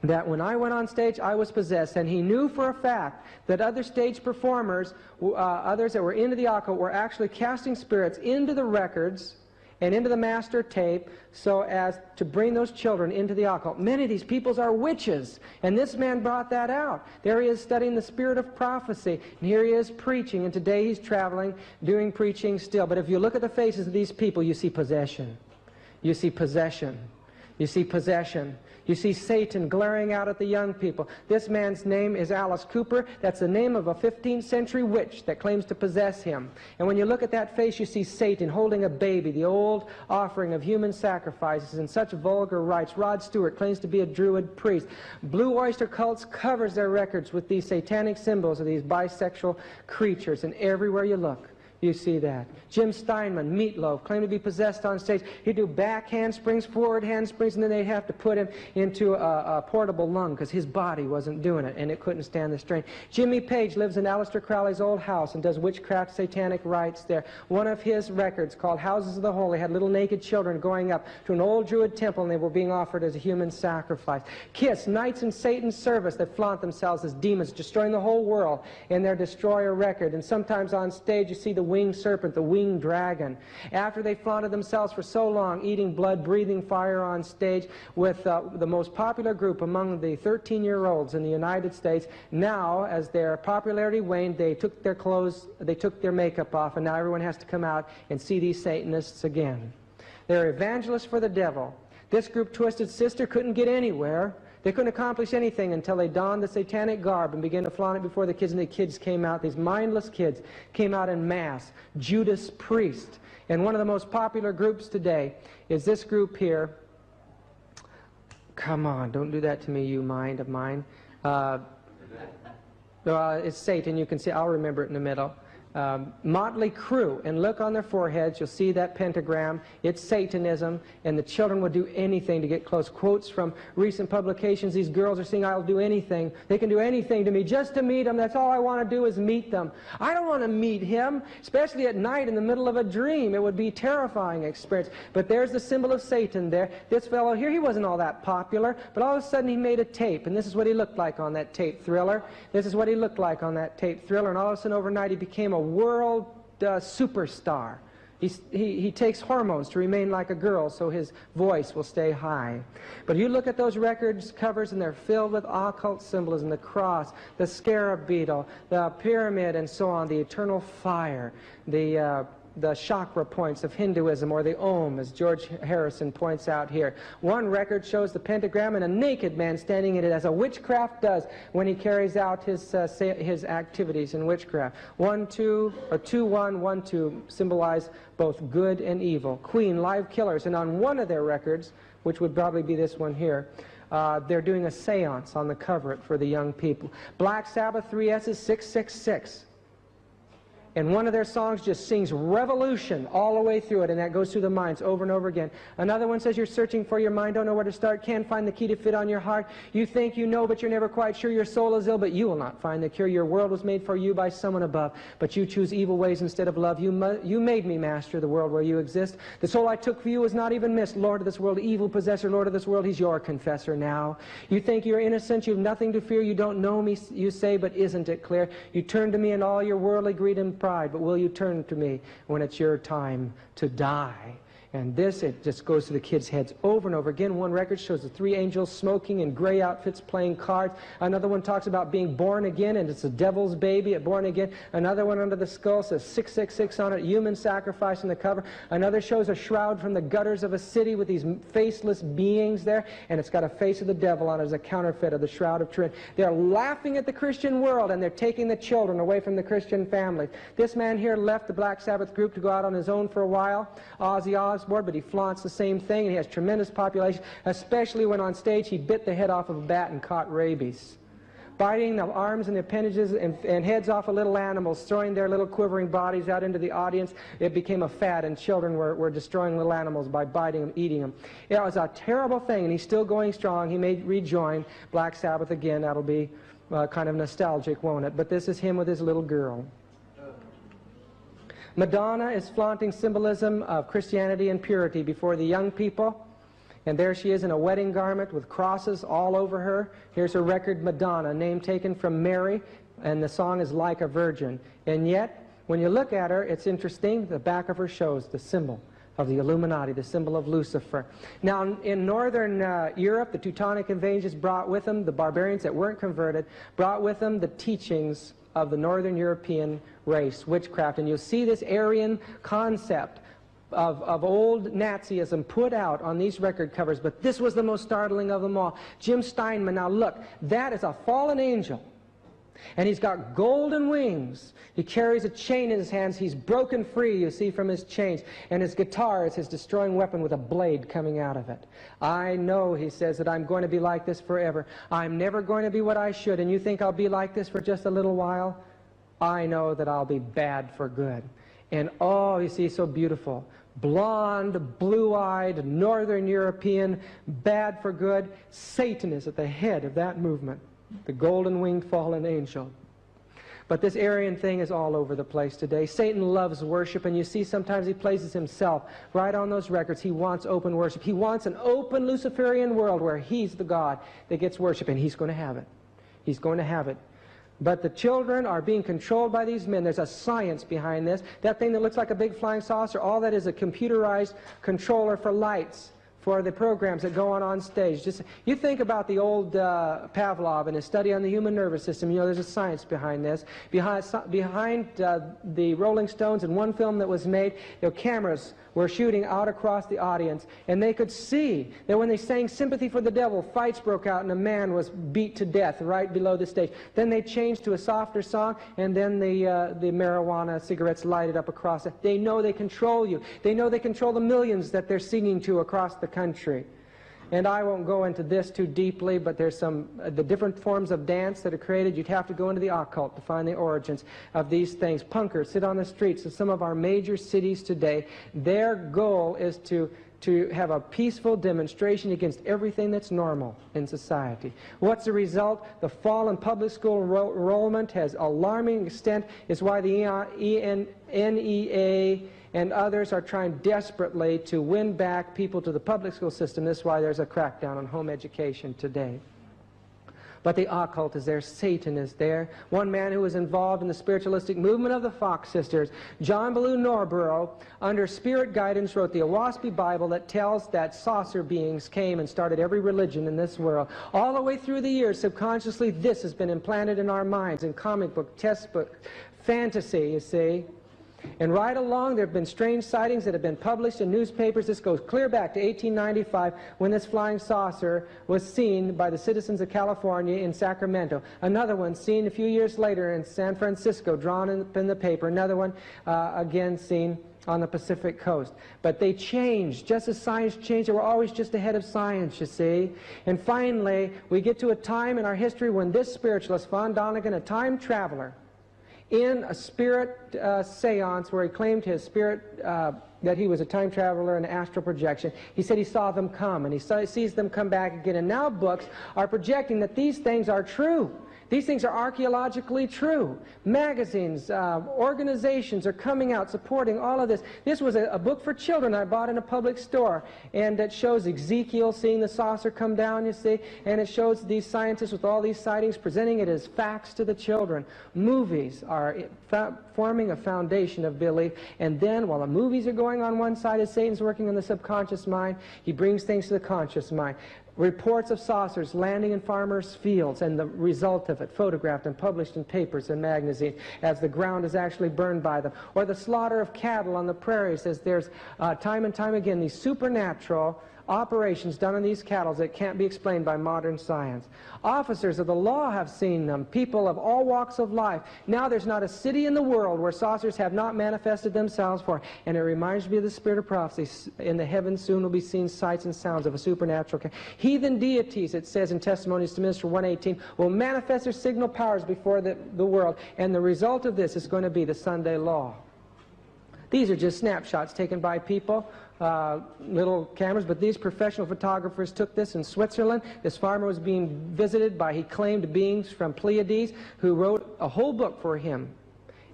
that when I went on stage, I was possessed, and he knew for a fact that other stage performers, others that were into the occult, were actually casting spirits into the records and into the master tape so as to bring those children into the occult. Many of these peoples are witches, and this man brought that out. There he is studying the spirit of prophecy, and here he is preaching, and today he's traveling, doing preaching still. But if you look at the faces of these people, you see possession. You see possession. You see possession. You see Satan glaring out at the young people. This man's name is Alice Cooper. That's the name of a 15th century witch that claims to possess him. And when you look at that face, you see Satan holding a baby, the old offering of human sacrifices and such vulgar rites. Rod Stewart claims to be a Druid priest. Blue Oyster Cults covers their records with these satanic symbols of these bisexual creatures. And everywhere you look, you see that. Jim Steinman, Meatloaf, claimed to be possessed on stage. He'd do back handsprings, forward handsprings, and then they'd have to put him into a portable lung because his body wasn't doing it, and it couldn't stand the strain. Jimmy Page lives in Aleister Crowley's old house and does witchcraft satanic rites there. One of his records, called Houses of the Holy, had little naked children going up to an old Druid temple, and they were being offered as a human sacrifice. Kiss, knights in Satan's service that flaunt themselves as demons, destroying the whole world in their Destroyer record. And sometimes on stage you see the winged serpent, the winged dragon. After they flaunted themselves for so long, eating blood, breathing fire on stage with the most popular group among the 13-year-olds in the United States, now, as their popularity waned, they took their clothes, they took their makeup off, and now everyone has to come out and see these Satanists again. They're evangelists for the devil. This group, Twisted Sister, couldn't get anywhere. They couldn't accomplish anything until they donned the satanic garb and began to flaunt it before the kids, and the kids came out. These mindless kids came out en masse. Judas Priest. And one of the most popular groups today is this group here. Come on, don't do that to me, you mind of mine. It's Satan. You can see, I'll remember it in the middle. Motley Crue, and look on their foreheads, you'll see that pentagram. It's Satanism, and the children would do anything to get close. Quotes from recent publications, these girls are saying, I'll do anything. They can do anything to me just to meet them. That's all I want to do is meet them. I don't want to meet him, especially at night in the middle of a dream. It would be a terrifying experience. But there's the symbol of Satan there. This fellow here, he wasn't all that popular, but all of a sudden he made a tape, and this is what he looked like on that tape, Thriller. This is what he looked like on that tape, Thriller, and all of a sudden overnight he became a world superstar. He takes hormones to remain like a girl so his voice will stay high. But you look at those records covers and they're filled with occult symbolism, the cross, the scarab beetle, the pyramid, and so on, the eternal fire, the chakra points of Hinduism, or the Om, as George Harrison points out here. One record shows the pentagram and a naked man standing in it, as a witchcraft does when he carries out his activities in witchcraft. 1, 2, or 2, 1, 1, 2 symbolize both good and evil. Queen, live killers, and on one of their records, which would probably be this one here, they're doing a seance on the cover for the young people. Black Sabbath, 3 S's, 666. And one of their songs just sings revolution all the way through it, and that goes through the minds over and over again. Another one says you're searching for your mind, don't know where to start, can't find the key to fit on your heart. You think you know, but you're never quite sure. Your soul is ill, but you will not find the cure. Your world was made for you by someone above, but you choose evil ways instead of love. You made me master of the world where you exist. The soul I took for you was not even missed. Lord of this world, evil possessor, Lord of this world, he's your confessor now. You think you're innocent, you have nothing to fear, you don't know me, you say, but isn't it clear? You turn to me in all your worldly greed and pride, but will you turn to me when it's your time to die? And this, it just goes to the kids' heads over and over again. One record shows the 3 angels smoking in gray outfits playing cards. Another one talks about being born again, and it's a devil's baby at born again. Another one under the skull says 666 on it, human sacrifice on the cover. Another shows a shroud from the gutters of a city with these faceless beings there, and it's got a face of the devil on it as a counterfeit of the Shroud of Turin. They're laughing at the Christian world, and they're taking the children away from the Christian family. This man here left the Black Sabbath group to go out on his own for a while, Ozzy Osbourne, but he flaunts the same thing, and he has tremendous population, especially when on stage he bit the head off of a bat and caught rabies. biting the arms and the appendages and heads off of little animals, throwing their little quivering bodies out into the audience. It became a fad, and children were destroying little animals by biting them, eating them. It was a terrible thing, and he's still going strong. He may rejoin Black Sabbath again. That'll be kind of nostalgic, won't it? But this is him with his little girl. Madonna is flaunting symbolism of Christianity and purity before the young people. And there she is in a wedding garment with crosses all over her. Here's her record, Madonna, name taken from Mary, and the song is Like a Virgin. And yet, when you look at her, it's interesting. The back of her shows the symbol of the Illuminati, the symbol of Lucifer. Now, in northern Europe, the Teutonic invaders brought with them, the barbarians that weren't converted, brought with them the teachings of the northern European race, witchcraft. And you'll see this Aryan concept of old Nazism put out on these record covers, but this was the most startling of them all. Jim Steinman, now look, that is a fallen angel, and he's got golden wings. He carries a chain in his hands. He's broken free, you see, from his chains, and his guitar is his destroying weapon with a blade coming out of it. I know, he says, that I'm going to be like this forever. I'm never going to be what I should, and you think I'll be like this for just a little while? I know that I'll be bad for good. And oh, you see, so beautiful. Blonde, blue-eyed, northern European, bad for good. Satan is at the head of that movement, the golden-winged fallen angel. But this Aryan thing is all over the place today. Satan loves worship, and you see sometimes he places himself right on those records. He wants open worship. He wants an open Luciferian world where he's the God that gets worship, and he's going to have it. He's going to have it. But the children are being controlled by these men. There's a science behind this. That thing that looks like a big flying saucer, all that is a computerized controller for lights, for the programs that go on stage. Just, you think about the old Pavlov and his study on the human nervous system. You know, there's a science behind this. Behind the Rolling Stones, in one film that was made, you know, cameras were shooting out across the audience, and they could see that when they sang Sympathy for the Devil, fights broke out and a man was beat to death right below the stage. Then they changed to a softer song, and then the marijuana cigarettes lighted up across it. They know they control you. They know they control the millions that they're singing to across the country. And I won't go into this too deeply, but there's some, the different forms of dance that are created. You'd have to go into the occult to find the origins of these things. Punkers sit on the streets of some of our major cities today. Their goal is to have a peaceful demonstration against everything that's normal in society. What's the result? The fall in public school enrollment has alarming extent. Is why the NEA and others are trying desperately to win back people to the public school system. This is why there's a crackdown on home education today. But the occult is there. Satan is there. One man who was involved in the spiritualistic movement of the Fox sisters, John Ballou Norborough, under spirit guidance, wrote the Owaspie Bible that tells that saucer beings came and started every religion in this world. All the way through the years, subconsciously, this has been implanted in our minds, in comic book, test book, fantasy, you see. And right along, there have been strange sightings that have been published in newspapers. This goes clear back to 1895 when this flying saucer was seen by the citizens of California in Sacramento. Another one seen a few years later in San Francisco, drawn in the paper. Another one, again, seen on the Pacific coast. But they changed. Just as science changed, they were always just ahead of science, you see. And finally, we get to a time in our history when this spiritualist, von Däniken, a time traveler, in a spirit seance where he claimed his spirit, that he was a time traveler and astral projection. He said he saw them come, and he sees them come back again. And now books are projecting that these things are true. These things are archaeologically true. Magazines, organizations are coming out supporting all of this. This was a book for children I bought in a public store, and it shows Ezekiel seeing the saucer come down, you see, and it shows these scientists with all these sightings presenting it as facts to the children. Movies are forming a foundation of belief, and then while the movies are going on one side, as Satan's working on the subconscious mind, he brings things to the conscious mind. Reports of saucers landing in farmers' fields and the result of it photographed and published in papers and magazines as the ground is actually burned by them. Or the slaughter of cattle on the prairies, as there's time and time again these supernatural operations done on these cattle that can't be explained by modern science. Officers of the law have seen them, people of all walks of life. Now there's not a city in the world where saucers have not manifested themselves for. And it reminds me of the spirit of prophecy. In the heavens soon will be seen sights and sounds of a supernatural. Heathen deities, it says in Testimonies to Minister 118, will manifest their signal powers before the world. And the result of this is going to be the Sunday law. These are just snapshots taken by people, little cameras, but these professional photographers took this in Switzerland. This farmer was being visited by, he claimed, beings from Pleiades who wrote a whole book for him.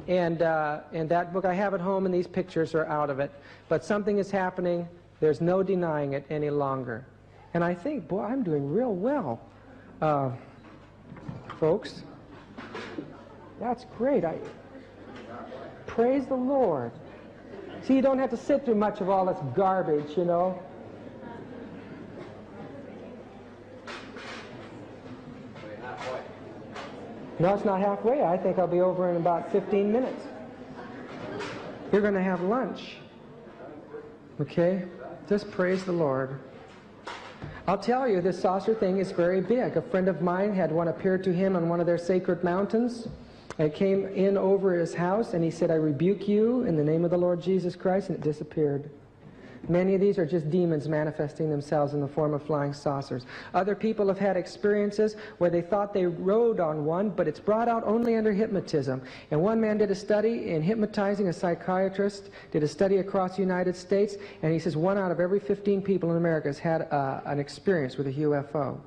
And that book I have at home, and these pictures are out of it. But something is happening. There's no denying it any longer. And I think, boy, I'm doing real well, folks. That's great. Praise the Lord. See, you don't have to sit through much of all this garbage, you know. No, it's not halfway. I think I'll be over in about 15 minutes. You're going to have lunch. Okay? Just praise the Lord. I'll tell you, this saucer thing is very big. A friend of mine had one appear to him on one of their sacred mountains. It came in over his house, and he said, I rebuke you in the name of the Lord Jesus Christ, and it disappeared. Many of these are just demons manifesting themselves in the form of flying saucers. Other people have had experiences where they thought they rode on one, but it's brought out only under hypnotism. And one man did a study in hypnotizing, a psychiatrist did a study across the United States, and he says 1 out of every 15 people in America has had an experience with a UFO.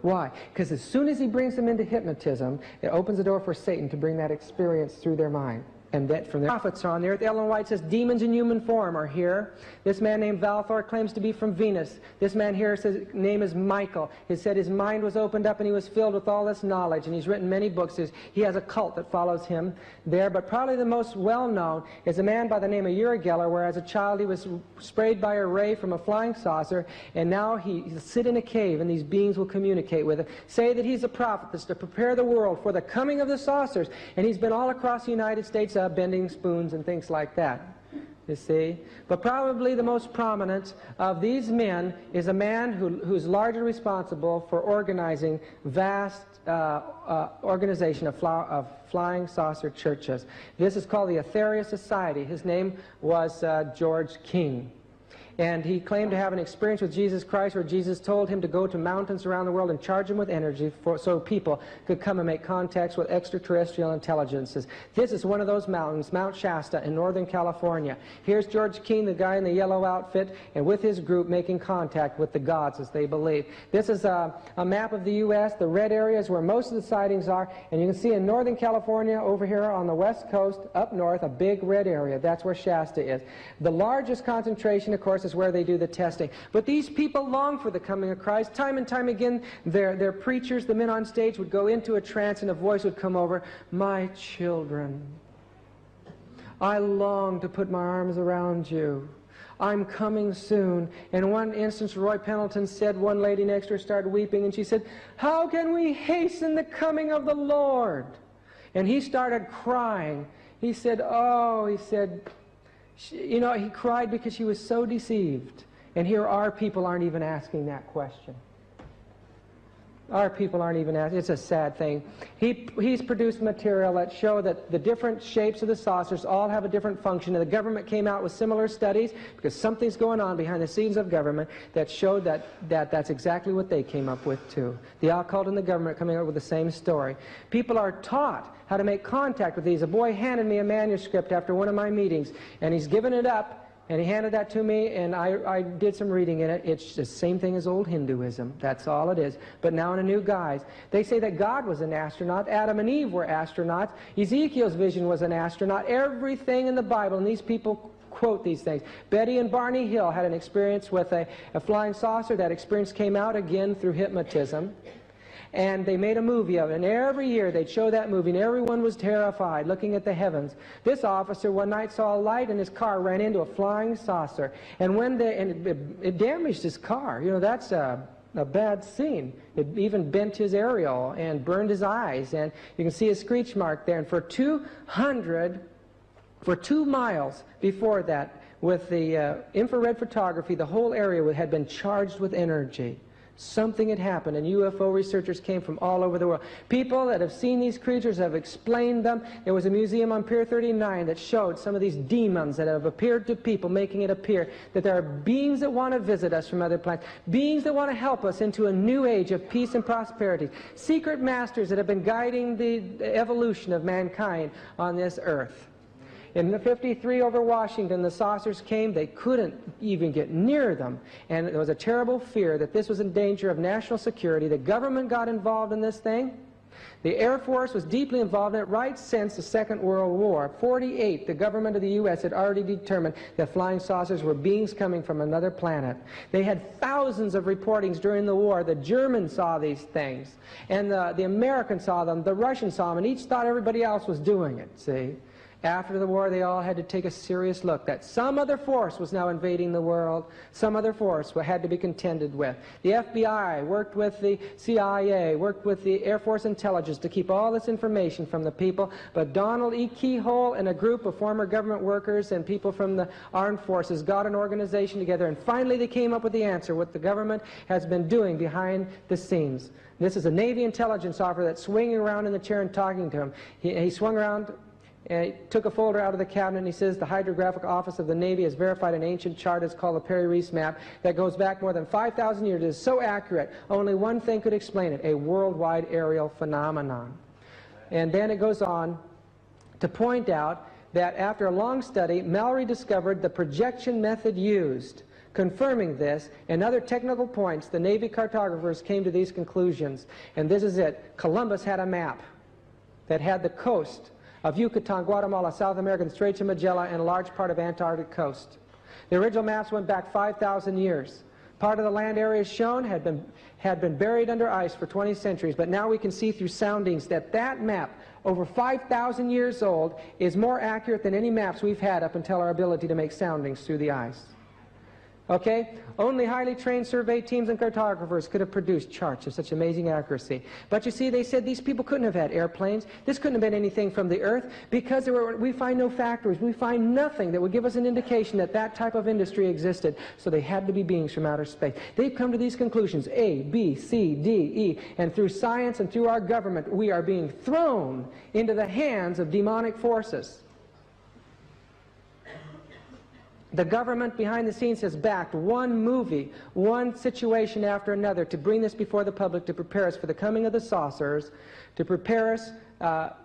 Why? Because as soon as he brings them into hypnotism, it opens the door for Satan to bring that experience through their mind. And that from the prophets on the earth, Ellen White says demons in human form are here. This man named Valthor claims to be from Venus. This man here says his name is Michael. He said his mind was opened up and he was filled with all this knowledge. And he's written many books. He has a cult that follows him there. But probably the most well-known is a man by the name of Uri Geller, where as a child he was sprayed by a ray from a flying saucer. And now he'll sit in a cave and these beings will communicate with him. Say that he's a prophet that's to prepare the world for the coming of the saucers. And he's been all across the United States bending spoons and things like that, you see. But probably the most prominent of these men is a man who's largely responsible for organizing vast organization of flying saucer churches. This is called the Aetherius Society. His name was George King. And he claimed to have an experience with Jesus Christ where Jesus told him to go to mountains around the world and charge them with energy so people could come and make contacts with extraterrestrial intelligences. This is one of those mountains, Mount Shasta in Northern California. Here's George King, the guy in the yellow outfit, and with his group making contact with the gods as they believe. This is a map of the U.S. The red area is where most of the sightings are, and you can see in Northern California over here on the west coast, up north, a big red area. That's where Shasta is. The largest concentration, of course, is where they do the testing. But these people long for the coming of Christ. Time and time again, their preachers, the men on stage, would go into a trance and a voice would come over, my children, I long to put my arms around you. I'm coming soon. And one instance, Roy Pendleton said, one lady next to her started weeping, and she said, how can we hasten the coming of the Lord? And he started crying. He said, oh, he said, you know, he cried because he was so deceived. And here our people aren't even asking that question. Our people aren't even asking. It's a sad thing. He's produced material that show that the different shapes of the saucers all have a different function. And the government came out with similar studies because something's going on behind the scenes of government that showed that's exactly what they came up with too. The occult and the government coming up with the same story. People are taught how to make contact with these. A boy handed me a manuscript after one of my meetings, and he's given it up, and he handed that to me, and I did some reading in it. It's the same thing as old Hinduism. That's all it is, but now in a new guise. They say that God was an astronaut. Adam and Eve were astronauts. Ezekiel's vision was an astronaut. Everything in the Bible, and these people quote these things. Betty and Barney Hill had an experience with a flying saucer. That experience came out again through hypnotism. And they made a movie of it, and every year they'd show that movie, and everyone was terrified, looking at the heavens. This officer one night saw a light, and his car ran into a flying saucer. And it damaged his car. You know, that's a bad scene. It even bent his aerial and burned his eyes, and you can see a screech mark there. And for 2 miles before that, with the infrared photography, the whole area had been charged with energy. Something had happened, and UFO researchers came from all over the world. People that have seen these creatures have explained them. There was a museum on Pier 39 that showed some of these demons that have appeared to people, making it appear that there are beings that want to visit us from other planets, beings that want to help us into a new age of peace and prosperity, secret masters that have been guiding the evolution of mankind on this earth. In the 53 over Washington, the saucers came. They couldn't even get near them. And there was a terrible fear that this was in danger of national security. The government got involved in this thing. The Air Force was deeply involved in it right since the Second World War. 48, the government of the U.S. had already determined that flying saucers were beings coming from another planet. They had thousands of reportings during the war. The Germans saw these things, and the Americans saw them, the Russians saw them, and each thought everybody else was doing it, see? After the war, they all had to take a serious look that some other force was now invading the world. Some other force had to be contended with. The FBI worked with the CIA, worked with the Air Force intelligence to keep all this information from the people. But Donald E. Keyhole and a group of former government workers and people from the armed forces got an organization together, and finally they came up with the answer, what the government has been doing behind the scenes. This is a Navy intelligence officer that's swinging around in the chair and talking to him. He swung around and he took a folder out of the cabinet, and he says, the Hydrographic Office of the Navy has verified an ancient chart. It's called the Perry-Reese map that goes back more than 5,000 years. It is so accurate, only one thing could explain it, a worldwide aerial phenomenon. And then it goes on to point out that after a long study, Mallory discovered the projection method used. Confirming this and other technical points, the Navy cartographers came to these conclusions. And this is it. Columbus had a map that had the coast of Yucatan, Guatemala, South America, the Straits of Magellan, and a large part of Antarctic coast. The original maps went back 5,000 years. Part of the land areas shown had been buried under ice for 20 centuries, but now we can see through soundings that that map, over 5,000 years old, is more accurate than any maps we've had up until our ability to make soundings through the ice. Okay? Only highly trained survey teams and cartographers could have produced charts of such amazing accuracy. But you see, they said these people couldn't have had airplanes. This couldn't have been anything from the earth, because we find no factories. We find nothing that would give us an indication that that type of industry existed. So they had to be beings from outer space. They've come to these conclusions, A, B, C, D, E, and through science and through our government, we are being thrown into the hands of demonic forces. The government behind the scenes has backed one movie, one situation after another to bring this before the public, to prepare us for the coming of the saucers, to prepare us,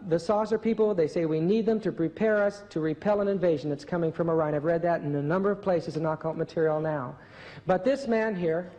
the saucer people, they say we need them to prepare us to repel an invasion that's coming from Orion. I've read that in a number of places in occult material now. But this man here,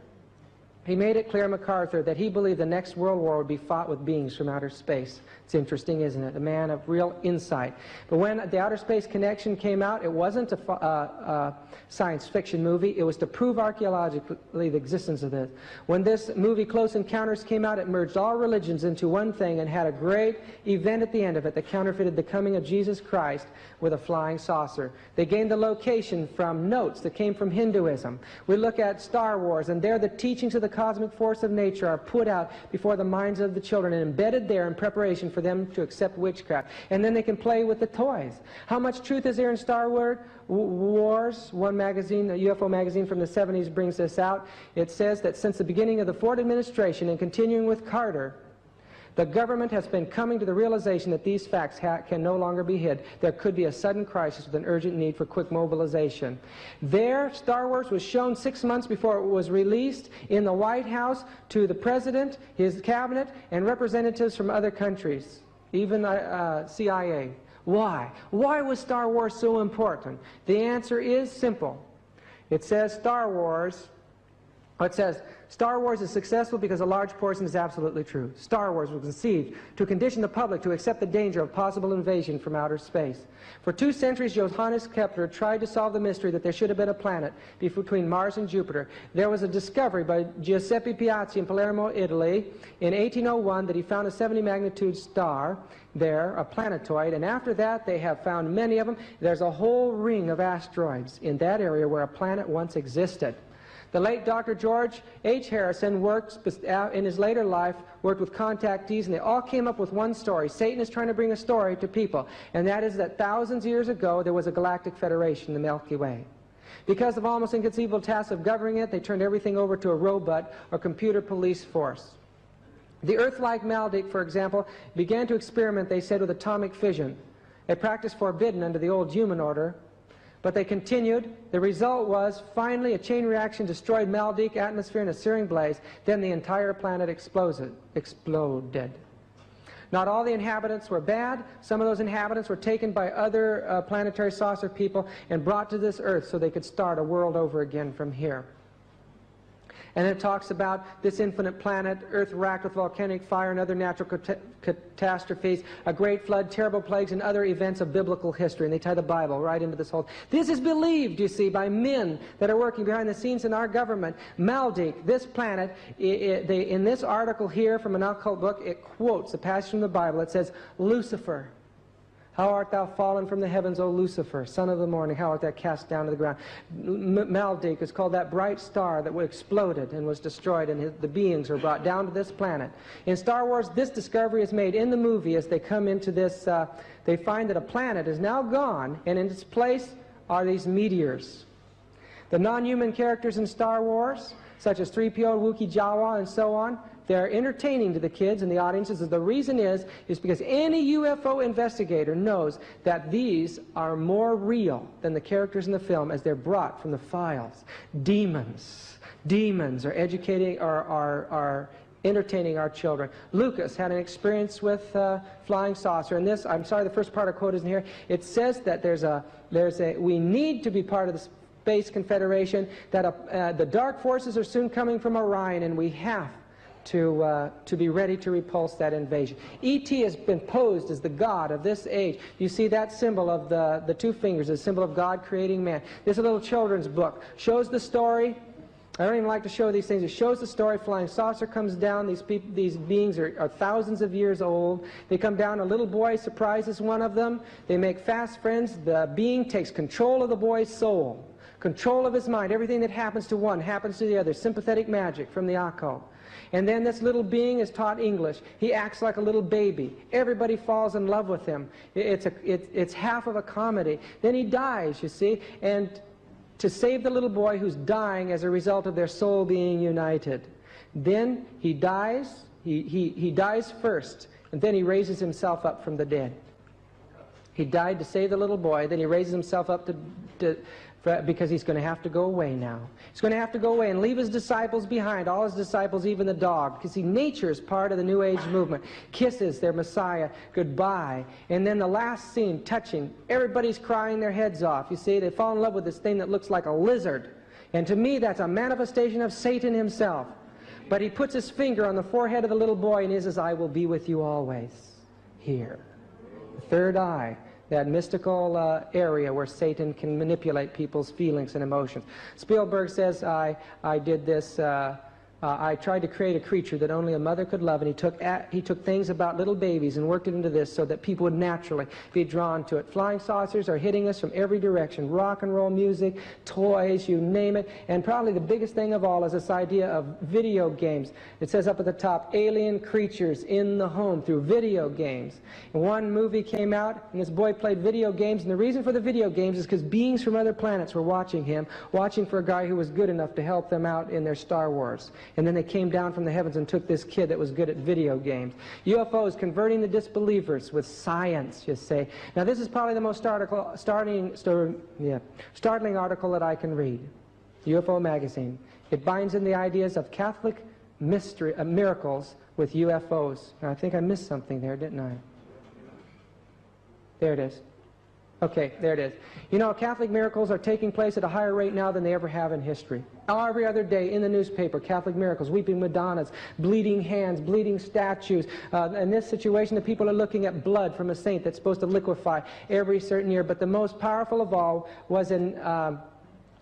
he made it clear, MacArthur, that he believed the next world war would be fought with beings from outer space. It's interesting, isn't it? A man of real insight. But when the Outer Space Connection came out, it wasn't a science fiction movie. It was to prove archaeologically the existence of this. When this movie, Close Encounters, came out, it merged all religions into one thing and had a great event at the end of it that counterfeited the coming of Jesus Christ with a flying saucer. They gained the location from notes that came from Hinduism. We look at Star Wars, and there the teachings of the cosmic force of nature are put out before the minds of the children and embedded there in preparation for them to accept witchcraft. And then they can play with the toys. How much truth is there in Star Wars? One magazine, a UFO magazine from the 70s, brings this out. It says that since the beginning of the Ford administration and continuing with Carter, the government has been coming to the realization that these facts can no longer be hid. There could be a sudden crisis with an urgent need for quick mobilization. There, Star Wars was shown 6 months before it was released in the White House to the President, his cabinet, and representatives from other countries, even CIA. Why? Why was Star Wars so important? The answer is simple. It says Star Wars is successful because a large portion is absolutely true. Star Wars was conceived to condition the public to accept the danger of possible invasion from outer space. For 2 centuries, Johannes Kepler tried to solve the mystery that there should have been a planet between Mars and Jupiter. There was a discovery by Giuseppe Piazzi in Palermo, Italy, in 1801 that he found a 70 magnitude star there, a planetoid, and after that they have found many of them. There's a whole ring of asteroids in that area where a planet once existed. The late Dr. George H. Harrison worked in his later life, worked with contactees, and they all came up with one story. Satan is trying to bring a story to people, and that is that thousands of years ago there was a galactic federation, the Milky Way. Because of almost inconceivable tasks of governing it, they turned everything over to a robot or computer police force. The Earth-like Maldek, for example, began to experiment, they said, with atomic fission, a practice forbidden under the old human order. But they continued. The result was, finally, a chain reaction destroyed Maldek atmosphere in a searing blaze. Then the entire planet exploded. Not all the inhabitants were bad. Some of those inhabitants were taken by other planetary saucer people and brought to this Earth so they could start a world over again from here. And it talks about this infinite planet, Earth racked with volcanic fire and other natural catastrophes, a great flood, terrible plagues, and other events of biblical history. And they tie the Bible right into this whole... This is believed, you see, by men that are working behind the scenes in our government. Maldek, this planet, in this article here from an occult book, it quotes a passage from the Bible. It says, Lucifer, how art thou fallen from the heavens, O Lucifer, son of the morning, how art thou cast down to the ground. Maldek is called that bright star that exploded and was destroyed, and the beings were brought down to this planet. In Star Wars, this discovery is made in the movie as they come into this, they find that a planet is now gone, and in its place are these meteors. The non-human characters in Star Wars, such as 3PO, Wookiee, Jawa, and so on, they're entertaining to the kids and the audiences. The reason is because any UFO investigator knows that these are more real than the characters in the film as they're brought from the files. Demons are educating, are entertaining our children. Lucas had an experience with flying saucer, and this, I'm sorry, the first part of the quote isn't here. It says that we need to be part of the Space Confederation, that the dark forces are soon coming from Orion, and we have to be ready to repulse that invasion. E.T. has been posed as the God of this age. You see that symbol of the two fingers, a symbol of God creating man. This little children's book shows the story. I don't even like to show these things. It shows the story. Flying saucer comes down. These beings are thousands of years old. They come down. A little boy surprises one of them. They make fast friends. The being takes control of the boy's soul, control of his mind. Everything that happens to one happens to the other. Sympathetic magic from the occult. And then this little being is taught English. He acts like a little baby. Everybody falls in love with him. It's half of a comedy. Then he dies, you see, and to save the little boy who's dying as a result of their soul being united. Then he dies. He dies first, and then he raises himself up from the dead. He died to save the little boy. Then he raises himself up because he's going to have to go away now. He's going to have to go away and leave his disciples behind, all his disciples, even the dog. Because see, nature is part of the New Age movement. Kisses their Messiah goodbye. And then the last scene, touching. Everybody's crying their heads off. You see, they fall in love with this thing that looks like a lizard. And to me, that's a manifestation of Satan himself. But he puts his finger on the forehead of the little boy and he says, I will be with you always. Here. The third eye. That mystical area where Satan can manipulate people's feelings and emotions. Spielberg says, I did this, I tried to create a creature that only a mother could love, and he took things about little babies and worked it into this so that people would naturally be drawn to it. Flying saucers are hitting us from every direction. Rock and roll music, toys, you name it. And probably the biggest thing of all is this idea of video games. It says up at the top, alien creatures in the home through video games. And one movie came out, and this boy played video games, and the reason for the video games is because beings from other planets were watching him, watching for a guy who was good enough to help them out in their Star Wars. And then they came down from the heavens and took this kid that was good at video games. UFOs converting the disbelievers with science, you say. Now this is probably the most startling article that I can read. UFO magazine. It binds in the ideas of Catholic miracles with UFOs. Now I think I missed something there, didn't I? There it is. Okay, there it is. You know, Catholic miracles are taking place at a higher rate now than they ever have in history. Every other day in the newspaper, Catholic miracles, weeping Madonnas, bleeding hands, bleeding statues. In this situation, the people are looking at blood from a saint that's supposed to liquefy every certain year. But the most powerful of all was in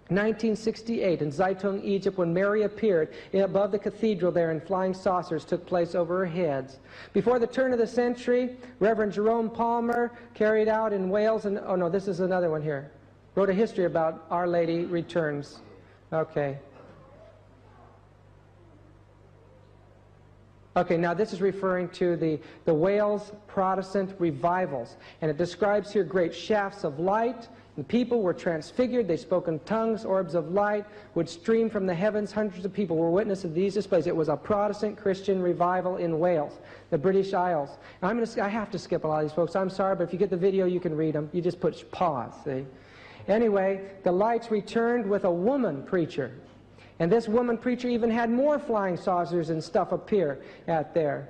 1968 in Zaitung, Egypt, when Mary appeared above the cathedral there, and flying saucers took place over her heads. Before the turn of the century, Reverend Jerome Palmer carried out in Wales, and oh no, this is another one here, wrote a history about Our Lady Returns. Okay. Okay, now this is referring to the Wales Protestant revivals, and it describes here great shafts of light The people were transfigured. They spoke in tongues. Orbs of light would stream from the heavens. Hundreds of people were witnesses of these displays. It was a Protestant Christian revival in Wales, the British Isles. I have to skip a lot of these folks. I'm sorry, but if you get the video, you can read them. You just put pause, see? Anyway, the lights returned with a woman preacher. And this woman preacher even had more flying saucers and stuff appear at there.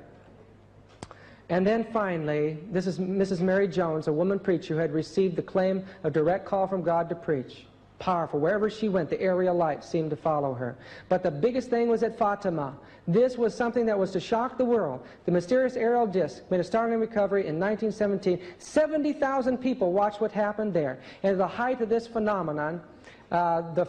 And then finally, this is Mrs. Mary Jones, a woman preacher who had received the claim of direct call from God to preach. Powerful. Wherever she went, the aerial light seemed to follow her. But the biggest thing was at Fatima. This was something that was to shock the world. The mysterious aerial disc made a startling recovery in 1917. 70,000 people watched what happened there. And at the height of this phenomenon, the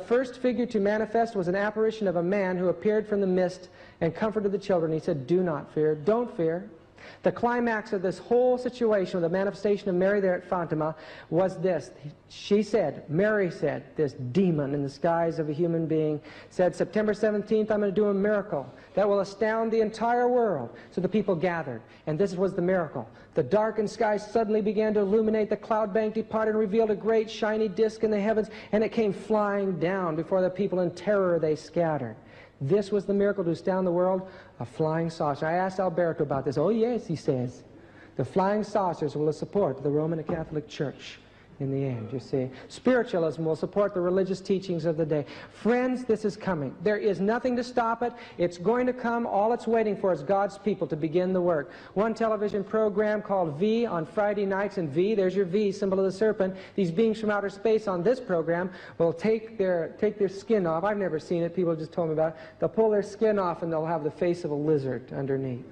first figure to manifest was an apparition of a man who appeared from the mist and comforted the children. He said, "Do not fear, don't fear." The climax of this whole situation with the manifestation of Mary there at Fatima was this. She said, Mary said, this demon in the skies of a human being said, "September 17th, I'm going to do a miracle that will astound the entire world." So the people gathered, and this was the miracle. The darkened skies suddenly began to illuminate. The cloud bank departed and revealed a great shiny disk in the heavens, and it came flying down before the people. In terror they scattered. This was the miracle to astound the world, a flying saucer. I asked Alberto about this. "Oh yes," he says. The flying saucers will support the Roman Catholic Church in the end, you see. Spiritualism will support the religious teachings of the day. Friends, this is coming. There is nothing to stop it. It's going to come. All it's waiting for is God's people to begin the work. One television program called V on Friday nights, and V, there's your V, symbol of the serpent. These beings from outer space on this program will take their skin off. I've never seen it. People just told me about it. They'll pull their skin off and they'll have the face of a lizard underneath.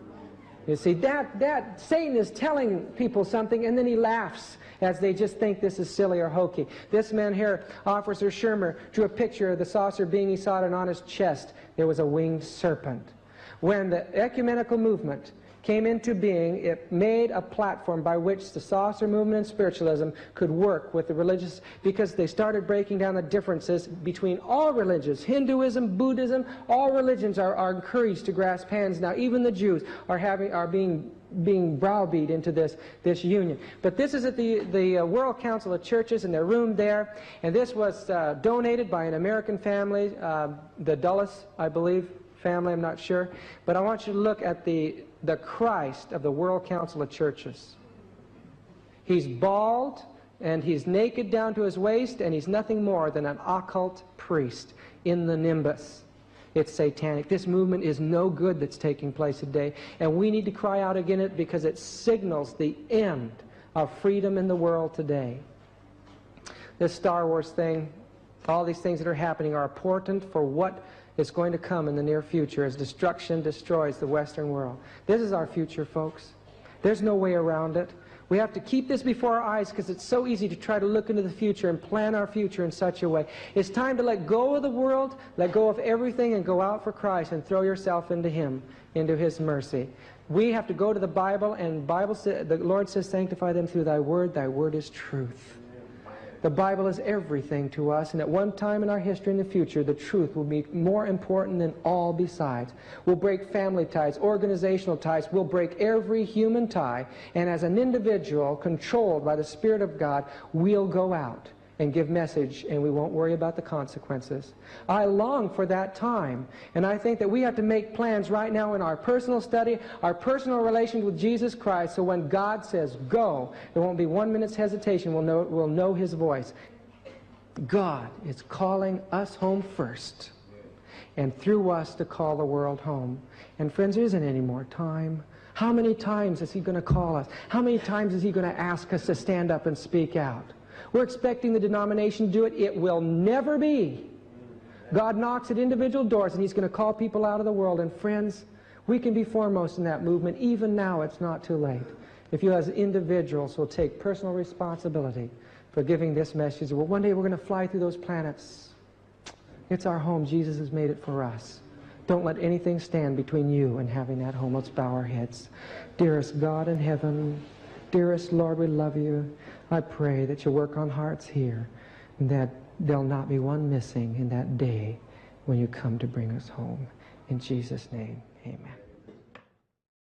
You see, that Satan is telling people something, and then he laughs as they just think this is silly or hokey. This man here, Officer Shermer, drew a picture of the saucer being he saw it, and on his chest there was a winged serpent. When the ecumenical movement came into being, it made a platform by which the saucer movement and spiritualism could work with the religious, because they started breaking down the differences between all religions. Hinduism, Buddhism, all religions are encouraged to grasp hands now. Even the Jews are being browbeat into this union. But this is at the World Council of Churches in their room there, and this was donated by an American family, the Dulles, I believe, family, I'm not sure. But I want you to look at the Christ of the World Council of Churches. He's bald, and he's naked down to his waist, and he's nothing more than an occult priest in the nimbus. It's satanic. This movement is no good that's taking place today, and we need to cry out against it because it signals the end of freedom in the world today. This Star Wars thing, all these things that are happening are important for what is going to come in the near future as destruction destroys the Western world. This is our future, folks. There's no way around it. We have to keep this before our eyes because it's so easy to try to look into the future and plan our future in such a way. It's time to let go of the world, let go of everything, and go out for Christ and throw yourself into Him, into His mercy. We have to go to the Bible, and the Lord says, "Sanctify them through thy word is truth." The Bible is everything to us, and at one time in our history in the future, the truth will be more important than all besides. We'll break family ties, organizational ties, we'll break every human tie, and as an individual controlled by the Spirit of God, we'll go out and give message, and we won't worry about the consequences. I long for that time, and I think that we have to make plans right now in our personal study, our personal relation with Jesus Christ, so when God says go, there won't be 1 minute's hesitation. We'll know His voice. God is calling us home first, and through us to call the world home. And friends, there isn't any more time. How many times is He going to call us? How many times is He going to ask us to stand up and speak out? We're expecting the denomination to do it. It will never be. God knocks at individual doors, and He's going to call people out of the world. And friends, we can be foremost in that movement. Even now, it's not too late. If you as individuals will take personal responsibility for giving this message, well, one day we're going to fly through those planets. It's our home. Jesus has made it for us. Don't let anything stand between you and having that home. Let's bow our heads. Dearest God in heaven, dearest Lord, we love you. I pray that you work on hearts here, and that there'll not be one missing in that day when you come to bring us home. In Jesus' name, amen.